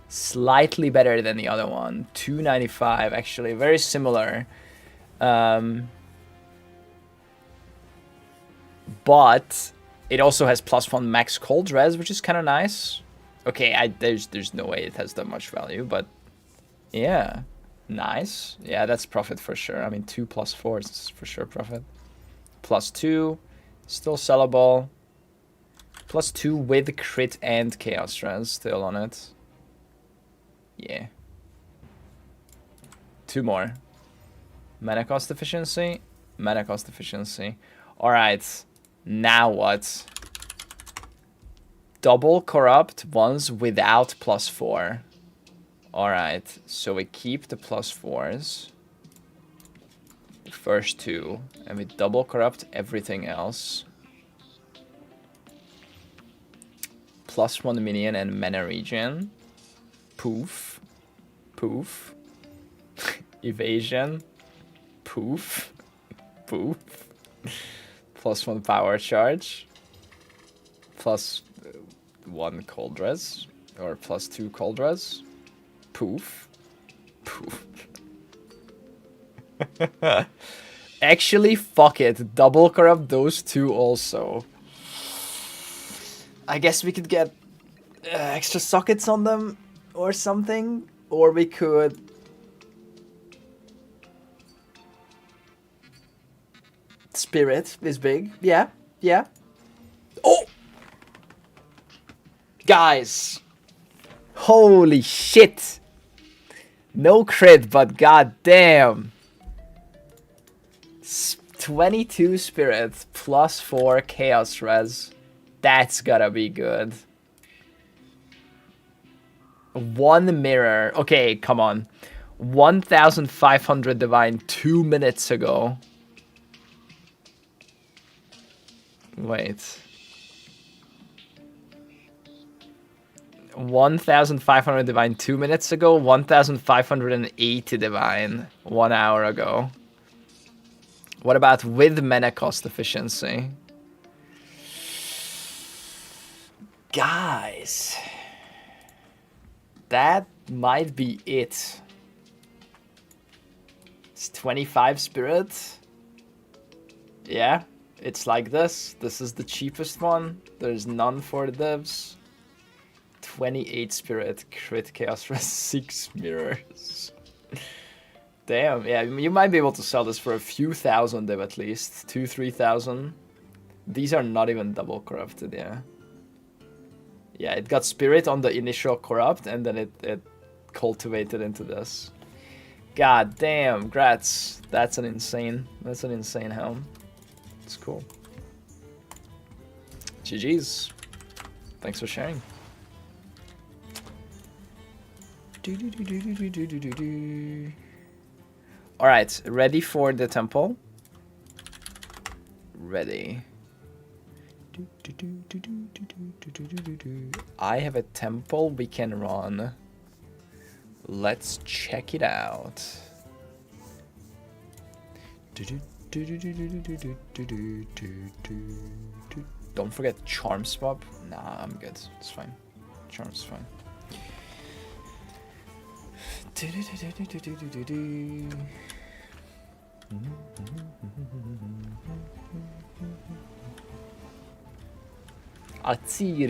Slightly better than the other one. 295, actually. Very similar. But it also has +1 max cold res, which is kind of nice. Okay, there's no way it has that much value, but yeah, nice. Yeah, that's profit for sure. I mean, 2 + 4 is for sure profit. +2, still sellable. +2 with crit and chaos res still on it. Yeah. 2 more. Mana cost efficiency. Mana cost efficiency. All right. Now what? Double corrupt ones without +4. Alright, so we keep the +4s. First 2. And we double corrupt everything else. +1 minion and mana regen. Poof. Poof. Evasion. Poof. Poof. +1 power charge. +1 cold res. Or +2 cold res. Poof. Poof. Actually, fuck it. Double corrupt those 2 also. I guess we could get extra sockets on them or something. Or we could... Spirit is big. Yeah, yeah. Oh! Guys. Holy shit. No crit, but goddamn. 22 spirit plus 4 chaos res. That's gotta be good. 1 mirror. Okay, come on. 1,500 divine 2 minutes ago. Wait. 1,500 divine 2 minutes ago. 1,580 divine 1 hour ago. What about with mana cost efficiency? Guys. That might be it. It's 25 spirit. Yeah, it's like this. This is the cheapest one. There's none for the devs. 28 spirit, crit chaos res 6 mirrors. Damn, yeah, you might be able to sell this for a few thousand div at least. 2,000-3,000. These are not even double corrupted, yeah. Yeah, it got spirit on the initial corrupt and then it cultivated into this. God damn, grats. That's an insane helm. It's cool. GG's. Thanks for sharing. Alright, ready for the temple? Ready. I have a temple we can run. Let's check it out. Don't forget charm swap. Nah, I'm good. It's fine. Charm's fine.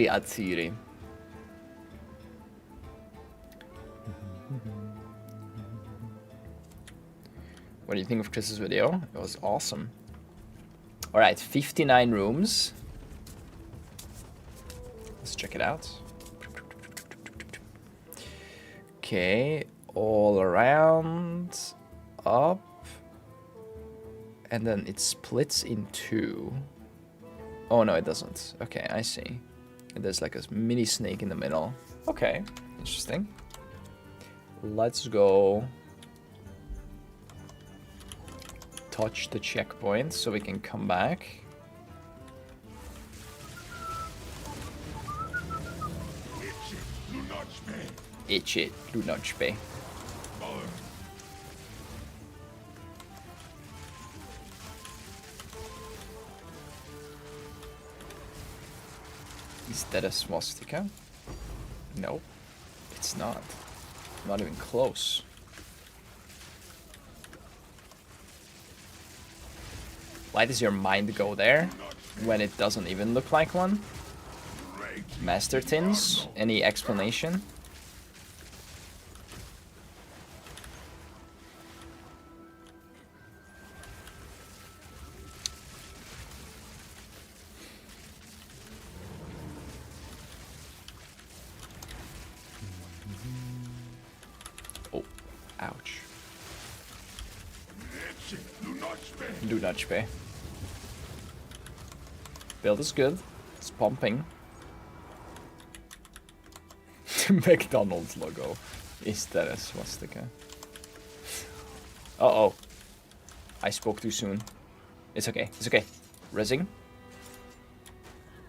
Atsiri. What do you think of Chris's video? It was awesome. Alright, 59 rooms. Let's check it out. Okay, all around, up, and then it splits in 2. Oh no, it doesn't. Okay, I see. And there's like a mini snake in the middle. Okay, interesting. Let's go touch the checkpoint so we can come back. Itch it, do not spay. Is that a swastika? No, it's not. Not even close. Why does your mind go there when it doesn't even look like one? Master Tins, any explanation? Oh, ouch. Do not spay. Build is good. It's pumping. McDonald's logo. Is that a swastika? Uh-oh. I spoke too soon. It's okay. It's okay. Rezzing?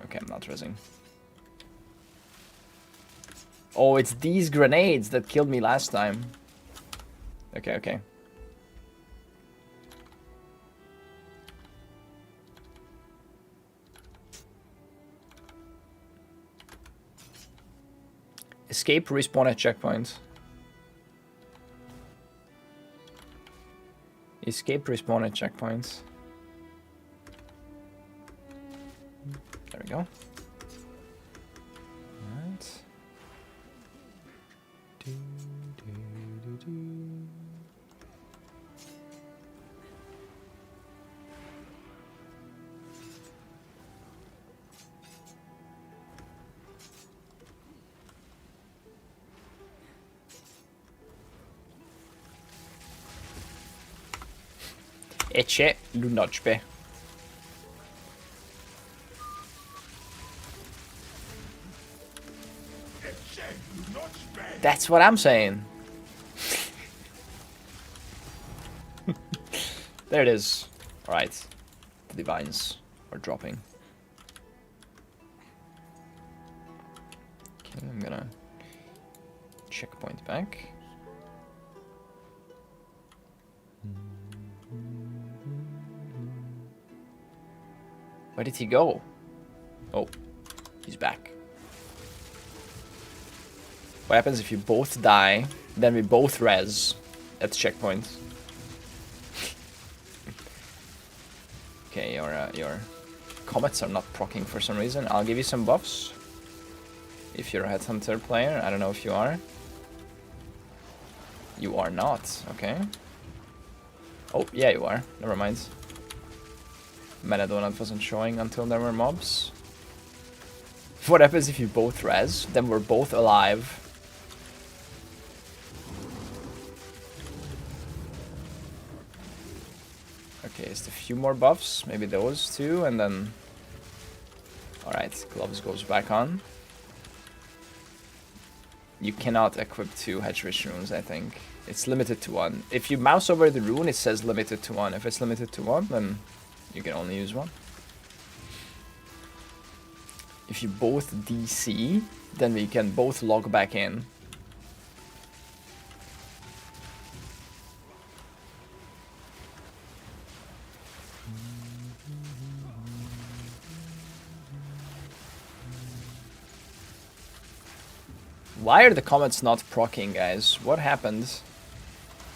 Okay, I'm not rezzing. Oh, it's these grenades that killed me last time. Okay, okay. Escape, respawn at checkpoint. Escape, respawn at checkpoint. There we go. Alright. Eche lunochbe. That's what I'm saying. There it is. Alright. The divines are dropping. Okay, I'm gonna checkpoint back. Where did he go? Oh, he's back. What happens if you both die, then we both res at the checkpoint? Okay, your comets are not proccing for some reason. I'll give you some buffs. If you're a Headhunter player, I don't know if you are. You are not, okay. Oh, yeah, you are. Never mind. Meta Donut wasn't showing until there were mobs. What happens if you both res? Then we're both alive. Okay, just a few more buffs. Maybe those two, and then... Alright, gloves goes back on. You cannot equip 2 Hedge-Rich runes, I think. It's limited to 1. If you mouse over the rune, it says limited to 1. If it's limited to 1, then you can only use 1. If you both DC, then we can both log back in. Why are the comments not proccing, guys? What happened?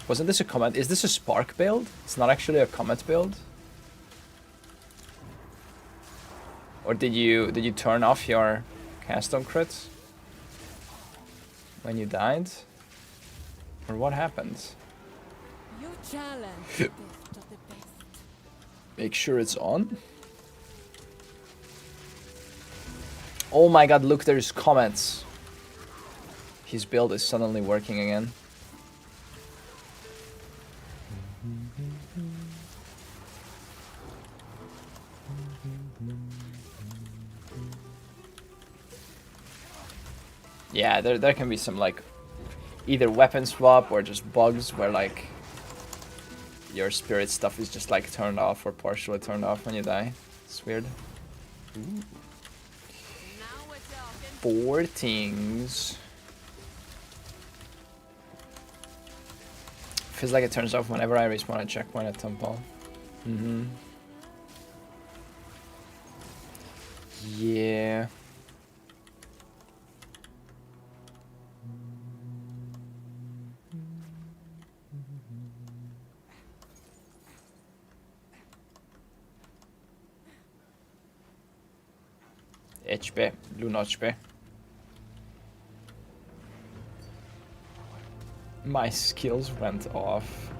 Wasn't this a comment? Is this a Spark build? It's not actually a Comet build? Or did you turn off your cast on crits when you died? Or what happened? You challenge the best of the best. Make sure it's on. Oh my god, look, there's comments. His build is suddenly working again. Yeah, there can be some like either weapon swap or just bugs where like your spirit stuff is just like turned off or partially turned off when you die. It's weird. Ooh. 4 things. Feels like it turns off whenever I respawn a checkpoint at temple. Yeah. HP, Lunochbe. My skills went off.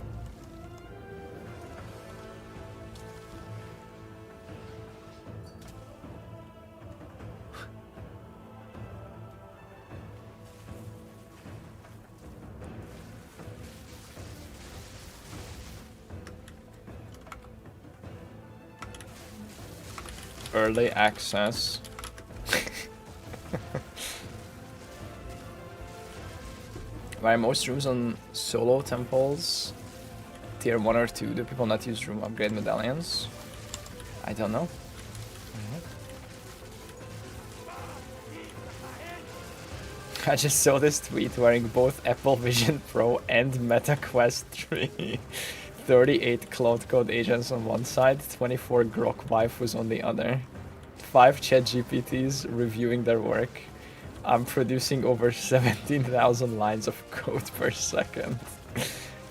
Early access. Why most rooms on solo temples tier 1 or 2? Do people not use room upgrade medallions? I don't know. I just saw this tweet wearing both Apple Vision Pro and Meta Quest 3. 38 Cloud Code agents on one side, 24 Grok waifus on the other. 5 chat GPTs reviewing their work. I'm producing over 17,000 lines of code per second.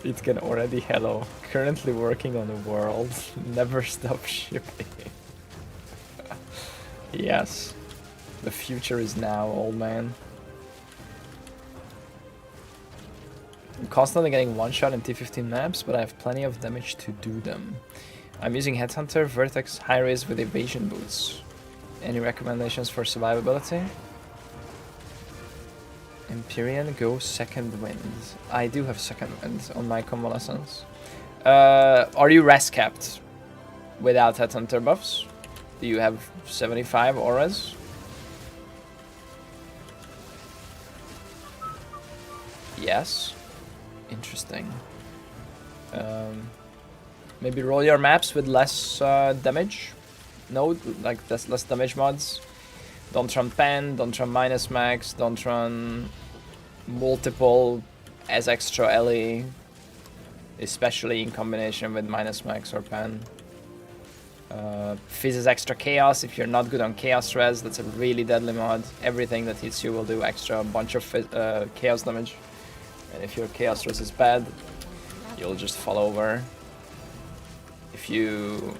It can already hello. Currently working on a world. Never stop shipping. Yes. The future is now, old man. I'm constantly getting one-shot in T15 maps, but I have plenty of damage to do them. I'm using Headhunter, Vertex, High-Res with evasion boots. Any recommendations for survivability? Empyrean, go second wind. I do have second wind on my convalescence. Are you res capped without Headhunter buffs? Do you have 75 auras? Yes. Interesting. Maybe roll your maps with less damage. No, like less damage mods. Don't run pen, don't run minus max, don't run multiple as extra LE, especially in combination with minus max or pen. Fizz is extra chaos. If you're not good on chaos res, that's a really deadly mod. Everything that hits you will do extra bunch of chaos damage. And if your chaos res is bad, you'll just fall over. If you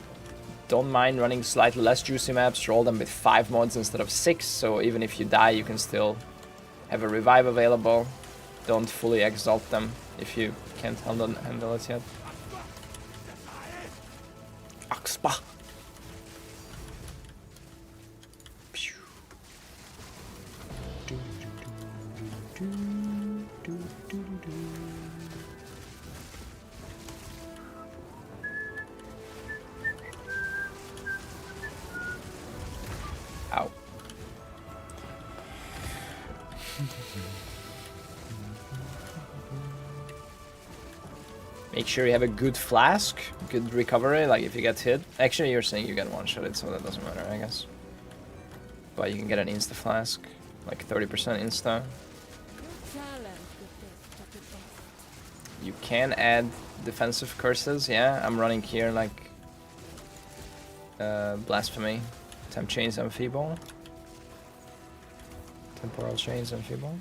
don't mind running slightly less juicy maps, roll them with 5 mods instead of 6, so even if you die, you can still have a revive available. Don't fully exalt them if you can't handle it yet. Axpa. Ow. Make sure you have a good flask, good recovery, like if you get hit. Actually, you're saying you get one-shotted, so that doesn't matter, I guess. But you can get an insta-flask, like 30% insta. You can add defensive curses, yeah. I'm running here like Blasphemy, Temp Chains, Enfeeble. Temporal Chains, Enfeeble.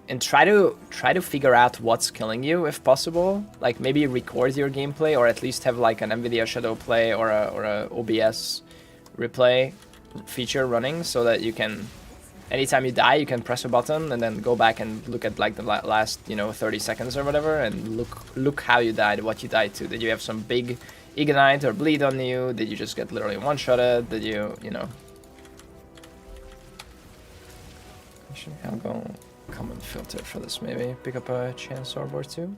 And try to figure out what's killing you if possible. Like maybe record your gameplay, or at least have like an NVIDIA Shadow Play or a OBS replay feature running, so that you can, anytime you die, you can press a button and then go back and look at like the last 30 seconds or whatever, and look how you died, what you died to. Did you have some big ignite or bleed on you? Did you just get literally one-shotted? Did you know? Actually, I'll go common filter for this, maybe. Pick up a chance orb or two.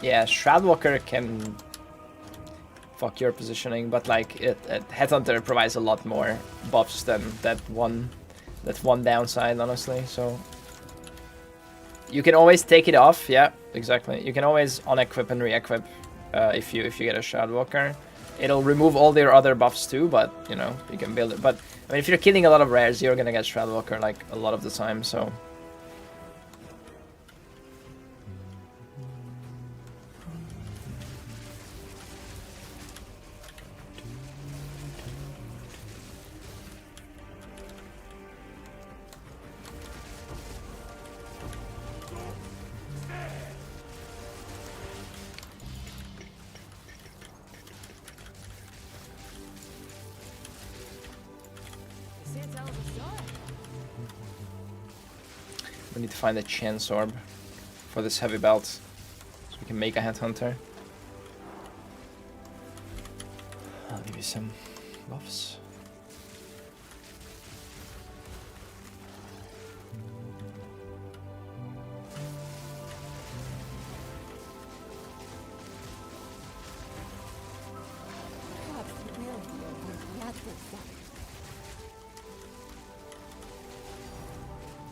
Yeah, Shroudwalker can fuck your positioning, but like Headhunter provides a lot more buffs than that one downside, honestly. So you can always take it off. Yeah, exactly. You can always unequip and re-equip if you get a Shroudwalker. It'll remove all their other buffs too, but you can build it. But I mean, if you're killing a lot of rares, you're gonna get Shroudwalker like a lot of the time. So. We need to find a chance orb for this heavy belt, so we can make a Headhunter. I'll give you some buffs.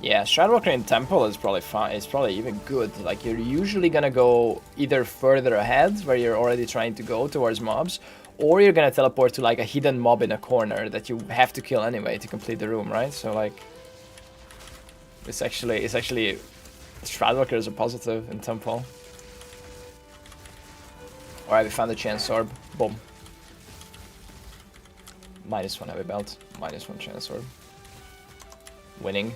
Yeah, Shroudwalker in Temple is probably fine. It's probably even good. Like, you're usually gonna go either further ahead, where you're already trying to go towards mobs, or you're gonna teleport to like a hidden mob in a corner that you have to kill anyway to complete the room, right? So like, it's actually Shroudwalker is a positive in Temple. Alright, we found the chance orb. Boom. -1 heavy belt, -1 chance orb. Winning.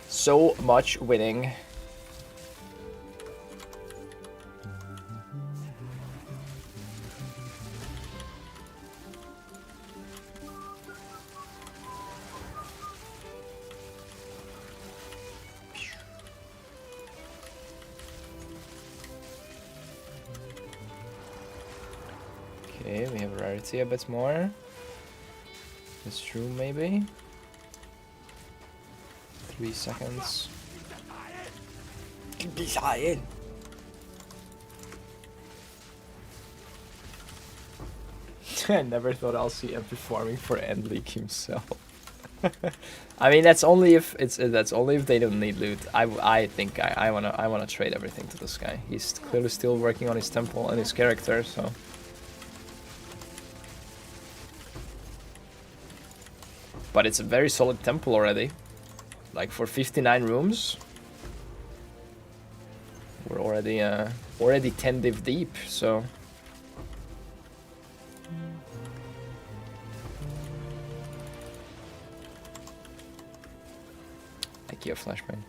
So much winning. Okay, we have rarity a bit more. This room maybe. 3 seconds. I never thought I'll see him performing for End League himself. I mean, that's only if they don't need loot. I think I wanna trade everything to this guy. He's clearly still working on his temple and his character, so. But it's a very solid temple already. Like for 59 rooms, we're already 10 div deep. So. IKEA flashbang.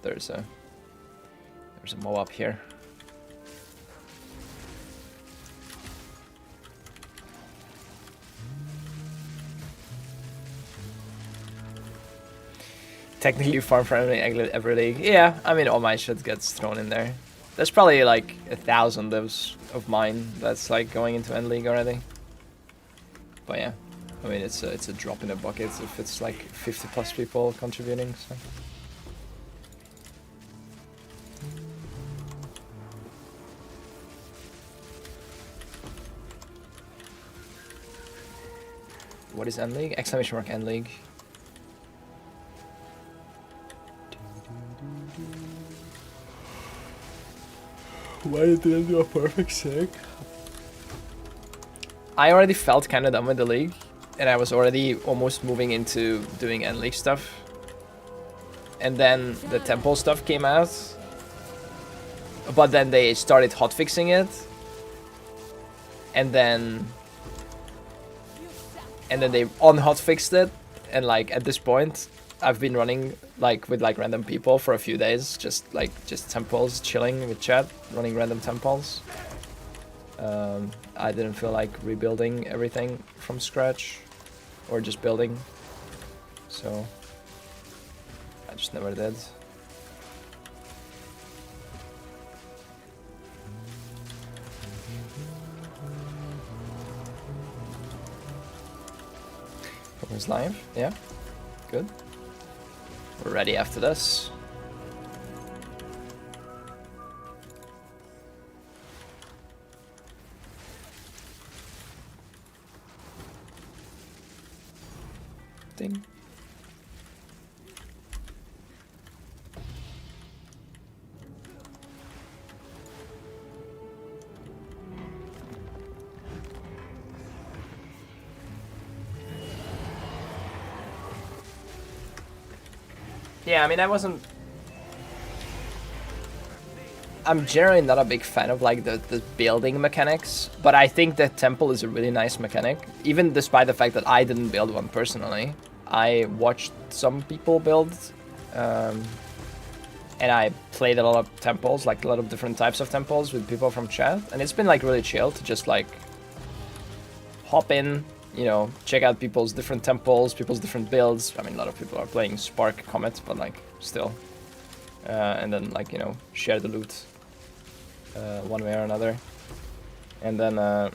There's a mob up here. Technically farm for every league. Yeah, I mean all my shit gets thrown in there. There's probably like 1,000 divs of mine that's like going into end league already. But yeah. I mean, it's a drop in the bucket if it's like 50 plus people contributing. So. What is End League? Exclamation mark End League. Why did I do a perfect seg? I already felt kind of done with the league. And I was already almost moving into doing End League stuff. And then the temple stuff came out. But then they started hotfixing it. And then they unhotfixed it. And like at this point, I've been running like with like random people for a few days. Just temples, chilling with chat, running random temples. I didn't feel like rebuilding everything from scratch. Or just building, so I just never did. Program's live, yeah, good. We're ready after this. Ding. Yeah, I mean, I'm generally not a big fan of like the building mechanics, but I think that temple is a really nice mechanic, even despite the fact that I didn't build one personally. I watched some people build, and I played a lot of temples, like a lot of different types of temples with people from chat, and it's been like really chill to just like hop in, you know, check out people's different temples, people's different builds. I mean, a lot of people are playing Spark Comet, but like still, and then like, you know, share the loot one way or another, and then I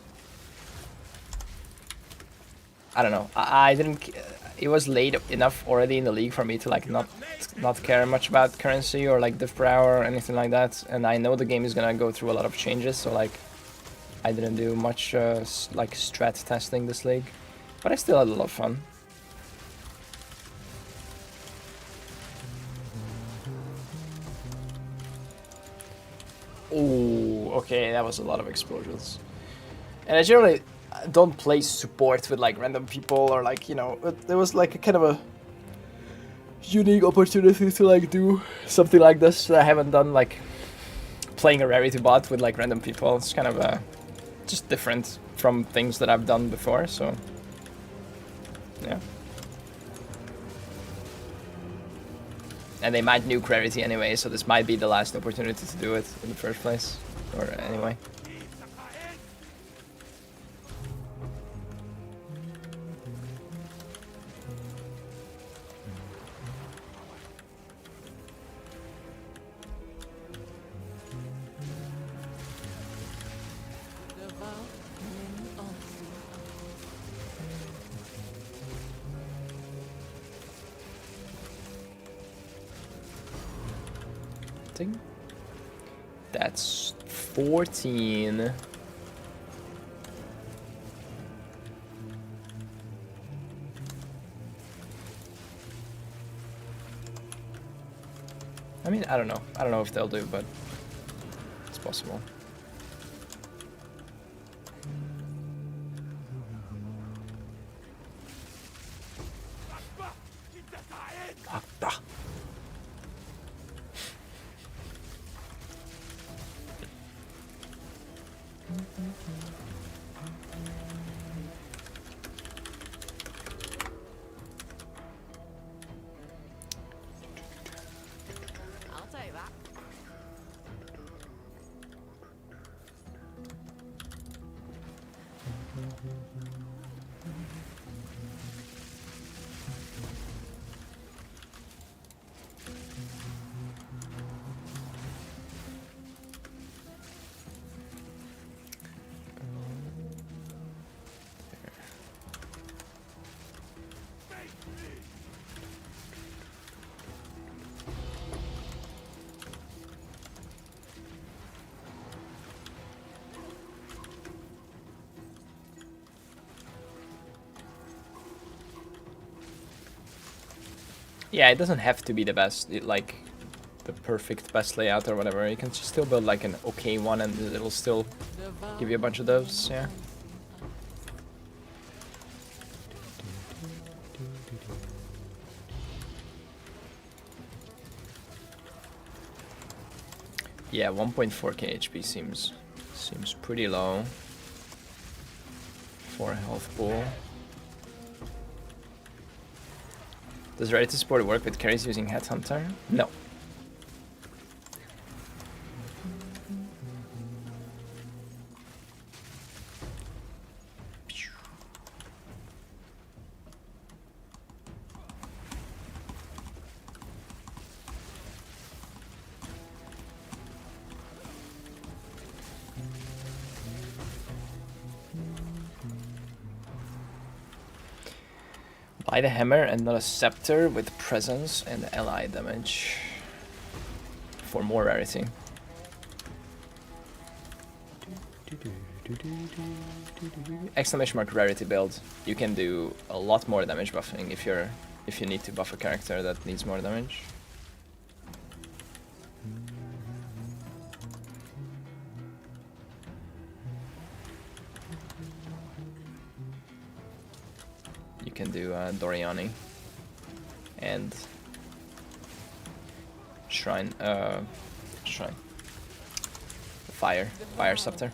don't know. I didn't. It was late enough already in the league for me to like not care much about currency or like div per hour or anything like that. And I know the game is gonna go through a lot of changes, so like I didn't do much like strat testing this league, but I still had a lot of fun. Oh, okay, that was a lot of explosions. And I generally don't play support with like random people or like, you know, there was like a kind of a unique opportunity to like do something like this that I haven't done, like playing a rarity bot with like random people. It's kind of just different from things that I've done before, so yeah. And they might nuke rarity anyway, so this might be the last opportunity to do it in the first place, or anyway. hunting. That's 14. I mean, I don't know. I don't know if they'll do, but it's possible. Akta. I'll take that. Yeah, it doesn't have to be the best, like the perfect best layout or whatever. You can just still build like an okay one and it'll still give you a bunch of those, yeah. Yeah, 1.4k HP seems pretty low for a health pool. Does Rarity support work with carries using Headhunter? No. Buy the hammer and not a scepter with presence and ally damage for more rarity. Exclamation mark rarity build. You can do a lot more damage buffing if you need to buff a character that needs more damage. You can do Doriani and Shrine, Fire Scepter.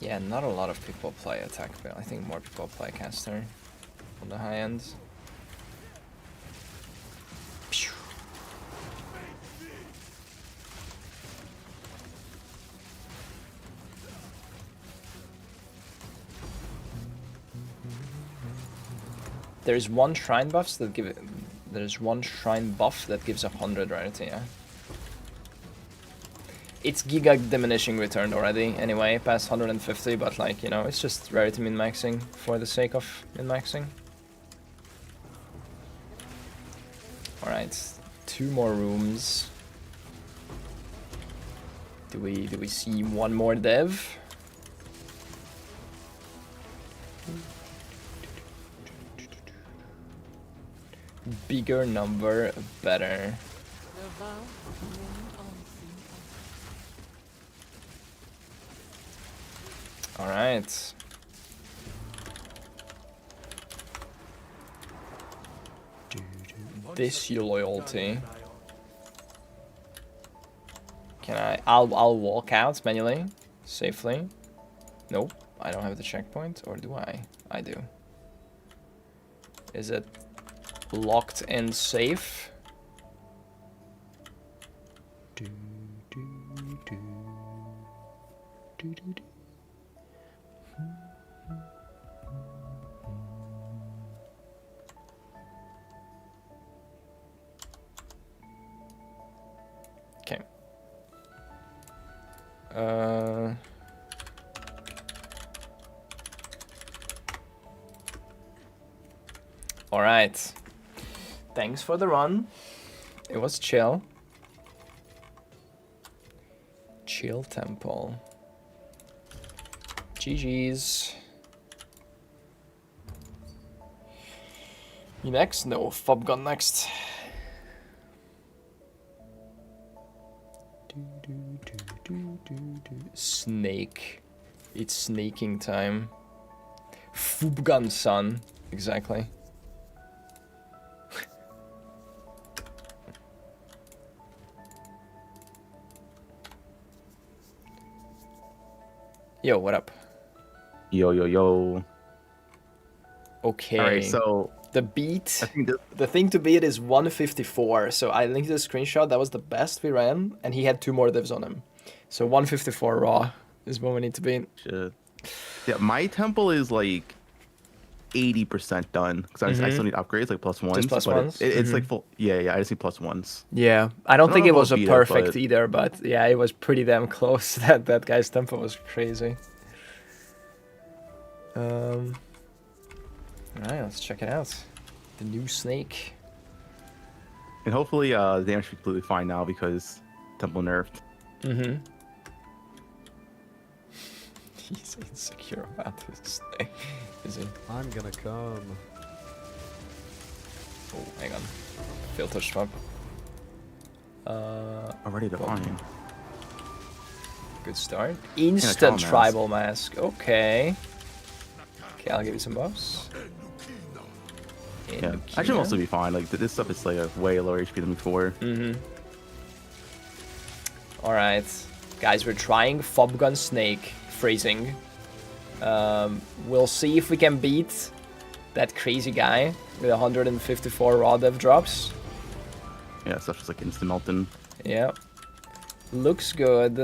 Yeah, not a lot of people play attack, but I think more people play caster on the high end. There's one shrine buffs that give it. There's one shrine buff that gives 100 rarity. Yeah. It's giga diminishing return already. Anyway, past 150, but like you know, it's just rarity min maxing for the sake of min maxing. All right, 2 more rooms. Do we see one more dev? Bigger number, better. All right. This your loyalty. Can I? I'll walk out manually, safely. Nope, I don't have the checkpoint, or do I? I do. Is it locked and safe? Okay. All right. Thanks for the run. It was chill. Chill temple. GG's. You next? No, Fob gun next. Snake. It's snaking time. Fubgun son. Exactly. Yo, what up? Yo, yo, yo. Okay. All right, so the beat, I think the thing to beat is 154. So I linked the screenshot. That was the best we ran, and he had 2 more divs on him. So 154 raw is what we need to beat. shit. Yeah, my temple is like 80% done because I still need upgrades like plus ones. plus but ones? It's like full. Yeah. I just need plus ones. Yeah, I don't think know it if was I'll a beat it, perfect but- either, but yeah, it was pretty damn close. That guy's tempo was crazy. All right, let's check it out. The new snake. And hopefully, the damage should be completely fine now because temple nerfed. Mm-hmm. He's insecure about this thing, is he? I'm gonna come. Oh, hang on. Filter swap. Already divine. Good start. Instant mask. tribal mask. Okay. Okay, I'll give you some buffs. Yeah, I should mostly be fine. Like this stuff is like a way lower HP than before. Mm-hmm. All right, guys, we're trying Fob gun snake phrasing. We'll see if we can beat that crazy guy with 154 raw dev drops. Yeah, stuff just like instant melting. Yeah, looks good.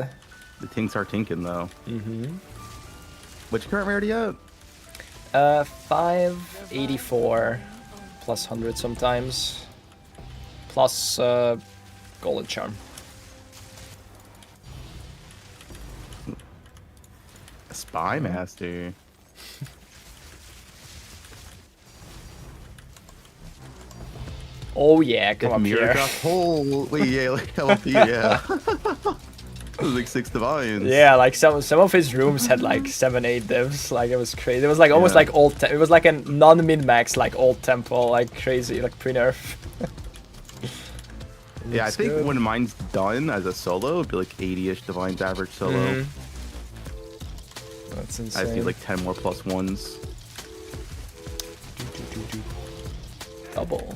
The things are tinking though. Mm-hmm. Which current rarity at? 584 plus 100 sometimes, plus golden charm. A spy master. Oh yeah, come If up mirror here. drop hole. Wait, yeah, like LP, yeah. It was like 6 divines. Yeah, like some of his rooms had like 7-8 divs. Like it was crazy. It was like almost Yeah. like old. It was like a non-min max like old temple, like crazy, like pre-nerf. Yeah, I Looks think good. when mine's done as a solo, it'd be like 80-ish divines average solo. Mhm. That's I insane. just need like 10 more plus ones. Double.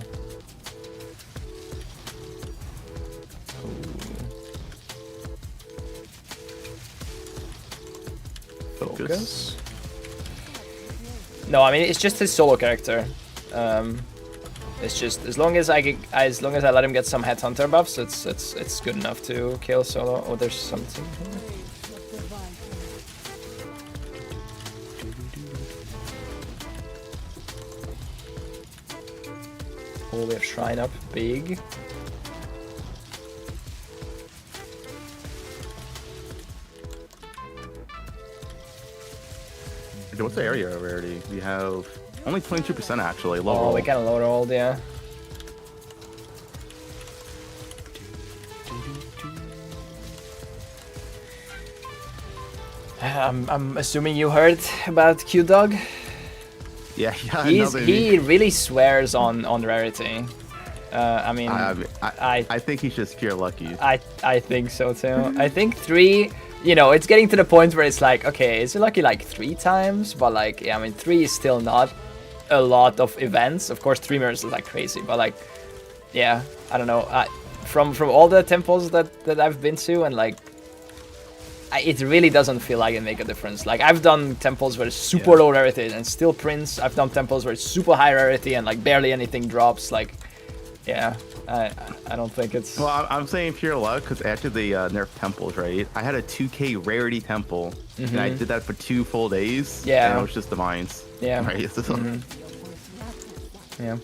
Focus. No, I mean it's just his solo character. It's just as long as I let him get some headhunter buffs, it's good enough to kill solo. Oh, there's something here. Oh, we have shrine up big. What's the area rarity? We have only 22% actually. Low Oh, roll. we got a load old, yeah. I'm assuming you heard about Q Dog. Yeah. He really swears on rarity. I mean, I think he's just pure lucky. I think so too. I think 3. You know, it's getting to the point where it's like, okay, is it lucky like 3 times? But like, yeah, I mean, 3 is still not a lot of events. Of course, 3 mirrors is like crazy, but like, yeah, I don't know. From all the temples that I've been to, and like, it really doesn't feel like it make a difference. Like, I've done temples where it's super low rarity and still prints. I've done temples where it's super high rarity and like barely anything drops. Like, yeah, I don't think it's... Well, I'm saying pure luck because after the nerf temples, right? I had a 2k rarity temple, and I did that for 2 full days. Yeah. And it was just divines. Yeah. Right. Yeah.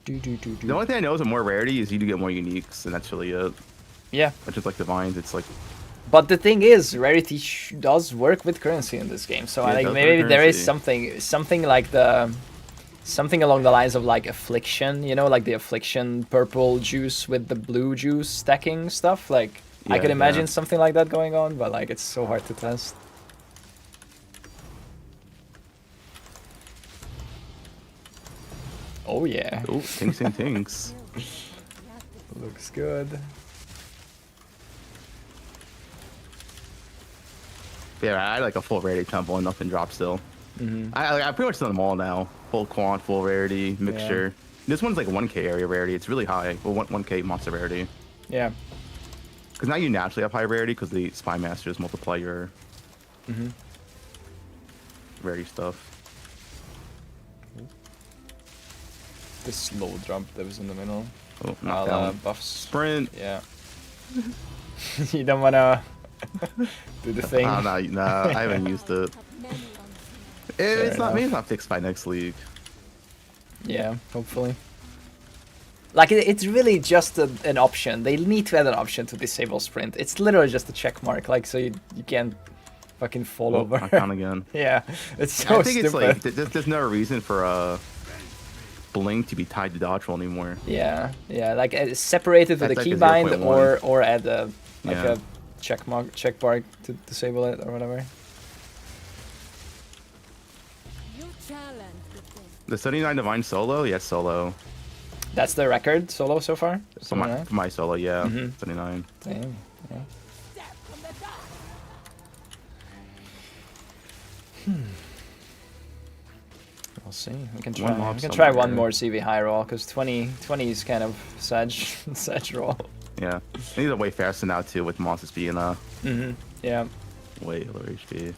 The only thing I know is with more rarity is you do get more uniques, and that's really it. Yeah. Which is like divines. It's like. But the thing is, rarity does work with currency in this game. So Yeah, it I think does maybe work there is currency. something like the something along the lines of like Affliction, you know, like the Affliction purple juice with the blue juice stacking stuff. Like I Yeah, could imagine yeah. something like that going on, but like it's so hard to test. Oh yeah, Oh, tinks. looks good. Yeah, I had like a full rarity temple and nothing dropped still. Mm-hmm. I pretty much done them all now. Full quant, full rarity, mixture. This one's like 1k area rarity. It's really high. Well, 1k monster rarity. Yeah. Because now you naturally have high rarity because the spy masters multiply your rarity stuff. The slow drop that was in the middle. Oh, I'll knockdown. buffs. Sprint. Yeah. You don't wanna do the thing. Nah, I haven't used it. It's not. Maybe it's not fixed by next league. Yeah, hopefully. Like it's really just an option. They need to add an option to disable sprint. It's literally just a check mark, like so you can't fucking fall over. Knockdown again. Yeah, it's so I think stupid. it's like there's no reason for blink to be tied to dodge roll anymore. Yeah, like separate it with a That's like a keybind 0.1. or add a Yeah. a check bar to disable it or whatever. You challenge the thing. The 79 divine solo, yes, solo. That's the record solo so far. For my solo, yeah, 79. Damn, yeah. Step from the dark. We'll see. We can One try. mob We can try one somewhere. more CV high roll because 20 is kind of sag roll. Yeah, these are way faster now too with monsters being Yeah. way lower HP.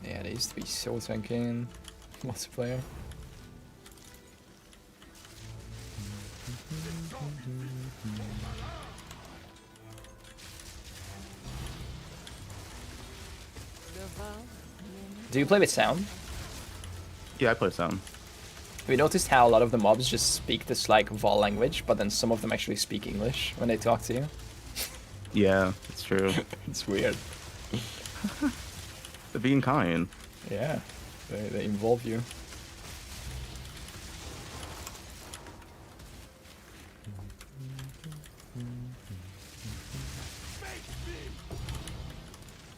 Yeah, they used to be so tanky in multiplayer. Do you play with sound? Yeah, I play sound. Have you noticed how a lot of the mobs just speak this like Vol language, but then some of them actually speak English when they talk to you? Yeah, it's true. It's weird. They're being kind. Yeah, they involve you.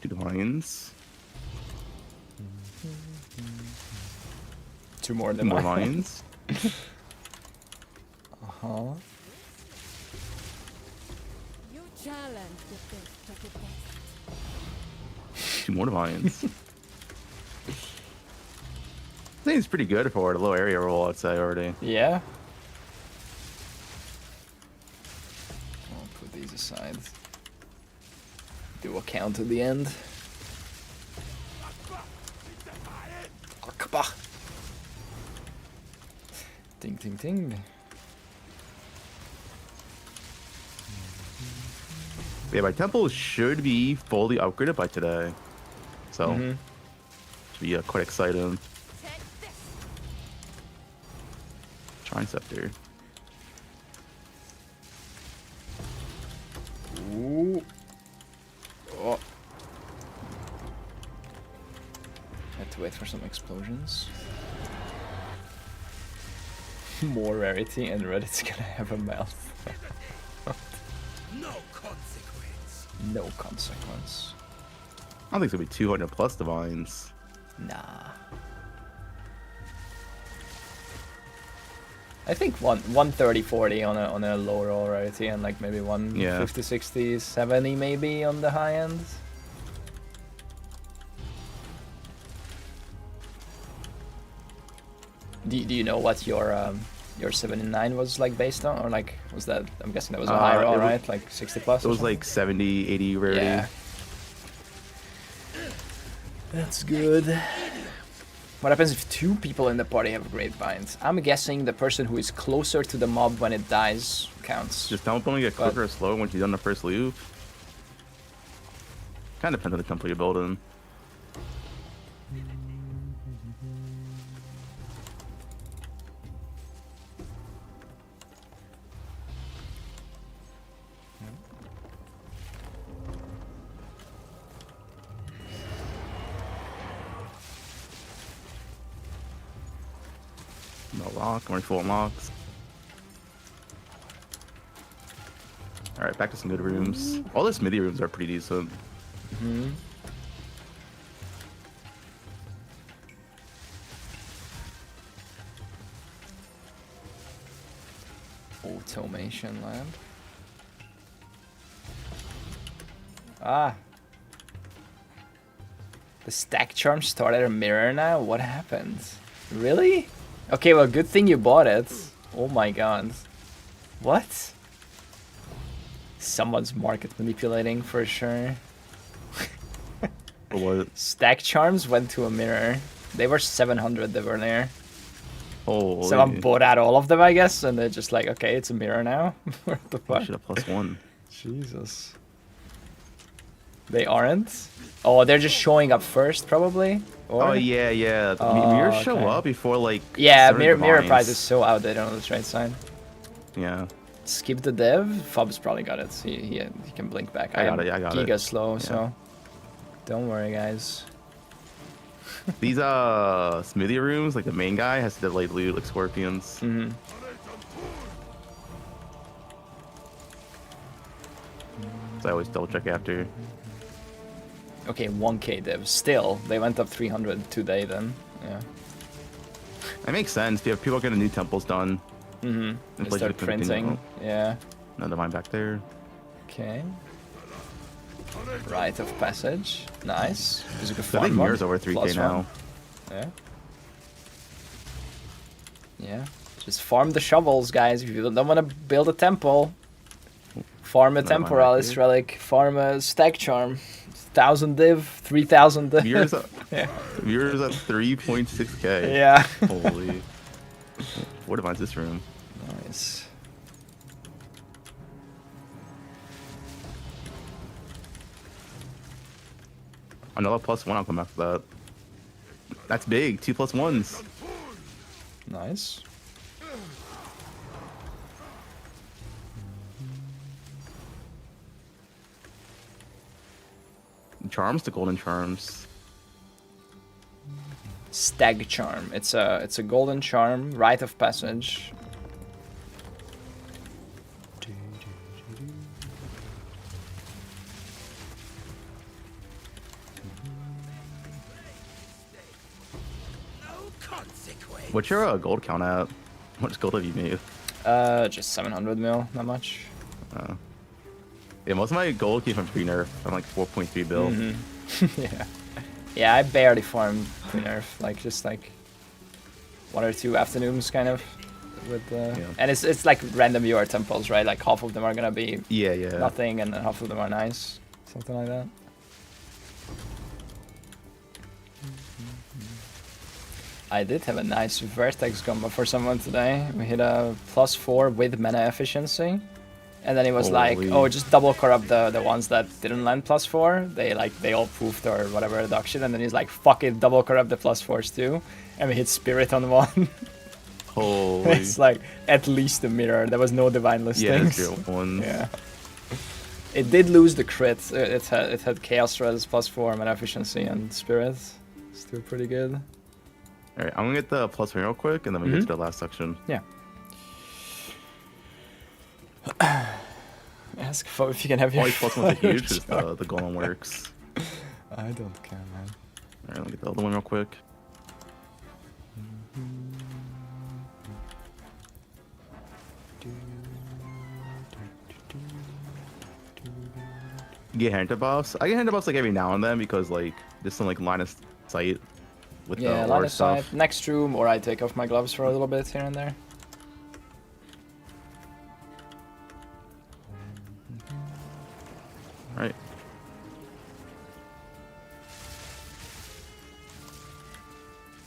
Two divines. Two more Two than more mine. vines. Uh-huh. You challenge the thing. Take it back. Two more divines. I think it's pretty good for a low area roll, I'd say already. Yeah. I'll put these aside. Do a count at the end. Akbar. Ding, ding, ding. Yeah, my temple should be fully upgraded by today. So, should be quite exciting. Shrine Scepter. Ooh. Oh. Had to wait for some explosions. More rarity and Reddit's gonna have a mouth. No consequence. No consequence. I don't think it's gonna be 200 plus divines. Nah. I think 130, 40 on a lower roll rarity and like maybe 150, 60, 70 maybe on the high end. Do you know what your 79 was like based on, or like was that? I'm guessing that was a high roll, it was- right? Like 60 plus. It or was like 70, 80 rarity. yeah. That's good. What happens if two people in the party have grapevines? I'm guessing the person who is closer to the mob when it dies counts. Just don't get quicker or slower once you've done the first loop. Kind of depends on the temple you're building. A lock. I'm already full on locks. All right, back to some good rooms. All the smithy rooms are pretty decent. Hmm. Automation lab. Ah. The stack charm started a mirror now? What happened? Really? Okay, well, good thing you bought it. Oh my god. What? Someone's market manipulating for sure. For what? Stack charms went to a mirror. They were 700 they were there. Oh, Someone bought out all of them, I guess, and they're just like, okay, it's a mirror now. What the fuck? Should have +1. Jesus. They aren't? Oh, they're just showing up first, probably? Or? Oh yeah, yeah. The Oh, mirrors show okay. up before like. Yeah, certain mirror divines. price is so outdated on the trade side. Yeah. Skip the dev. Fub's probably got it. He can blink back. I got it. I got it. Giga's slow, Yeah. so don't worry, guys. These smithy rooms, like the main guy has to like loot like scorpions. Mm-hmm. So I always double check after. Okay, 1k dev. Still, they went up 300 today then. Yeah. That makes sense. People are getting new temples done. Mm-hmm. They places start to continue. printing. Yeah. Another mine back there. Okay. Rite of passage. Nice. Is it a I farm think one? mirrors over 3k Plus now. one. Yeah. Yeah. Just farm the shovels, guys. If you don't want to build a temple, farm a Another mine back temporalis here. relic, farm a stack charm. 1,000 div, 3,000 div. Mirrors, Yeah. mirrors at 3.6k. Yeah. Holy. What defines this room? Nice. Another +1. I'll come after that. That's big. 2 +1s. Nice. Charms to golden charms. Stag charm. It's a golden charm, rite of passage. No consequence. What's your gold count at? How much gold have you made? Just 700 mil, not much. Yeah, most of my gold came from pre-nerf. I'm like 4.3 bill. Yeah. Yeah, I barely farmed pre-nerf, like just like 1 or 2 afternoons kind of with and it's like random UR temples, right? Like half of them are gonna be Yeah, yeah. nothing and then half of them are nice. Something like that. I did have a nice vertex gamba for someone today. We hit a +4 with mana efficiency. And then he was like, Holy. oh, just double corrupt the ones that didn't land +4. They all poofed or whatever reduction. And then he's like, fuck it, double corrupt the +4s too. And we hit spirit on one. Holy. It's like at least a mirror. There was no divine Yeah, listings. it's real ones. Yeah. It did lose the crit. It had chaos res +4 mana efficiency and spirit. Still pretty good. Alright, I'm gonna get the +1 real quick and then we get to the last section. Yeah. Ask if you can have your All these +1s are fire huge because charge. the golem works. I don't care, man. Alright, let me get the other one real quick. Get hand buffs. I get hand buffs like every now and then because like just some like line of sight with Yeah, the line ore of sight, stuff. next room, or I take off my gloves for a little bit here and there. Right.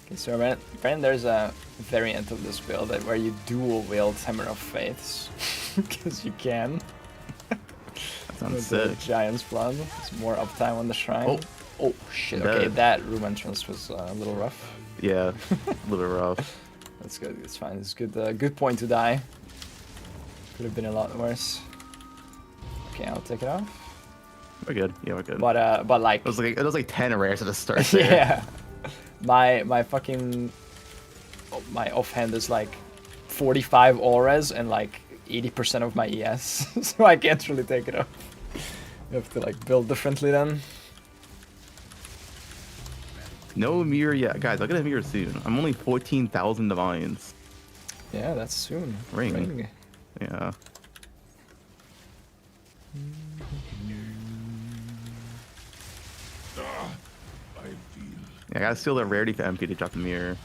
Okay, so apparently there's a variant of this build where you dual wield Hammer of Faiths. Because you can. That sounds With the sick. Giant's Blood. It's more uptime on the shrine. Oh shit, That- okay, that room entrance was a little rough. Yeah, a little bit rough. That's good, it's fine. It's good good point to die. Could have been a lot worse. Okay, I'll take it off. We're good. Yeah, we're good. But like it was like 10 rares at the start there. yeah. My fucking my offhand is like 45 auras and like 80% of my ES, so I can't really take it off. You have to like build differently then. No mirror yet, guys. I'll get a mirror soon. I'm only 14,000 divines. Yeah, that's soon. Ring. Yeah. I feel Yeah, I gotta steal the rarity for MP to drop the mirror.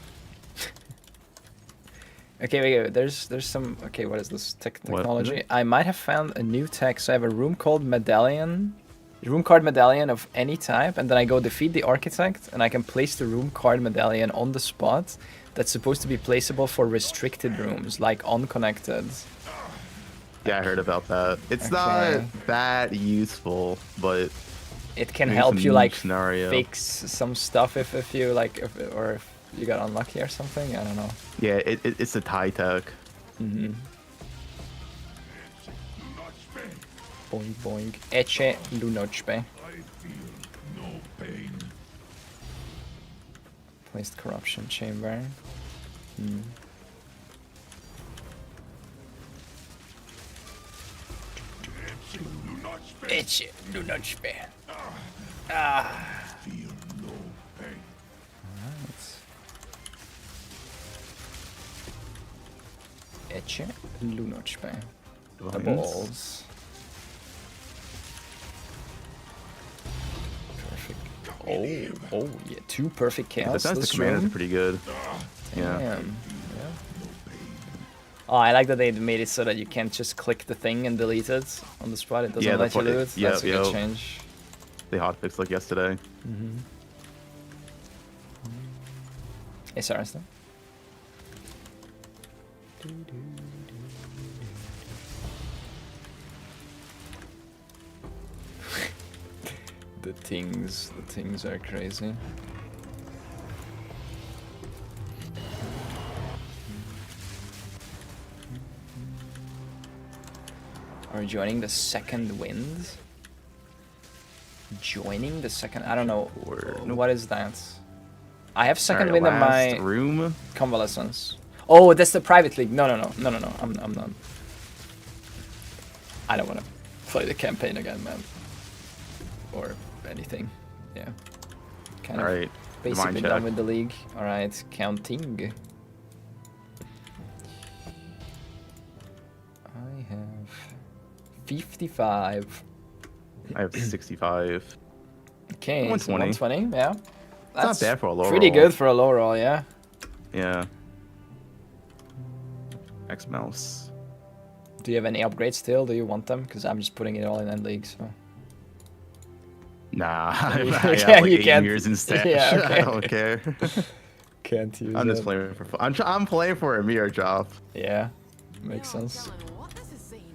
Okay, wait, there's some. Okay, what is this What is technology? it? I might have found a new tech. So I have a room called medallion, room card medallion of any type, and then I go defeat the architect, and I can place the room card medallion on the spot. That's supposed to be placeable for restricted rooms, like unconnected. Yeah, I heard about that. It's Okay. not that useful, but It can maybe help some you niche like scenario. fix some stuff if you like, or if you got unlucky or something. I don't know. Yeah, it's a tie tech. Mm-hmm. Notch me. Boing boing. Eche lunochbe. I feel no pain. Placed corruption chamber. Hmm. Notch me. Eche lunochbe. Feel no pain. Eche lunochbe. The Divines. balls. Perfect. Oh yeah, 2 perfect Yeah, chaos. the defense this commanders room. are pretty good. Yeah. Damn. Yeah. Oh, I like that they made it so that you can't just click the thing and delete it on the spot. It doesn't Yeah, let you that's what do it- it. yeah, That's a good yeah. change. They hotfixed like yesterday. Hey, sorry, still. The things are crazy. Are we joining the second wind? Joining the second? I don't know. Or- What is that? I have second Alright, wind in last my room. convalescence. Oh, that's the private league. No. I'm not. I don't want to play the campaign again, man. Or anything. Yeah. Kind of Alright. basically Divine done check. with the league. Alright, counting. I have 55. I have 65. Okay, so 120. 120, yeah. not bad for a low pretty roll. good for a low roll, yeah. Yeah. X mouse. Do you have any upgrades still? Do you want them? Because I'm just putting it all in end league, so. Nah, I Yeah, have like you 8 can't- years in stash. yeah, okay. I don't care. Can't use I'm it. just playing for fun. I'm playing for a mirror drop. Yeah, makes sense. What this is seen.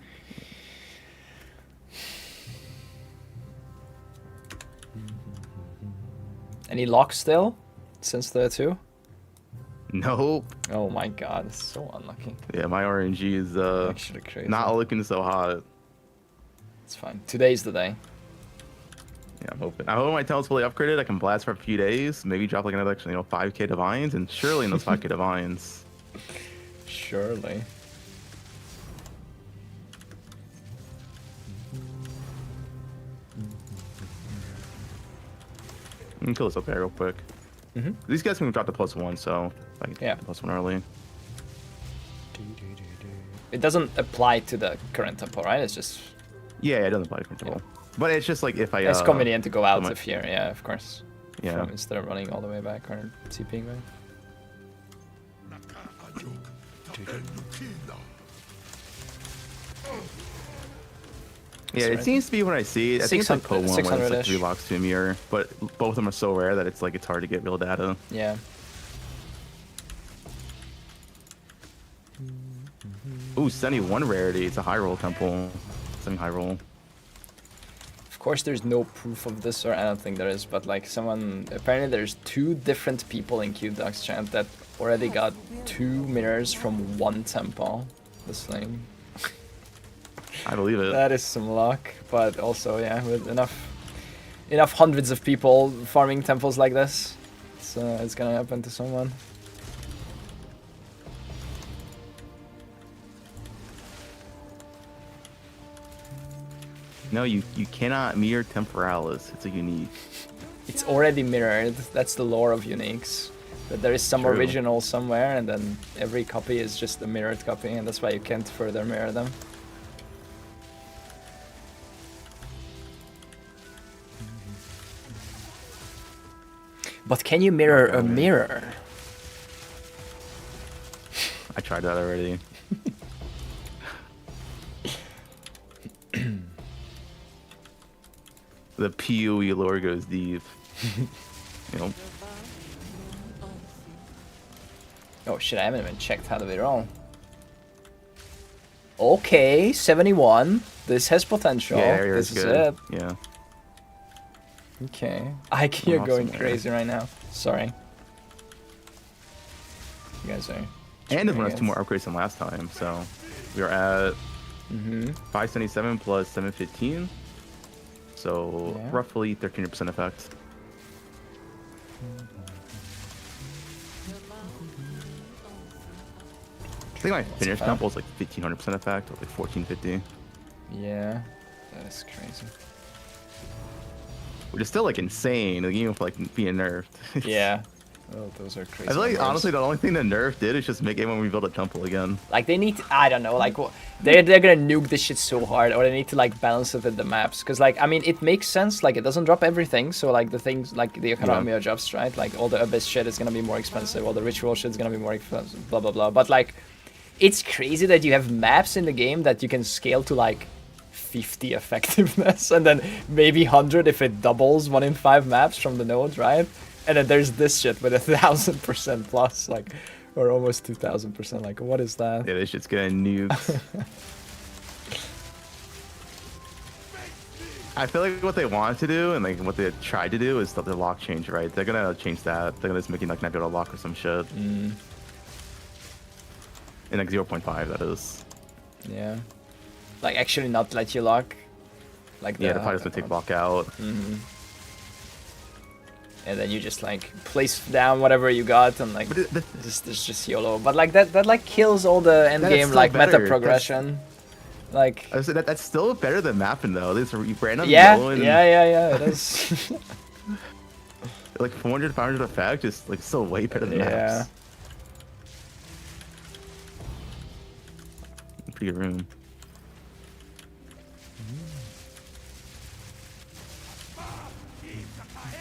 Any locks still? Since the 2? Nope. Oh my god, it's so unlucky. Yeah, my RNG is Actually crazy. not looking so hot. It's fine. Today's the day. Yeah, I'm hoping. I hope my talent's fully upgraded. I can blast for a few days. Maybe drop like another, 5k divines, and surely in those 5k divines. Surely. I can kill this up there real quick. Mhm. These guys can drop the +1, so I can Yeah. get the +1 early. It doesn't apply to the current tempo, right? It's just Yeah, it doesn't apply to control. But it's just like if I. it's convenient to go out my- if you're, yeah, of course. Yeah. From, instead of running all the way back or TPing back. Yeah, That's it right. seems to be when I see it. I think it's like 600 Po 1 where it's like 600-ish. 3 locks to a mirror, but both of them are so rare that it's hard to get real data. Yeah. Ooh, 71 rarity. It's a high roll temple. Semi high roll. Of course, there's no proof of this, or I don't think there is, but like someone, apparently there's 2 different people in QDucks chat that already got 2 mirrors from 1 temple. This thing. I believe it. That is some luck, but also, yeah, with enough hundreds of people farming temples like this, it's gonna happen to someone. No, you cannot mirror temporalis. It's a unique. It's already mirrored. That's the lore of uniques. That there is some True. original somewhere, and then every copy is just a mirrored copy, and that's why you can't further mirror them. But can you mirror a mirror? I tried that already. The PoE lore goes deep. You know, Oh shit, I haven't even checked how do we roll. Okay, 71. This has potential. yeah, area This is is good. it. Yeah. Okay. You're Awesome, going man. crazy right now. Sorry. You guys are... And this one has it. 2 more upgrades than last time, so we are at Mm-hmm. 577 plus 715. So Yeah. roughly 13% effect. I think my finish fair. temple is like 1500% effect, or like 1450. Yeah. That is crazy. Which is still like insane, like, even for like being nerfed. Yeah. Oh, those are crazy. I feel like numbers. honestly the only thing the nerf did is just make everyone rebuild a temple again. Like they need to, I don't know, like they're gonna nuke this shit so hard, or they need to like balance it with the maps, because like I mean it makes sense, like it doesn't drop everything, so like the things like the economy adjusts, right? Like all the abyss shit is gonna be more expensive, all the ritual shit is gonna be more expensive, blah blah blah. But like it's crazy that you have maps in the game that you can scale to like 50 effectiveness, and then maybe 100 if it doubles 1 in 5 maps from the nodes, right? And then there's this shit with 1000% plus, like, or almost 2000%. Like, what is that? Yeah, this shit's getting nuked. I feel like what they want to do and like what they tried to do is the lock change, right? They're gonna change that. They're gonna just make you like not be able to lock or some shit. Mm, In like 0.5, that is. yeah. Like, actually not let you lock. Like, Yeah, they're probably just gonna take lock out. Mm-hmm. And then you just like place down whatever you got and like But it's just YOLO. But like that like kills all the end That is game still like better. meta That's- progression. Like I said that's still better than mapping though. This random yeah, yellow and yeah, it is. like 400, 500 effect is like still way better than Yeah. maps. Pretty good room.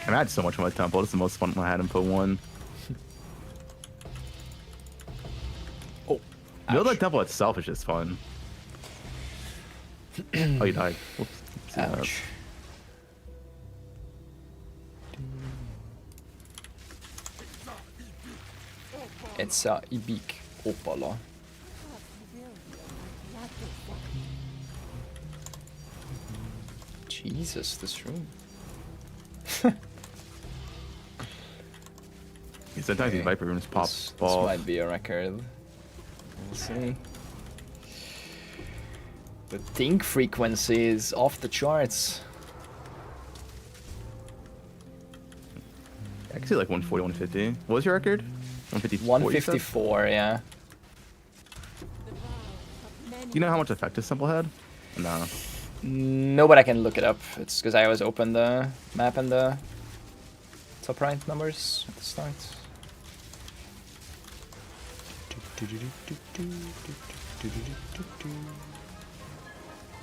I had so much on my temple. It's the most fun I had in Po 1. Oh, Building a temple itself is just fun. Oh, you died. Whoops. See that. ouch. It's ibik opala. Jesus, this room. Yeah, sometimes these Viper rooms pop This off. might be a record. We'll see. The think frequency is off the charts. I can see like 140, 150. What was your record? 154. 154, yeah. You know how much effect this temple had? No. No, but I can look it up. It's because I always open the map and the top right numbers at the start.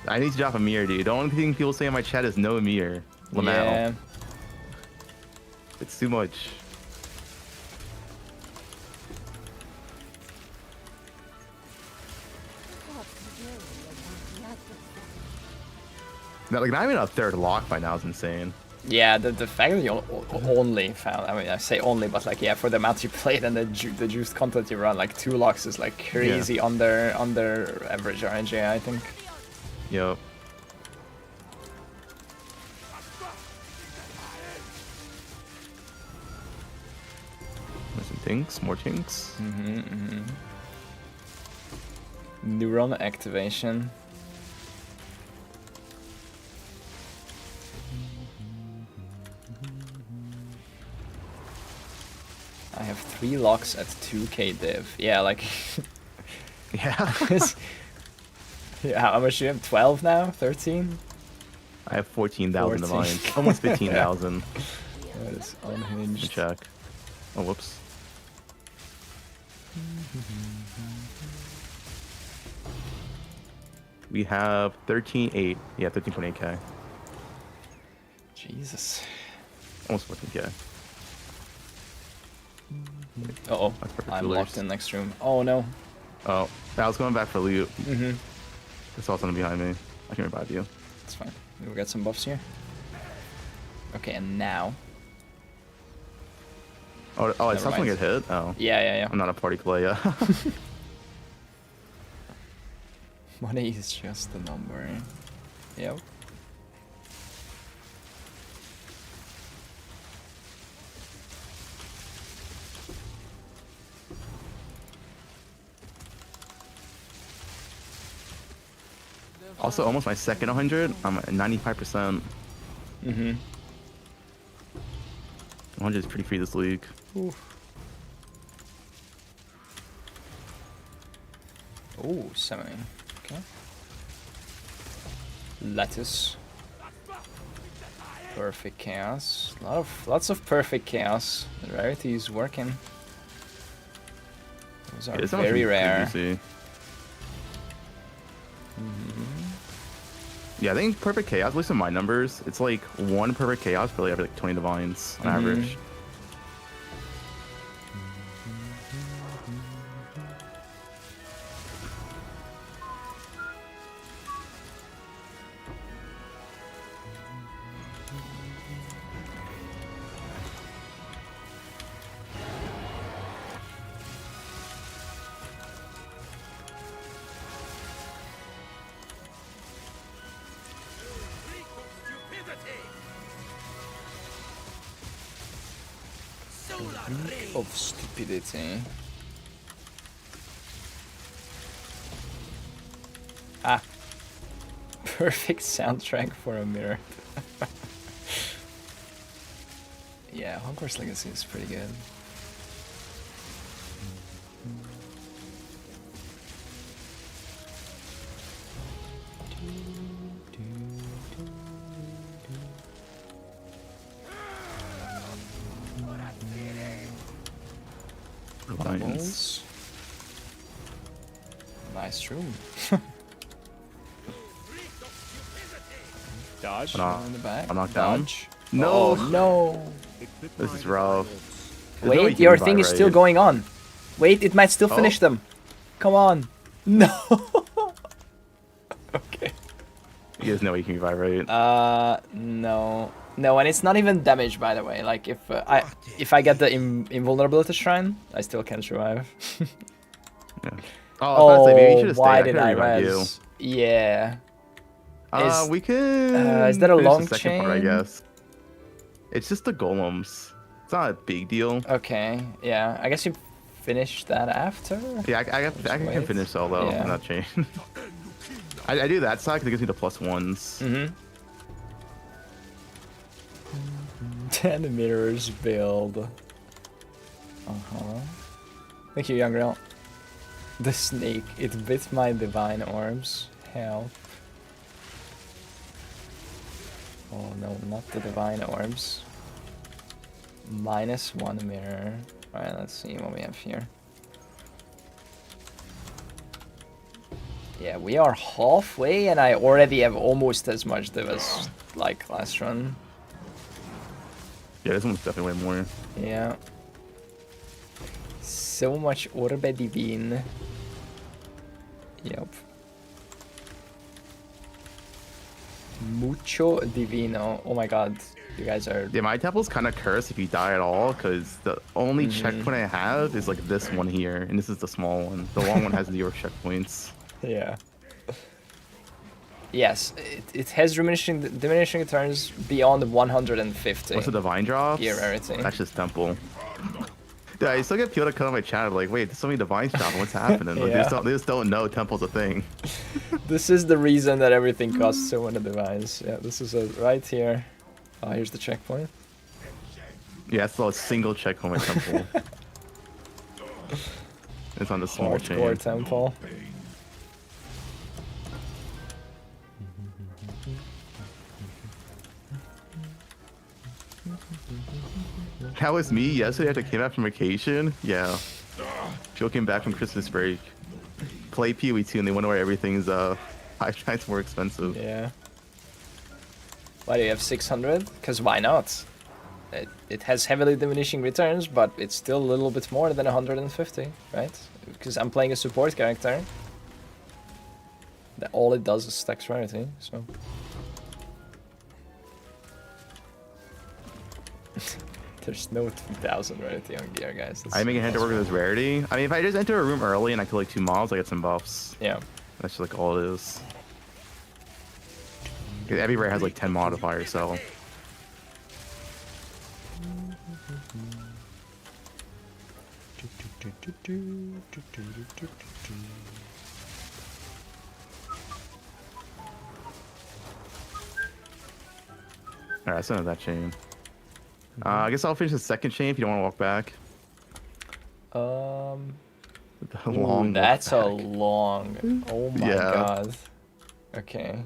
I need to drop a mirror, dude. The only thing people say in my chat is no mirror. Lamau. Yeah. It's too much. Not even a third lock by now is insane. Yeah, the fact that you only found, I mean, I say only, but like, yeah, for the amount you played and the juiced content you run, like 2 locks is like crazy under average RNG, I think. Yep. There's some tinks, more tinks. Neuron activation. I have 3 locks at 2k div. Yeah, like, Yeah. yeah, how much do you have? 12 now? 13? I have 14,000 14. divines. Almost 15,000. That is Let me unhinged. check. Oh, whoops. We have 13.8. Yeah, 13.8k. Jesus. Almost 14k. Uh-oh. That's perfect I'm rulers. locked in next room. Oh, no. Oh, I was going back for loot. Mm-hmm. I saw something behind me. I can revive you. It's fine. We got some buffs here. Okay, and now. Oh, I Never saw someone mind. get hit? Oh. Yeah. I'm not a party player. Money is just a number. Yep. Also, almost my second 100. I'm at 95%. Mm-hmm. 100 is pretty free this league. Oh, 70. Okay. Lettuce. Perfect chaos. Lots of perfect chaos. The rarity is working. Those are Yeah, this one very should be pretty rare. easy. Yeah, I think perfect chaos, at least in my numbers, it's like one perfect chaos for like every like 20 divines on average. Of stupidity. Ah. Perfect soundtrack for a mirror. Yeah, Hogwarts Legacy is pretty good. Divines. Bubbles. Nice room. Dodge in the back. I'm knocked down. Dodge. No. Oh, no. This is rough. There's no way you Wait, can your revive, thing is still right? going on. Wait, it might still Oh. finish them. Come on. No. Okay. You guys know you can revive, right? No. No, and it's not even damage, by the way. Like, if I get the invulnerability shrine, I still can't survive. Yeah. Oh, I was about to say, maybe you should have why stayed. did I revive you. res? Yeah. We can. is that a finish long the second part, I chain? guess. It's just the golems. It's not a big deal. Okay, yeah. I guess you finish that after? Yeah, I can wait. finish solo Yeah. on that chain. I do that side because it gives me the +1s. Mm-hmm. 10 mirrors build. Uh-huh. Thank you, young girl. The snake. It bit my divine orbs. Help. Oh no, not the divine orbs. -1 mirror. Alright, let's see what we have here. Yeah, we are halfway and I already have almost as much div as like last run. Yeah, this one's definitely way more. Yeah. So much Orbe Divine. Yep. Mucho Divino. Oh my god. You guys are... Yeah, my temple's kind of cursed if you die at all, because the only checkpoint I have is like this one here, and this is the small one. The long one has 0 checkpoints. Yeah. Yes, it has diminishing returns beyond 150. What's the divine drops? Gear rarity. That's just temple. Dude, I still get people to come on my channel like, wait, there's so many divines dropping. What's happening? Like, Yeah. they just don't know temple's a thing. This is the reason that everything costs so many divines. Yeah, this is right here. Oh, here's the checkpoint. Yeah, it's a single checkpoint with temple. It's on the small Hardcore chain. temple. That was me yesterday after I came back from vacation. Yeah. Joe came back from Christmas break. Play PoE2 and they wonder why everything's 5 times more expensive. Yeah. Why do you have 600? Because why not? It has heavily diminishing returns, but it's still a little bit more than 150, right? Because I'm playing a support character. All it does is stacks rarity, so... There's no 2000 rarity on gear, guys. I make a head to work with this rarity. I mean, if I just enter a room early and I kill like 2 mobs, I get some buffs. Yeah. That's just like all it is. 'Cause every rare has like 10 modifiers, so... Alright, so that chain. I guess I'll finish the second chain if you don't want to walk back. The long walk That's a back. long... Oh my Yeah. god. Okay.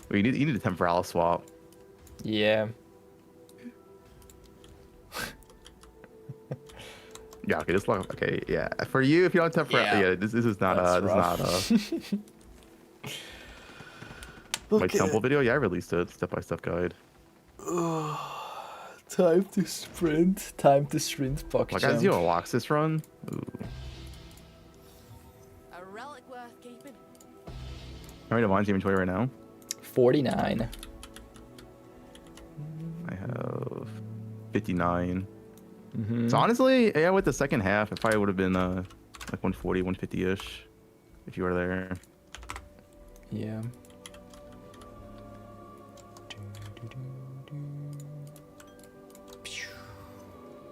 Well, you need a temporal swap. Yeah. Yeah, okay, this long. Okay, yeah. For you, if you don't have temporal, Yeah. yeah, this is not That's this is not my temple video. Yeah, I released it, step-by-step guide. Time to sprint. Time to sprint, puck Like, as you unlocks this run. Ooh. A relic worth keeping. How many divines inventory right now? 49. I have 59. Mm-hmm. So honestly, yeah, with the second half, it probably would have been like 140, 150-ish if you were there. Yeah.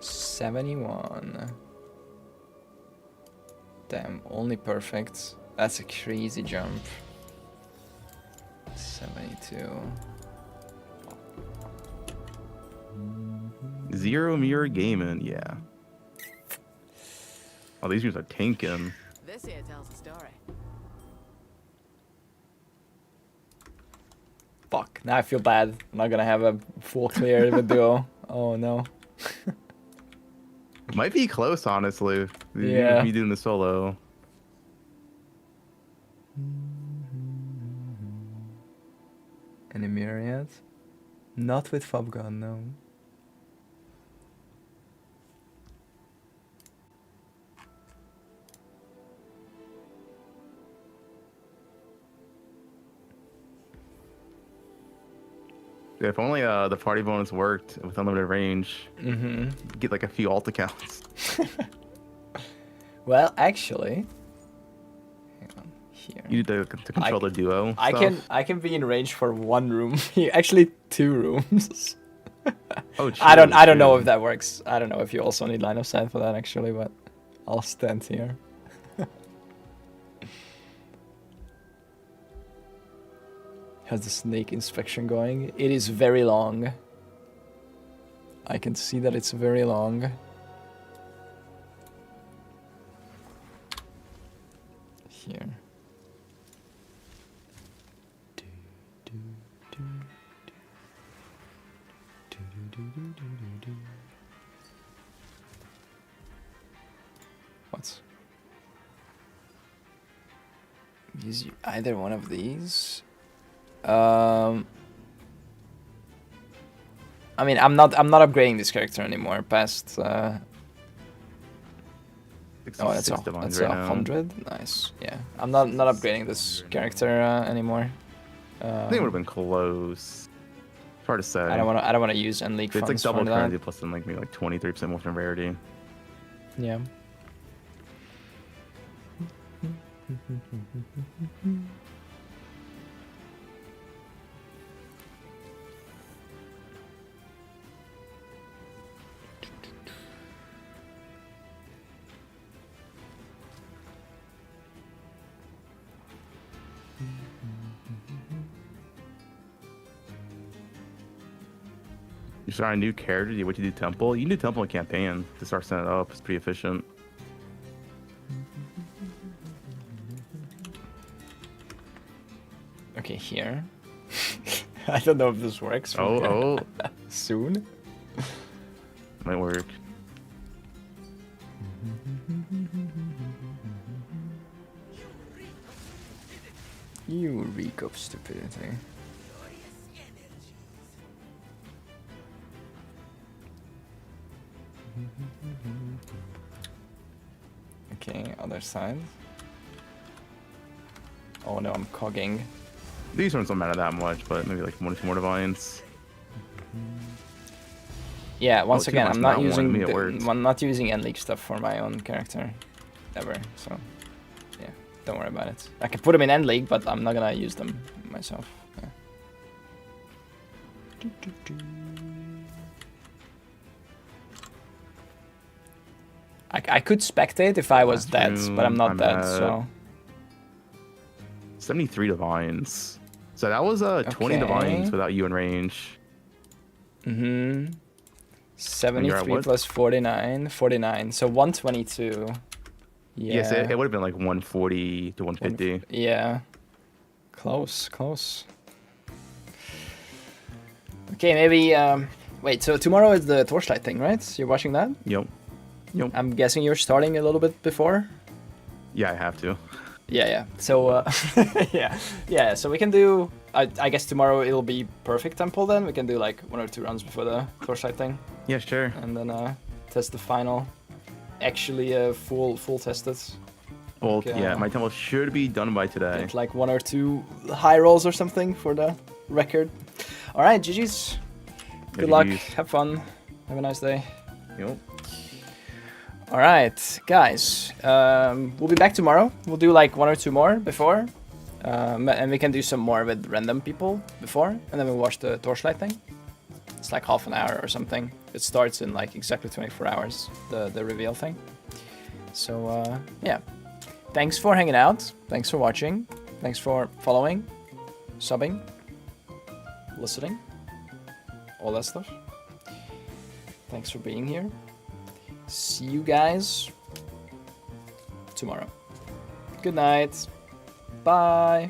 71. Damn, only perfect. That's a crazy jump. 72. Zero mirror gaming, yeah. Oh, these dudes are tanking. This here tells a story. Fuck, now I feel bad. I'm not gonna have a full clear with duo. Oh no. Might be close, honestly. Yeah. Me doing the solo. Any mirror yet? Not with Fob Gun, no. Yeah, if only the party bonus worked with unlimited range. Mm-hmm. Get like a few alt accounts. Well, actually, hang on here. You need to control the duo. I can be in range for one room. Actually, 2 rooms. Oh, I don't know true. if that works. I don't know if you also need line of sight for that actually, but I'll stand here. Has the snake inspection going? It is very long. I can see that it's very long. Here. What? Use either one of these. I mean, I'm not upgrading this character anymore. Past. Oh, that's 66 divines a right now. 100. Nice. Yeah, I'm not upgrading this character anymore. I think it would have been close. It's hard to say. I don't want to use end league It's like funds double for that. currency plus then like maybe like 23% more from rarity. Yeah. You start a new character, what you do temple? You can do temple in campaign to start setting it up. It's pretty efficient. Okay, here. I don't know if this works. Oh. Soon. Might work. You reek of stupidity. Okay, other side. Oh no, I'm cogging. These ones don't matter that much, but maybe like 1 or 2 more divines. Yeah, once two again, must I'm not not want using me, it works. I'm not using end league stuff for my own character ever. So yeah, don't worry about it. I can put them in end league, but I'm not gonna use them myself. Yeah. I could spectate if I was dead, but I'm not dead, so 73 divines. So that was 20 Okay. divines without you in range. 73 what? plus 49, 49. So 122. Yeah. Yes, it would have been like 140 to 150. Yeah. Close, close. Okay, maybe. Wait, so tomorrow is the Torchlight thing, right? You're watching that? Yep. I'm guessing you're starting a little bit before? Yeah, I have to. Yeah. So, yeah. So we can do. I guess tomorrow it'll be perfect temple then. We can do like 1 or 2 rounds before the Torchlight thing. Yeah, sure. And then test the final. Actually, full tested. Well, Okay. yeah, my temple should be done by today. Get like 1 or 2 high rolls or something for the record. All right, GG's. Good luck. GG's. Have fun. Have a nice day. Yep. All right, guys. We'll be back tomorrow. We'll do like 1 or 2 more before. And we can do some more with random people before. And then we'll watch the Torchlight thing. It's like half an hour or something. It starts in like exactly 24 hours, the reveal thing. So, yeah. Thanks for hanging out. Thanks for watching. Thanks for following, subbing, listening, all that stuff. Thanks for being here. See you guys tomorrow. Good night. Bye.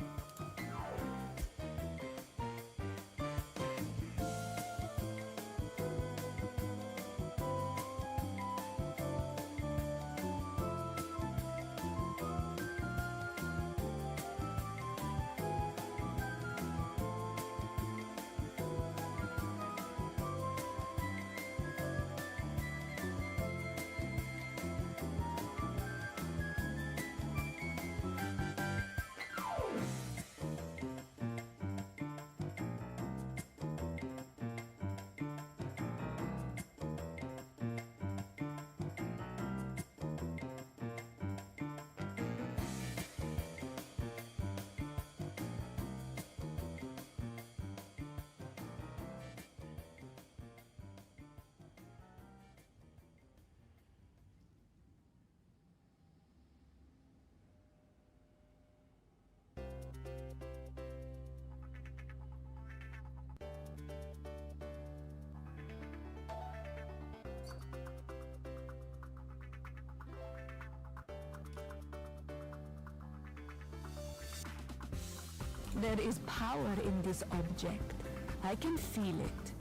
There is power in this object. I can feel it.